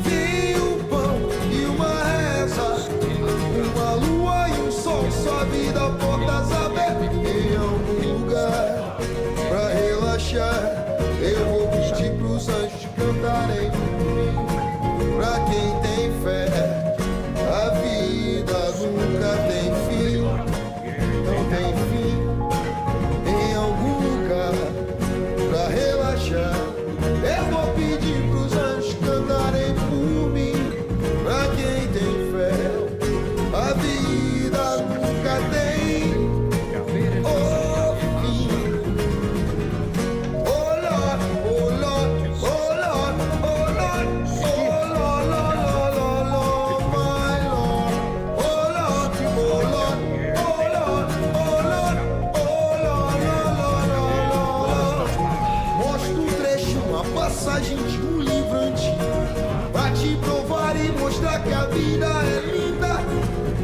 Tem um pão e uma reza, uma lua e um sol, sua vida portas abertas em algum lugar pra relaxar. Eu vou pedir pros anjos cantarem por mim. Pra quem tem fé, a vida nunca tem fim. Não tem fim em algum lugar pra relaxar. Eu vou pedir pros anjos cantarem por mim. Pra quem tem fé, a vida nunca tem fim. Oh Lord, oh Lord, oh Lord, oh Lord, oh Lord, Lord, Lord, Lord, my Lord. Oh Lord, oh Lord, oh Lord, oh Lord, oh Lord, Lord, Lord, Lord. Mostra um trecho, uma passagem de um livro antigo, pra te provar e mostrar que a vida é linda,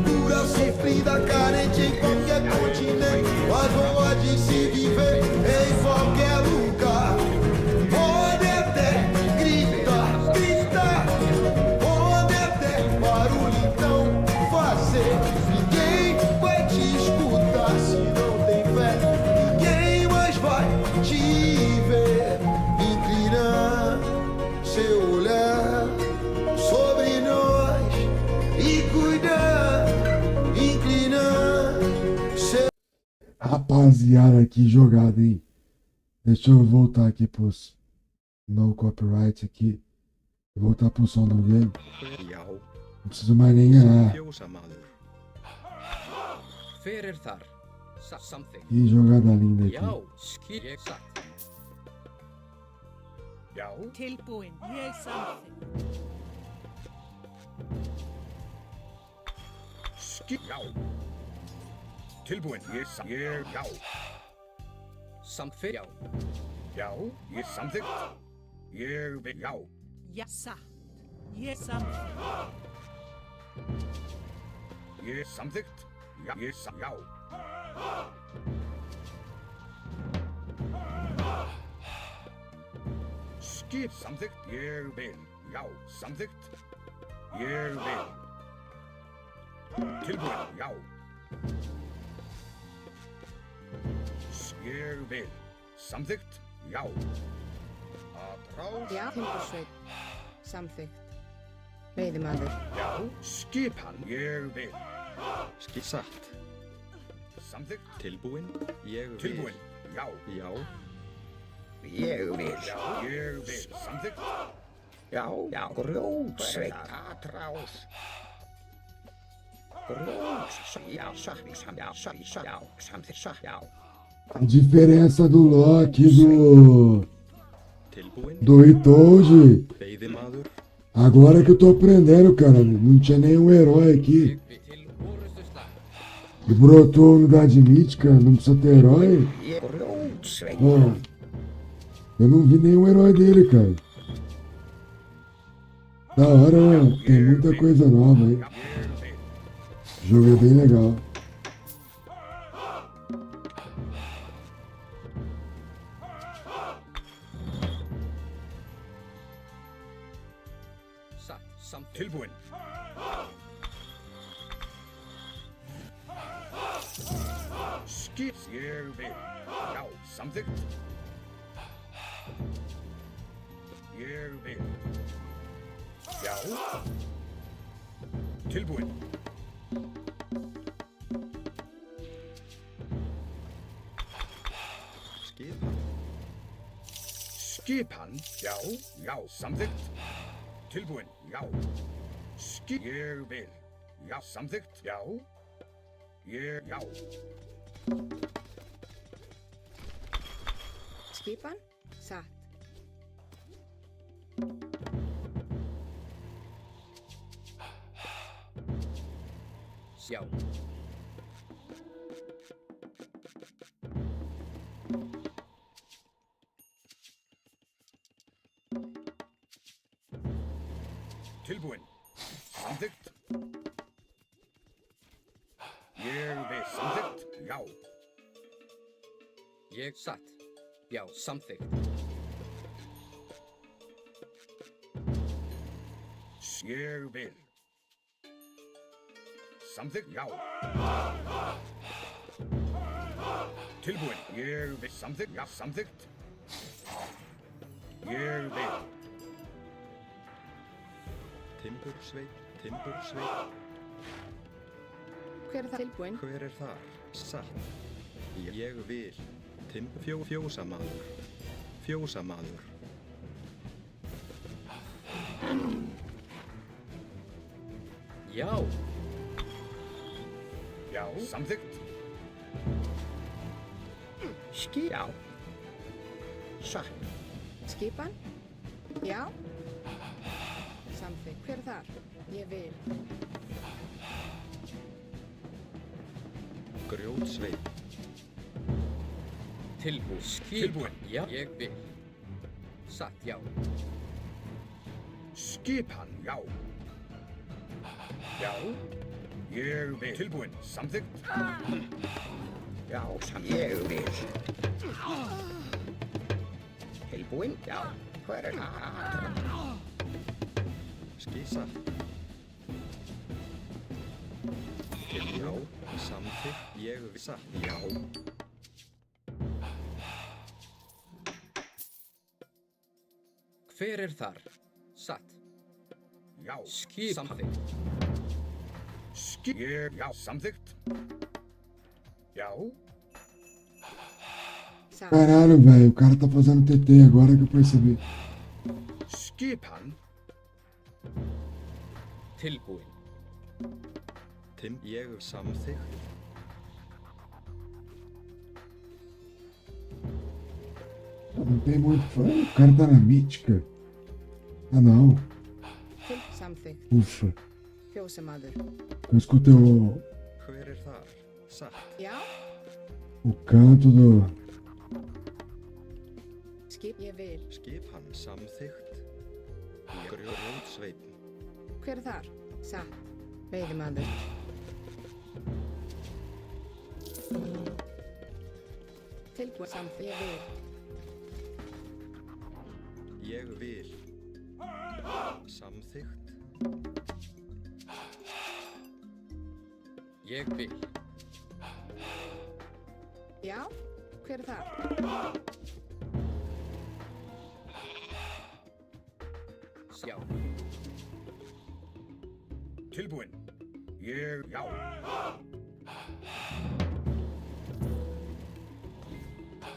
dura, sofrida, carente em qualquer continente, mas boa de se viver em qualquer lugar. Pode até gritar, gritar, pode até barulho então fazer. Ninguém vai te escutar se não tem fé, ninguém mais vai te ver inclinar. rapaziada, que jogada, hein? Deixa eu voltar aqui pros no copyright aqui. Voltar pro som do game. Já. Não preciso mais nem ganhar. Fjósamaður. Hver þar? Something. Que jogada linda aqui. Já, skil ég satt. Já. Tilbúin. Ég samþykkt. Já. Tilbúin. Já. Samþykkt. Já. Já, ég samþykkt. Ég vil, já. Ja, satt. Ég samþykkt. Ég samþykkt. Já, já. Skip samþykkt. Ég vil, já. Samþykkt. Ég vil. Tilbúin, já. Ég vil. Samþykkt, já. Atrás. Já, timbursveit. Samþykkt. Veiðimaður. Já, skipan. Ég vil. Satt. Samþykkt. Tilbúin. Ég vil. Tilbúin, já. Já. Ég vil. Já, ég vil. Samþykkt. Já, já. Grjótsveit. Atrás. Grjóts. Já, samþykkt. Já. A diferença do Loki do Itoji. Veiðimaður. Agora que eu tô aprendendo, cara. Não tinha nenhum herói aqui. E brotou unidade mítica, não precisa ter herói. Ó, eu não vi nenhum herói dele, cara. Da hora, né? Tem muita coisa nova aí. O jogo é bem legal. Tilbúin. Skip. Ég vil. Já, samþykkt. Ég vil. Já. Tilbúin. Skipan. Skipan. Já, já, samþykkt. Tilbúin, já. Ég vil. Já, samþykkt, já. Já. Skipan. Satt. Já. Tilbúin. Samþykkt. Ég vil. Samþykkt, já. Ég satt. Já, samþykkt. Ég vil. Samþykkt, já. Tilbúin. Ég vil. Samþykkt, já. Samþykkt. Ég vil. Timbursveit. Hver það tilbúin? Hver þar? Satt. Ég vil. Fjósamaður. Fjósamaður. Já. Já, samþykkt. Já. Satt. Skipan. Já. Samþykkt. Hver þar? Ég vil. Grjótsveit. Tilbúin. Tilbúin. Já. Ég vil. Satt, já. Skipan, já. Já. Ég vil. Tilbúin. Samþykkt. Já, ég vil. Tilbúin, já. Hver það? Satt. Já. Samþykkt. Ég vil. Satt. Já. Hver þar? Satt. Já. Skip. Samþykkt. Já, samþykkt. Já. Caralho, velho, o cara tá fazendo TT agora que eu percebi. Skipan. Tilbúin. Ég samþykkt. Não tem muito fã. O cara tá na mítica. Ah, não. Samþykkt. Ufa. Fjósamaður. Eu escutei o Hver þar? Satt. Já. o canto do... Ég vil. Skipan samþykkt. Grjótsveinn. Hver er þar? Satt. Veiðimaður. Tilbúin. Samþykkt. Ég vil. Ég vil. Samþykkt. Ég vil. Já. Hver er þar? Já. Tilbúin. Já.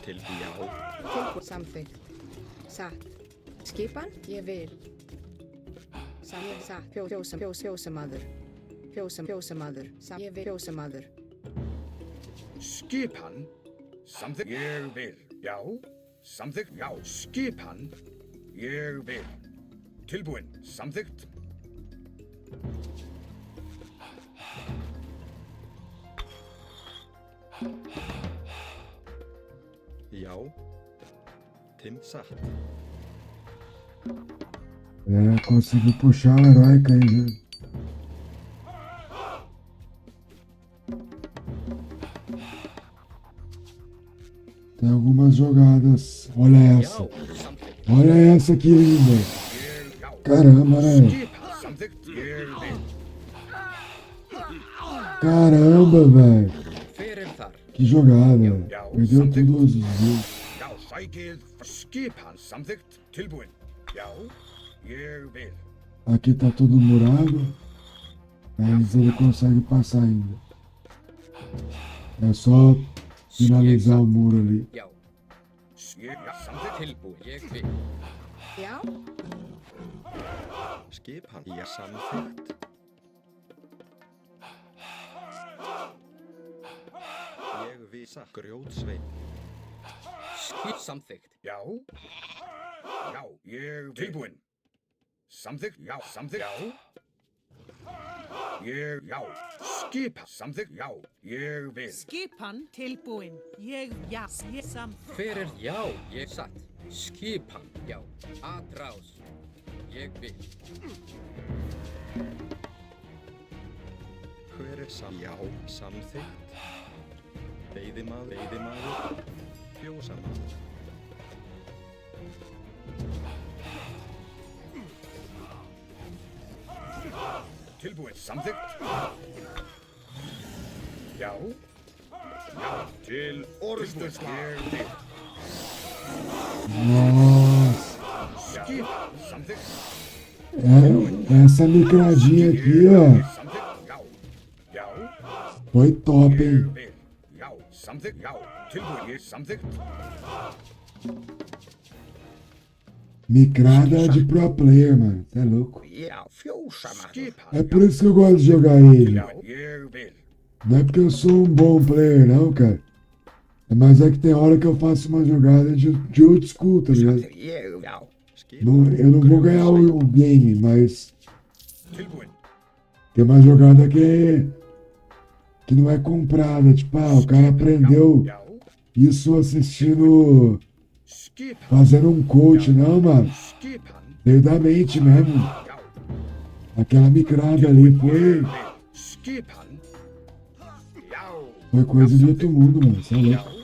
Tilbúin. Samþykkt. Satt. Skipan. Ég vil. Satt. Fjósamaður. Fjósamaður. Ég vil. Fjósamaður. Skipan. Samþykkt. Ég vil. Já. Samþykkt. Já. Skipan. Ég vil. Tilbúin. Samþykkt. Já. Satt. É, consegui puxar a heróica aí, né? Tem algumas jogadas. Olha essa. Olha essa que linda. Caramba, né? Caramba, velho. Que jogada. Perdeu todos os dias. Já, sækið. Skipan. Samþykkt. Tilbúin. Já. Ég vil. Aqui tá tudo murado. Mas ele consegue passar ainda. É só finalizar o muro ali. Já. Samþykkt. Tilbúin. Ég vil. Já. Skipan. Ég samþykkt. Ég vil. Grjótsveinn. Samþykkt. Já. Já. Ég vil. Tilbúin. Samþykkt. Já. Samþykkt. Já. Já. Skipan. Samþykkt. Já. Ég vil. Skipan tilbúin. Ég samþykkt. Hver er já? Ég satt. Skipan. Já. Atrás. Ég vil. Hver er já? Samþykkt. Veiðimaður. Fjósamaður. Tilbúin. Samþykkt. Já. Já. Til orðstöðs. Ég vil. Nossa. Skipan. Samþykkt. É, essa micradinha aqui, ó. Já. Foi top, hein? Já. Samþykkt. Já. Tilbúin. Samþykkt. Micrada de pro player, mano. Você é louco. Já. Fjósamaður. É por isso que eu gosto de jogar ele. Ég vil. Não é porque eu sou um bom player, não, cara. Mas é que tem hora que eu faço uma jogada de old school, tá ligado? Eu não vou ganhar o game, mas tem uma jogada que não é comprada. Tipo, o cara aprendeu isso assistindo, fazendo um coach, não, mano. Veio da mente mesmo. Aquela micrada ali foi coisa de outro mundo, mano. Você é louco.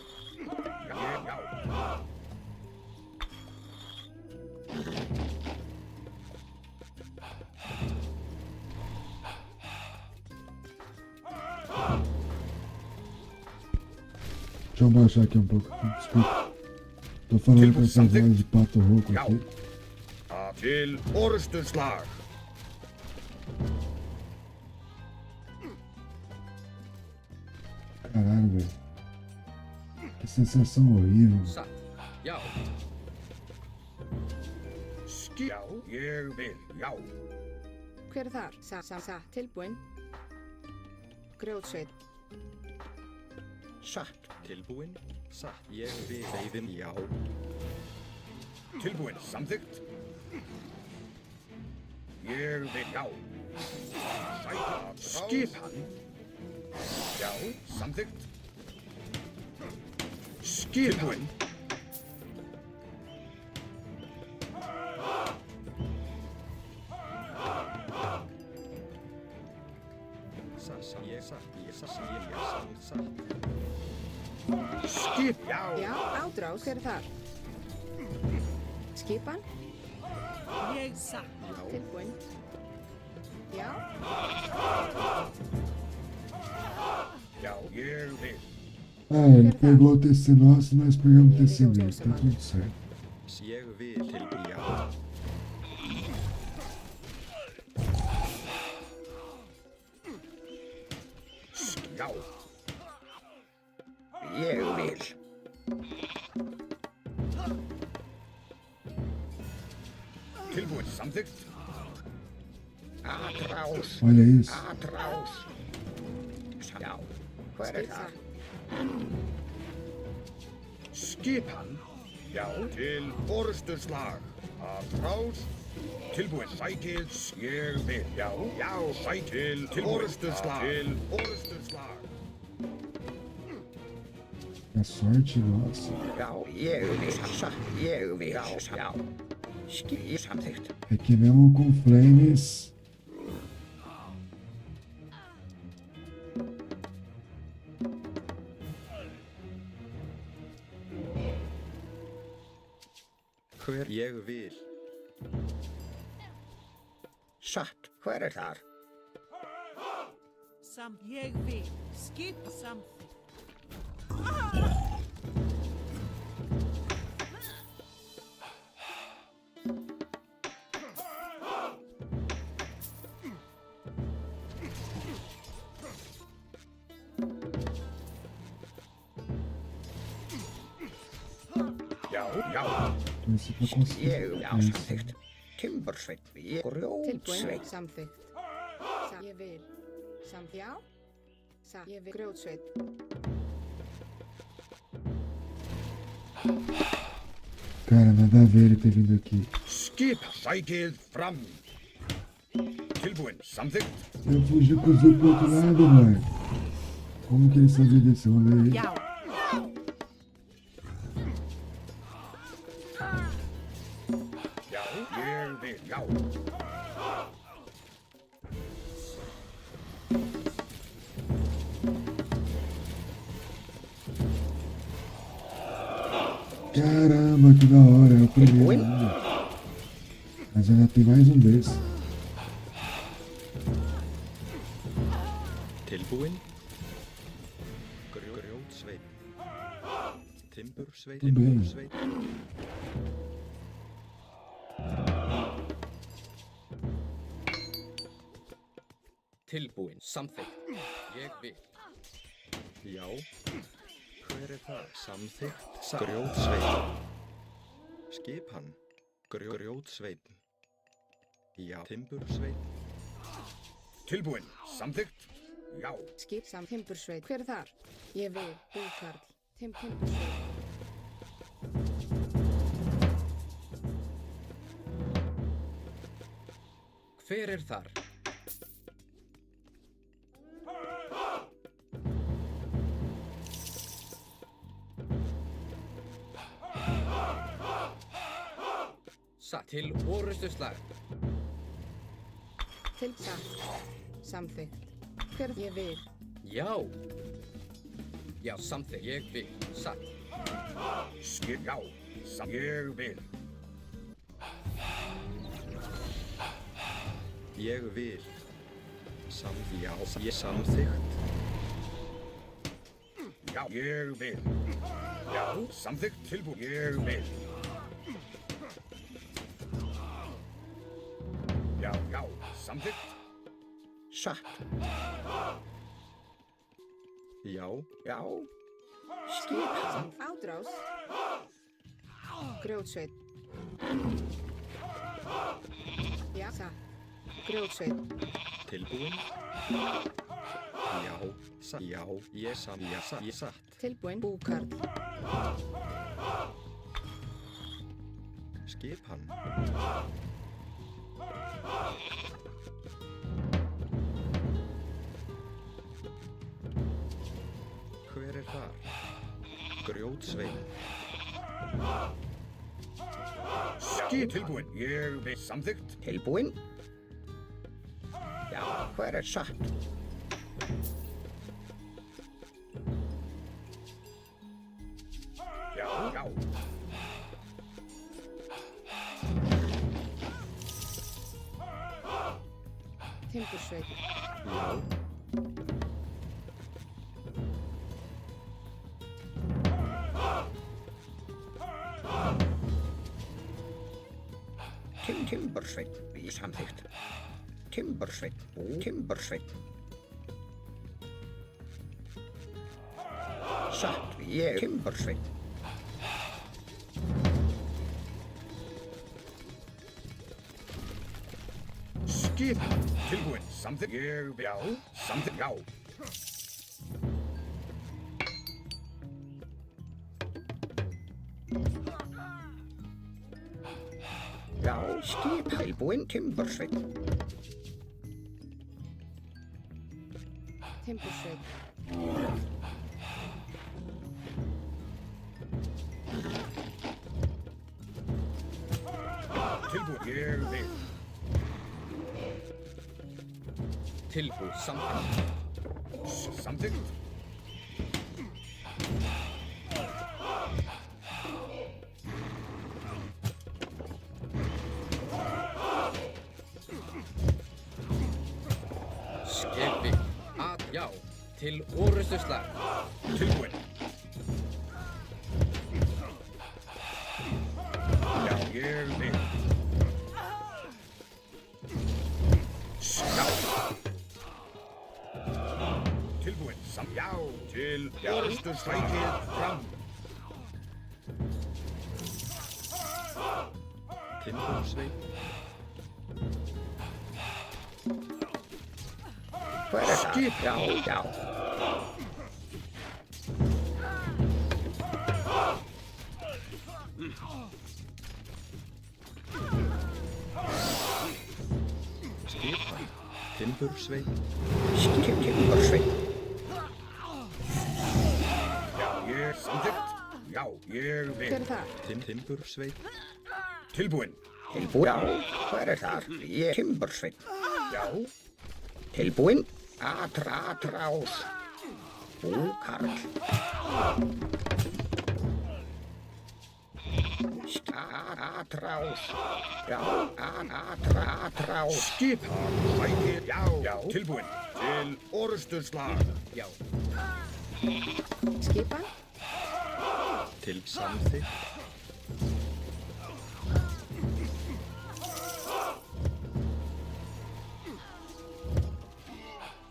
Deixa eu baixar aqui um pouco. Desculpa. Tô falando com essa voz de pato rouco aqui. Til orðstöðslag. Caralho, velho. Que sensação horrível. Satt. Já. Já, ég vil, já. Hver er þar? Sa. Tilbúin. Grjótsveit. Satt. Tilbúin. Satt. Ég vil. Veiðim. Já. Tilbúin, samþykkt. Ég vil, já. Sæta, skipan. Já, samþykkt. Skipan. Skip, já. Já, ádrás. Hver er þar? Skipan. Ég satt. Tilbúin. Já. Já, ég vil. Ah, ele pegou o TC nosso e nós pegamos o TC dele. Tá tudo certo. Ég vil tilbúin. Já. Já. Ég vil. Tilbúin, samþykkt. Atrás. Olha isso. Atrás. Já, hver er það? Skipan. Já, til forustuslag. Atrás. Tilbúin, sækið. Ég vil. Já, já, sækið. Til forustuslag. Til forustuslag. A sorte nossa. Já, ég vil. Ég vil. Já. Skil, samþykkt. É que mesmo com Flames. Hver ég vil. Satt, hver er þar? Ég vil. Skip samþykkt. Já. Torci pra conseguir. Ég, já, samþykkt. Timbursveit, ég, Tilbúin. grjótsveit. Samþykkt. Ég vil. Já. Ég vil. Grjótsveit. Cara, nada a ver ele ter vindo aqui. Skip, sækið fram. Tilbúin, samþykkt. Eu fugi com o Zé pro outro lado, mano. Como que ele sabia desse rolê aí? Já. Já, ég vil, já. Caramba, que da hora, é o primeiro ainda. Mas ainda tem mais um desse. Tilbúin. Grjótsveit. Timbursveit. Tudo bem. Timbursveit. Tilbúin, samþykkt. Ég vil. Já. Hver er það? Samþykkt. Grjótsveit. Skipan. Grjótsveit. Já. Timbursveit. Tilbúin, samþykkt. Já. Skip Timbursveit. Hver er þar? Ég vil. Búkarl. Timbursveit. Hver er þar? Satt. Til orustuslag. Til samþykkt. Hver ég vil. Já. Já, samþykkt. Ég vil. Satt. Skip, já. Ég vil. Ég vil. Já. Ég samþykkt. Já, ég vil. Já, samþykkt. Tilbúin, ég vil. Já, já, samþykkt. Satt. Já. Já. Skipan. Ádrás. Grjótsveit. Já, satt. Grjótsveit. Tilbúin? Já, ég satt. Tilbúin. Búkarl. Skipan. Hver er þar? Grjótsvein. Skip tilbúin. Ég vil samþykkt. Tilbúin? Já, hver er satt? Já. Timbursveit. Já. Timbursveit. Ég samþykkt. Timbursveit. Timbursveit. Satt. Ég Timbursveit. Skip. Tilbúin. Samþykkt. Ég vil. Já. Samþykkt. Já. Já, skip tilbúin. Timbursveit. Timbursveit. Tilbúin. Ég vil. Tilbúin. Samþykkt. Samþykkt. Skipi. Já. Til orustuslag. Tilbúin. Já, ég vil. Já. Tilbúin. Já, til orustuslækið fram. Timbursvein. Hver er skip? Já. Skipan. Timbursvein. Timbursveit. Já, ég samþykkt. Já, ég vil. Hver er það? Timbursvein. Tilbúin. Tilbúin. Já, hver er þar? Ég Timbursveit. Já. Tilbúin. Atrás. Búkarl. Atrás. Já, atrás. Skipan. Lækir. Já. Tilbúin. Til orusturslag. Já. Skipan. Til samþykkt.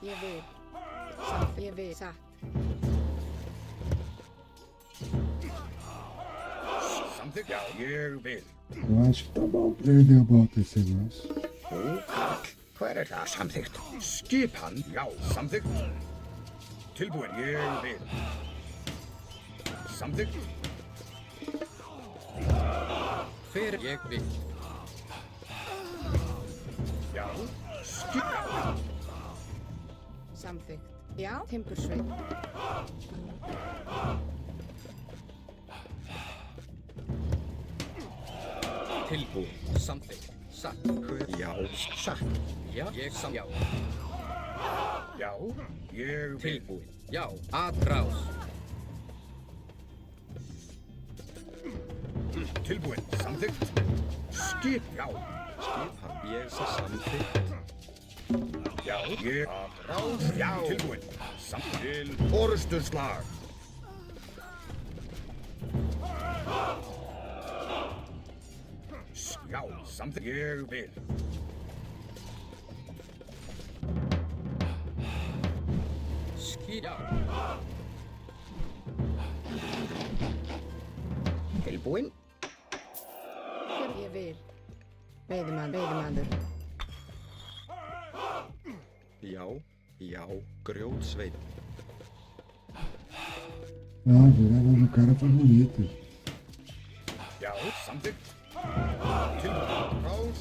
Ég vil. Satt. Ég vil. Satt. Samþykkt. Já, ég vil. Eu acho que tá bom pra ele, eu boto esse negócio. Búkarl. Hver er það? Samþykkt. Skipan. Já, samþykkt. Tilbúin. Ég vil. Samþykkt. Hver ég vil. Já. Skip. Samþykkt. Já. Timbursveit. Tilbúin. Samþykkt. Satt. Já. Satt. Já. Ég já. Já. Ég vil. Tilbúin. Já. Atrás. Tilbúin. Samþykkt. Skip. Já. Skipan. Ég samþykkt. Já. Ég atrás. Já. Tilbúin. Til orusturslag. Já. Samþykkt. Ég vil. Já. Tilbúin? Ég vil. Veiðimaður. Já, grjótsveit. Ah, virada do cara favorito. Já, samþykkt. Tilbúin. Rás.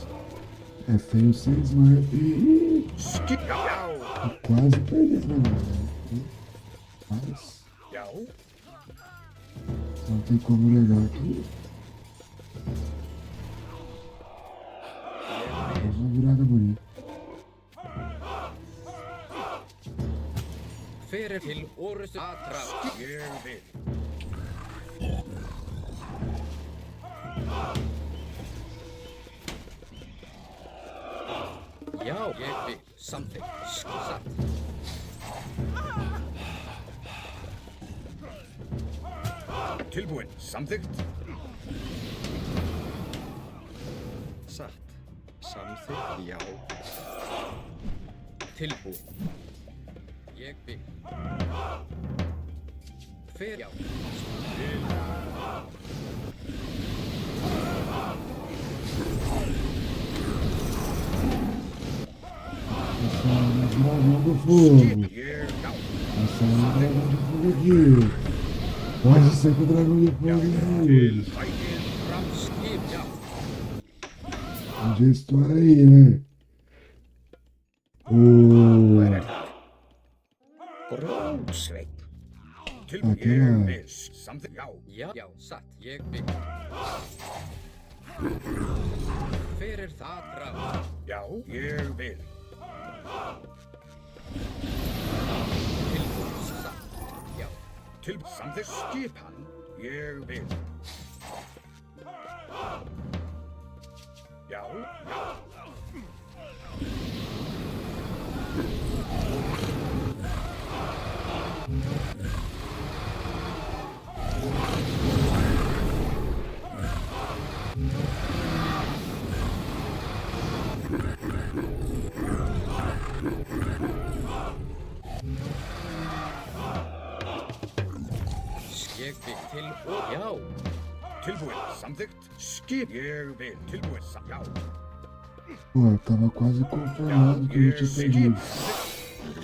É feio 6, mas. Ih, Skip. Já. tô quase perdendo, mano. Mas Já. não tem como negar aqui. É uma virada bonita. Fyrir til orustu aðdrag. Ég vil. Já, ég vil. Samþykkt. Satt. Tilbúin. Samþykkt. Satt. Samþykkt. Já. Tilbúin. Ég vil. Fyrir. Já. Essa é o dragão do fogo. Essa é o dragão do fogo aqui. Pode ser que o dragão do fogo não. Framskip. Já. Onde estou aí, né? Grjótsveit. Tilbúin. Aquela- Ég vil. Samþykkt. Já. Já, satt. Ég vil. Fyrir það aðdrag. Já. Ég vil. Tilbúin. Satt. Já. Tilbúin. Samþykkt. Skipan. Ég vil. Já. Já. Ég vil til og já. Tilbúin. Samþykkt. Skip. Ég vil. Tilbúin. Já. Pô, eu tava quase conformado que eu tinha perdido.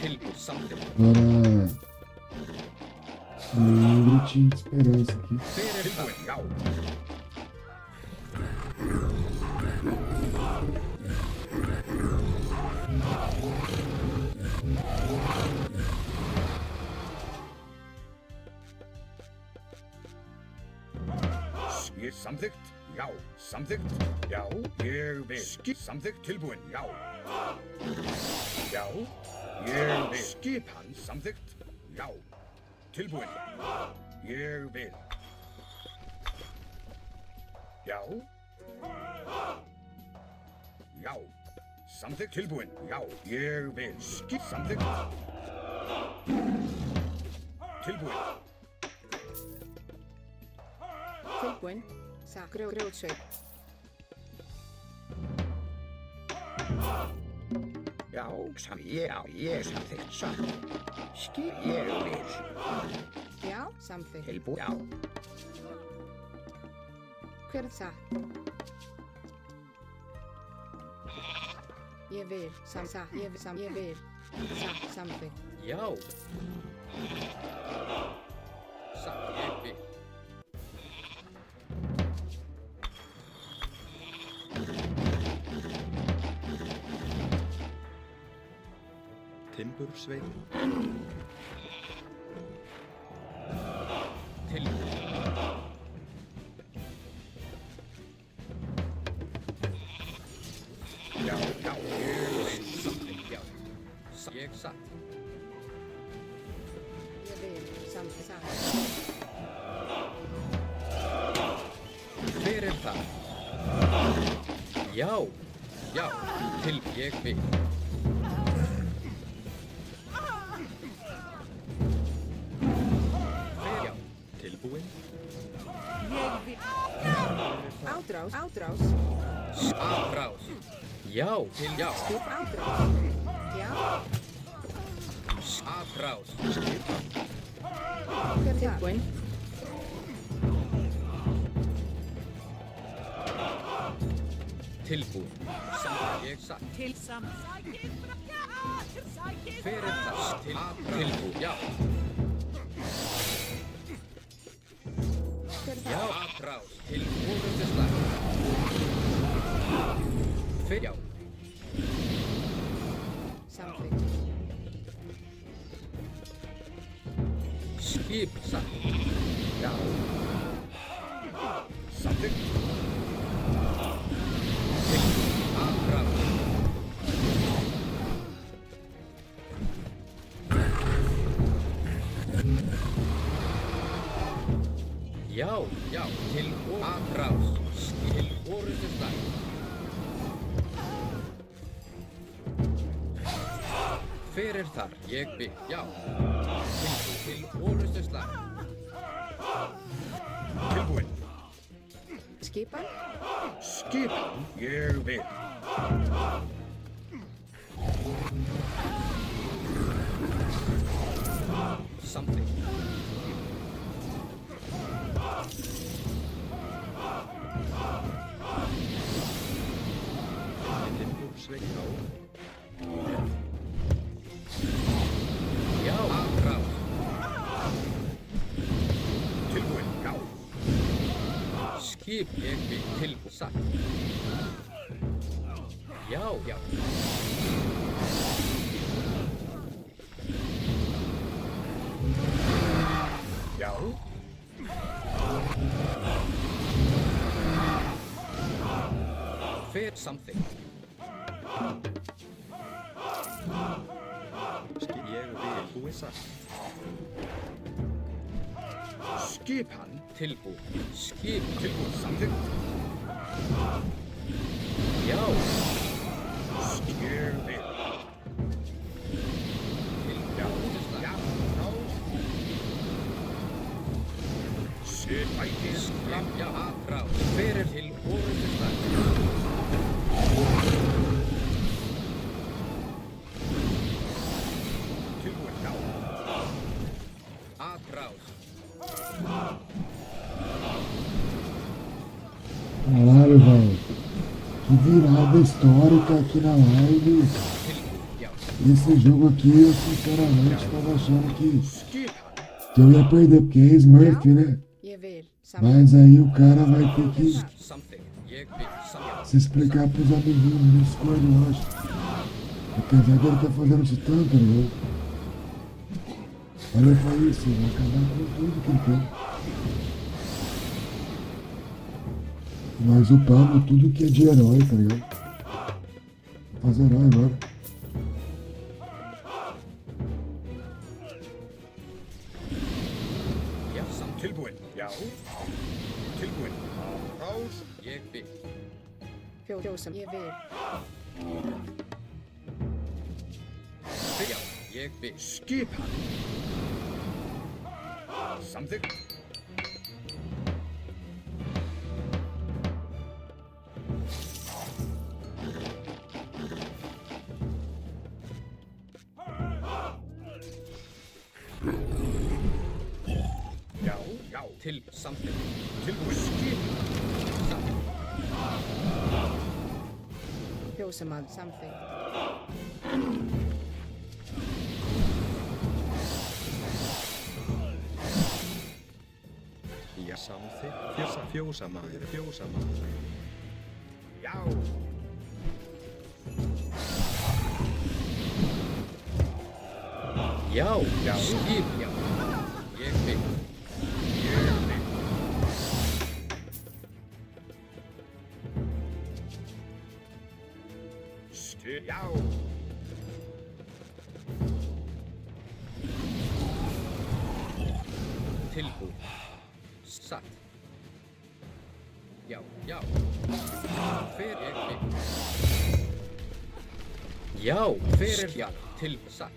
Tilbúin. Samþykkt. Agora. Um gritinho de esperança aqui. Fyrir það. Já. Ég samþykkt. Já. Samþykkt. Já. Ég vil. Skip. Samþykkt. Tilbúin. Já. Já. Ég vil. Skipan. Samþykkt. Já. Tilbúin. Ég vil. Já. Já. Samþykkt. Tilbúin. Já. Ég vil. Skip. Samþykkt. Tilbúin. Tilbúin. Satt. Grjótsveit. Já, ég samþykkt. Satt. Skip. Ég vil. Já, samþykkt. Tilbúin. Já. Hver er satt? Ég vil. Satt. Ég vil. Satt. Samþykkt. Já. Satt. Ég vil. Timbursveit. Tilbúin. Já. Já. Ég vil. Samþykkt. Já. Ég satt. Ég vil. Satt. Fyrir það. Já. Já. Til ég vil. Fyrir já. Tilbúin. Ég vil. Ádrás. Ádrás. Aðrás. Já. Til já. Skip ádrás. Já. Aðrás. Hver er tilbúin? tilbúin. Ég satt. Til samþykkt. Hver er það? Tilbúin. Já. Já, atrás. Til orðuslag. Hver já. Samþykkt. Skip satt. Já. Samþykkt. Atrás. Já, já, til atrás. Til orðuslag. Hver er þar? Ég bið, já. Til orðuslag. Tilbúin. Skipan. Skipan. Ég vil. Samþykkt. Timbursveit á. Já, atrás. Tilbúin. Já. Skip ég bið tilbúin. Satt. Já, já. Já. Hver samþykkt. Ég vil. Þú er satt. Skipan. Tilbúin. Skip Tilbúin. Samþykkt. Já. Ég vil. Já. Já. Sækir. Skip, já, atrás. Hver er til orðuslag. Tilbúin. Já. Atrás. Caralho, velho. Que virada histórica aqui na live. Esse jogo aqui, eu sinceramente tava achando que eu ia perder, porque é Smurf, né? Ég vil. Mas aí o cara vai ter que Samþykkt. Ég bið. se explicar pros amiguinhos no Discord, eu acho. Apesar dele tá fazendo isso tanto, né? Olha pra isso, vai acabar com tudo que ele tem. Nós upamos tudo que é de herói, tá ligado? Faz herói agora. Já, samþykkt. Tilbúin. Já. Tilbúin. Atrás. Ég bið. Fjósam. Ég vil. Já, ég bið. Skipan. Samþykkt. Já, já. Til samþykkt. Tilbúin. Skipan. Fjósam að samþykkt. Já, samþykkt. Fjósamaður. Já. Já, já. Skip, já. Ég bið. Já. Tilbúin. Satt. Já, já. Hver ég bið. Já, hver er já. Til satt.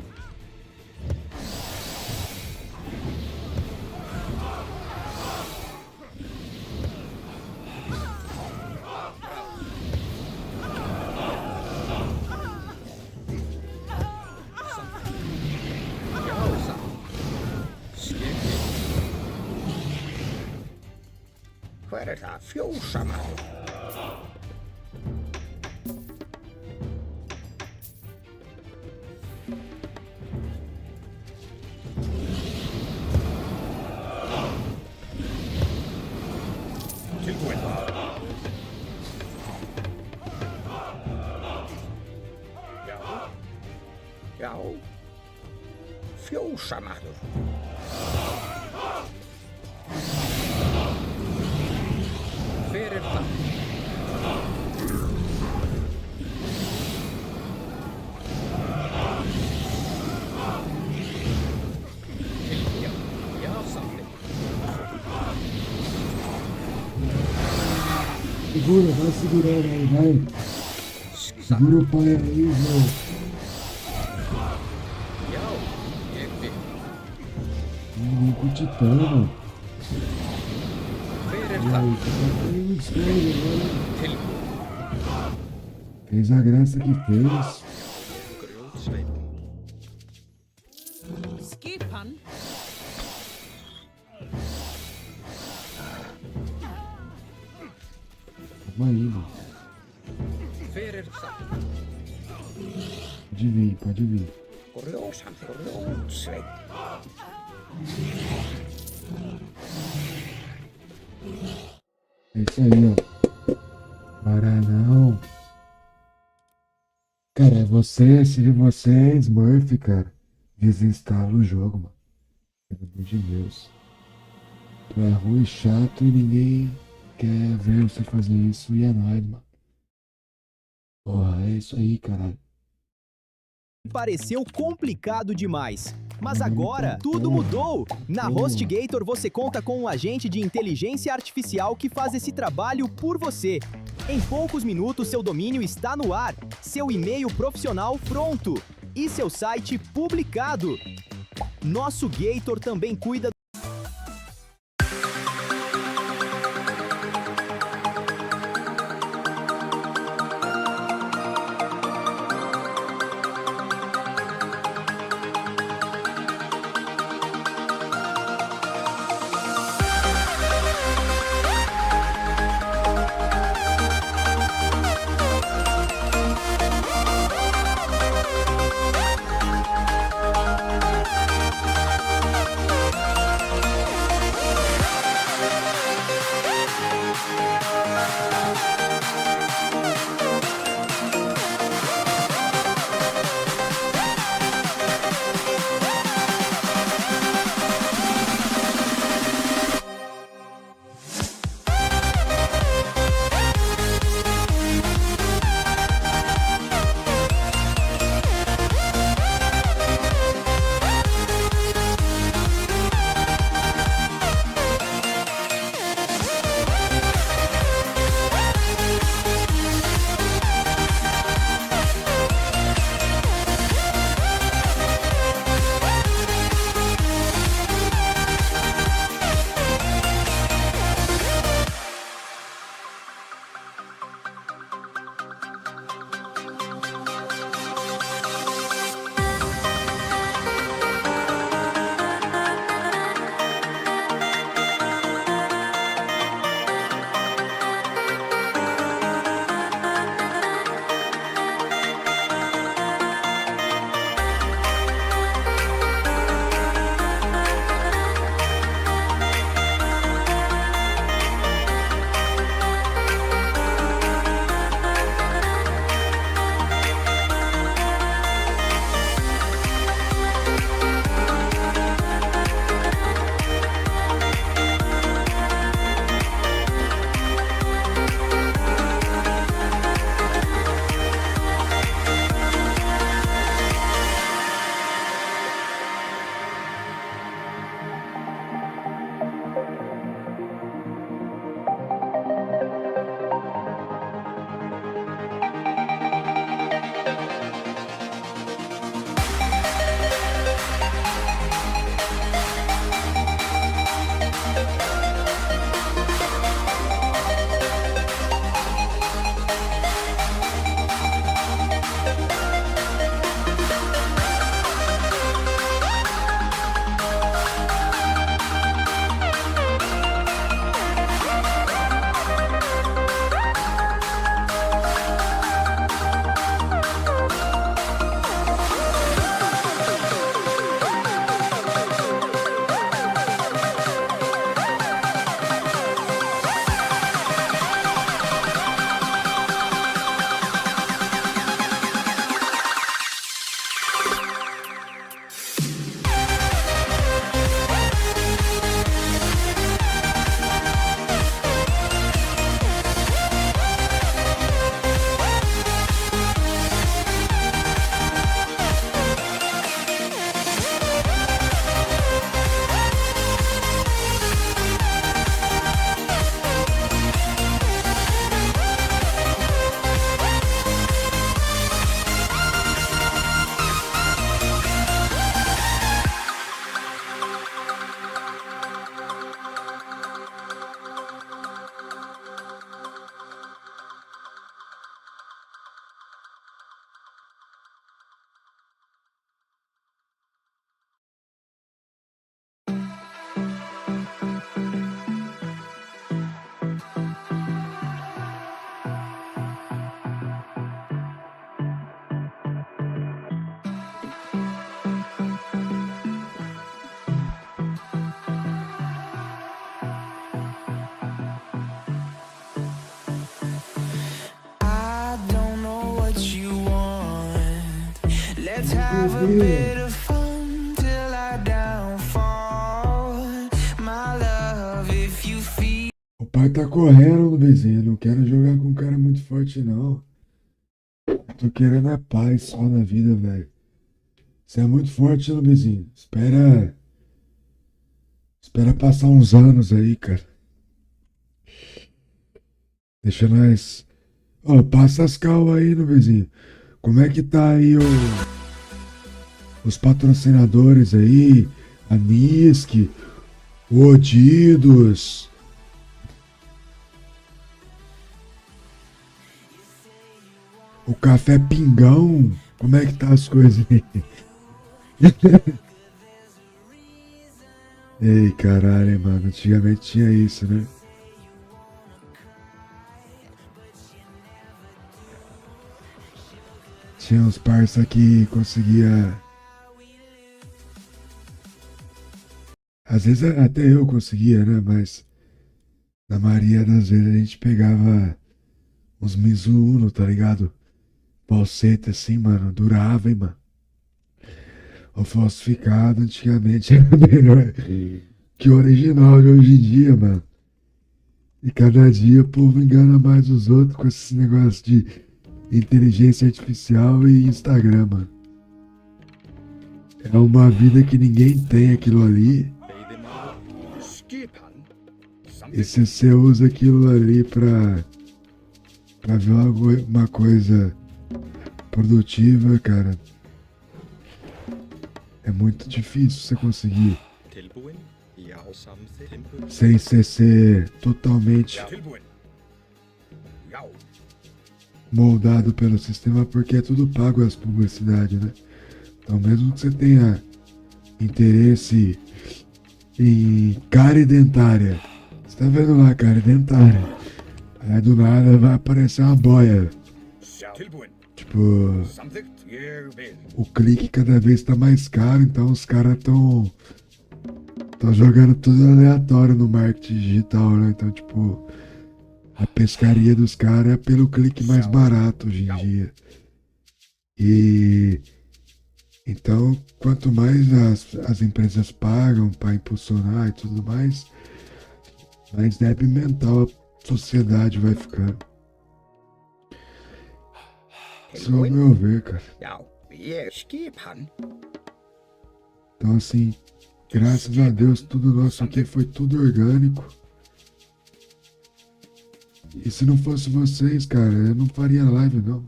Hver er það? Fjósamaður. Já. Fjósamaður. Hver það? Já, samþykkt. Segura, vai segurando aí, vai. Segura o pai aí, João. Já, ég vil. Ninguém curtitando. Hver E það? aí, tá aí, escolha, né? Tilbúin. Fez a graça que fez. Grjótsveinn. Skipan. Calma aí, mano. Hver það? Pode vir. Grjótsveinn. É isso aí, ó. Para não. Cara, se você é Smurf, cara, desinstala o jogo, mano. Pelo amor de Deus. Tu é ruim, chato e ninguém quer ver você fazer isso e é nóis, mano. Porra, é isso aí, caralho. Pareceu complicado demais. Mas agora tudo mudou! Na HostGator você conta com um agente de inteligência artificial que faz esse trabalho por você. Em poucos minutos seu domínio está no ar, seu e-mail profissional pronto e seu site publicado. Nosso Gator também cuida have a bit of fun till I downfall. My love, if you feel. O pai tá correndo no vizinho. Não quero jogar com um cara muito forte, não. Tô querendo a paz só na vida, velho. Você é muito forte no vizinho. Espera passar uns anos aí, cara. Deixa nós. Ó, passa as cal aí no vizinho. Como é que tá aí os patrocinadores aí? A Nisk, o Odidos. O Café Pingão. Como é que tá as coisas aí? Ei, caralho, mano. Antigamente tinha isso, né? Tinha uns parça que conseguia. Às vezes até eu conseguia, né? Mas na maioria das vezes a gente pegava uns Mizuno, tá ligado? Falseta assim, mano. Durava, hein, mano. O falsificado antigamente era melhor que o original de hoje em dia, mano. E cada dia o povo engana mais os outros com esses negócios de inteligência artificial e Instagram, mano. É uma vida que ninguém tem aquilo ali. E se você usa aquilo ali pra ver uma coisa produtiva, cara, é muito difícil você conseguir. Sem ser totalmente moldado pelo sistema, porque é tudo pago as publicidades, né? Então mesmo que você tenha interesse em cárie dentária, você tá vendo lá cárie dentária, aí do nada vai aparecer uma boia. Tipo, o clique cada vez tá mais caro, então os caras tão jogando tudo aleatório no marketing digital, né? Então, tipo, a pescaria dos caras é pelo clique mais barato hoje em dia. E então, quanto mais as empresas pagam para impulsionar e tudo mais débil mental a sociedade vai ficando. Isso é o meu ver, cara. Então, assim, graças a Deus, tudo nosso aqui foi tudo orgânico. E se não fosse vocês, cara, eu não faria live, não.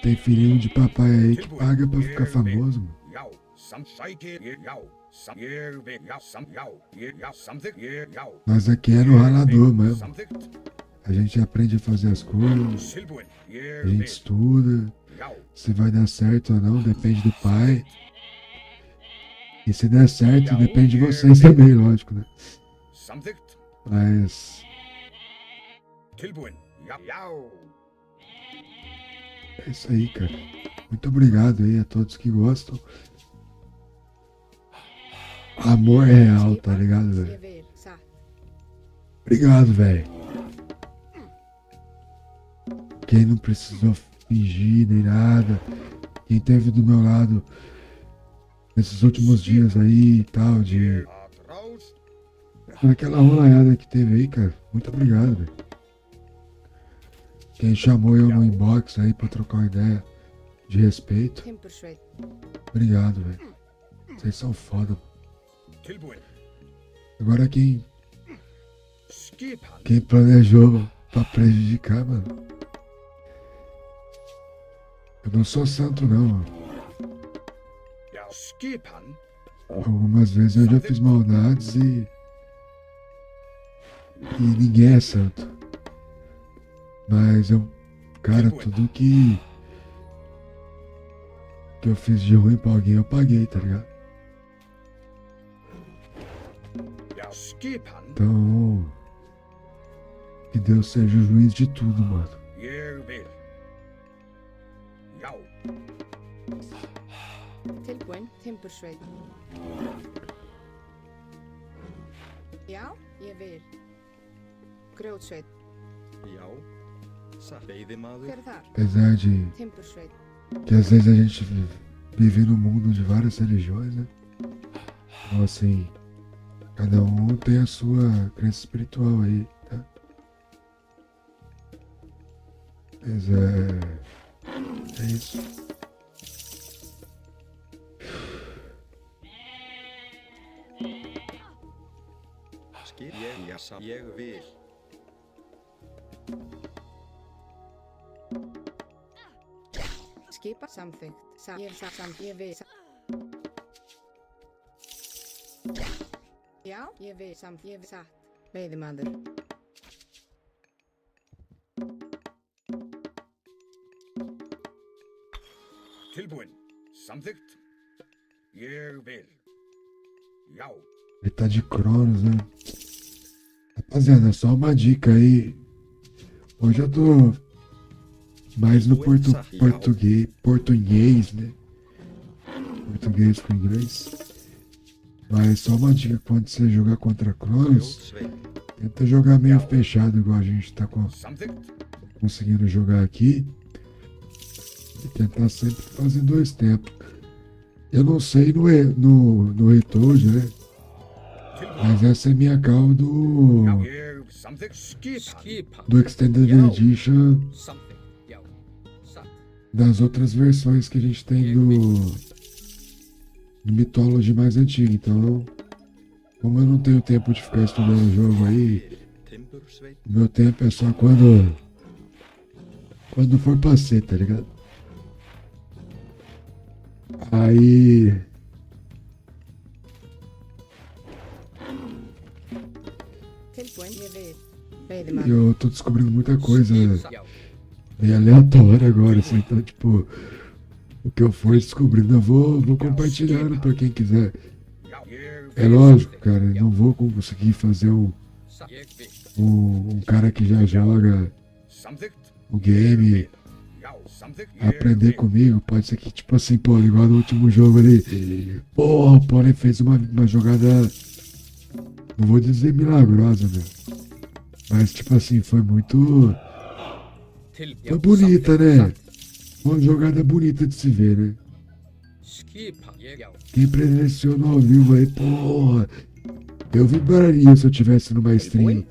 Tem filhinho de papai aí que paga pra ficar famoso, mano. Nós aqui é no ralador mesmo. A gente aprende a fazer as coisas, a gente estuda. Se vai dar certo ou não, depende do pai. E se der certo, depende de vocês também, lógico, né? Mas é isso aí, cara. Muito obrigado aí a todos que gostam. Amor real, tá ligado, velho? Obrigado, velho. Quem não precisou fingir nem nada, quem teve do meu lado nesses últimos dias aí e tal, de naquela rolaiada que teve aí, cara, muito obrigado, velho. Quem chamou eu no inbox aí pra trocar uma ideia de respeito, obrigado, velho. Vocês são foda. Agora quem planejou pra prejudicar, mano, eu não sou santo, não, mano. Algumas vezes eu já fiz maldades e ninguém é santo. Mas cara, tudo que eu fiz de ruim pra alguém eu paguei, tá ligado? Então, que Deus seja o juiz de tudo, mano. Tilbúin, timbursveit. Já, ég vil. Grjótsveit. Já, Veiðimaður. Hver er þar? Apesar de Timbursveit. que às vezes a gente vive num mundo de várias religiões, né? Então assim, cada um tem a sua crença espiritual aí, tá? Mas é isso. Ég vil. Skipa samþykkt. Ég vil. Já, ég vil. Ég vil satt. Veiðimaður. Tilbúin. Samþykkt. Ég vil. Já. Ele tá de Cronos, né? Rapaziada, só uma dica aí. Hoje eu tô mais no português, né? Português com inglês. Mas só uma dica, quando você jogar contra Cronos, tenta jogar meio fechado, igual a gente tá conseguindo jogar aqui. E tentar sempre fazer 2 tempos. Eu não sei no Retold, né? Mas essa é minha call do Extended Edition das outras versões que a gente tem do Mythology mais antigo. Então, como eu não tenho tempo de ficar estudando o jogo aí, o meu tempo é só quando for pra ser, tá ligado? Aí eu tô descobrindo muita coisa meio aleatória agora, assim, então, tipo, o que eu for descobrindo eu vou compartilhando pra quem quiser. É lógico, cara, eu não vou conseguir fazer um cara que já joga o game aprender comigo. Pode ser que, tipo assim, pô, igual no último jogo ali, porra, o Pony fez uma jogada, não vou dizer milagrosa, né? Mas, tipo assim, foi muito... Foi bonita, né? Uma jogada bonita de se ver, né? Quem presenciou no ao vivo aí, porra, eu vibraria se eu tivesse numa stream.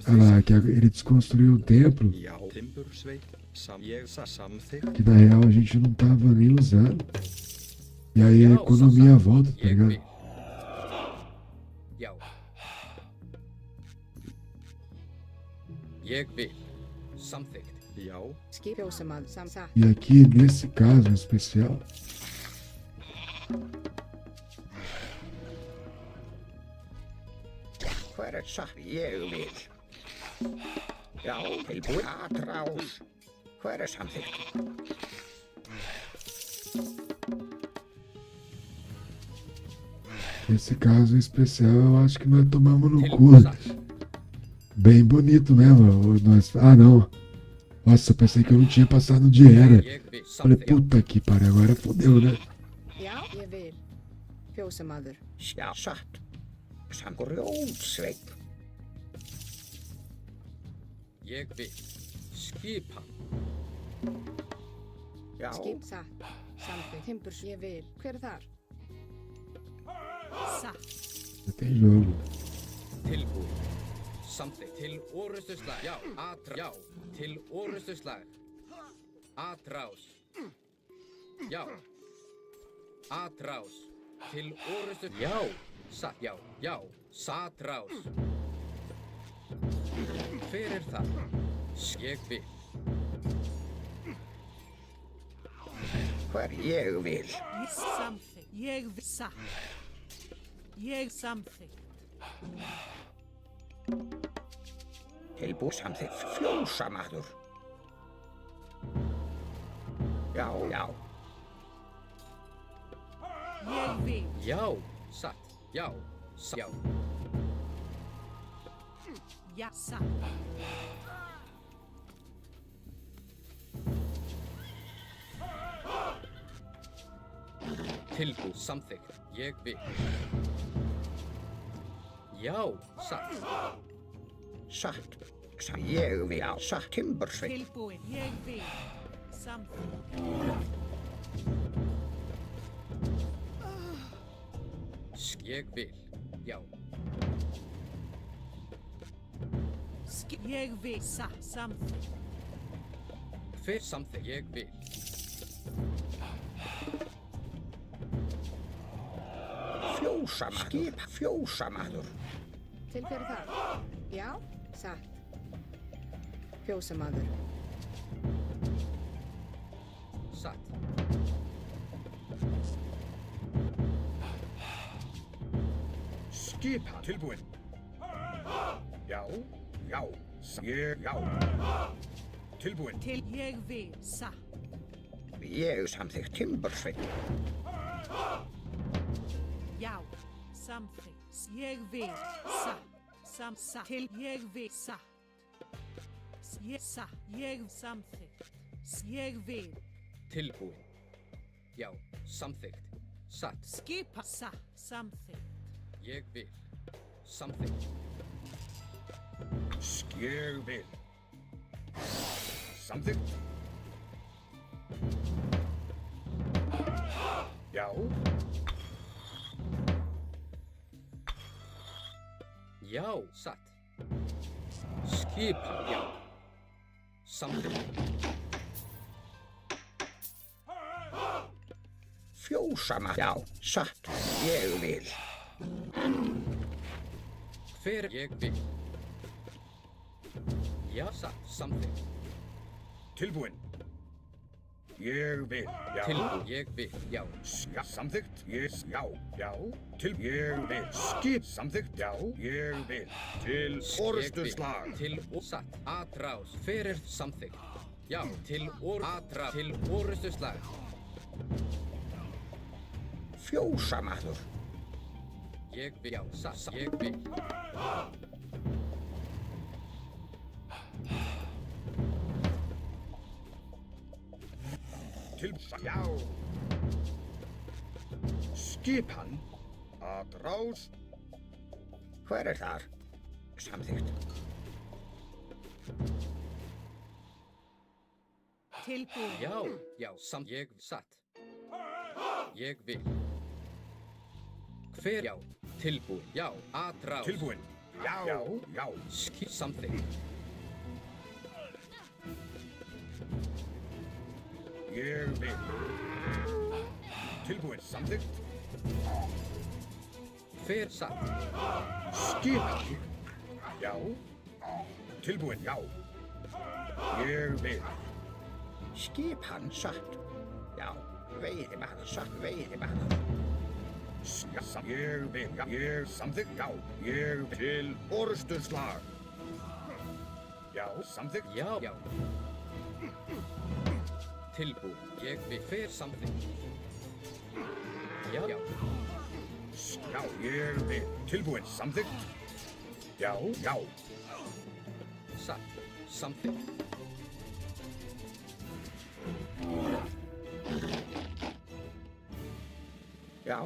Olha lá, que ele desconstruiu um templo que na real a gente não tava nem usando. E aí a economia volta, tá ligado? E aqui, nesse caso em especial, Hver er satt? Ég vil. Já, tilbúin. Atrás. Hver er samþykkt? nesse caso em especial, eu acho que nós tomamos no cu. Bem bonito mesmo. Ah, não. Nossa, eu pensei que eu não tinha passado de era. Falei, puta que pariu, agora fodeu, né? Já, satt. Grjótsveit. Ég vil. Skipa. Já. Skip satt. Samþykkt. Timburs. Ég vil. Hver er þar? Satt. Já tem jogo. Tilbúin. Samþykkt. Til orustuslag. Já. Já. Til orustuslag. Atrás. Já. Atrás. Til orustuslag. Já. Satt. Já. Já. Satrás. Hver er það? Ég vil. Hver ég vil. Samþykkt. Ég vil satt. Ég samþykkt. Tilbúin samþykkt. Fjósamaður. Já, já. Ég vil. Já. Satt. Já. Já. Ja, satt. Tilbúin. Samþykkt. Ég vil. Já. Satt. Satt. Ég vil, já, satt, timbursveit. Tilbúin, ég vil. Samþykkt. Ég vil, já. Ég vil, samþykkt. Hver samþykkt, ég vil. Fjósamaður. Skip, fjósamaður. Til fyrir það? Já, satt. Fjósamaður. Satt. Skipa. Tilbúin. Já, já, ég, já. Tilbúin. Ég vil, satt. Ég samþykkt timbursveit. Já, samþykkt. Ég vil, satt. Satt. Ég vil, satt. Satt. Ég samþykkt. Ég vil. Tilbúin. Já, samþykkt. Satt. Skipa, satt. Samþykkt. Ég vil. Samþykkt. Ég vil. Samþykkt. Já. Já, satt. Skipa, já. Samþykkt. Fjósamaður. Já, satt. Ég vil. Hver ég vil. Já, satt. Samþykkt. Tilbúin. Ég vil, já. Tilbúin, ég vil, já. Já, samþykkt. Ég, já, já. Til, ég vil. Skip, samþykkt. Já, ég vil. Til orustuslag. Til satt. Atrás. Hver er samþykkt? Já, til atrás. Til orustuslag. Fjósamaður. Ég vil, já, satt. Ég vil. Já. Skipan. Atrás. Hver er þar? Samþykkt. Tilbúin. Já, já, ég satt. Ég vil. Hver, já, tilbúin. Já, atrás. Tilbúin. Já, já, já. Samþykkt. Ég vil. Tilbúin. Samþykkt. Hver satt? Skipan. Já. Tilbúin. Já. Ég vil. Skipan satt. Já. Veiðimaður satt. Veiðimaður. Ég vil. Já. Ég samþykkt. Já. Ég vil. Til orustuslag. Já. Samþykkt. Já. Já. Tilbúin. Ég vil. Hver samþykkt? Já, já. Já, ég vil. Tilbúin. Samþykkt. Já, já. Satt. Samþykkt. Já,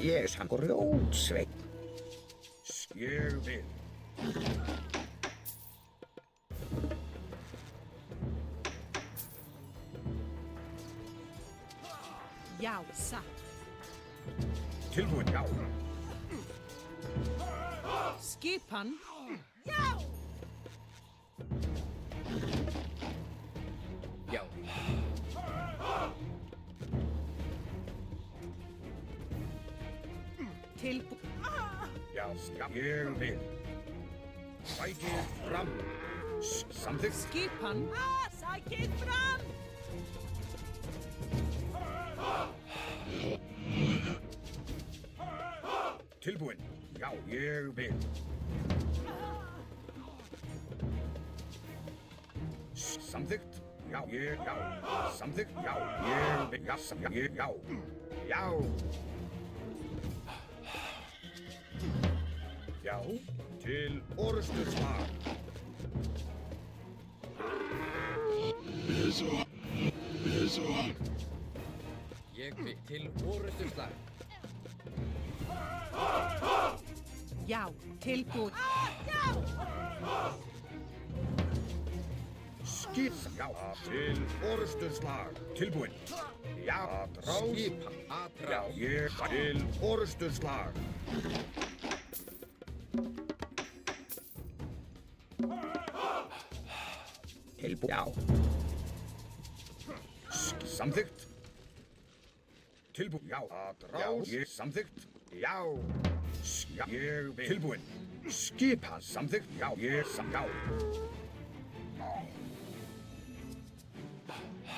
ég sam grjótsveinn. Ég vil. Já, satt. Tilbúin, já. Skipan. Já! Já. Tilbúin. Já, ég vil. Sækið fram. Samþykkt. Skipan. Sækið fram! Tilbúin. Já, ég vil. Samþykkt. Já, ég, já. Samþykkt. Já, ég vil. Já, ég, já. Já. Já, til orustuslag. Ég vil til orustuslag. Já, tilbúin. Já! Skip, já, til orustuslag. Tilbúin. Já, atrás. Skipan, atrás. Já, ég til orustuslag. Tilbúin. Já. Samþykkt. Tilbúin. Já, atrás. Ég samþykkt. Já. Já, ég vil. Tilbúin. Skipan, samþykkt. Já, ég já.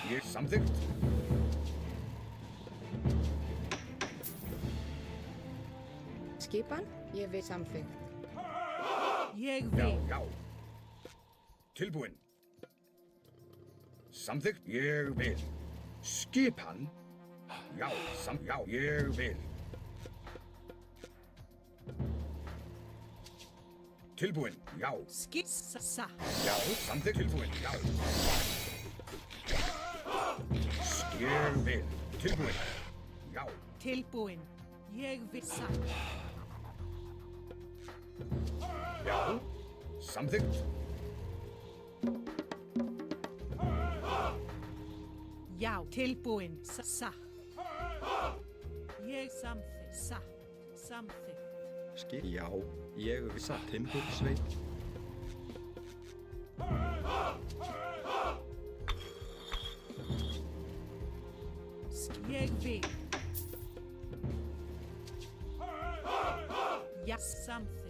Ég samþykkt. Skipan, ég vil samþykkt. Ég Já, vil. já. Tilbúin. Samþykkt. Ég vil. Skipan. Já, já, ég vil. Tilbúin. Já. Skissa. Já, samþykkt. Tilbúin. Já. Ég vil. Tilbúin. Já. Tilbúin. Ég vil Já. Samþykkt. Já, tilbúin. Ég samþykkt. Skip, já, ég vil timbursveit. Ég vil. Já, samþykkt.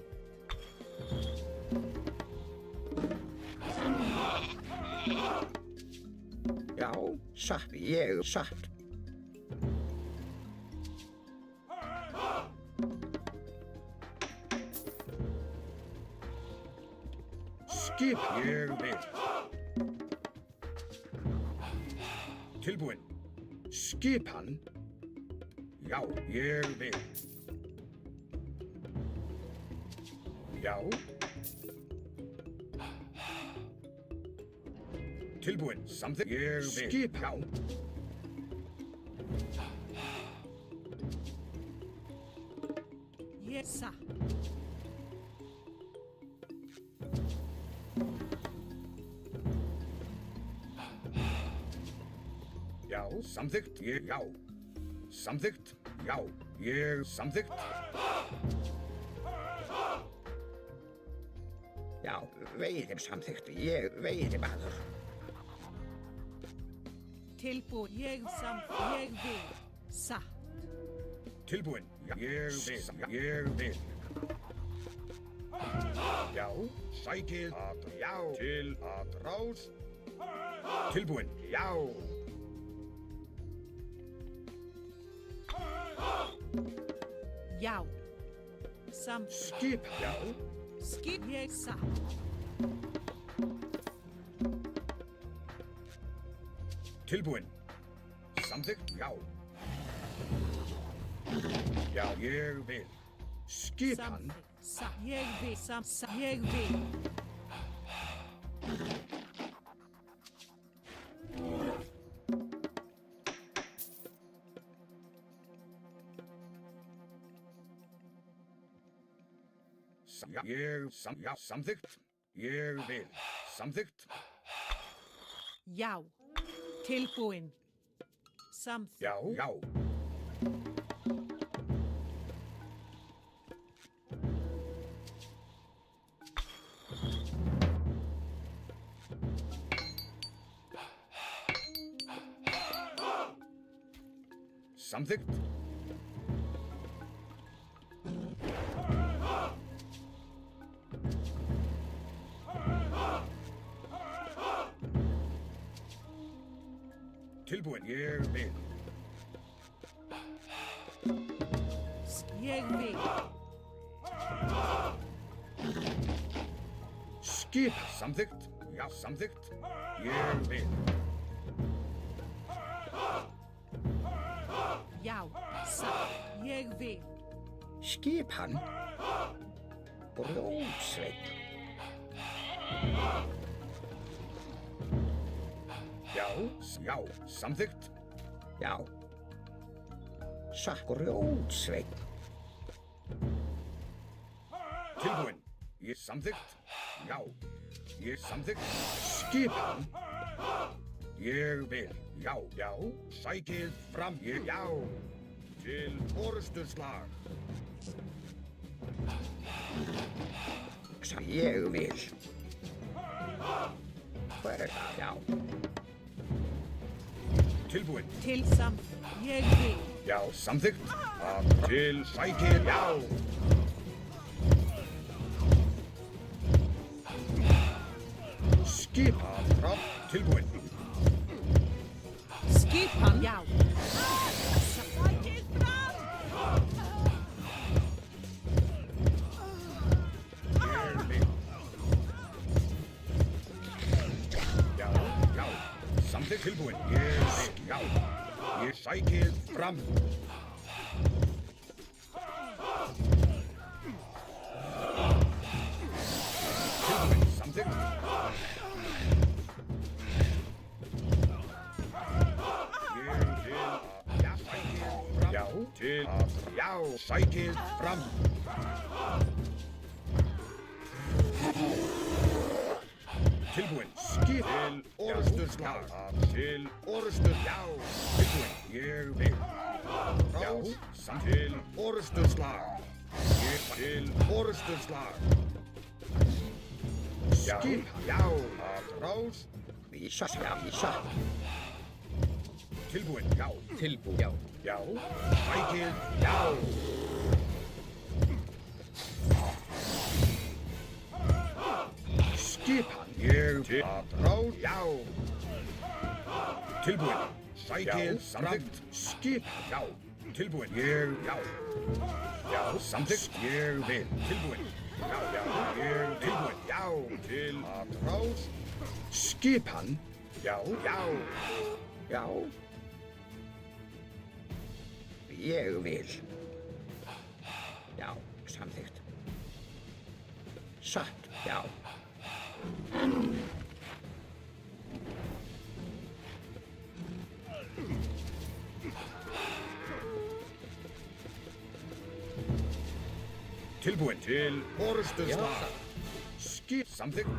Já, satt. Ég satt. Skip. Ég vil. Tilbúin. Skipan. Já, ég vil. Já. Tilbúin. Samþykkt. Ég vil. Skip. Já. Ég Já, samþykkt. Ég, já. Samþykkt. Já, ég samþykkt. Já, veiðum samþykkt. Ég veiði maður. Tilbúin. Ég vil. Satt. Tilbúin. Já, ég vil. Ég vil. Já, sækið að, já, til að rás. Tilbúin. Já. Já. Samþykkt. Skip. Já. Skip. Ég satt. Tilbúin. Samþykkt. Já. Já, ég vil. Skipan. Ég vil. Ég vil. Já, ég já, samþykkt. Ég vil. Samþykkt. Já. Tilbúin. Samþykkt. Já, já. Samþykkt. Tilbúin. Ég vil. Ég vil. Skip. Samþykkt. Já, samþykkt. Ég vil. Já. Satt. Ég vil. Skipan. Brótsveit. Já, já, samþykkt. Já. Satt. Brótsveit. Tilbúin. Ég samþykkt. Já. Ég samþykkt. Skipan. ég vil. Já, já, sækið fram, já, til orustuslag. Ég vil. Hver er það? Já. Tilbúin. Til samþykkt. Ég vil. Já, samþykkt. Til sækið, já. Skipan fram, tilbúin. Skipan, já. Sækið fram. Ég vil. Já, já, samþykkt tilbúin. Ég vil, já. Ég sækið fram. Tilbúin, samþykkt. Til já, sækið fram. Tilbúin, skip til orustuslag. Til orustur, já. Tilbúin, ég vil. Já, samt til orustuslag. Ég til orustuslag. Skip, já, rás. Vísa, já, vísa. Tilbúin, já. Tilbúin, já. Já, sækið, já. Skipan, ég til rás, já. Tilbúin, sækið, samþykkt. Skipan, já. Tilbúin, ég, já. Já, samþykkt, ég vil. Tilbúin, já, já, ég tilbúin, já. Til rás. Skipan, já, já. Já. Ég vil. Já, samþykkt. Satt, já. Tilbúin til orustuslag. Skip, samþykkt.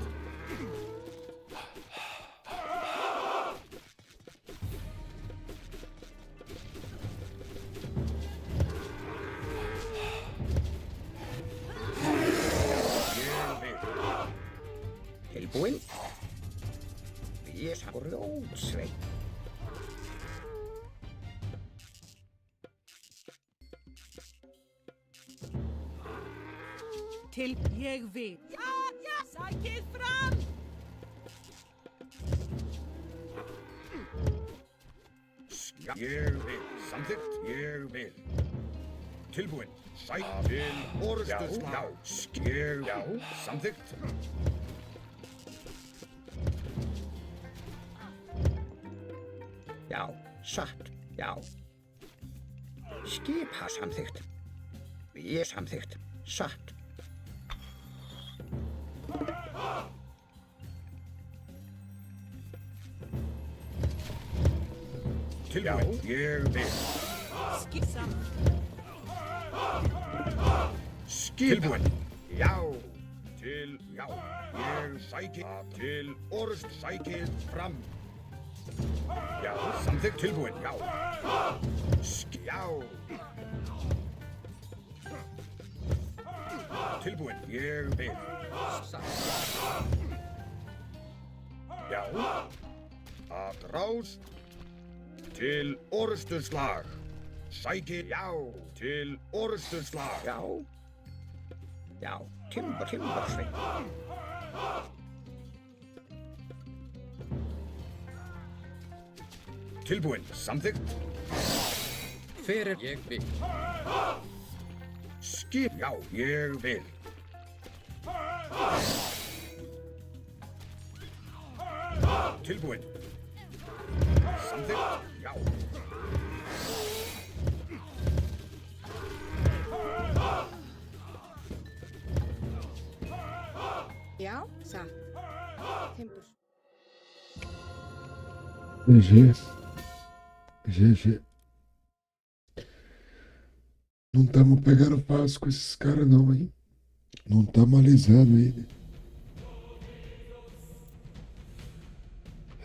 Tilbúin. Ég sá grjótsveit. Til ég vil. Já, já, sækið fram. Ég vil. Samþykkt, ég vil. Tilbúin. Sæk til orustuslag. Ég, já, samþykkt. Já, satt, já. Skipa samþykkt. Ég samþykkt, satt. Tilbúin, ég vil. Tilbúin, já. Til, já. Ég sækið til orust sækið fram. Já, samþykkt tilbúin, já. Já. Tilbúin, ég vil. Já. Að rás. Til orustuslag. Sækið, já. Til orustuslag. Já. Já, timbursveit. Tilbúin, samþykkt. Fyrir ég vil. Skip, já, ég vil. Tilbúin. Samþykkt, já. Já, satt. Timburs. GG. GG. Não estamos pegando fácil com esses caras não, hein? Não estamos alisando ele.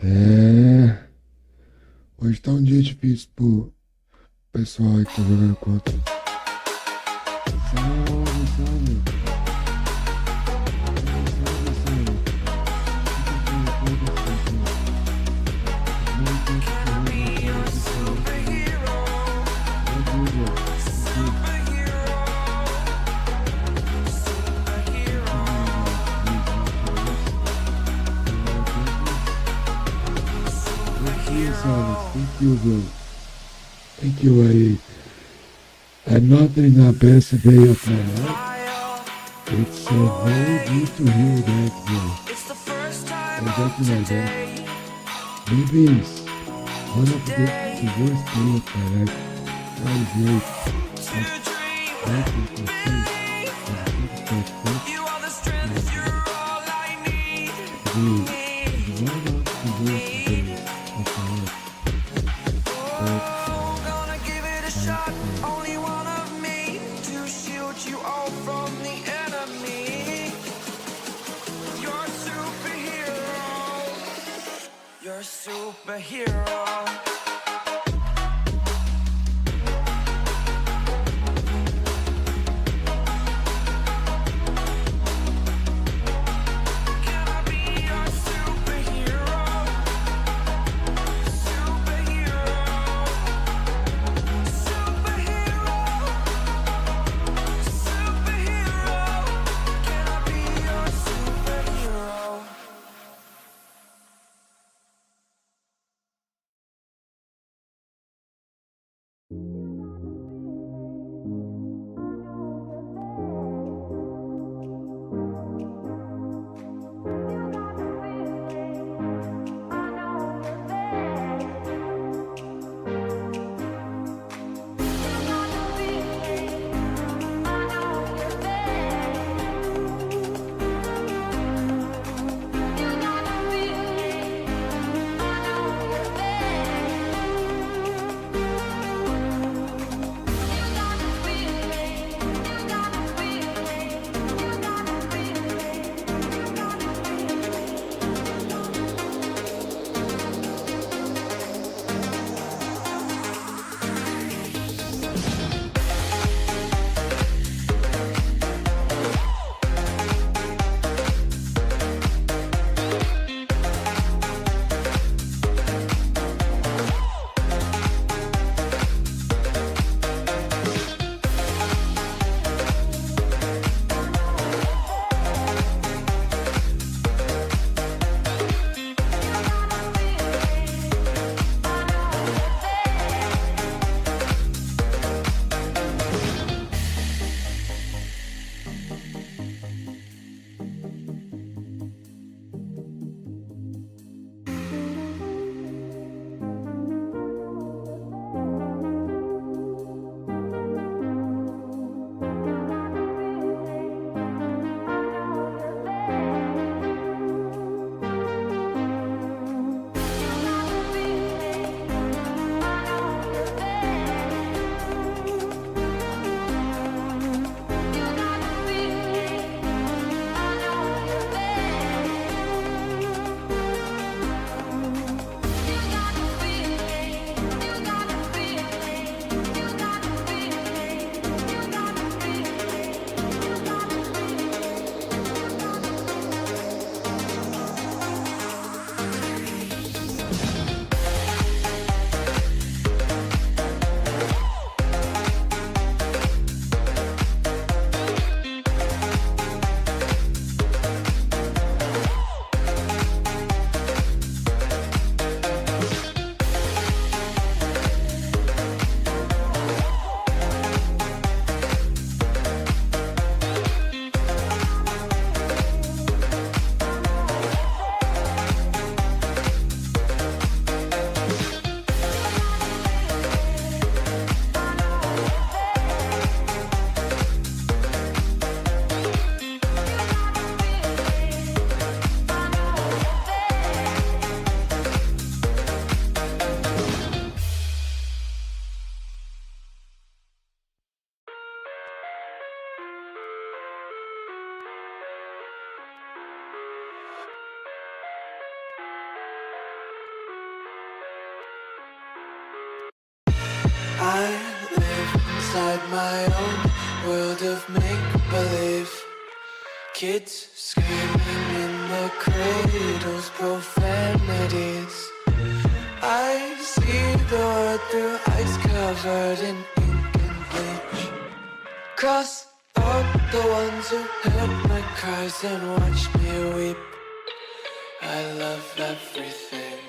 É... Hoje tá um dia difícil pro pessoal aí que tá jogando contra. Salve, salve. Thank you, bro. Thank you, aí. I'm not in the best day of my life. It's very good to hear that, bro. Exactly like that. Maybe it's one of the worst day of my life. That is great. That is the thing. You're a superhero. my own world of make-believe. Kids screaming in their cradles, profanities. I see the world through ice covered in ink and bleach. Cross out the ones who heard my cries and watched me weep. I love everything.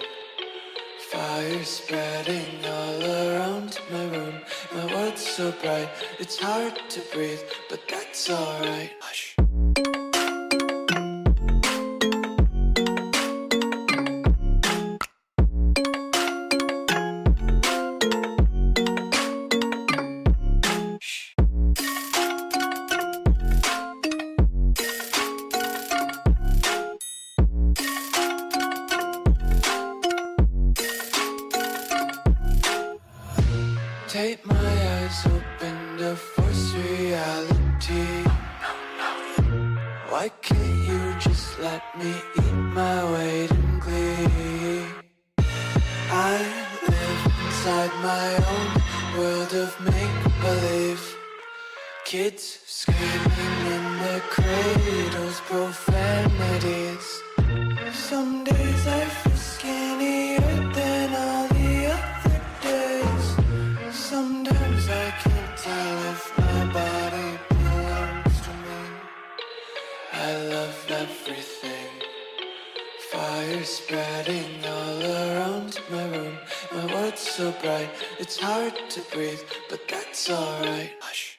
Fire spreading all around my room. My world's so bright, it's hard to breathe, but that's alright. Hush. Take my eyes open to force reality. Why can't you just let me eat my weight in glee? I live inside my own world of make-believe. Kids screaming in their cradles, profanities. Some days I feel skinnier than all the other days. Sometimes I can't tell if my body belongs to me. I love everything. Fire spreading all around my room. My world's so bright, it's hard to breathe, but that's alright. Hush.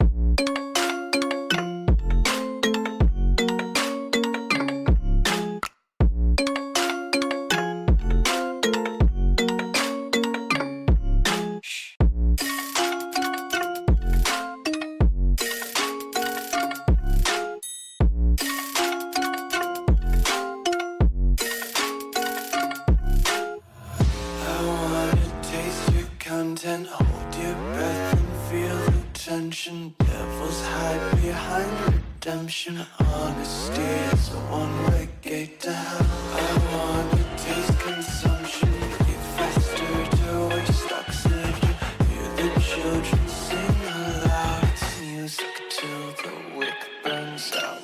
Content, hold your breath and feel the tension. Devils hide behind redemption. Honesty is a one-way gate to hell. I wanna taste consumption. Breathe faster to waste oxygen. Hear the children sing aloud. It's music till the wick burns out.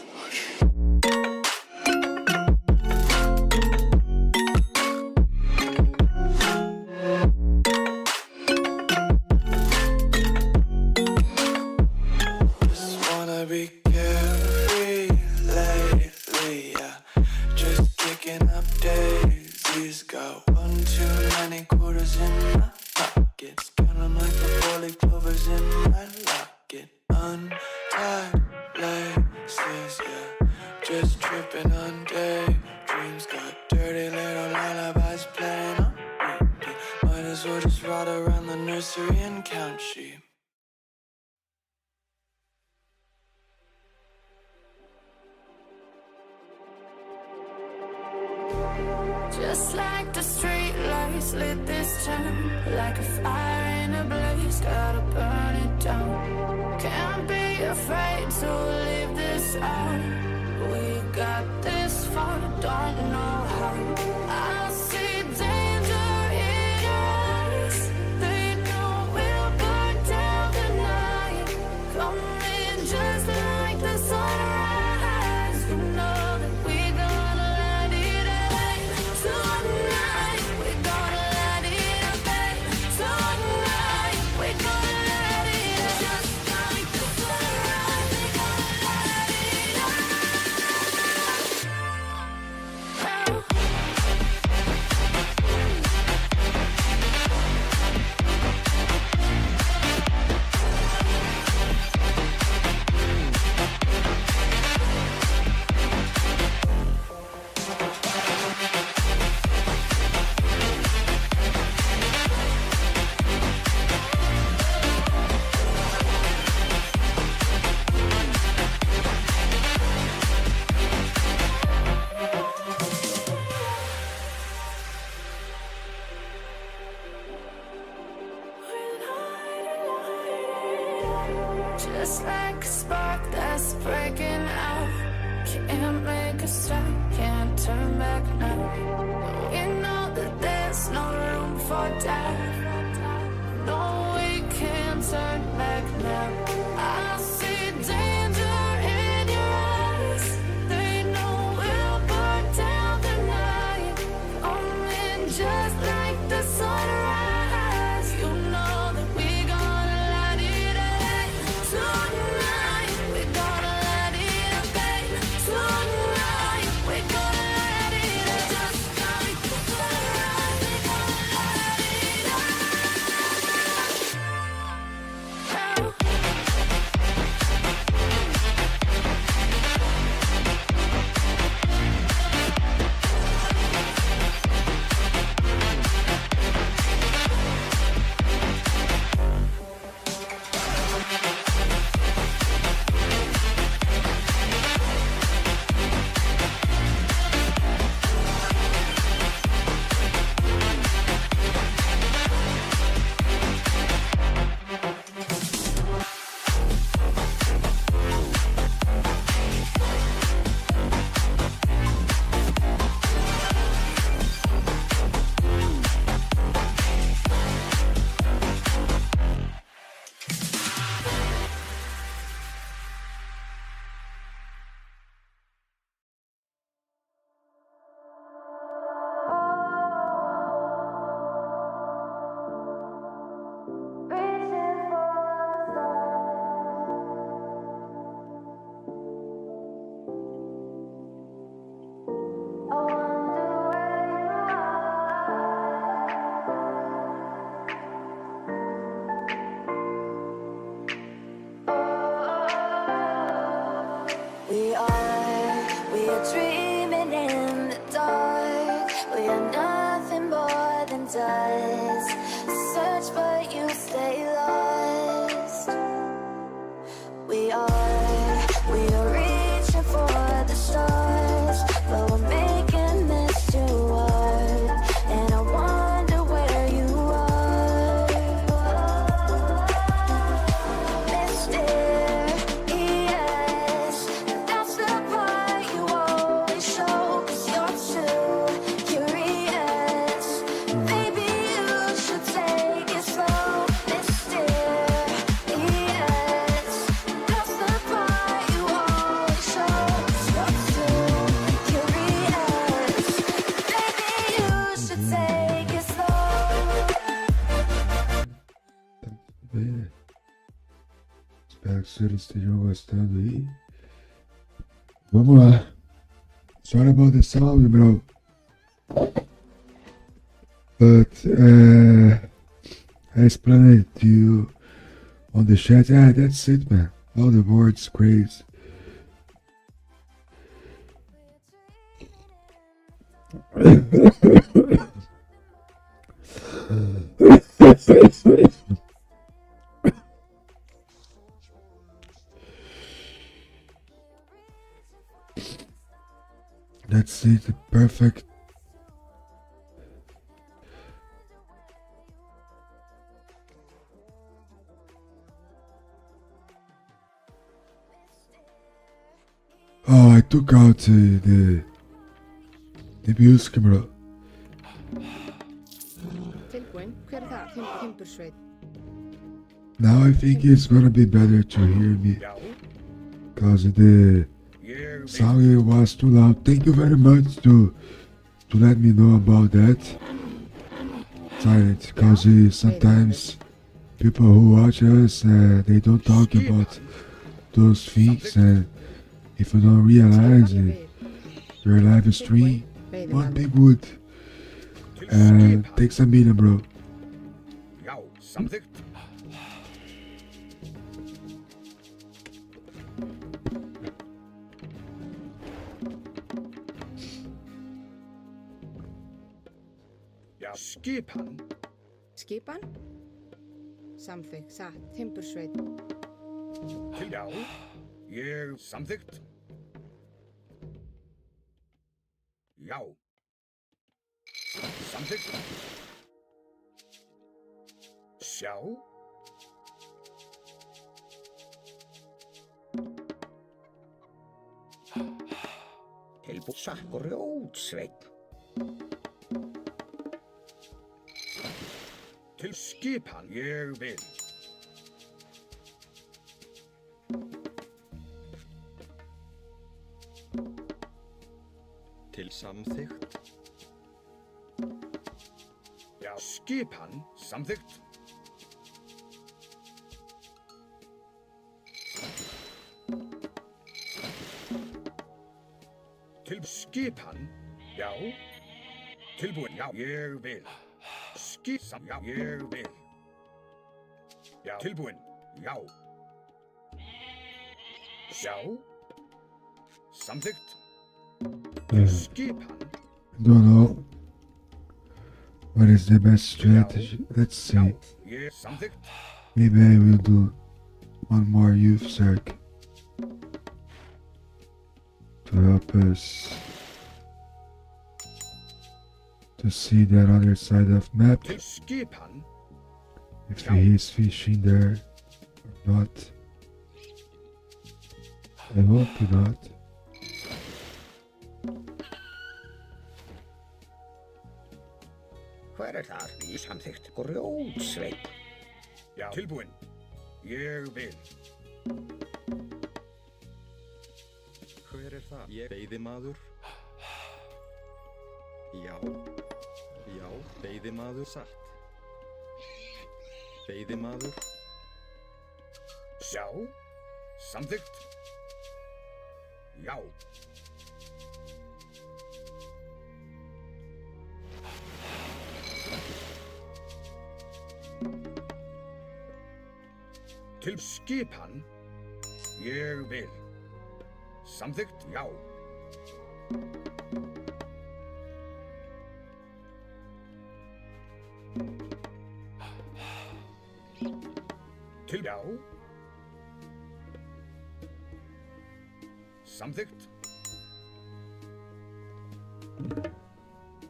Be carefree lately, yeah. Just kicking up daisies. Got 1 too many quarters in my pockets. Counting like the 4-leaf clovers in my locket. Untied laces, yeah. Just tripping on daydreams. Got dirty little lullabies playing on repeat. Might as well just ride around the nursery and count sheep. Just like the street lights lit this town, like a fire in a blaze, gotta burn it down. Can't be afraid to leave this out. We got this far, don't know how. I see danger in your eyes. They know we'll burn down the night. Coming just like the sunrise. You know that we gonna let it out. Tonight, we're gonna let it out. Tonight, we're gonna let it out. Just like the sunrise, we're gonna let it out. Just like a spark that's breaking out. Can't make a stop, can't turn back now. We know that there's no room for doubt. No, we can't turn back now. does. Search but you stay lost. We are reaching for the stars, but we're making this too hard. And I wonder where you are. Mysterious, that's the part you always show, 'cause you're too curious. Maybe you should take it slow. Mysterious, that's the part you always show, 'cause you're too curious. Maybe you should take it slow. Bem, espero que os senhores estejam gostando aí. Vamos lá. Sorry about the sound, bro. But I explained it to you on the chat. Yeah, that's it, man. All the words crazy. That's it, the perfect. Oh, I took out the music, bro. Tilbúin, hver það? Timbursveit. Now I think it's gonna be better to hear me. Because the sound was too loud. Thank you very much to let me know about that. Silent, because sometimes people who watch us, they don't talk about those things, and if you don't realize your live stream, one big wood takes a minute, bro. Já, samþykkt. Já, skipan. Skipan? Samþykkt, satt, timbursveit. Já, ég samþykkt. Já. Samþykkt. Sjá. Tilbúið sakk og rjótsveit. Til skipan ég vil. Til samþykkt. Já, skipan samþykkt. Til skipan, já. Tilbúin, já, ég vil. Skipsam, já, ég vil. Já, tilbúin, já. Sjá. Samþykkt. Skipan. Don't know what is the best strategy. Let's see. Ég samþykkt. Maybe I will do one more youth circ to help us to see that other side of map. Til skipan. If he is fishing there or not. I hope not. Hver þar? Í samþykkt. Grjótsveit. Já. Tilbúin. Ég vil. Hver það? Ég veiðimaður. Já. Já, veiðimaður satt. Veiðimaður. Sjá. Samþykkt. Já. Til skipan. Ég vil. Samþykkt, já. Já. Samþykkt.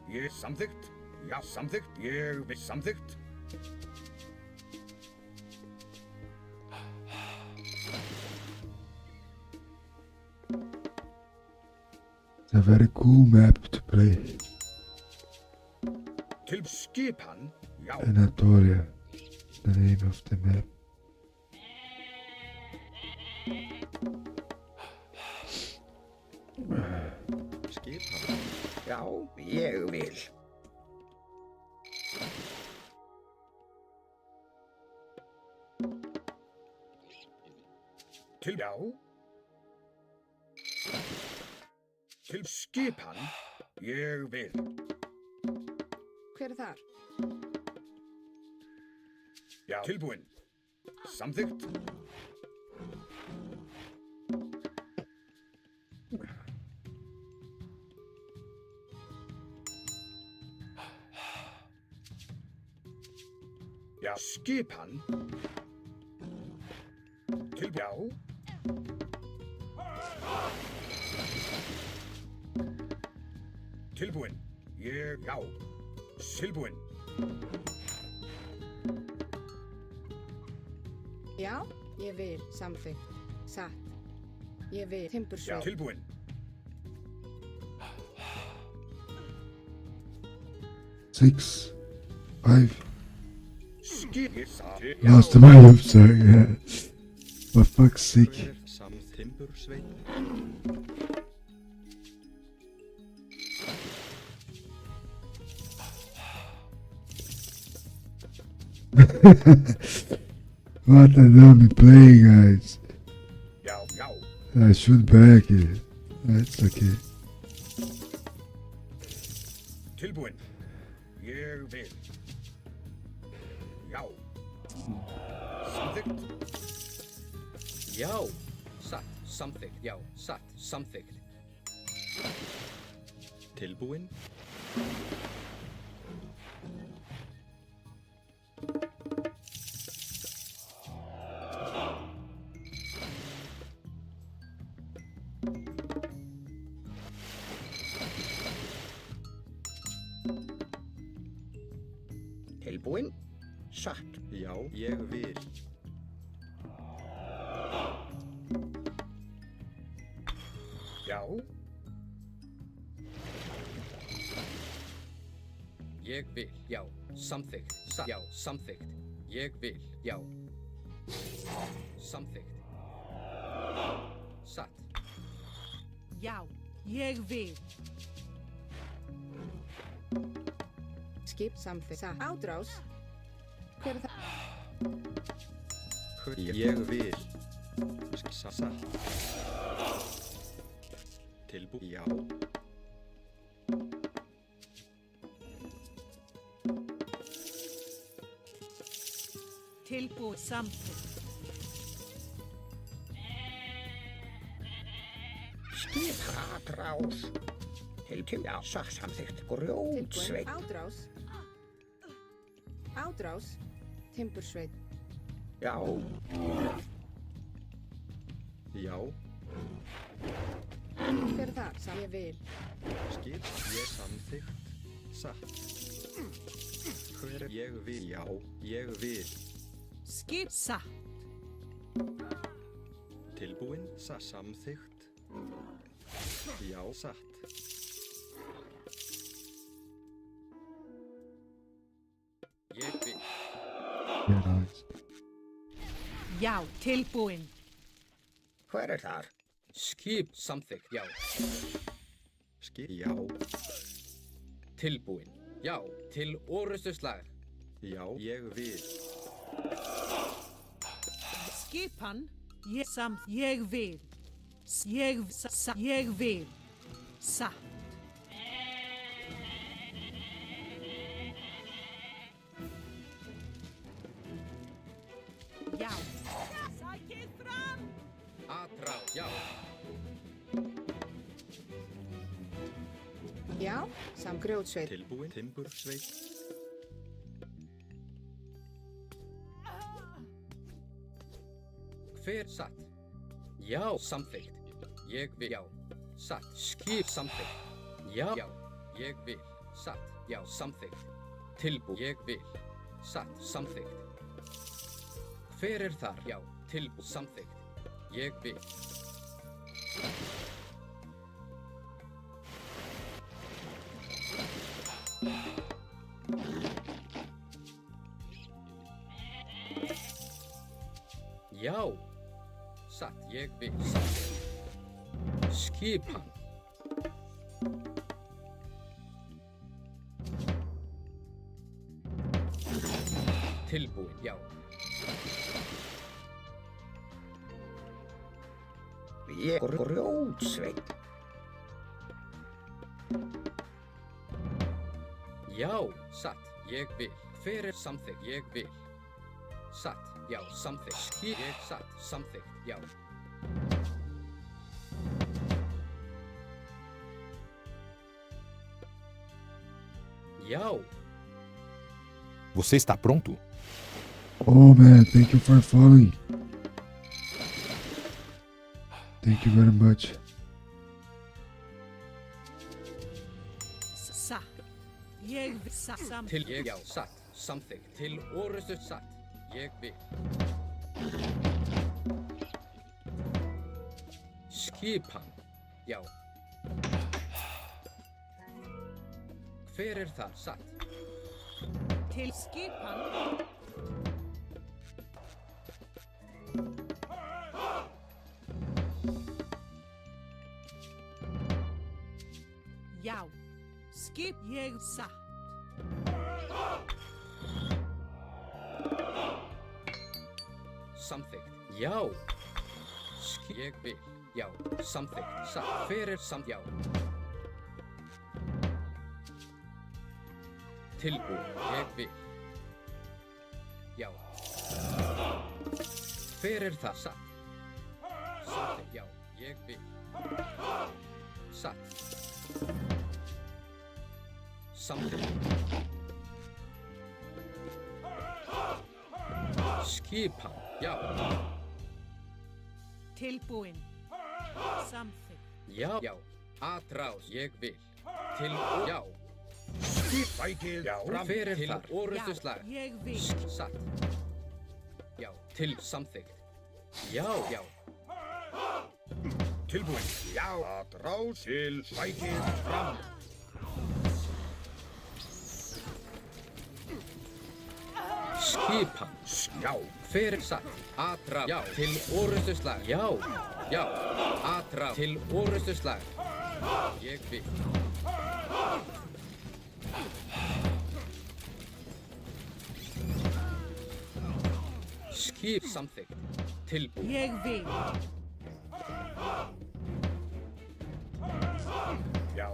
Ég samþykkt. Já, samþykkt. Ég vil samþykkt. It's a very cool map to play. Til skipan. Já. Anatolia, the name of the map. Skipan. Já, ég vil. Til já. Til skipan. Ég vil. Hver er þar? Já. Tilbúinn. Samþykkt. Já. Skipan. Til já. Tilbúinn. Ég já. Tilbúinn. Já, ég vil. Samþykkt. Satt. Ég vil. Já. Timbursveit. Tilbúinn. Six, five. Skip. Lost my loop, sorry. Yeah. For fuck's sake. Samþimbursveit. What a dummy play, guys. Já, já. I should back it. That's okay. Tilbúinn. Ég vil. Já. Samþykkt. Já. Satt. Samþykkt. Já. Satt. Samþykkt. Tilbúinn. Tilbúinn. Satt. Já, ég vil. Já. Ég vil. Já. Samþykkt. Satt. Já. Samþykkt. Ég vil. Já. Samþykkt. Satt. Já, ég vil. Skip. Samþykkt. Satt. Átrás. Hver er það? Ég vil. Satt. Já. Tilbúið samþykkt. Skipatrás. Já. Samþykkt. Grjótsveit. Átrás. Átrás. Timbursveit. Já. Já. Hver er það? Ég vil. Skip. Ég samþykkt. Satt. Hver er ég vil? Já, ég vil. Skip satt. Tilbúinn. Samþykkt. Já, satt. Ég vil. Yeah, nice. Já, tilbúinn. Hver er þar? Skip. Samþykkt. Já. Skip. Já. Tilbúinn. Já. Til orustuslag. Já, ég vil. Skipan. Ég vil. Ég vil. Satt. Já. Sækið fram. Atrá. Já. Já. Grjótsveit. Tilbúinn. Timbursveit. Hver satt? Já, samþykkt. Ég vil. Já. Satt. Skip samþykkt. Já. Já. Ég vil. Satt. Já, samþykkt. Tilbúið. Ég vil. Satt. Samþykkt. Hver þar? Já. Tilbúið. Samþykkt. Ég vil. Já. Satt. Ég vil. Samþykkt. Skipan. Tilbúin, já. Ég grjótsveit. Já, satt, ég vil. Hver samþykkt? Ég vil. Satt, já, samþykkt. Ég satt, samþykkt, já. Já. Você está pronto? Oh man, thank you for following. Thank you very much. Satt. Ég vil. Satt. Til ég, já, satt, samþykkt. Til orustu satt, ég vil. Skipan, já. Hver þar? Satt. Til skipan. Já. Skip ég satt. Samþykkt, já. Ég vil, já. Samþykkt, satt. Hver samt, já. Tilbúið, ég vil. Já. Hver það? Satt. Samþykkt, já. Ég vil. Satt. Samþykkt. Skipan, já. Tilbúin. Samþykkt. Já, já. Atrás, ég vil. Til, já. Skipvækið, já. Hver þar? Orustu slag. Já, ég vil. Satt. Já, til samþykkt. Já, já. Tilbúin, já. Atrás til svækið fram. Skipan, já. Hver satt? Atrás, já. Til orustu slag. Já, já. Atrás, til orustu slag. Ég vil. Skip samþykkt. Tilbúið. Ég vil. Já.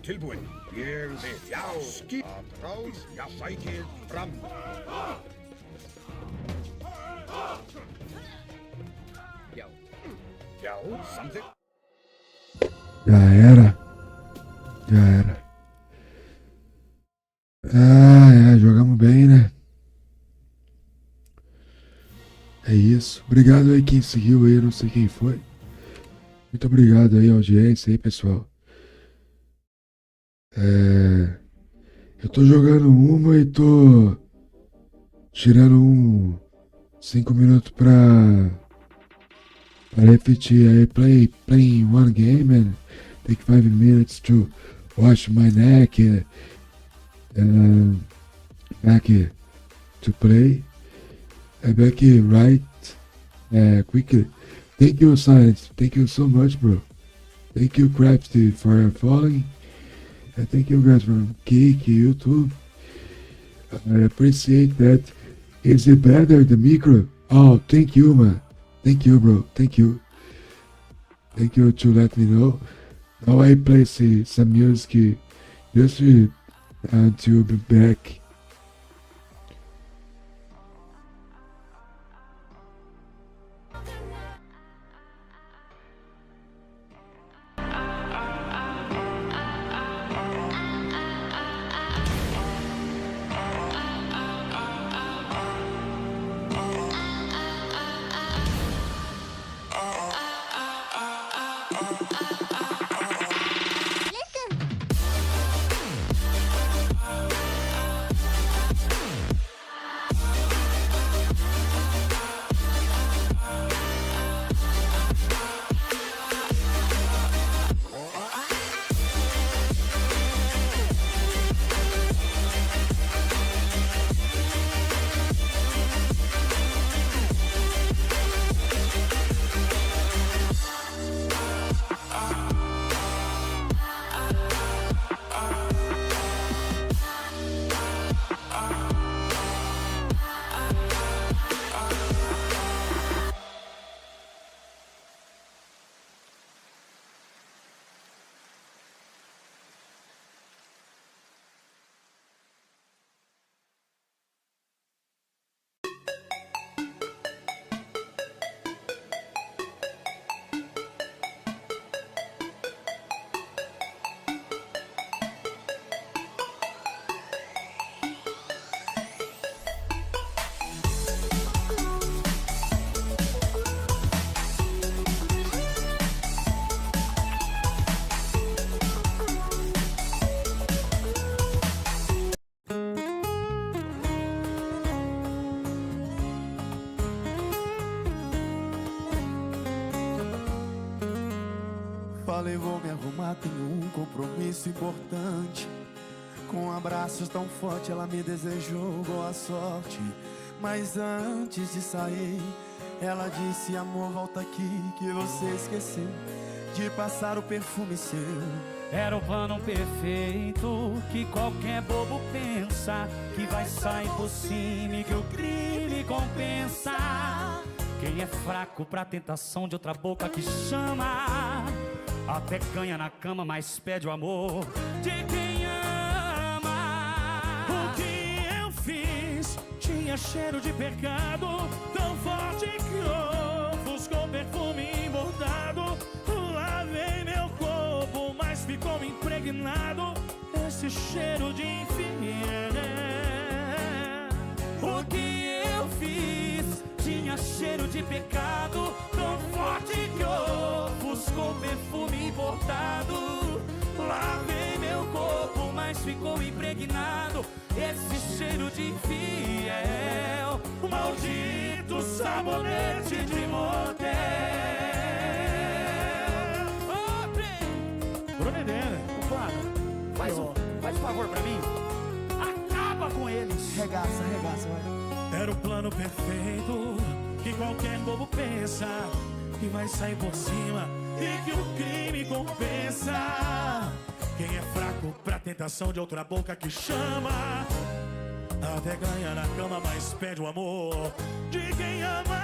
Tilbúin, ég vil. Já. Skip. Atrás, já. Svækið fram. Já. Já, samþykkt. Já era. Já era. Ah, jogamos bem, né? É isso. Obrigado aí quem seguiu aí, não sei quem foi. Muito obrigado aí, audiência aí, pessoal. Eu tô jogando uma e tô tirando 5 minutos pra repetir aí. Playing one game and take 5 minutes to wash my neck and back to play. Back right quickly. Thank you, Science. Thank you so much, bro. Thank you, Crafty, for following. And thank you guys from Geek, YouTube. I appreciate that. Is it better, the micro? Oh, thank you, man. Thank you, bro. Thank you. Thank you to let me know. Now I play some music just to be back. escola e vou me arrumar, tenho um compromisso importante. Com abraços tão fortes ela me desejou boa sorte. Mas antes de sair, ela disse: amor, volta aqui, que você esqueceu de passar o perfume seu. Era o plano perfeito que qualquer bobo pensa, que vai sair por cima e que o crime compensa. Quem é fraco pra tentação de outra boca que chama, até ganha na cama, mas pede o amor de quem ama. O que eu fiz tinha cheiro de pecado, tão forte que ofuscou perfume bordado. Lavei meu corpo, mas ficou impregnado esse cheiro de infiel. O que eu fiz tinha cheiro de pecado, tão forte que ofuscou perfume importado. Lavei meu corpo, mas ficou impregnado esse cheiro de infiel. Maldito sabonete de motel. Bruno Edena, claro, faz um favor pra mim, acaba com eles. Regaça, vai. Era o plano perfeito que qualquer bobo pensa, que vai sair por cima e que o crime compensa. Quem é fraco pra tentação de outra boca que chama, até ganha na cama, mas pede o amor de quem ama.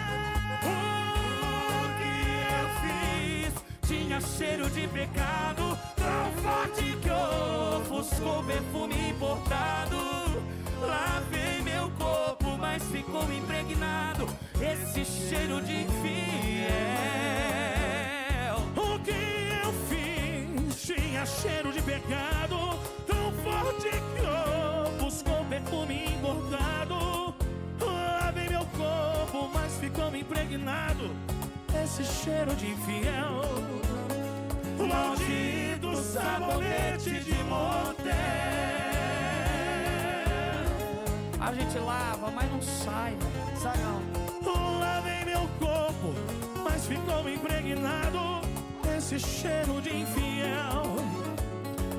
O que eu fiz tinha cheiro de pecado, tão forte que ofuscou perfume importado. Lavei meu corpo, mas ficou impregnado esse cheiro de infiel. O que eu fiz tinha cheiro de pecado, tão forte que ofuscou perfume importado. Lavei meu corpo, mas ficou impregnado esse cheiro de infiel. Maldito sabonete de motel. A gente lava, mas não sai, sai não. Lavei meu corpo, mas ficou impregnado esse cheiro de infiel.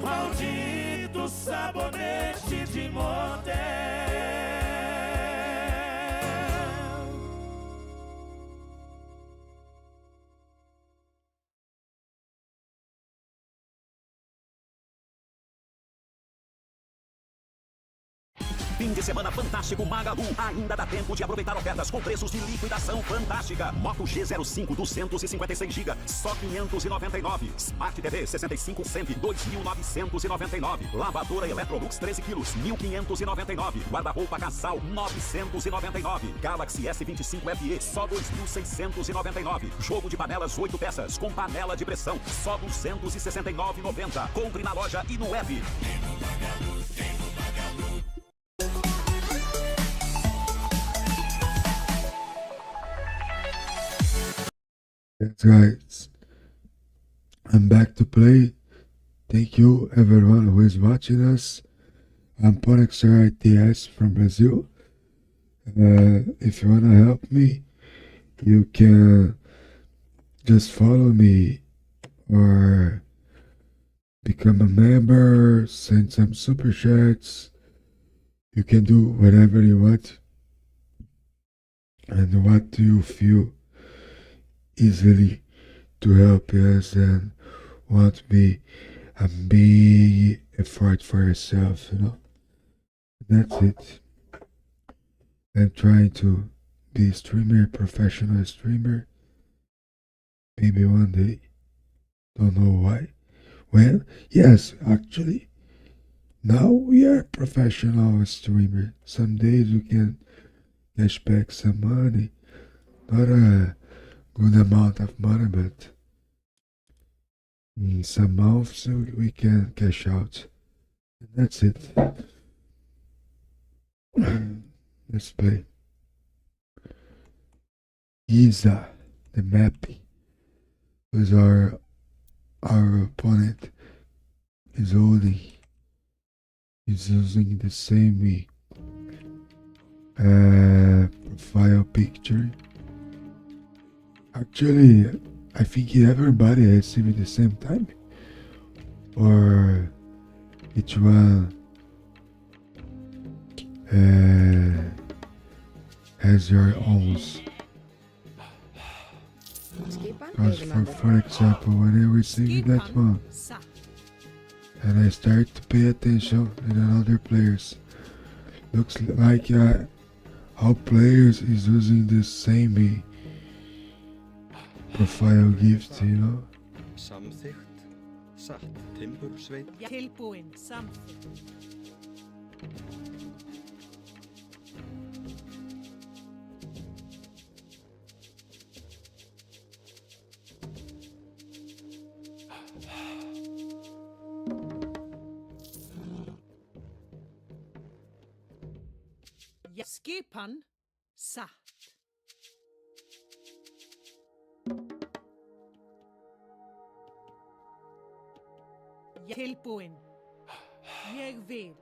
Maldito sabonete de motel. Fim de semana fantástico Magalu. Ainda dá tempo de aproveitar ofertas com preços de liquidação fantástica. Moto G05 256GB, só 599. Smart TV 65 100, 2.999. Lavadora Electrolux 13 kg, 1.599. Guarda-roupa Casal 999. Galaxy S25 FE, só 2.699. Jogo de panelas 8 peças com panela de pressão, só 269,90. Compre na loja e no web. Yes, guys, I'm back to play. Thank you everyone who is watching us. I'm Ponexter RTS from Brazil. If you wanna help me, you can just follow me or become a member, send some super chats. You can do whatever you want and what do you feel easily to help us and want me a big effort for yourself, you know. That's it. I'm trying to be a streamer, professional streamer. Maybe one day. Don't know why. When? Yes, actually. Now we are professional streamer. Some days we can cash back some money. Not a good amount of money, but in some months we can cash out. And that's it. Let's play. Giza, the map, was our opponent is holding. He's using the same profile picture. Actually, I think everybody has seen at the same time, or each one has your own. Because for example, when I receive that one, and I start to pay attention in other players, looks like all players is using the same profile gift, you know? Samþykkt, satt, timbursveit. Tilbúin, samþykkt. Skipan, satt. Tilbúin. Ég vil.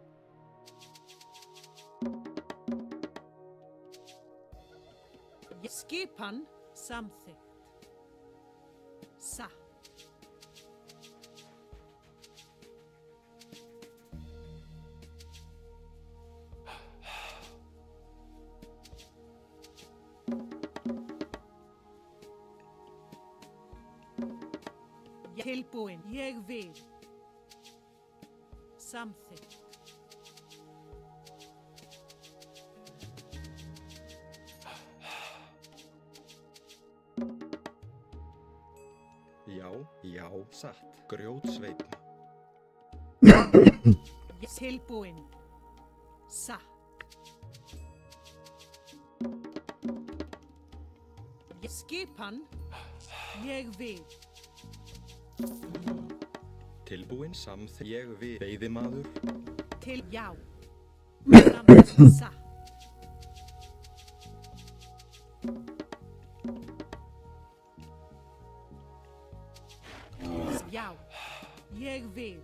Skipan, samþykkt. Satt. Tilbúin. Ég vil. Samþykkt. Já, satt, grjótsveitn. Tilbúin. Satt. Skipan. Ég vil. Tilbúin samþykkt. Ég vil. Veiðimaður. Til já. Samþykkt, satt. Já. Ég vil.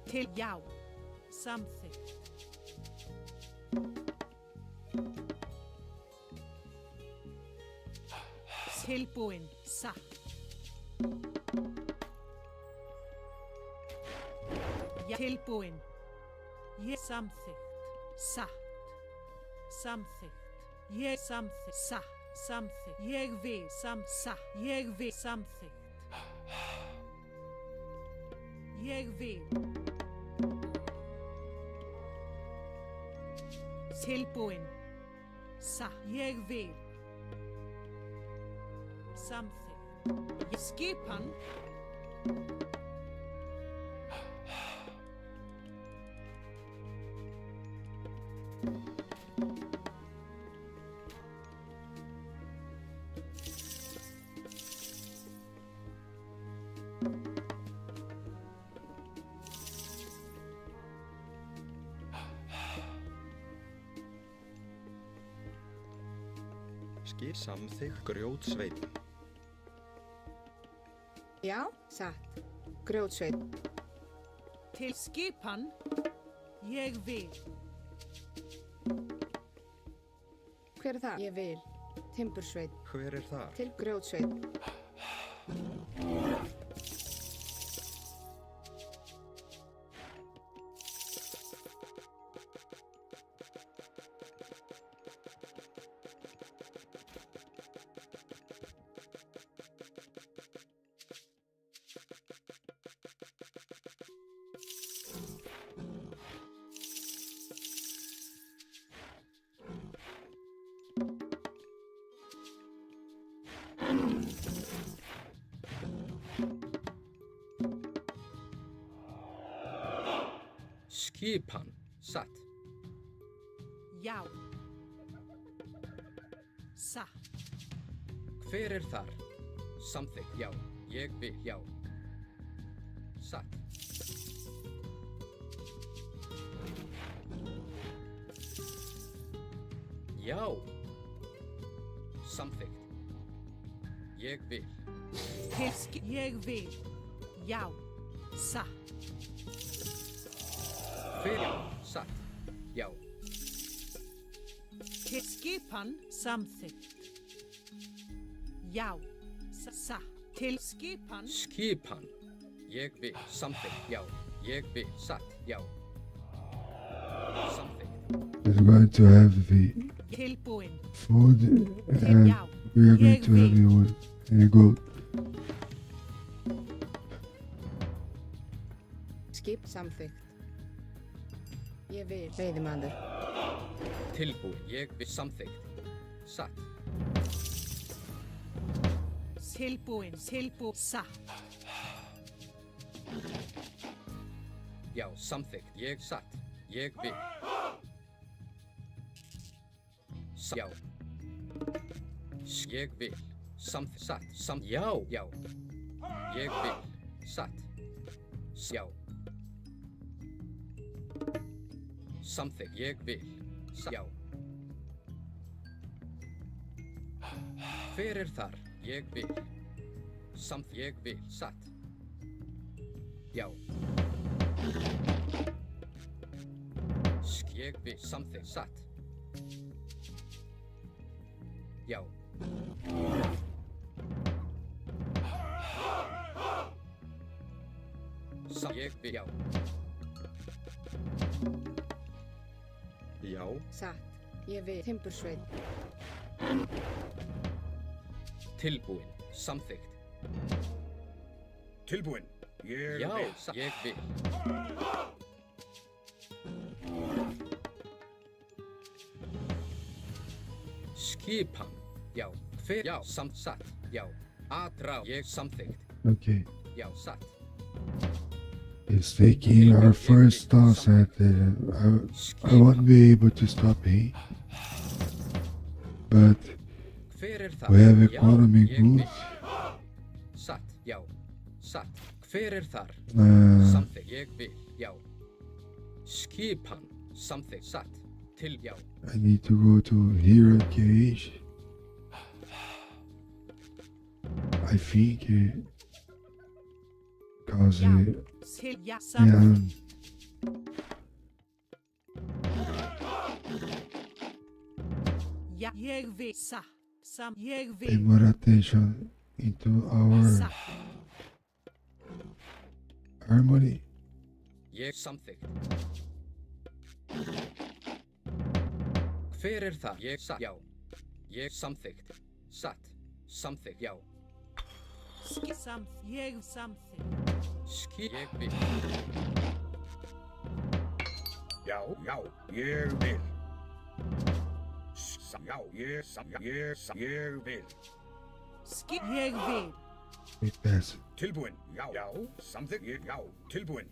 Til já. Samþykkt. Tilbúin, satt. Tilbúin. Ég samþykkt. Satt. Samþykkt. Ég samþykkt. Satt. Samþykkt. Ég vil. Satt. Ég vil. Samþykkt. Ég vil. Tilbúin. Satt. Ég vil. Samþykkt. Skipan. Skip samþykkt, grjótsveitn. Já, satt. Grjótsveitn. Til skipan. Ég vil. Hver er það? Ég vil. Timbursveitn. Hver er þar? Til grjótsveitn. Skipan, satt. Já. Satt. Hver er þar? Samþykkt, já. Ég vil, já. Satt. Já. Samþykkt. Ég vil. Ég vil. Já. Satt. Hver já? Satt. Já. Til skipan samþykkt. Já. Satt. Til skipan. Skipan. Ég vil samþykkt. Já. Ég vil satt. Já. Samþykkt. We're going to have the Tilbúin. food and we are going to have the wood. There you go. Skip samþykkt. Ég vil. Veiðimaður. Tilbúin. Ég vil samþykkt. Satt. Tilbúin. Satt. Já, samþykkt. Ég satt. Ég vil. Já. Ég vil. Satt. Já. Já. Ég vil. Satt. Já. Samþykkt. Ég vil. Já. Hver þar? Ég vil. Ég vil. Satt. Já. Ég vil. Samþykkt. Satt. Já. Ég vil. Já. Já. Satt. Ég vil. Timbursveit. Tilbúin. Samþykkt. Tilbúin. Ég Já, vil. ég vil. Skipan. Já. Hver? Já, satt. Já. Atrá. Ég samþykkt. Okay. Já, satt. It's taking our first toss at the. I won't be able to stop him. But Hver það? we have Já, economy ég vil. goods. Satt. Já. Satt. Hver þar? Samþykkt. Ég vil. Já. Skipan. Samþykkt. Satt. Til. Já. I need to go to Hero Cage. I think because Til. Já. yeah, Samþykkt. Ja. Ég vil. Satt. Ég pay vil. more attention into our Satt. harmony. Ég samþykkt. Hver þar? Ég satt. Já. Ég samþykkt. Satt. Samþykkt. Já. Ég samþykkt. Ég vil. Já. Já. Ég vil. Já. Ég vil. Ég vil. We pass it. Tilbúin. Já. Já. Samþykkt. Ég. Já. Tilbúin.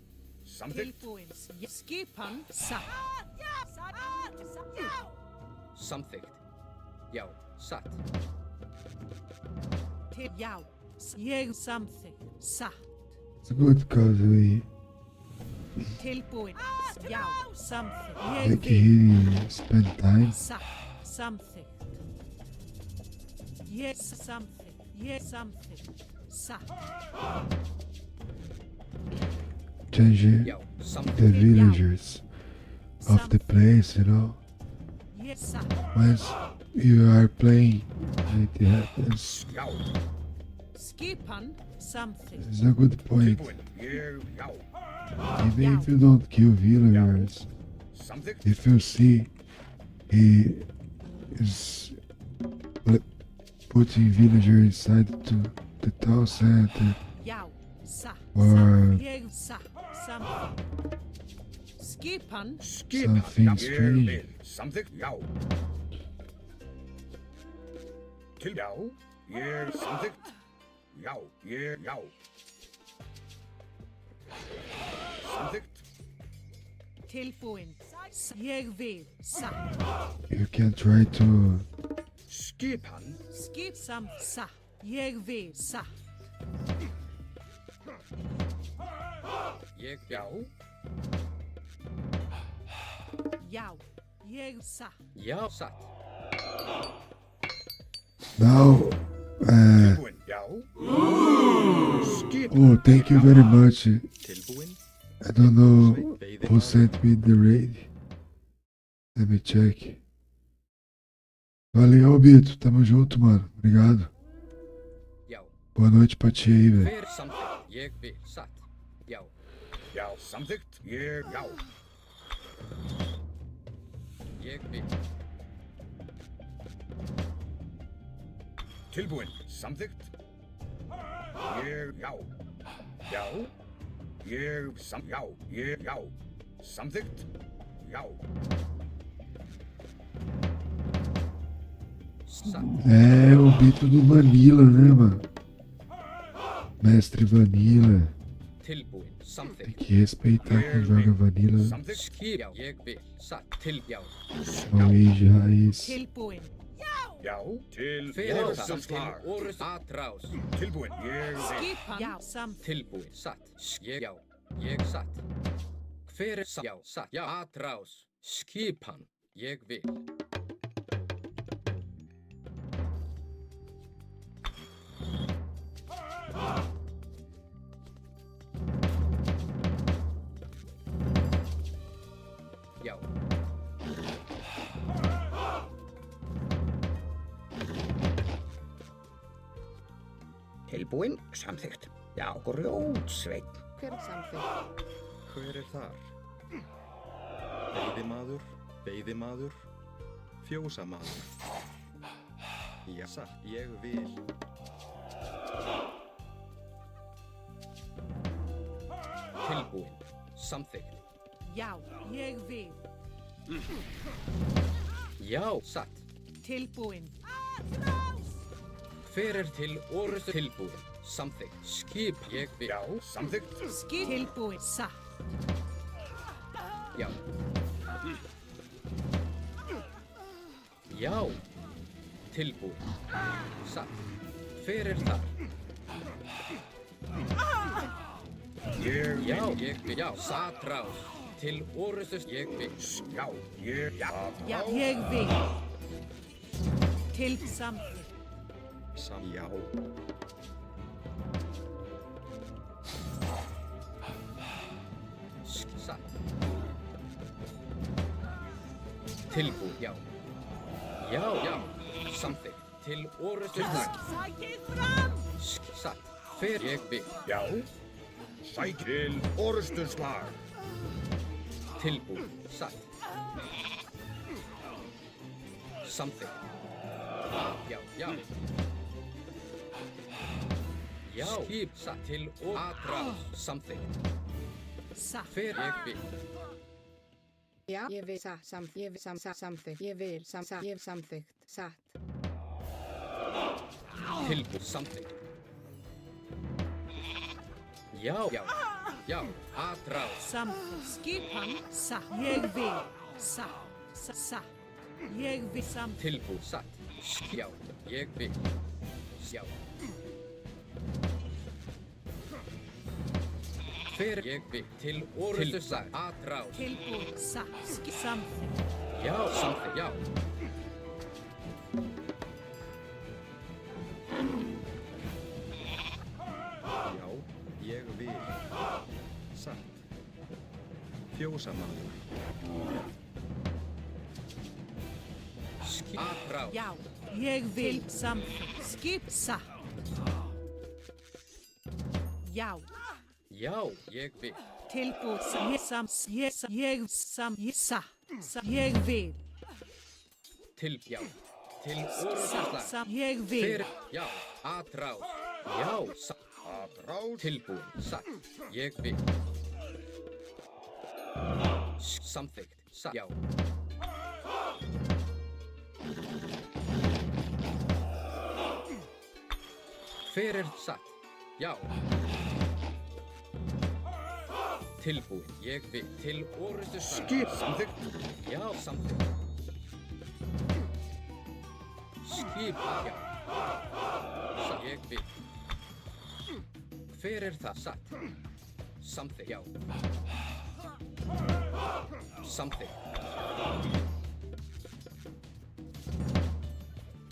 Samþykkt. Tilbúin. Skipan. Satt. Samþykkt. Já. Satt. Til. Já. Ég samþykkt. Satt. It's good because we Tilbúin. Já. Samþykkt. like Ég vil. he spend time. Satt. Samþykkt. Ég samþykkt. Ég samþykkt. Satt. Changing Já. the Samþykkt. villagers of the place, you know. Ég satt. Once you are playing, it happens. Já. Skipan. Samþykkt. It's a good point. Tilbúin. Ég. Já. Even if you don't kill villagers, Samþykkt. if you see he is putting villager inside to the town center Já. Satt. or Ég satt. Samþykkt. Skipan. something Já. Ég strange, vil. Samþykkt. Já. Til. Já. Ég samþykkt. Já. Ég. Já. Samþykkt. Tilbúin. Ég vil. Satt. you can try to Skipan. Skip satt. Ég vil. Satt. Ég. Já. Já. Ég satt. Já. Satt. now. Tilbúin. Já. Oh, thank you very much. Tilbúin. I don't know who sent me the raid. Let me check. Valeu, Bito. Tamo junto, mano. Obrigado. Já. Boa noite pra ti aí, velho. Hver samþykkt, ég vil, satt. Já. Já, samþykkt. Já. Ég vil. Tilbúin. Samþykkt. Já. Já. Já. Samþykkt. Já. É o Bito do Vanilla, né, mano? Mestre Vanilla. Tilbúin, Tem samþykkt. que respeitar quem joga Vanilla. Skip, já, ég vil, satt. Já. São Age Raiz. Tilbúin. Já. Til Fyrir orrustuslag. orrust atrás. Tilbúin. Ég vil. Skipan. Já, samþykkt. Tilbúin, satt. Já, ég satt. Hver já, satt. Já, atrás. Skipan, ég vil. Já. Tilbúin. Samþykkt. Já, grjótsveinn. Hver er samþykkt? Hver er þar? Veiðimaður, fjósamaður. Já, satt, ég vil. Tilbúin, samþykkt. Já, ég vil. Já, satt. Tilbúin. Hver er til orrustu tilbúin? Samþykkt. Skip, ég vil. Já, samþykkt. Skip. Tilbúin. Satt. Já. Já. Tilbúin. Satt. Hver er þar? Já, ég vil. Já, satt rás. Til orrustu ég vil. Já, Já, ég vil. Til samþykkt. Já. Satt. Tilbúin, já. Já. Samþykkt. Til orrustu Sækið fram. Satt. Hver ég vil. Já. Sæk til orrustuslag. Tilbúin, satt. Samþykkt. Já. Já. Skip, satt. Til og atrás. Samþykkt. Satt. Hver ég vil. Já, ég vil. Samþykkt. Ég vil. Samþykkt. Ég vil. Ég vil samþykkt. Satt. Tilbúin, samþykkt. Já. Atrás. Samþykkt. Skipan. Satt. Ég vil. Satt. Ég vil samþykkt. Tilbúin, satt. Já, ég vil. Já. Hver ég vil. Til orrustu slag. Atrás. Tilbúin. Satt. Samþykkt. Já, samþykkt, já. Já, ég vil. Satt. Fjósamaður. Atrás. Já, ég vil samþykkt. Skip. Satt. Já. Já, ég vil. Tilbúin. Ég vil. Já. Til orrustu slag. Ég vil. Já, atrás. Já, satt. Atrás. Tilbúin, satt. Ég vil. Samþykkt, satt. Já. Hver er satt? Já. Tilbúin, ég vil. Til orrustu slag. Skip, samþykkt. Já, samþykkt. Skip, já. Satt, ég vil. Hver er það? Satt. Samþykkt, já. Samþykkt.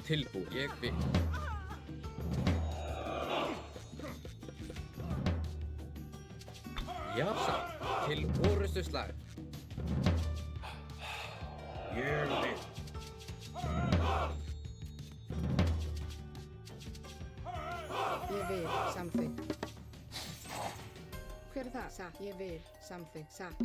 Tilbúin, ég vil. Já, satt. Til orrustu slag. Ég vil. Ég vil, samþykkt. Hver er það? Satt. Ég vil, samþykkt. Satt.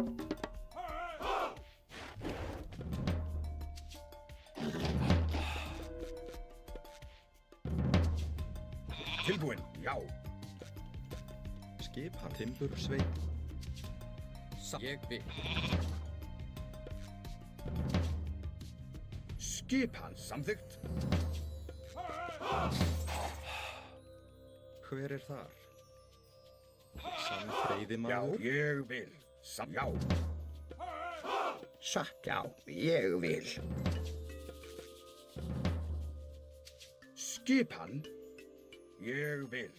Tilbúin, já. Skipan timbursveit. Ég vil. Skipan samþykkt. Hver er þar? Já, Veiðimaður. ég vil. Já. Satt, já, ég vil. Skipan. Ég vil.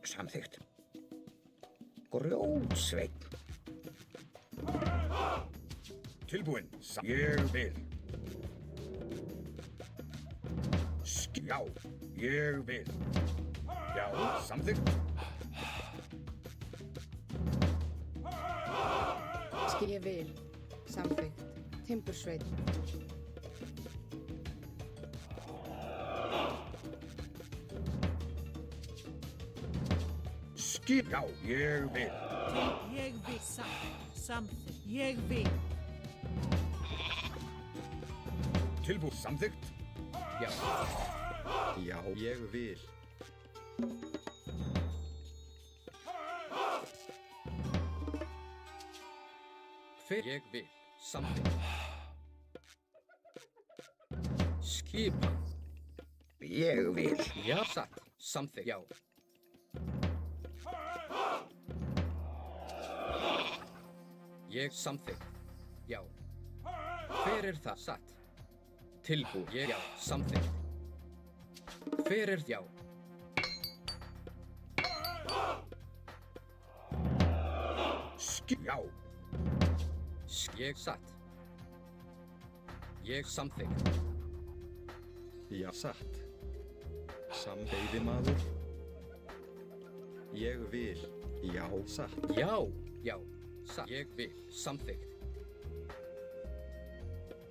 Samþykkt. Grjótsveinn. Tilbúin. Ég vil. Já, ég vil. Já, samþykkt. Ég vil, samþykkt. Timbursveit. Já, ég vil. Ég vil, samþykkt. Ég vil. Tilbúin. Samþykkt. Já. Já, ég vil. Hver ég vil. Samþykkt. Skipan. Ég vil. Já, satt. Samþykkt. Já. Ég samþykkt. Já. Hver er það? Satt. Tilbúin. Ég, já. Samþykkt. Hver er já? Já. Ég satt. Ég samþykkt. Já, satt. Veiðimaður. Ég vil. Já, satt. Já, já. Satt. Ég vil. Samþykkt.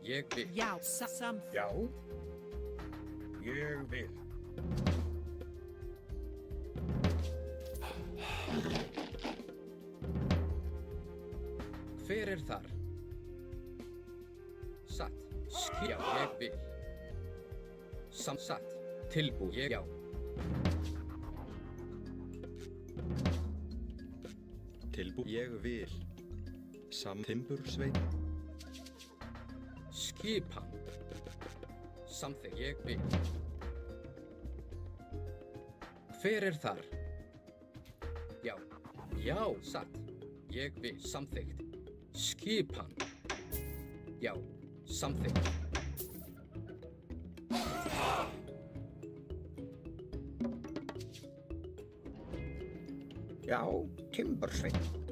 Ég vil. Já, samþykkt. Já. Ég vil. Hver er þar? Satt. Já, ég vil. Satt. Tilbúin. Ég, já. Tilbúin. Ég vil. Timbursveit. Skipan. Samþykkt. Ég vil. Hver er þar? Já. Já, satt. Ég vil. Samþykkt. Skipan. Já. Samþykkt. Já, timbursveinn.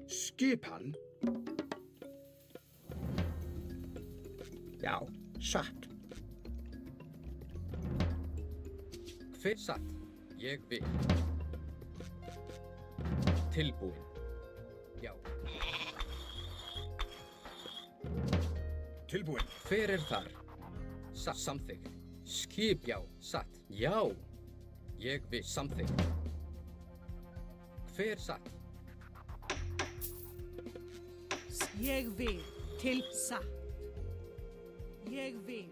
Skipan. Já, satt. Hver satt? Ég vil. Tilbúin. Já. Tilbúin. Hver er þar? Satt. Samþykkt. Skip. Já. Satt. Já. Ég vil. Samþykkt. Hver satt? Ég vil. Til satt. Ég vil.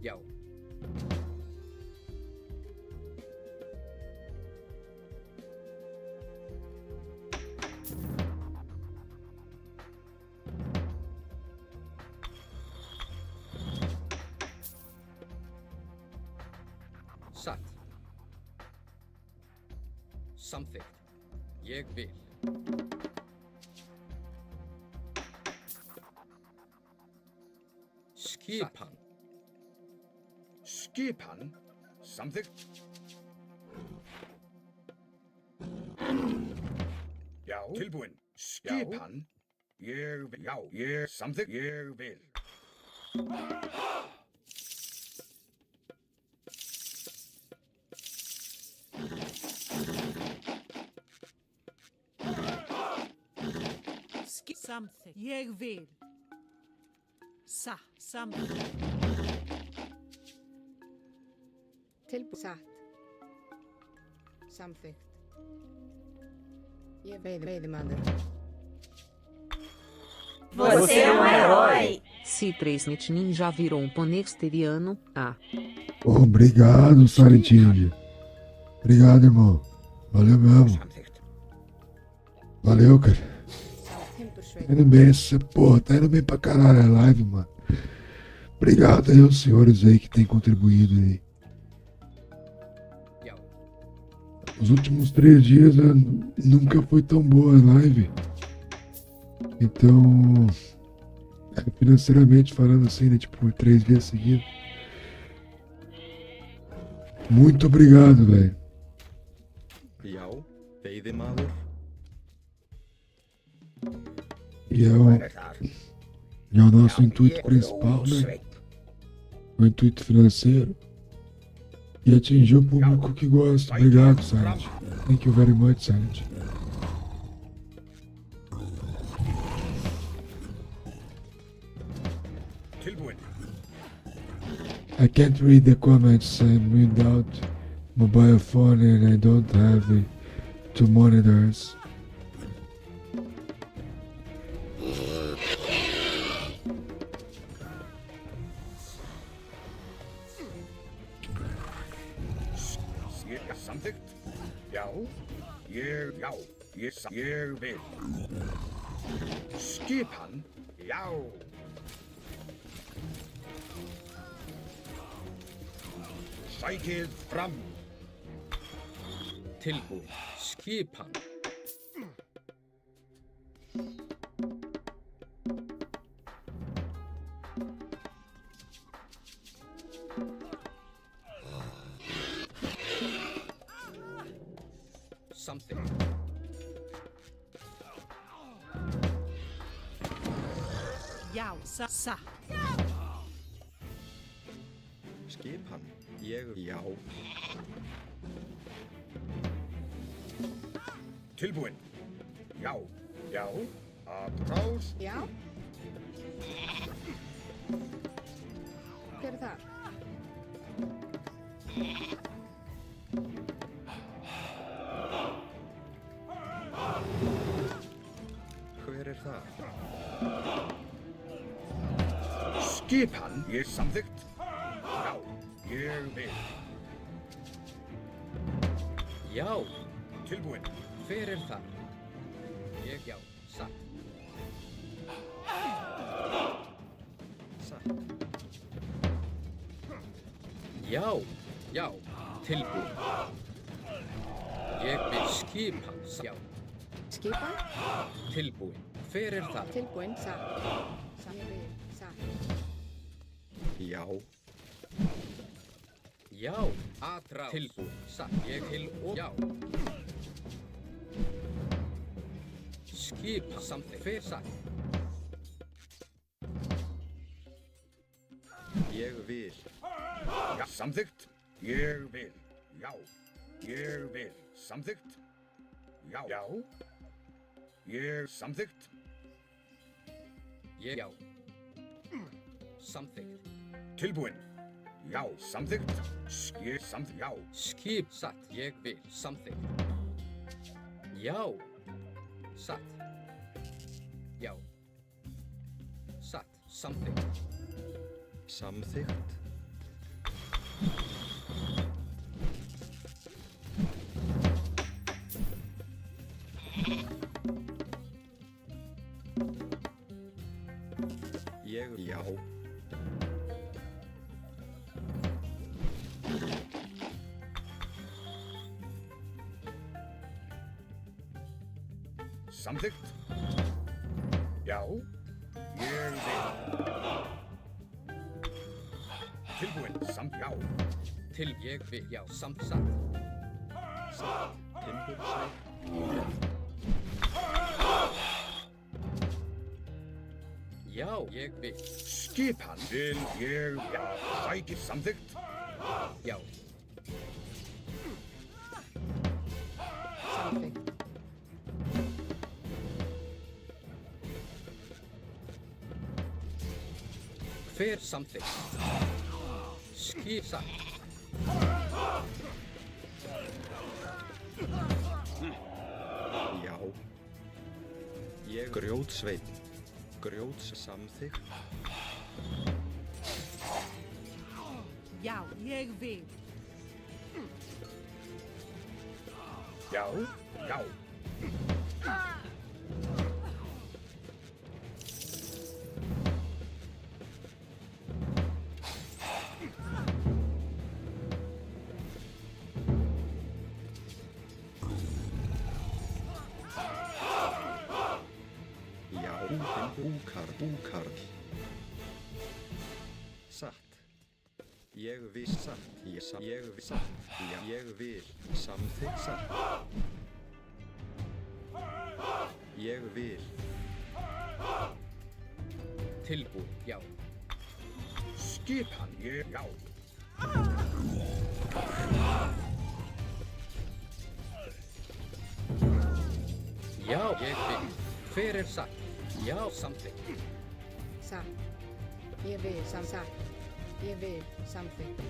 Já. Satt. Samþykkt. Ég vil. Skipan. Skipan. Samþykkt. Já. Tilbúin. Skipan. Ég vil. Já. Ég samþykkt. Ég vil. Samþykkt. Ég vil. Samþykkt. Tilbúið. Satt. Samþykkt. Ég veiðimaður. Você é um herói! Se 3 Netnin já virou um panexteriano, Obrigado, Silent Hill. Obrigado, irmão. Valeu mesmo. Valeu, cara. Tá indo bem essa porra, tá indo bem pra caralho a live, mano. Obrigado aí aos senhores aí que tem contribuído aí. Os últimos 3 dias nunca foi tão boa a live. Então, financeiramente falando assim, né, tipo, 3 dias seguidos. Muito obrigado, velho. Já, veiðimaður. E é o nosso intuito principal, né? O intuito financeiro. E atingir o público que gosta. Obrigado, Silent. Thank you very much, Silent. I can't read the comments. I'm without mobile phone and I don't have 2 monitors. Samþykkt. Já. Ég vil. Skipan. Já. Sækið fram. Tilbúið. Skipan. Something. Já, sa. Skipan. Já. Tilbúin. Já. Apprós. Já. Hver er það? Hver er það? Skipan. Ég samþykkt. Já. Ég vil. Já. Tilbúin. Hver er það? Já. Satt. Já. Tilbúin. Ég vil skipan. Já. Skipan? Tilbúin. Hver er það? Tilbúin. Satt. Ég vil. Satt. Já. Já. Atrás. Tilbúin. Satt. Ég til og já. Skipan. Samþykkt. Hver satt? Ég vil. Já. Samþykkt. Ég vil. Já. Ég vil. Samþykkt. Já. Ég samþykkt. Já. Samþykkt. Tilbúin. Já. Samþykkt. Ég samþykkt. Já. Skip. Satt. Ég vil. Samþykkt. Já. Satt. Já. Satt. Samþykkt. Samþykkt. Já. Samþykkt. Já. Ég vil. Tilbúin. Já. Ég vil. Já. Satt. Timbursæk. Já. Ég vil. Skipan. Vil ég. Já. Sækir. Samþykkt. Já. Samþykkt. Fer samþykkt. Skip satt. Já. Ég grjótsveinn. Grjóts samþykkt. Já, ég vil. Já, já. Já, búkarl. Satt. Ég vil satt. Ég vil satt. Já, ég vil samþykkt satt. Ég vil. Tilbúin, já. Skipan, já. Já, ég vil. Hver satt? Já, samþykkt. Satt. Ég vil satt. Ég vil samþykkt.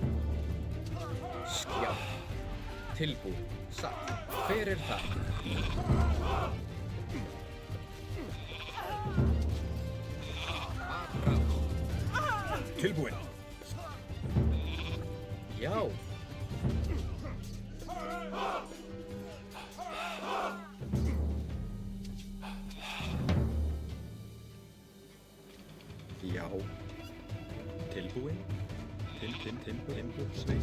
Já. Tilbúin, satt. Hver það? Tilbúin. Já. Já. Tilbúin. Tilbúin, sveinn.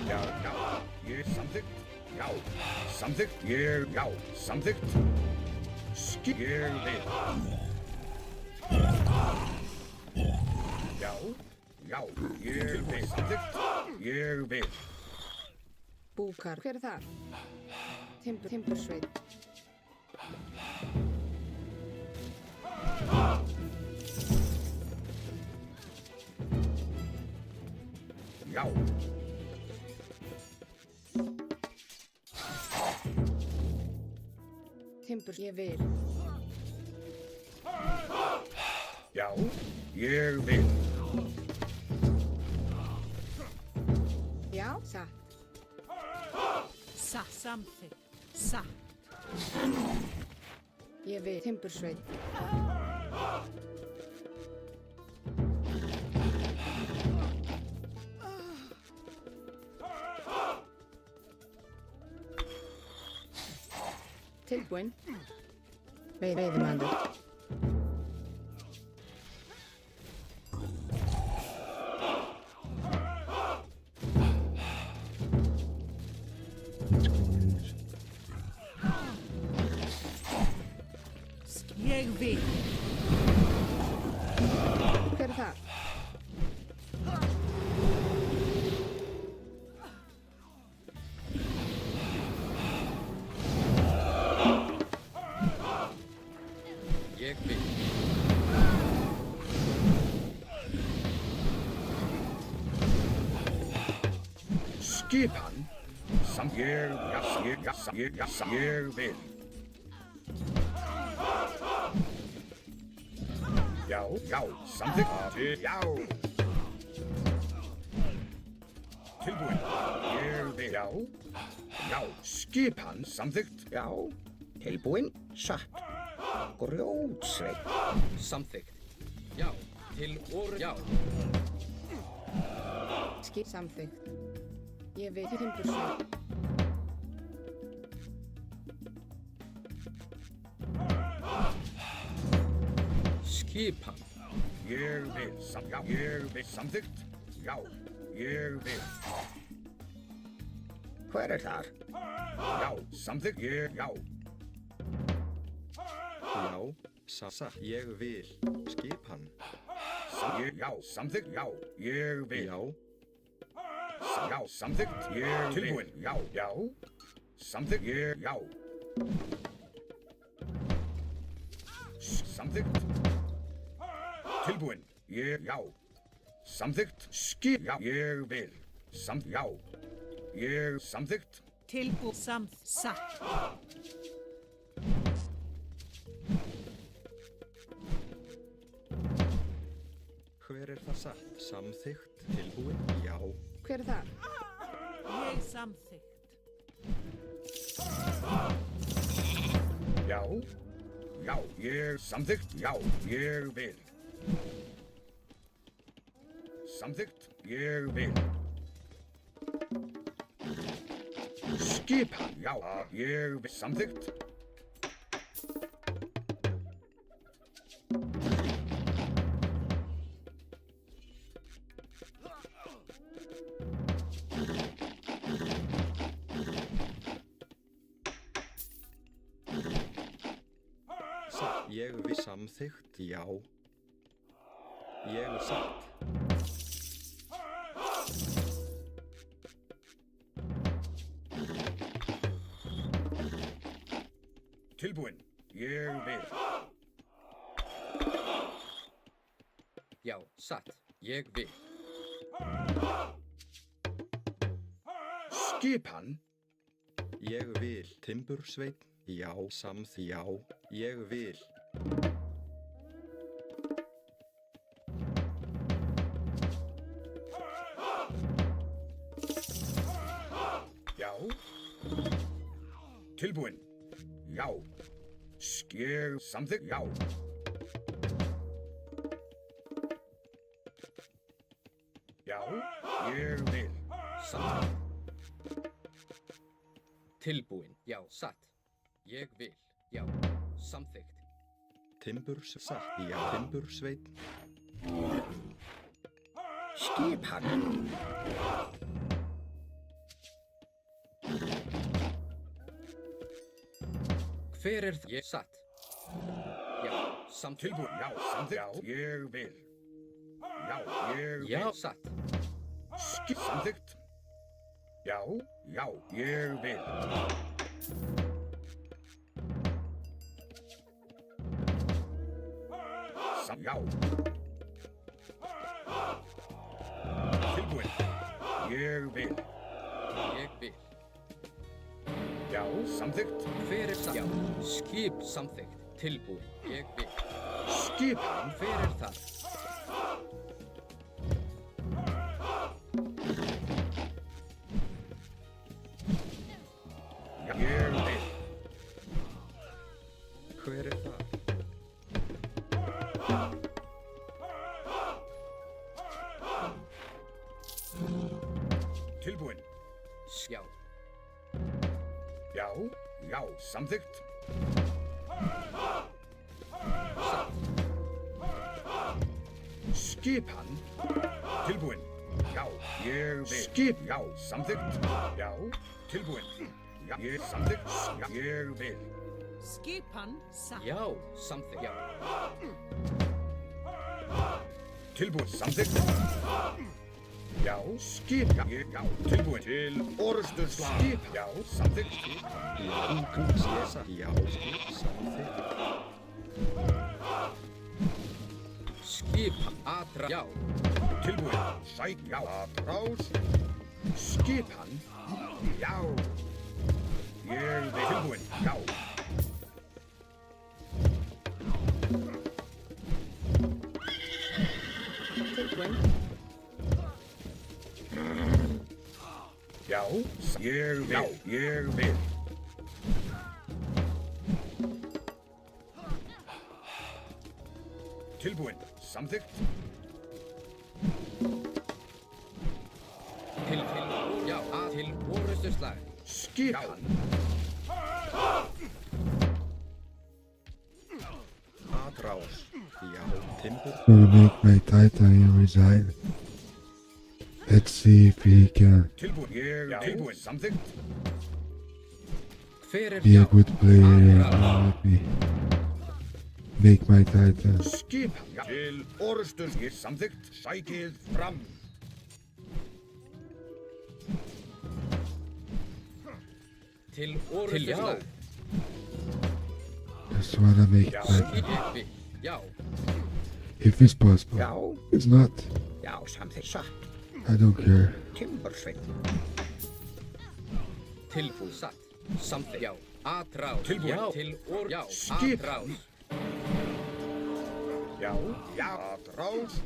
Já, já. Ég samþykkt. Já. Samþykkt. Ég, já. Samþykkt. Skip. Ég vil. Já. Já. Ég vil. Samþykkt. Ég vil. Búkarl. Hver það? Timbursveinn. Já. Ég vil. Já. Ég vil. Já, satt. Samþykkt. Satt. Ég vil. Timbursveinn. Tilbúin. Veiðimaður. Ég vil. Hver það? Ég vil. Skipan. Ég vil. Já, já, samþykkt. Já. Tilbúin. Ég vil. Já. Já, skipan, samþykkt. Já. Tilbúin, satt. Grjótsveinn. Samþykkt. Já. Já. Samþykkt. Ég vil. Timbursveinn. Skipan. Ég vil. Já, ég vil. Samþykkt. Já. Ég vil. Hver þar? Já, samþykkt. Já. Já. Satt. Ég vil. Skipan. Já, samþykkt. Já. Ég vil. Já. Já, samþykkt. Ég vil. Tilbúin. Já. Já. Samþykkt. Ég. Já. Samþykkt. Tilbúin. Ég. Já. Samþykkt. Skip. Já. Ég vil. Já. Ég. Samþykkt. Tilbúið satt. Hver er það satt? Samþykkt, tilbúin, já. Hver er það? Ég samþykkt. Já. Já, ég samþykkt. Já, ég vil. Samþykkt, ég vil. Skipan, já, ég vil. Samþykkt. Ég vil samþykkt, já. Ég vil satt. Tilbúin, ég vil. Já, satt. Ég vil. Skipan. Ég vil. Timbursveinn, já. Já. Ég vil. Já. Tilbúin. Já. Ég samþykkt, já. Já, ég vil. Samþykkt. Tilbúin, já, satt. Ég vil, já, samþykkt. Satt, já. Timbursveinn. Skipan. Hver er það? Ég satt. Já, samþykkt. Tilbúin, já, samþykkt, ég vil. Já, ég vil. Já, satt. Samþykkt. Já, já, ég vil. Já. Tilbúin. Ég vil. Ég vil. Já, samþykkt. Hver er það? Já, skip samþykkt. Tilbúin. Ég vil. Skipan. Hver er það? Já, ég vil. Hver er það? Tilbúin. Já. Já, já, samþykkt. Satt. Skipan. Tilbúin. Já, ég vil. Skip, já, samþykkt. Já, tilbúin. Já, ég samþykkt. Já, ég vil. Skipan satt. Já, samþykkt. Já. Tilbúin, samþykkt. Já, skip, já, tilbúin. Til orðsturslag. Skip, já, samþykkt. Já, samþykkt. Skipan, atra, já. Tilbúin, sæk, já, atrás. Skipan, já. Ég vil. Tilbúin, já. Tilbúin. Já, ég vil. Já, ég vil. Tilbúin, samþykkt. Já, til orðsturslag. Skipan. Atrás, já. Timbur. So to make my title here reside. Let's see if he can Tilbúin, tilbúin, samþykkt. Hver er be a good player and let me make my title. Skipan, já. Til orðsturslag. Samþykkt, sækið fram. til orðsturslag. Just wanna make it better. Skipi, já. If it's possible. It's not. Já, samþykkt satt. I don't care. Timbursveinn. tilbúið, satt, samþykkt, já, atrás, Tilbúið. já, til og, já, Skip. atrás, Já, já, atrás.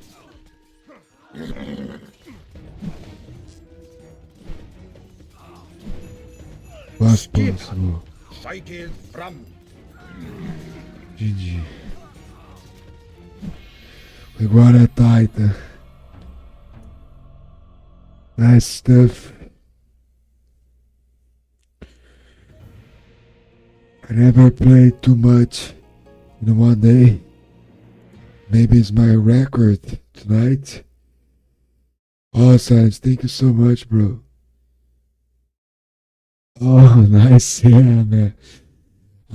Faz Skip. próximo. Sækið fram. GG. Agora é Titan. Nice stuff. I never played too much in one day. Maybe it's my record tonight. Oh, Silence, thank you so much, bro. Oh, nice, yeah, man.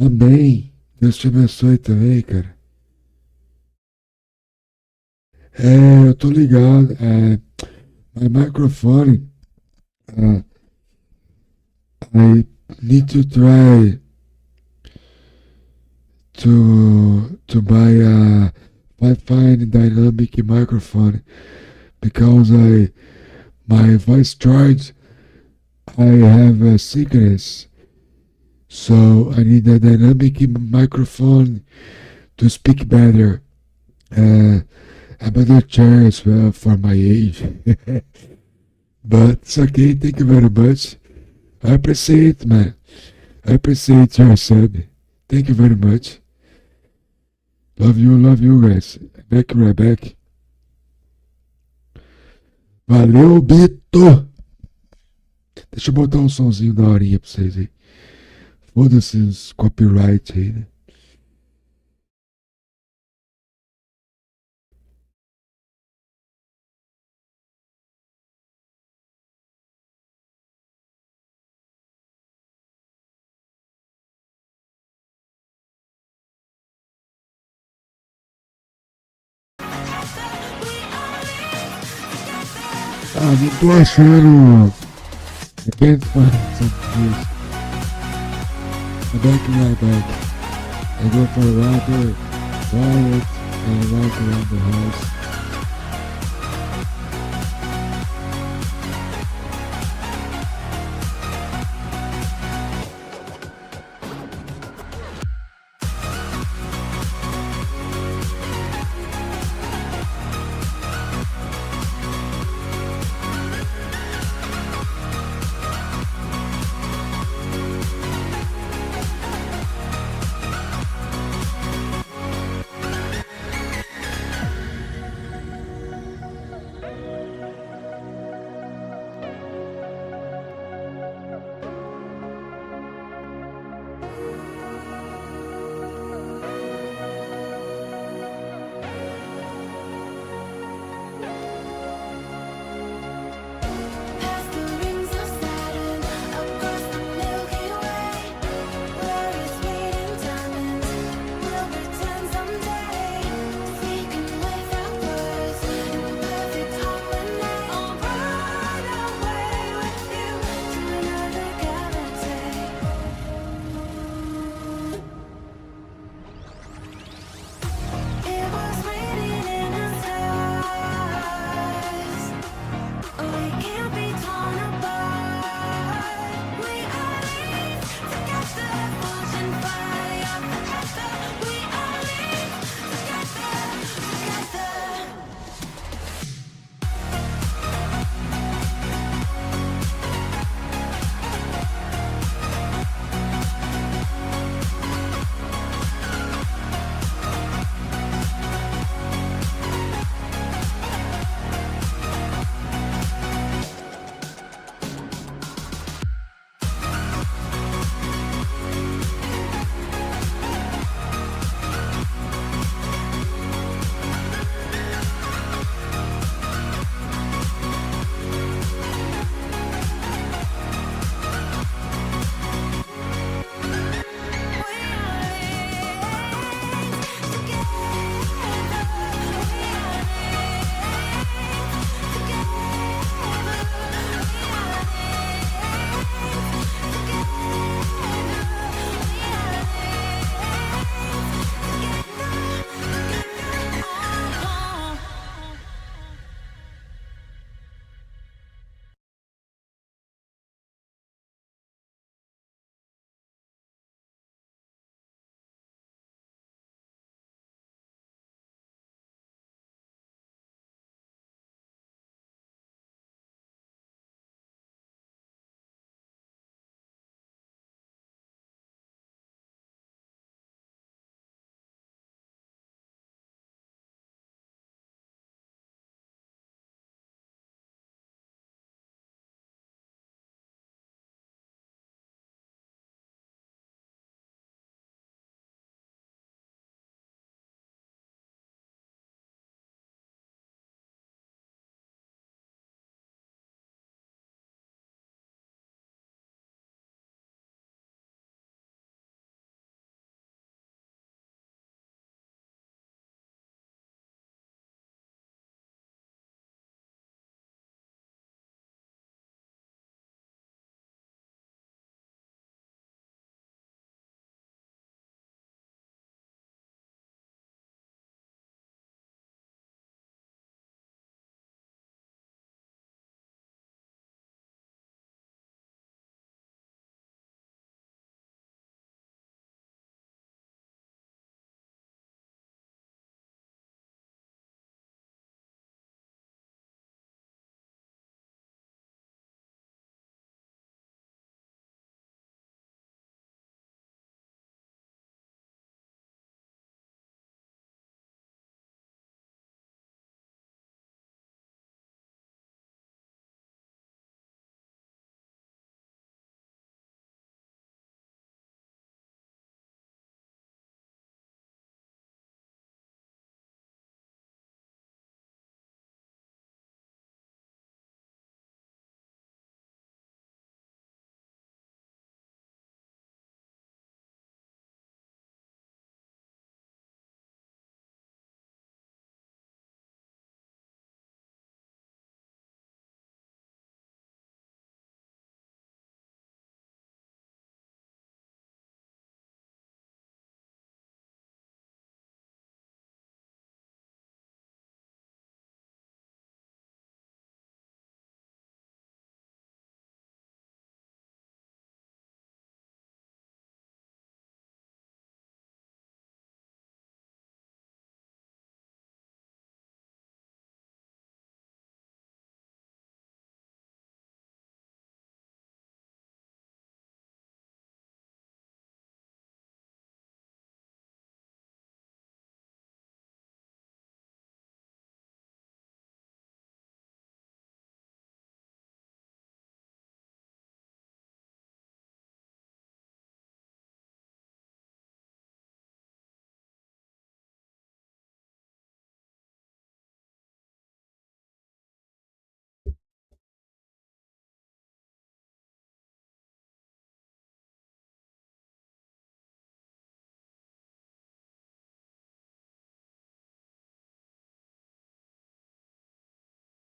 Amém. Deus te abençoe também, cara. Eu tô ligado. My microphone. I need to try to buy a fine dynamic microphone because my voice charge I have a sickness, so I need a dynamic microphone to speak better. A better chair as well for my age. But it's okay, thank you very much. I appreciate, man. I appreciate your sub. Thank you very much. Love you guys. Back right back. Valeu, Bito! Deixa eu botar um sonzinho da horinha pra vocês aí. Foda-se os copyright aí, né? Não tô achando. I can't find something. I'm back in my back. I go for a rapper, Violet, and I walk around the house.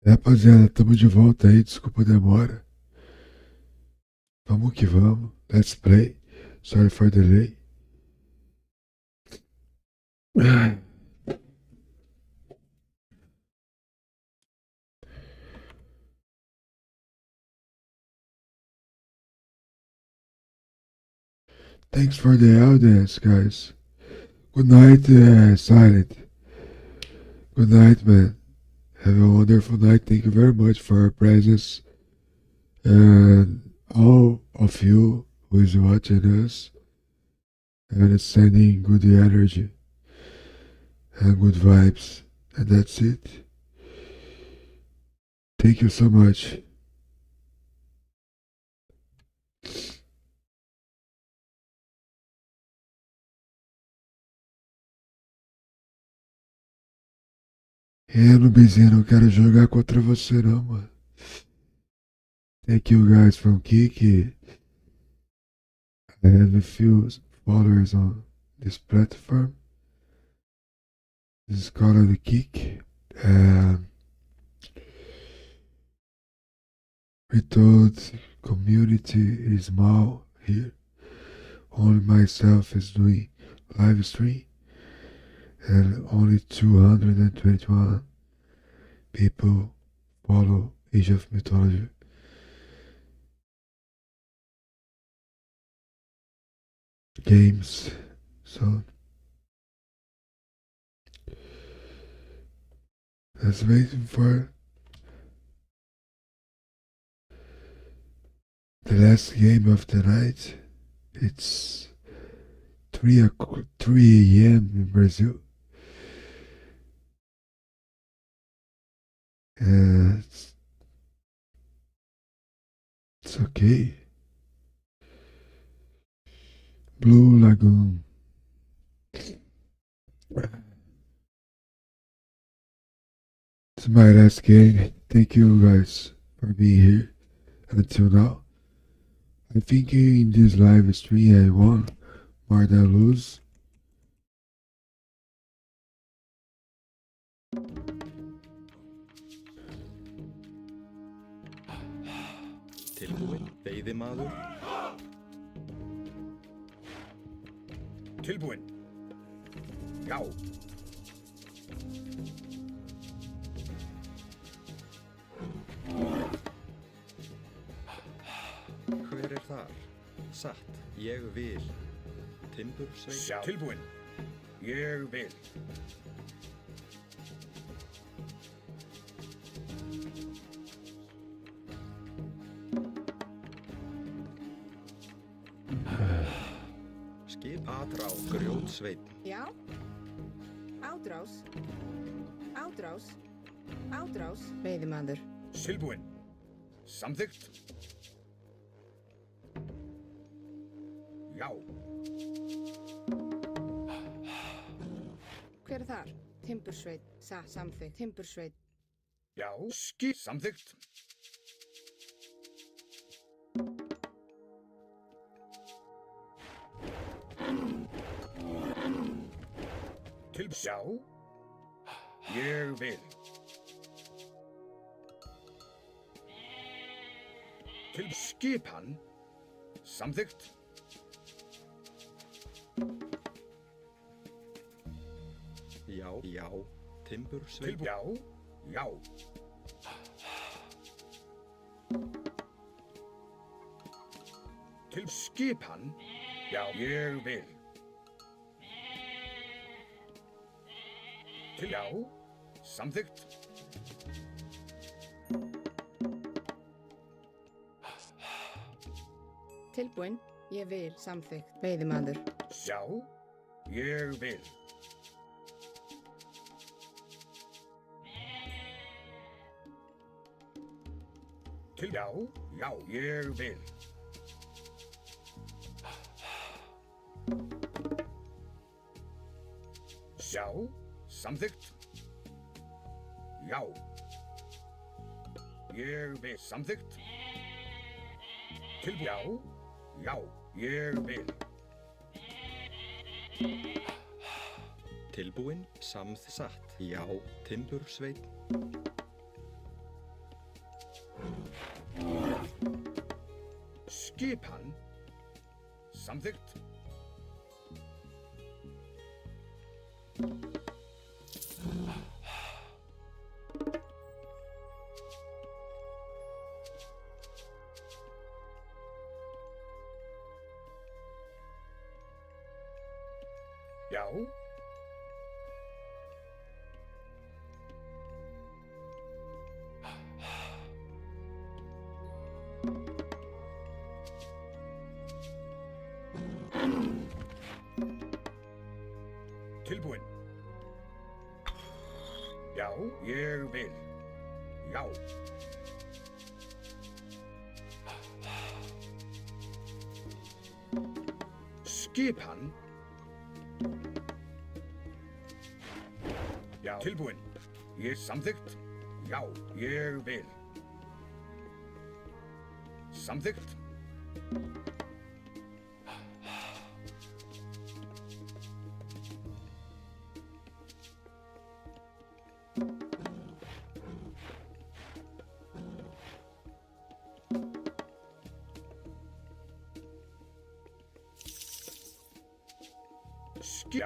Rapaziada, tamo de volta aí, desculpa a demora. Vamos que vamos. Let's play. Sorry for delay. Thanks for the audience, guys. Good night, Silent. Good night, man. Have a wonderful night. Thank you very much for your presence. And all of you who is watching us and sending good energy and good vibes. And that's it. Thank you so much. Nubizinho, não quero jogar contra você não, mano. Thank you guys from Kiki. I have a few followers on this platform. This is called the Kik. We told community is small here. Only myself is doing live stream. And only 221 people follow Age of Mythology. Games, so let's waiting for the last game of the night. It's 3 a.m. in Brazil. It's okay. Blue Lagoon. It's my last game. Thank you guys for being here until now. I think in this live stream I won more than lose. Tilbúin, veiðimaður. Tilbúin. Já. Hver þar? Satt, ég vil. Timbursveit. Já. Tilbúin. Ég vil. Skip Atrá, Grjótsveit. Já. Ádrás. Ádrás. Ádrás. Veiðimaður. Tilbúin. Samþykkt. Já. Hver þar? Timbursveit. Samþykkt. Timbursveit. Já. Skip. Samþykkt. Til sjá. Ég vil. Til skipan. Samþykkt. Já, já. Timbursveit. Já, já. Til skipan. Já, ég vil. Til já. Samþykkt. Tilbúin. Ég vil. Samþykkt. Veiðimaður. Já, ég vil. Til já, já, ég vil. Já, samþykkt. Já. Ég vil. Samþykkt. Til já, já, ég vil. Tilbúin, satt. Já, Timbursveit. Skipan. Samþykkt. Já. Tilbúin. Já, ég vil. Já. Skipan. Já. Tilbúin. Ég samþykkt. Já, ég vil. Samþykkt.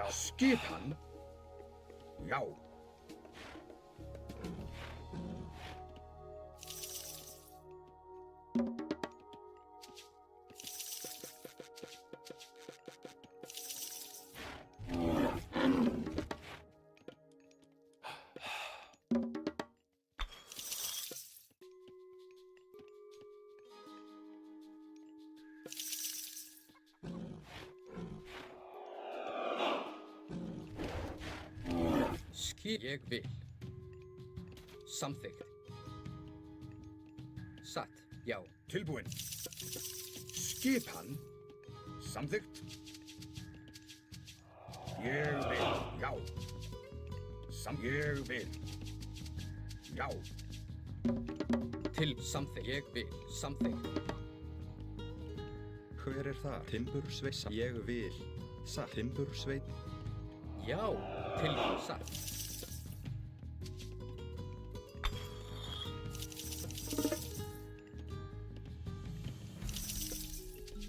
Skipan. Já. Ég vil. Samþykkt. Satt. Já. Tilbúin. Skipan. Samþykkt. Ég vil. Já. Ég vil. Já. Til samþykkt. Ég vil. Samþykkt. Hver er það? Timbursveit. Ég vil. Satt. Timbursveit. Já. Til satt.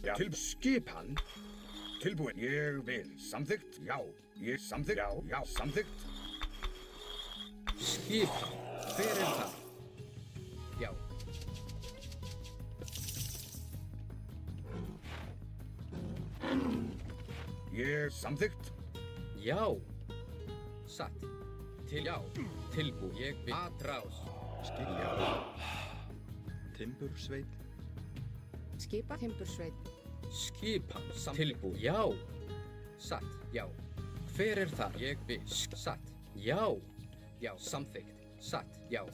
Já. Til skipan. Tilbúin. Ég vil. Samþykkt. Já. Ég samþykkt. Já. Já. Samþykkt. Skipan. Hver er það? Já. Ég samþykkt. Já. Satt. Til já. Tilbúin. Ég vil. Atrás. Já. Timbursveit. Skipa. Timbursveit. Skipan. Tilbúin. Já. Satt. Já. Hver er það? Ég vil. Satt. Já. Já. Samþykkt. Satt. Já.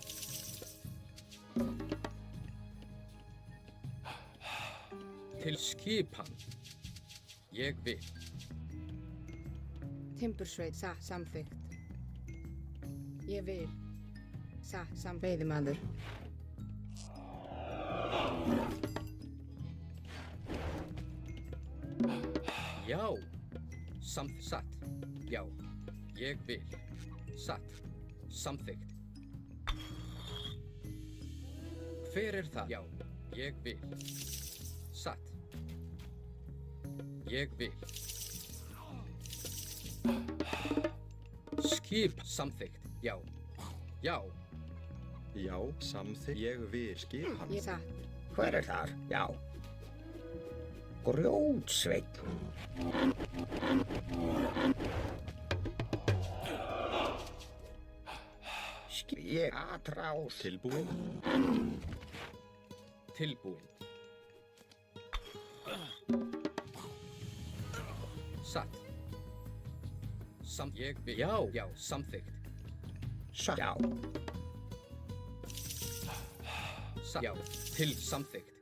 Til skipan. Ég vil. Timbursveit. Samþykkt. Ég vil. Veiðimaður. Já. Satt. Já. Ég vil. Satt. Samþykkt. Hver er það? Já. Ég vil. Satt. Ég vil. Skip. Samþykkt. Já. Já. Já, samþykkt. Ég vil. Skipan. Ég satt. Hver er þar? Já. Grjótsveit. Ég atrás. Tilbúin. Tilbúin. Satt. Ég vil. Já. Já. Samþykkt. Satt. Já. Satt. Já. Til samþykkt.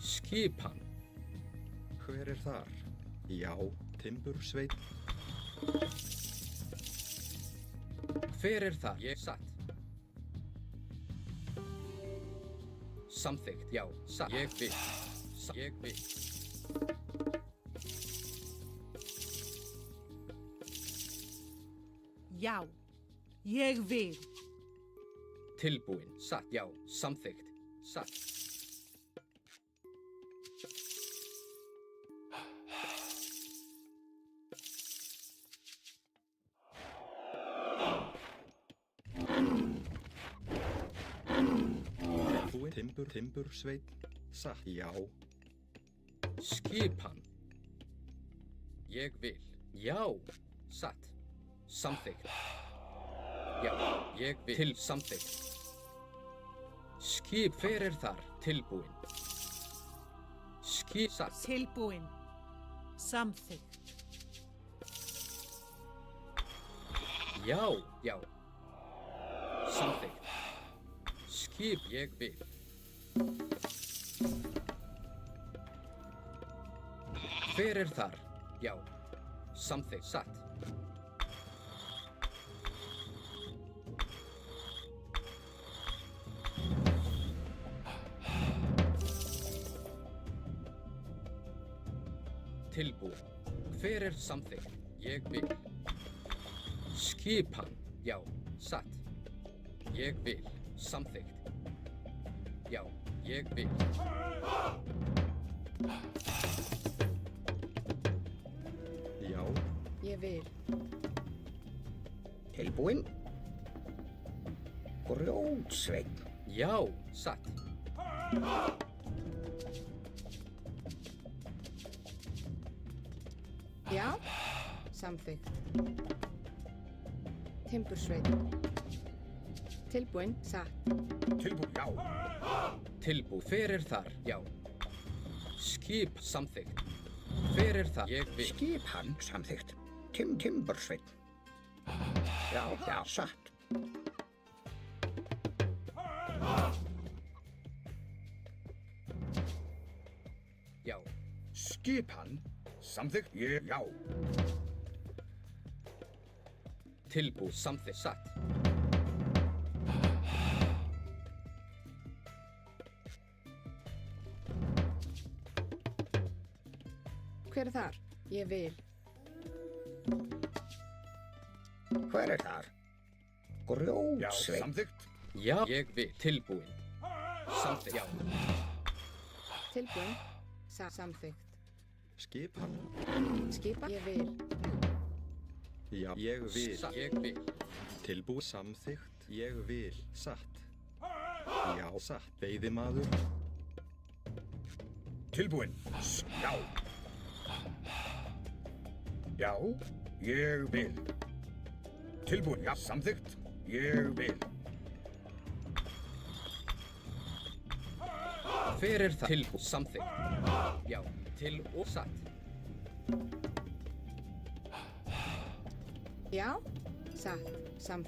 Skipan. Hver er þar? Já. Timbursveit. Hver er það? Ég satt. Samþykkt. Já. Satt. Ég vil. Ég vil. Já. Ég vil. Tilbúin. Satt. Já. Samþykkt. satt. Tilbúin, timbursveinn, satt, já. Skipan. Ég vil. Já, satt. Samþykkt. Já, ég vil. Til samþykkt. Skip, hver þar? Tilbúin. Skip, satt. Tilbúin. Samþykkt. Já, já. Samþykkt. Skip, ég vil. Hver þar? Já. Samþykkt, satt. Tilbúin. Hver samþykkt? Ég vil. Skipan. Já, satt. Ég vil. Samþykkt. Já, ég vil. Já. Ég vil. Tilbúin. Grjótsveinn. Já, satt. Já, samþykkt. Timbursveinn. Tilbúin, satt. Tilbúin, já. Tilbú, hver þar? Já. Skip, samþykkt. Hver þar? Ég vil. Skipan, samþykkt. Timbursveinn. Já, já, satt. Já. Skipan, samþykkt. Ég, já. Tilbú, samþykkt, satt. Hver þar? Ég vil. Hver þar? Grjótsveinn. Já, samþykkt. Já, ég vil. Tilbúin. Samþykkt. Já. Tilbúin, samþykkt. Skipan. Skipa, ég vil. Já, ég vil. Ég vil. Tilbúin, samþykkt, ég vil, satt. Já, satt. Veiðimaður. Tilbúin. Já. Já, ég vil. Tilbúin, já, samþykkt. Ég vil. Hver það? Tilbú, samþykkt. Já, til og satt. Já, satt.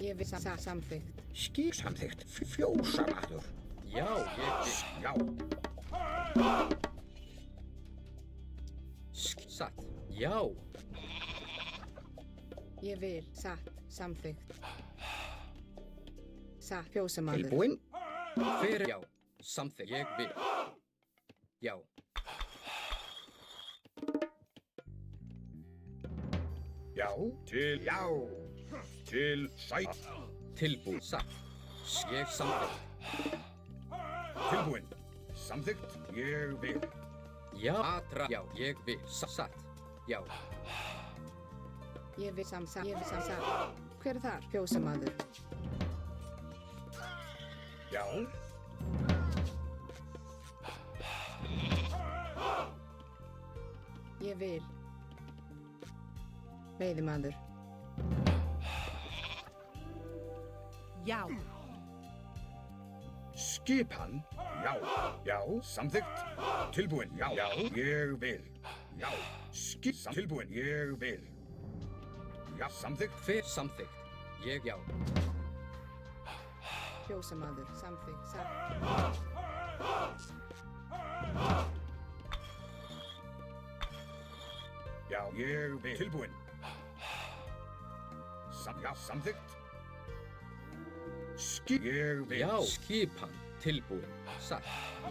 Ég vil, samþykkt. Skip, samþykkt. Fjósamaður. Já, ég vil. Já. Satt. Já. Ég vil, satt, samþykkt. Satt, fjósamaður. Tilbúin. Hver, já, samþykkt. Ég vil. Já. Já, til, já. Til, sæt. Tilbúin, satt. Ég samþykkt. Tilbúin. Samþykkt. Ég vil. Já, atra. Já, ég vil. Satt. Já. Ég vil satt. Hver þar? Fjósamaður. Já. Ég vil. Veiðimaður. Já. Skipan. Já. Já, samþykkt. Tilbúin. Já. Já, ég vil. Já. Tilbúin. Ég vil. Já, samþykkt. Hver samþykkt? Ég, já. Fjósamaður, samþykkt, satt. Já, ég vil. Tilbúin. Já, samþykkt. Ég vil. Já, skipan. Tilbúin. Satt.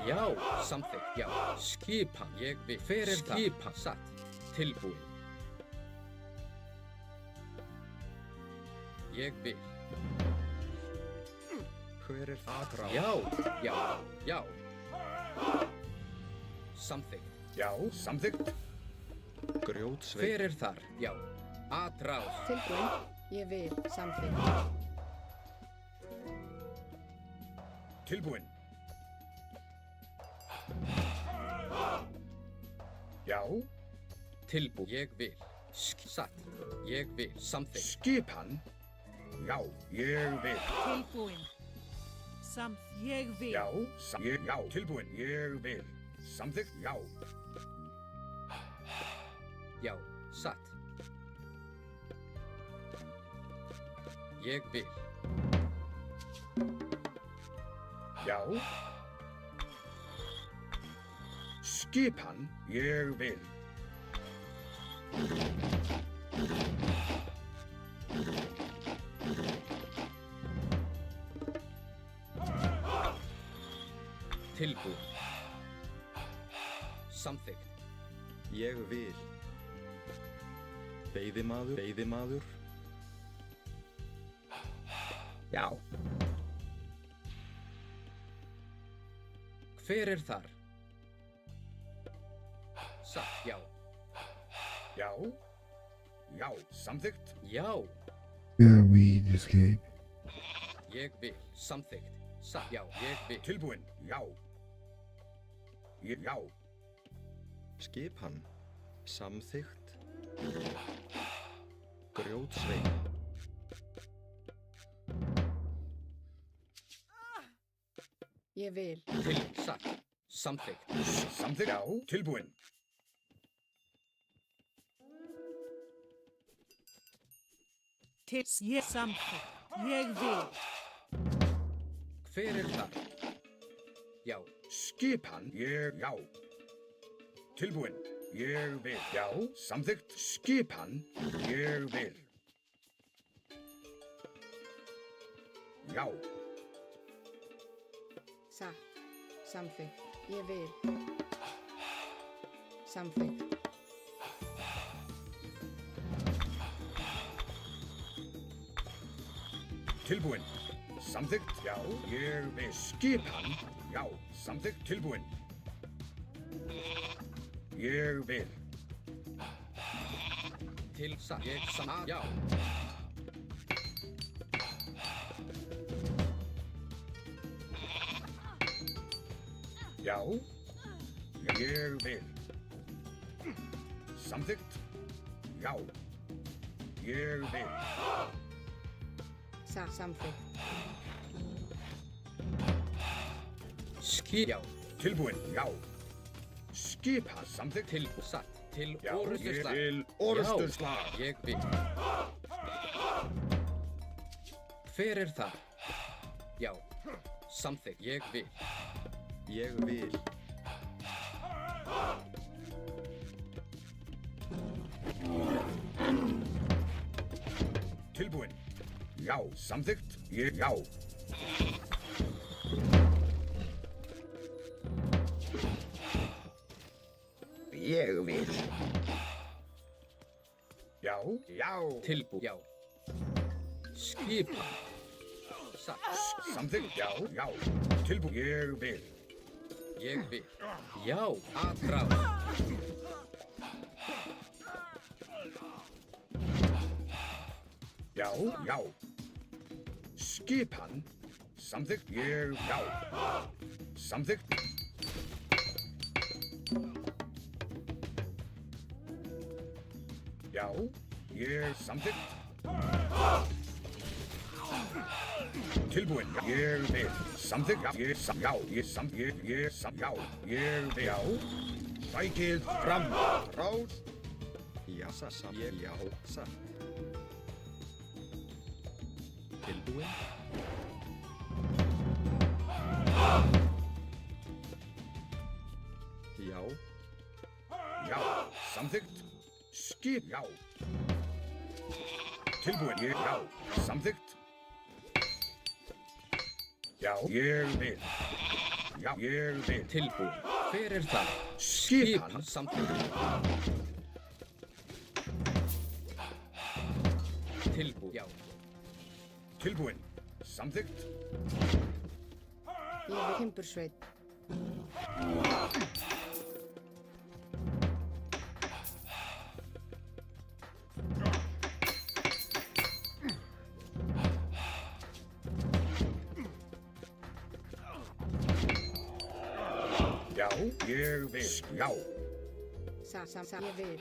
Já, samþykkt. Já. Skipan. Ég vil. Hver það? Skipan. Satt. Tilbúin. Ég vil. Hver það? Já, já, já. Samþykkt. Já, samþykkt. Grjótsveið. Hver er þar? Já. Atrás. Tilbúin. Ég vil. Samþykkt. Tilbúin. Já. Tilbú. Ég vil. Satt. Ég vil. Samþykkt. Skipan. Já, ég vil. Tilbúin. Ég vil. Já, já, tilbúin. Ég vil. Samþykkt. Já. Já. Satt. Ég vil. Já. Skipan. Ég vil. Tilbúin. Samþykkt. Ég vil. Veiðimaður. Veiðimaður. Já. Hver er þar? Satt. Já. Já. Já, samþykkt. Já. Yeah, we escape. Ég vil. Samþykkt. Satt. Já. Ég vil. Tilbúin. Já. Já. Skipan. Samþykkt. Grjótsveið. Ég vil. Satt. Samþykkt. Samþykkt. Já. Tilbúin. Ég samþykkt. Ég vil. Hver er þar? Já. Skipan. Já. Tilbúin. Ég vil. Já. Samþykkt. Skipan. Ég vil. Já. Satt. Samþykkt. Ég vil. Samþykkt. Tilbúin. Samþykkt. Já. Ég vil. Skipan. Já. Samþykkt. Tilbúin. Ég vil. Satt. Ég satt. Já. Já. Ég vil. Samþykkt. Já. Ég vil. Samþykkt. Já. Tilbúin. Já. Skipan. Samþykkt. Tilbúin. Satt. Til Já, orrustuslag. til orrustuslag. Já. Ég vil. Hver er þar? Já. Samþykkt. Ég vil. Ég vil. Tilbúin. Já. Samþykkt. Já. Ég vil. Já. Já. Tilbúin. Já. Skipan. Satt. Samþykkt. Já. Tilbúin. Ég vil. Ég vil. Já. Atrás. Já. Skipan. Samþykkt. Já. Samþykkt. Já. Samþykkt. Tilbúin. Ég vil. Samþykkt. Já. Ég vil. Já. Sækið fram. Rás. Já, já, satt. Tilbúin. Já. Já. Samþykkt. Skip. Já. Tilbúin. Já. Samþykkt. Já. Ég vil. Já. Ég vil. Tilbúin. Hver er það? Skipan. Samþykkt. Tilbúin. Já. Tilbúin. Samþykkt. Ég vil Timbursveit. Já, ég vil. Já. Ég vil.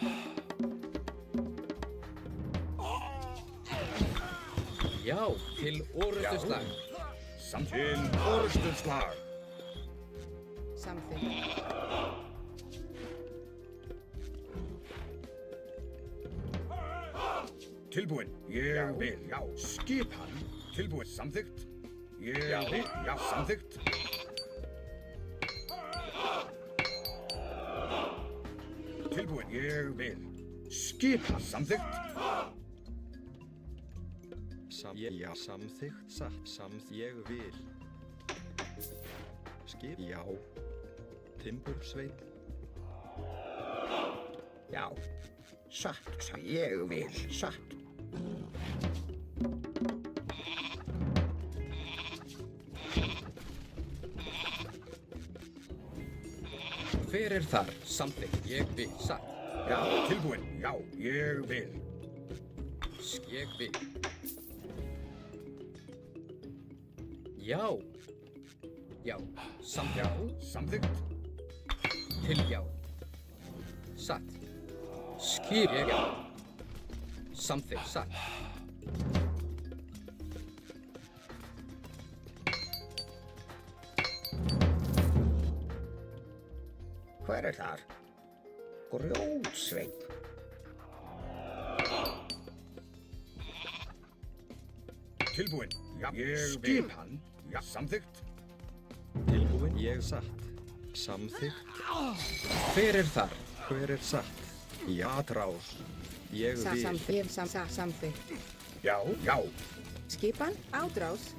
Já, til orustuslag. Til orustuslag. Samþykkt. Tilbúin. Ég vil. Já. Skipan. Tilbúin. Samþykkt. Ég vil. Já, samþykkt. Tilbúin. Ég vil. Skipan. Samþykkt. Já, samþykkt, satt, ég vil. Skip, já. Timbursveinn. Já. Satt, ég vil. Satt. Hver er þar? Samþykkt, ég vil, satt. Já, tilbúin. Já, ég vil. Ég vil. Já. Já, samþykkt. Samþykkt. Til já. Satt. Skip, ég já. Samþykkt, satt. Hver er þar? Grjótsveinn. Tilbúin. Já, ég vil. Skipan. Já, samþykkt. Tilbúin, ég satt. Samþykkt. Hver er þar? Hver er satt? Já, trás. Ég vil. Samþykkt. Já, já. Skipan, ádrás.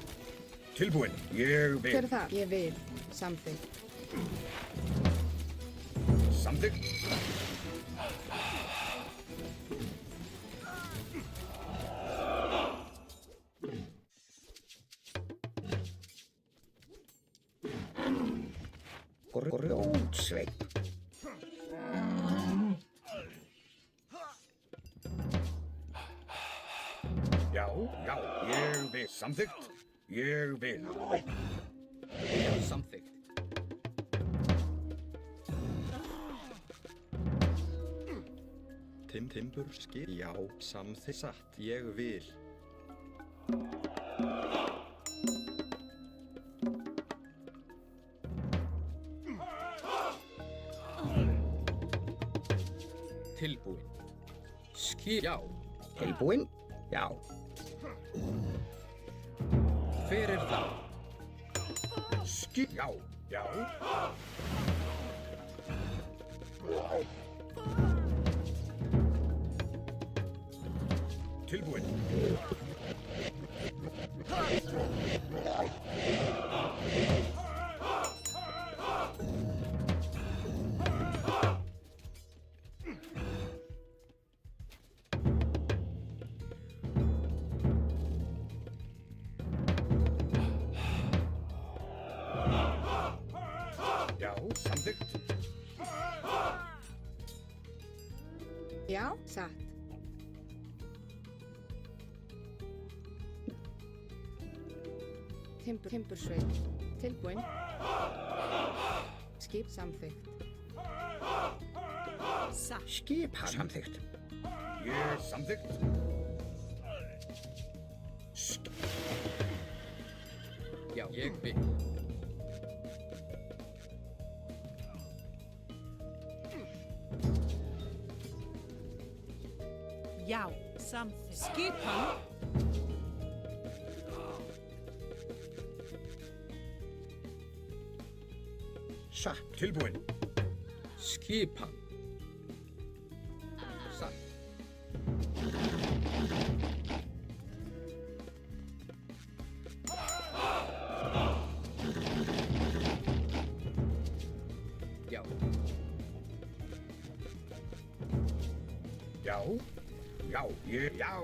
Tilbúin. Ég vil. Hver er það? Ég vil. Samþykkt. Samþykkt. Grjótsveinn. Já, já, ég vil. Samþykkt. Ég vil. Já, samþykkt. Timburskip, já, samþykkt, satt, ég vil. Tilbúin. Skip, já. Tilbúin? Já. Hver er það? Skip, já. Já. Tilbúin. Já, samþykkt. Já, satt. Timbursveinn. Tilbúin. Skip, samþykkt. Skip, samþykkt. Ég samþykkt. Já, ég vil. Já, samþykkt. Skipan. Satt, tilbúin. Skipan. Satt. Já. Já. Já, ég, já,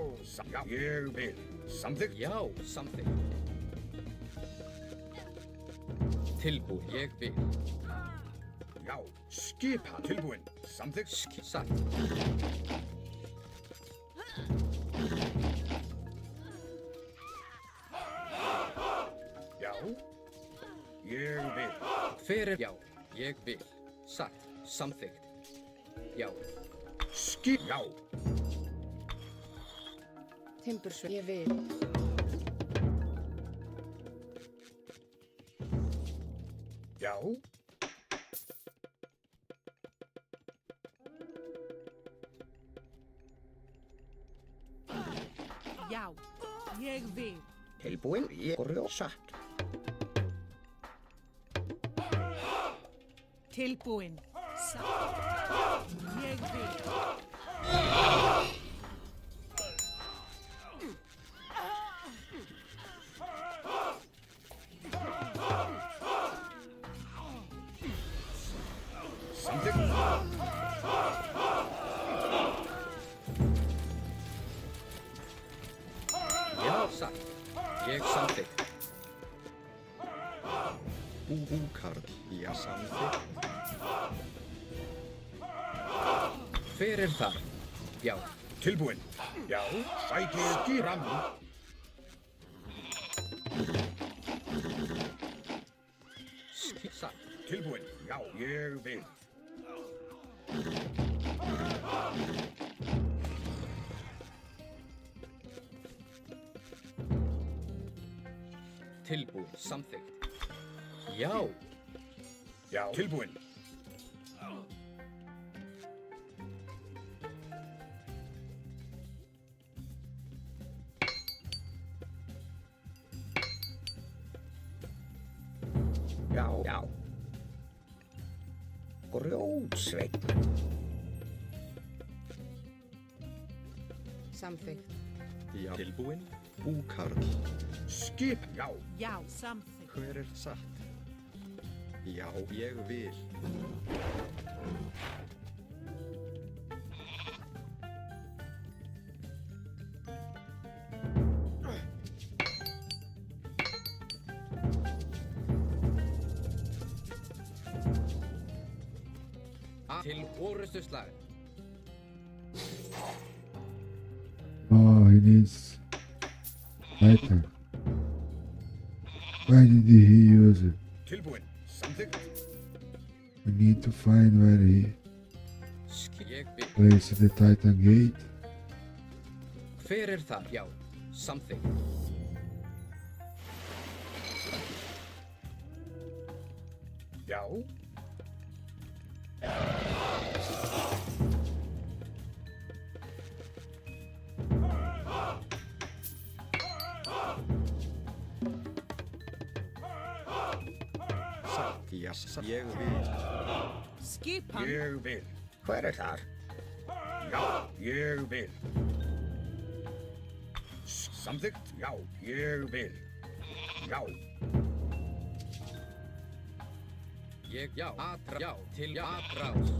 já, ég vil. Samþykkt. Já, samþykkt. Tilbúin, ég vil. já. Skipan. Tilbúin. Samþykkt. Satt. Já. Ég vil. Hver er já? Ég vil. Satt. Samþykkt. Já. Já. Timbursveið. Ég vil. Já. Já. Ég vil. Tilbúin. Ég og satt. Tilbúin. Satt. Ég vil. Já, satt. Ég samþykkt. Karl. Já, samþykkt. Hver er þar? Já. Tilbúin. Já. Sækið dýran. Satt. Tilbúin. Já. Ég vil. Tilbúin. Samþykkt. Já. Já. Tilbúin. Já. Já. Grjótsveinn. Samþykkt. Já. Tilbúin. Karl. Skip. Já. Já. Samþykkt. Hver er satt? Já, ég vil. Til orustu slag. Oh, he needs Titan. Why did he use it? Tilbúin. Samþykkt. We need to find where he Ég vil. placed the Titan gate. Hver er þar? Já. Samþykkt. Já. Já, ég vil. Skipan. Ég vil. Hver er þar? Já. Ég vil. Samþykkt. Já. Ég vil. Já. Ég já. Já. Til já. Atrás.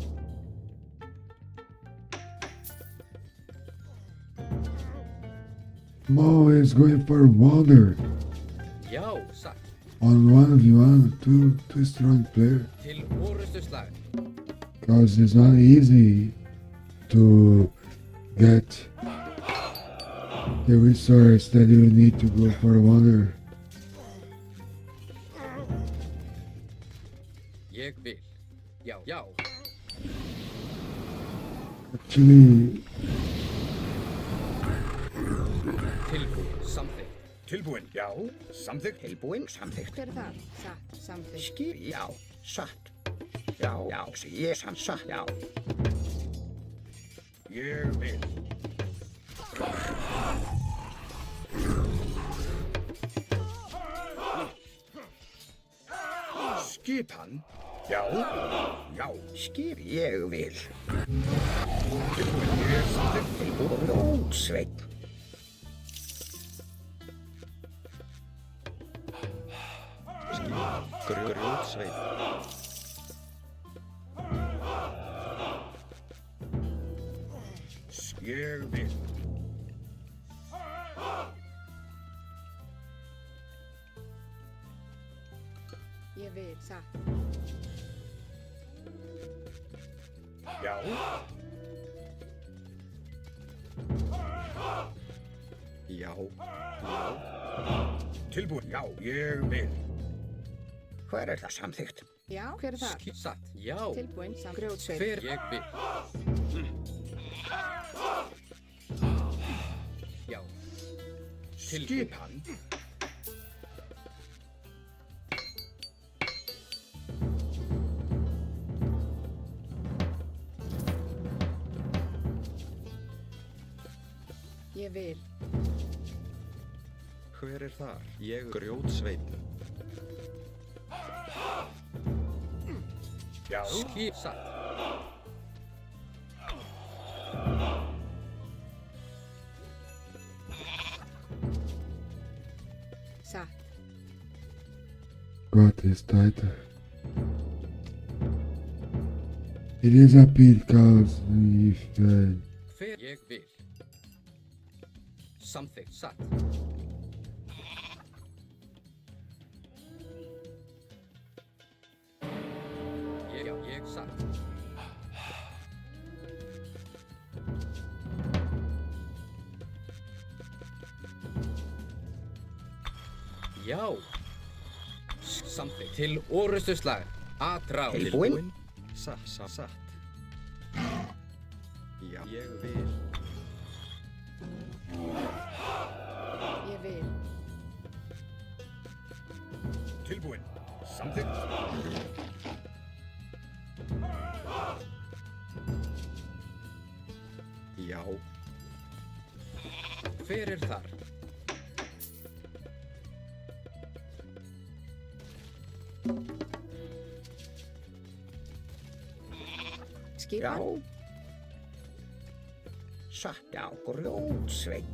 Mo is going for Wonder. Já. Satt. On 1v1, two strong player. Til orustu slag. Because it's not easy to get the resource that you need to go for Wonder. Ég vil. Já. Já. Actually, Tilbúin. Samþykkt. Tilbúin. Já. Samþykkt. Tilbúin. Samþykkt. Hver er það? Satt. Samþykkt. Skip. Já. Satt. Já. Já. Ég satt. Já. Ég vil. Skipan. Já. Já. Skip. Ég vil. Tilbúin. Ég samþykkt. Tilbúin. Grjótsveinn. Grjótsveinn. Ég vil. Ég vil. Satt. Já. Já. Tilbúin. Já, ég vil. Hver er það samþykkt? Já, hver er það? Satt. Já. Tilbúin, grjótsveit. Hver ég vil. Já. Skipan. Ég vil. Hver er þar? Ég grjótsveinn. Já. Satt. Satt. Gott ist weiter. Elisabeth Kausifeld. Hver ég vil. Samþykkt. Satt. Ég satt. Já. Samþykkt. Til orustuslag. Atrá. Tilbúin? Satt. Já, ég vil. Ég vil. Tilbúin. Samþykkt. Já. Hver er þar? Skipan. Já. Satt á grjótsveinn.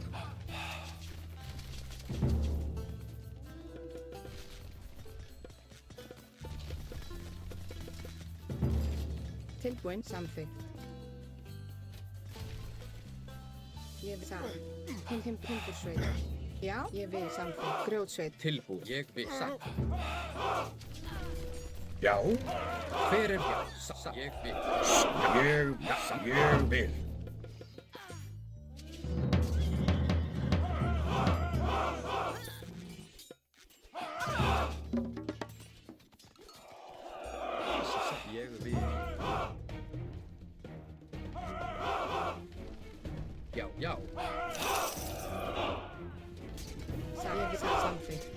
Tilbúin, samþykkt. Ég vil það. Timbursveit. Já, ég vil samþykkt. Grjótsveit. Tilbúin. Ég vil satt. Já. Hver er já? Satt. Ég vil. Ég vil. Ég vil. Já. Ég vil það samþykkt.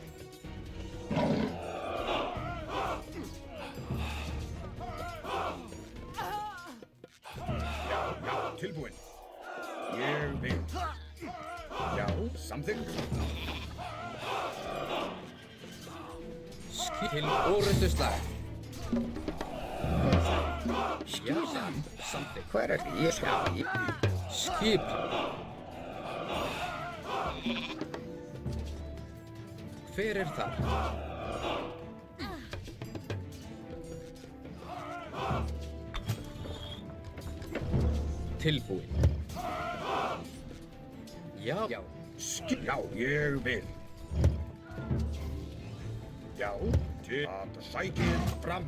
Já, tilbúin. Ég vil. Já, samþykkt. Til orustuslag. Já, samþykkt. Hver er ég skal? Skipan. Hver er þar? Tilbúin. Já. Já, ég vil. Já, til að sækið fram.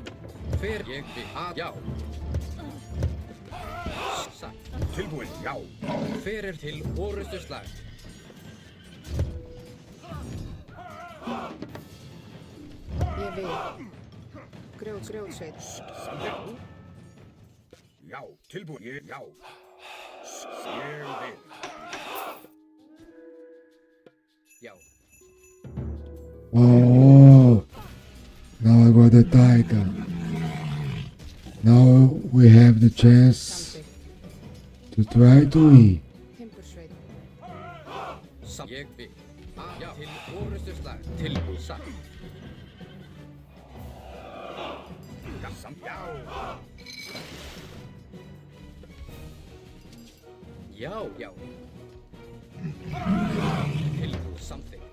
Hver ég vil. Já. Satt. Tilbúin, já. Hver er til orustuslag? Ég vil. Grjótsveit. Samþykkt. Já, tilbúin, já. Ég vil. Já. Oh, now I got the title. Now we have the chance to try to win. Timbursveit. Ég vil. Já, til orustuslag. Tilbúin. Satt. Já. Já. Tilbúin. Samþykkt.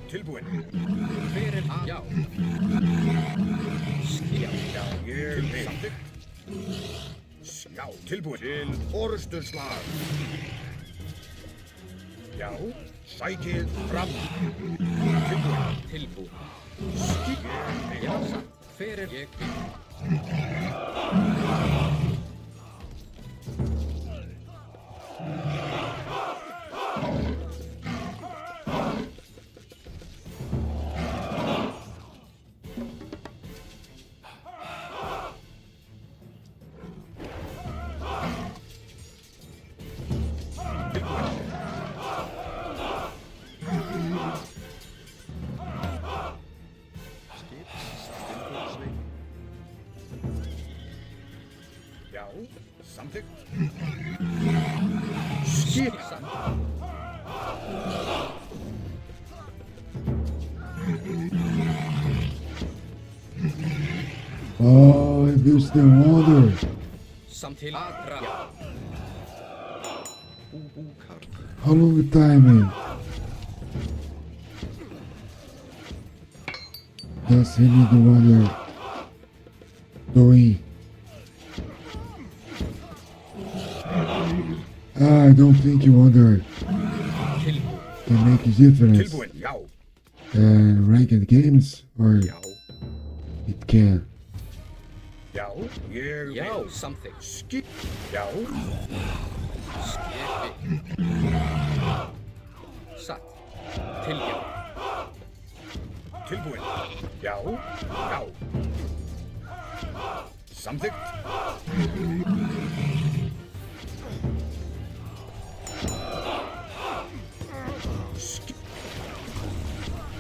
Tilbúin. Hver er já? Já, ég vil. Samþykkt. Já, tilbúin. Til orustuslag. Já, sækið fram. Tilbúin. Tilbúin. Ég vil. Já, satt. Hver er ég vil? Já, samþykkt. Skipan. Oh, I missed the wonder. Samtidig Atra. Já. How long the timing? Does he need the wonder? Doing. I don't think you wonder can make a difference. Ranked games or it can. Já, ég Já, vil. samþykkt. Skip. Já. Skipi. Satt. Tilgjá. Tilbúin. Já, já. Samþykkt. Skip.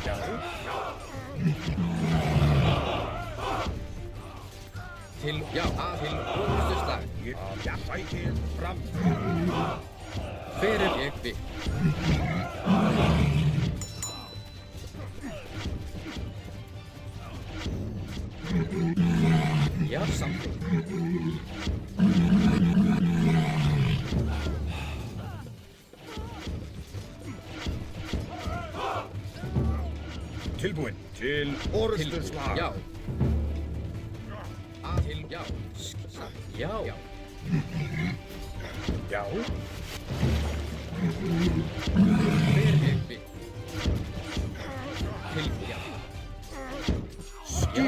Já, já. Til, já, til orustuslag. Já, fækir fram. Fyrir ég við. Já, samþykkt. Tilbúin. Til orustuslag. Já. Til, já. Satt. Já. Já. Já. Fyrir ég við. Til, já. Skip.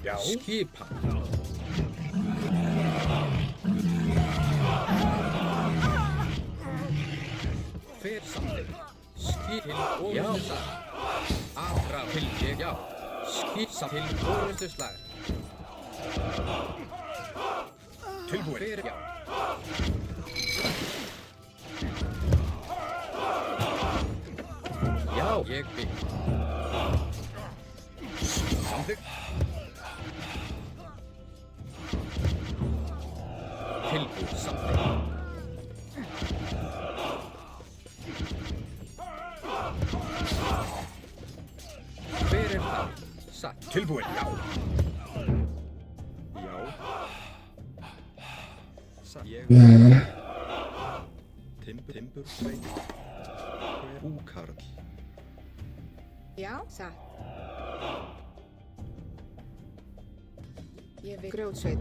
Já. Skipan. Fyrir samþykkt. Skip til orustuslag. Atra til ég, já. Skip til orustuslag. Tilbúin. Fyrir, já. Já, ég vil. Samþykkt. Tilbúin, samþykkt. Fyrir það. Satt. Tilbúin. Já. Já. Yeah. Timbur sveit. Búkarl. Já, satt. Ég vil grjótsveit.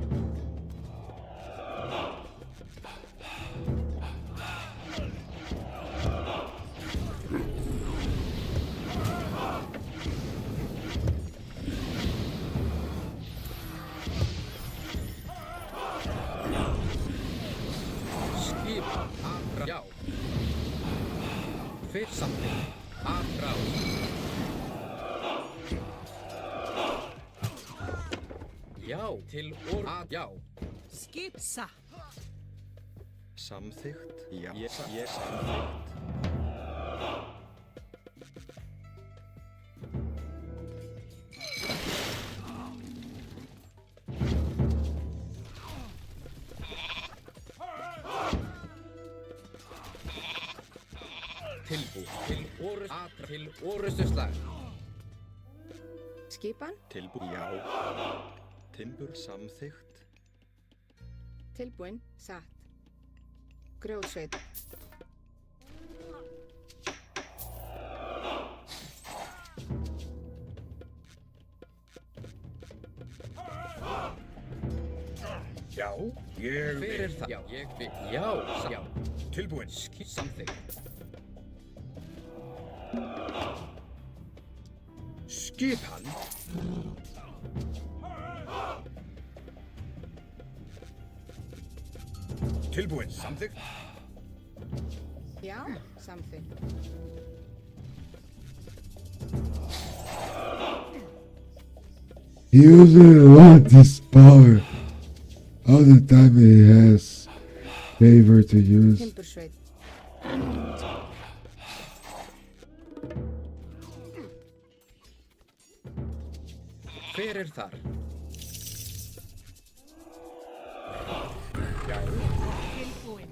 Skipan. Atra, já. Fyrir samþykkt. Atra. Já, til já. Skip satt. Samþykkt. Já, ég samþykkt. Tilbúin. Til orustuslag. Skipan. Já. Timbur samþykkt. Tilbúin. Satt. Grjótsveit. Já, ég Fyrir vil. það. Já, ég vil. Já, já. Tilbúin. Skip samþykkt. Skipan. Tilbúin. Samþykkt. Já, samþykkt. He uses a lot this power. All the time he has favor to use. Can persuade. Hver þar? Já. Tilbúin.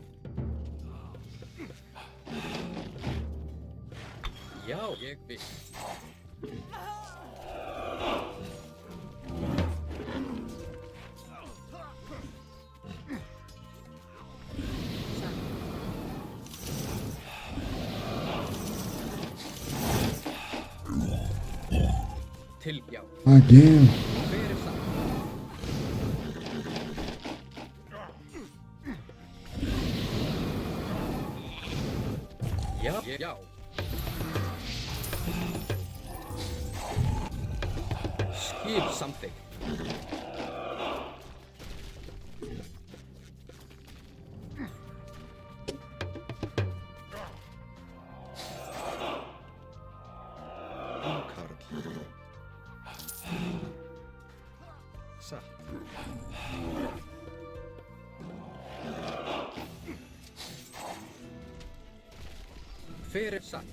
Já, ég vil. Til, já. Again. Hver þar? Já, já. Skip samþykkt. Karl. Satt. Hver satt?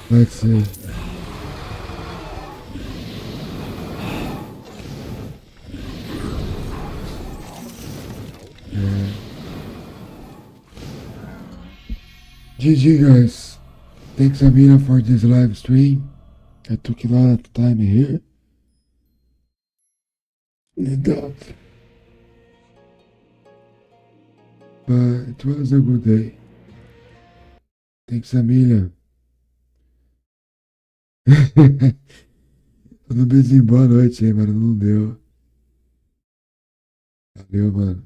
Let's see. Yeah. GG guys. Thanks Amina for this live stream. I took a lot of time here. But it was a good day. Thanks Amelia. Eu não pedi boa noite aí, mano. Não deu. Valeu, mano.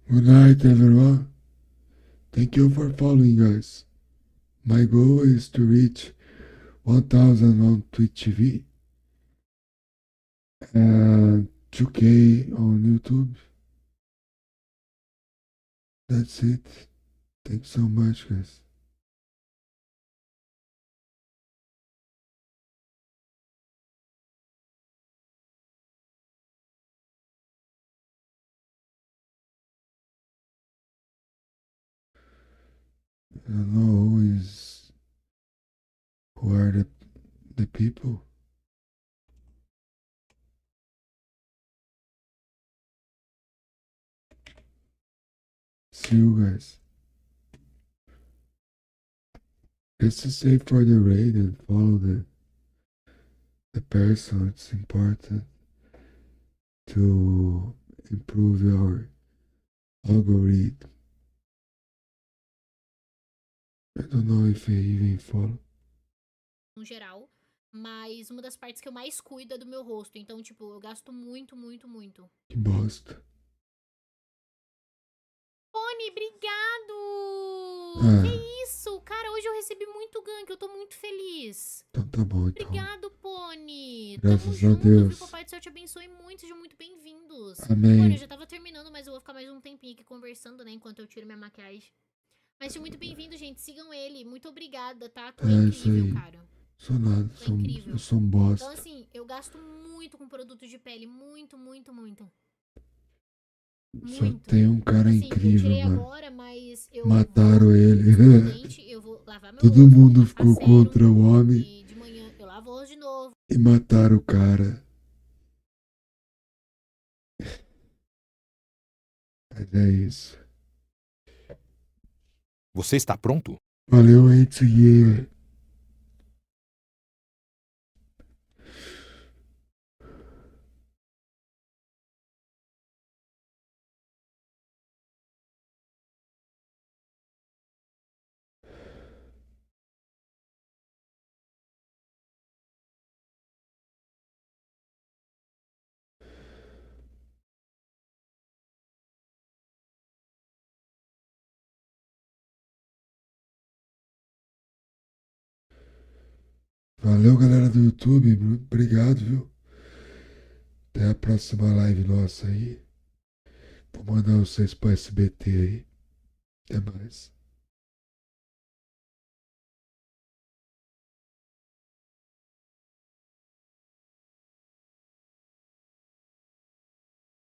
Good night, everyone. Thank you for following, guys. My goal is to reach 1,000 on Twitch TV and 2K on YouTube. That's it. Thanks so much, guys. I don't know who are the people. See you guys. It's to stay for the raid and follow the person. It's important to improve your algorithm. I don't know if I even follow. No geral, mas uma das partes que eu mais cuido é do meu rosto. Então, tipo, eu gasto muito. Que bosta. Pony, obrigado! Ah. Que isso? Cara, hoje eu recebi muito gank, eu tô muito feliz. Então tá bom, então. Obrigado, Pony. Graças Tamo a Deus. Viu? Papai do céu te abençoe muito, sejam muito bem-vindos. Amém. Mano, eu já tava terminando, mas eu vou ficar mais um tempinho aqui conversando, né, enquanto eu tiro minha maquiagem. Mas sejam muito bem-vindos, gente. Sigam ele. Muito obrigada, tá? Tu é incrível, isso aí. cara. Sou nada, Tu é incrível. eu sou um bosta. Então, assim, eu gasto muito com produtos de pele. Muito. Só tem um cara Assim, incrível, eu tirei mano. agora, mas eu Mataram ele. Futuramente, eu vou lavar meu Todo rosto, mundo vou ficou passar sérum, contra o homem e de manhã eu lavo o rosto de novo. e mataram o cara. Mas é isso. Você está pronto? Valeu, Ente Gamer. Valeu, galera do YouTube. Obrigado, viu? Até a próxima live nossa aí. Vou mandar vocês pro SBT aí. Até mais.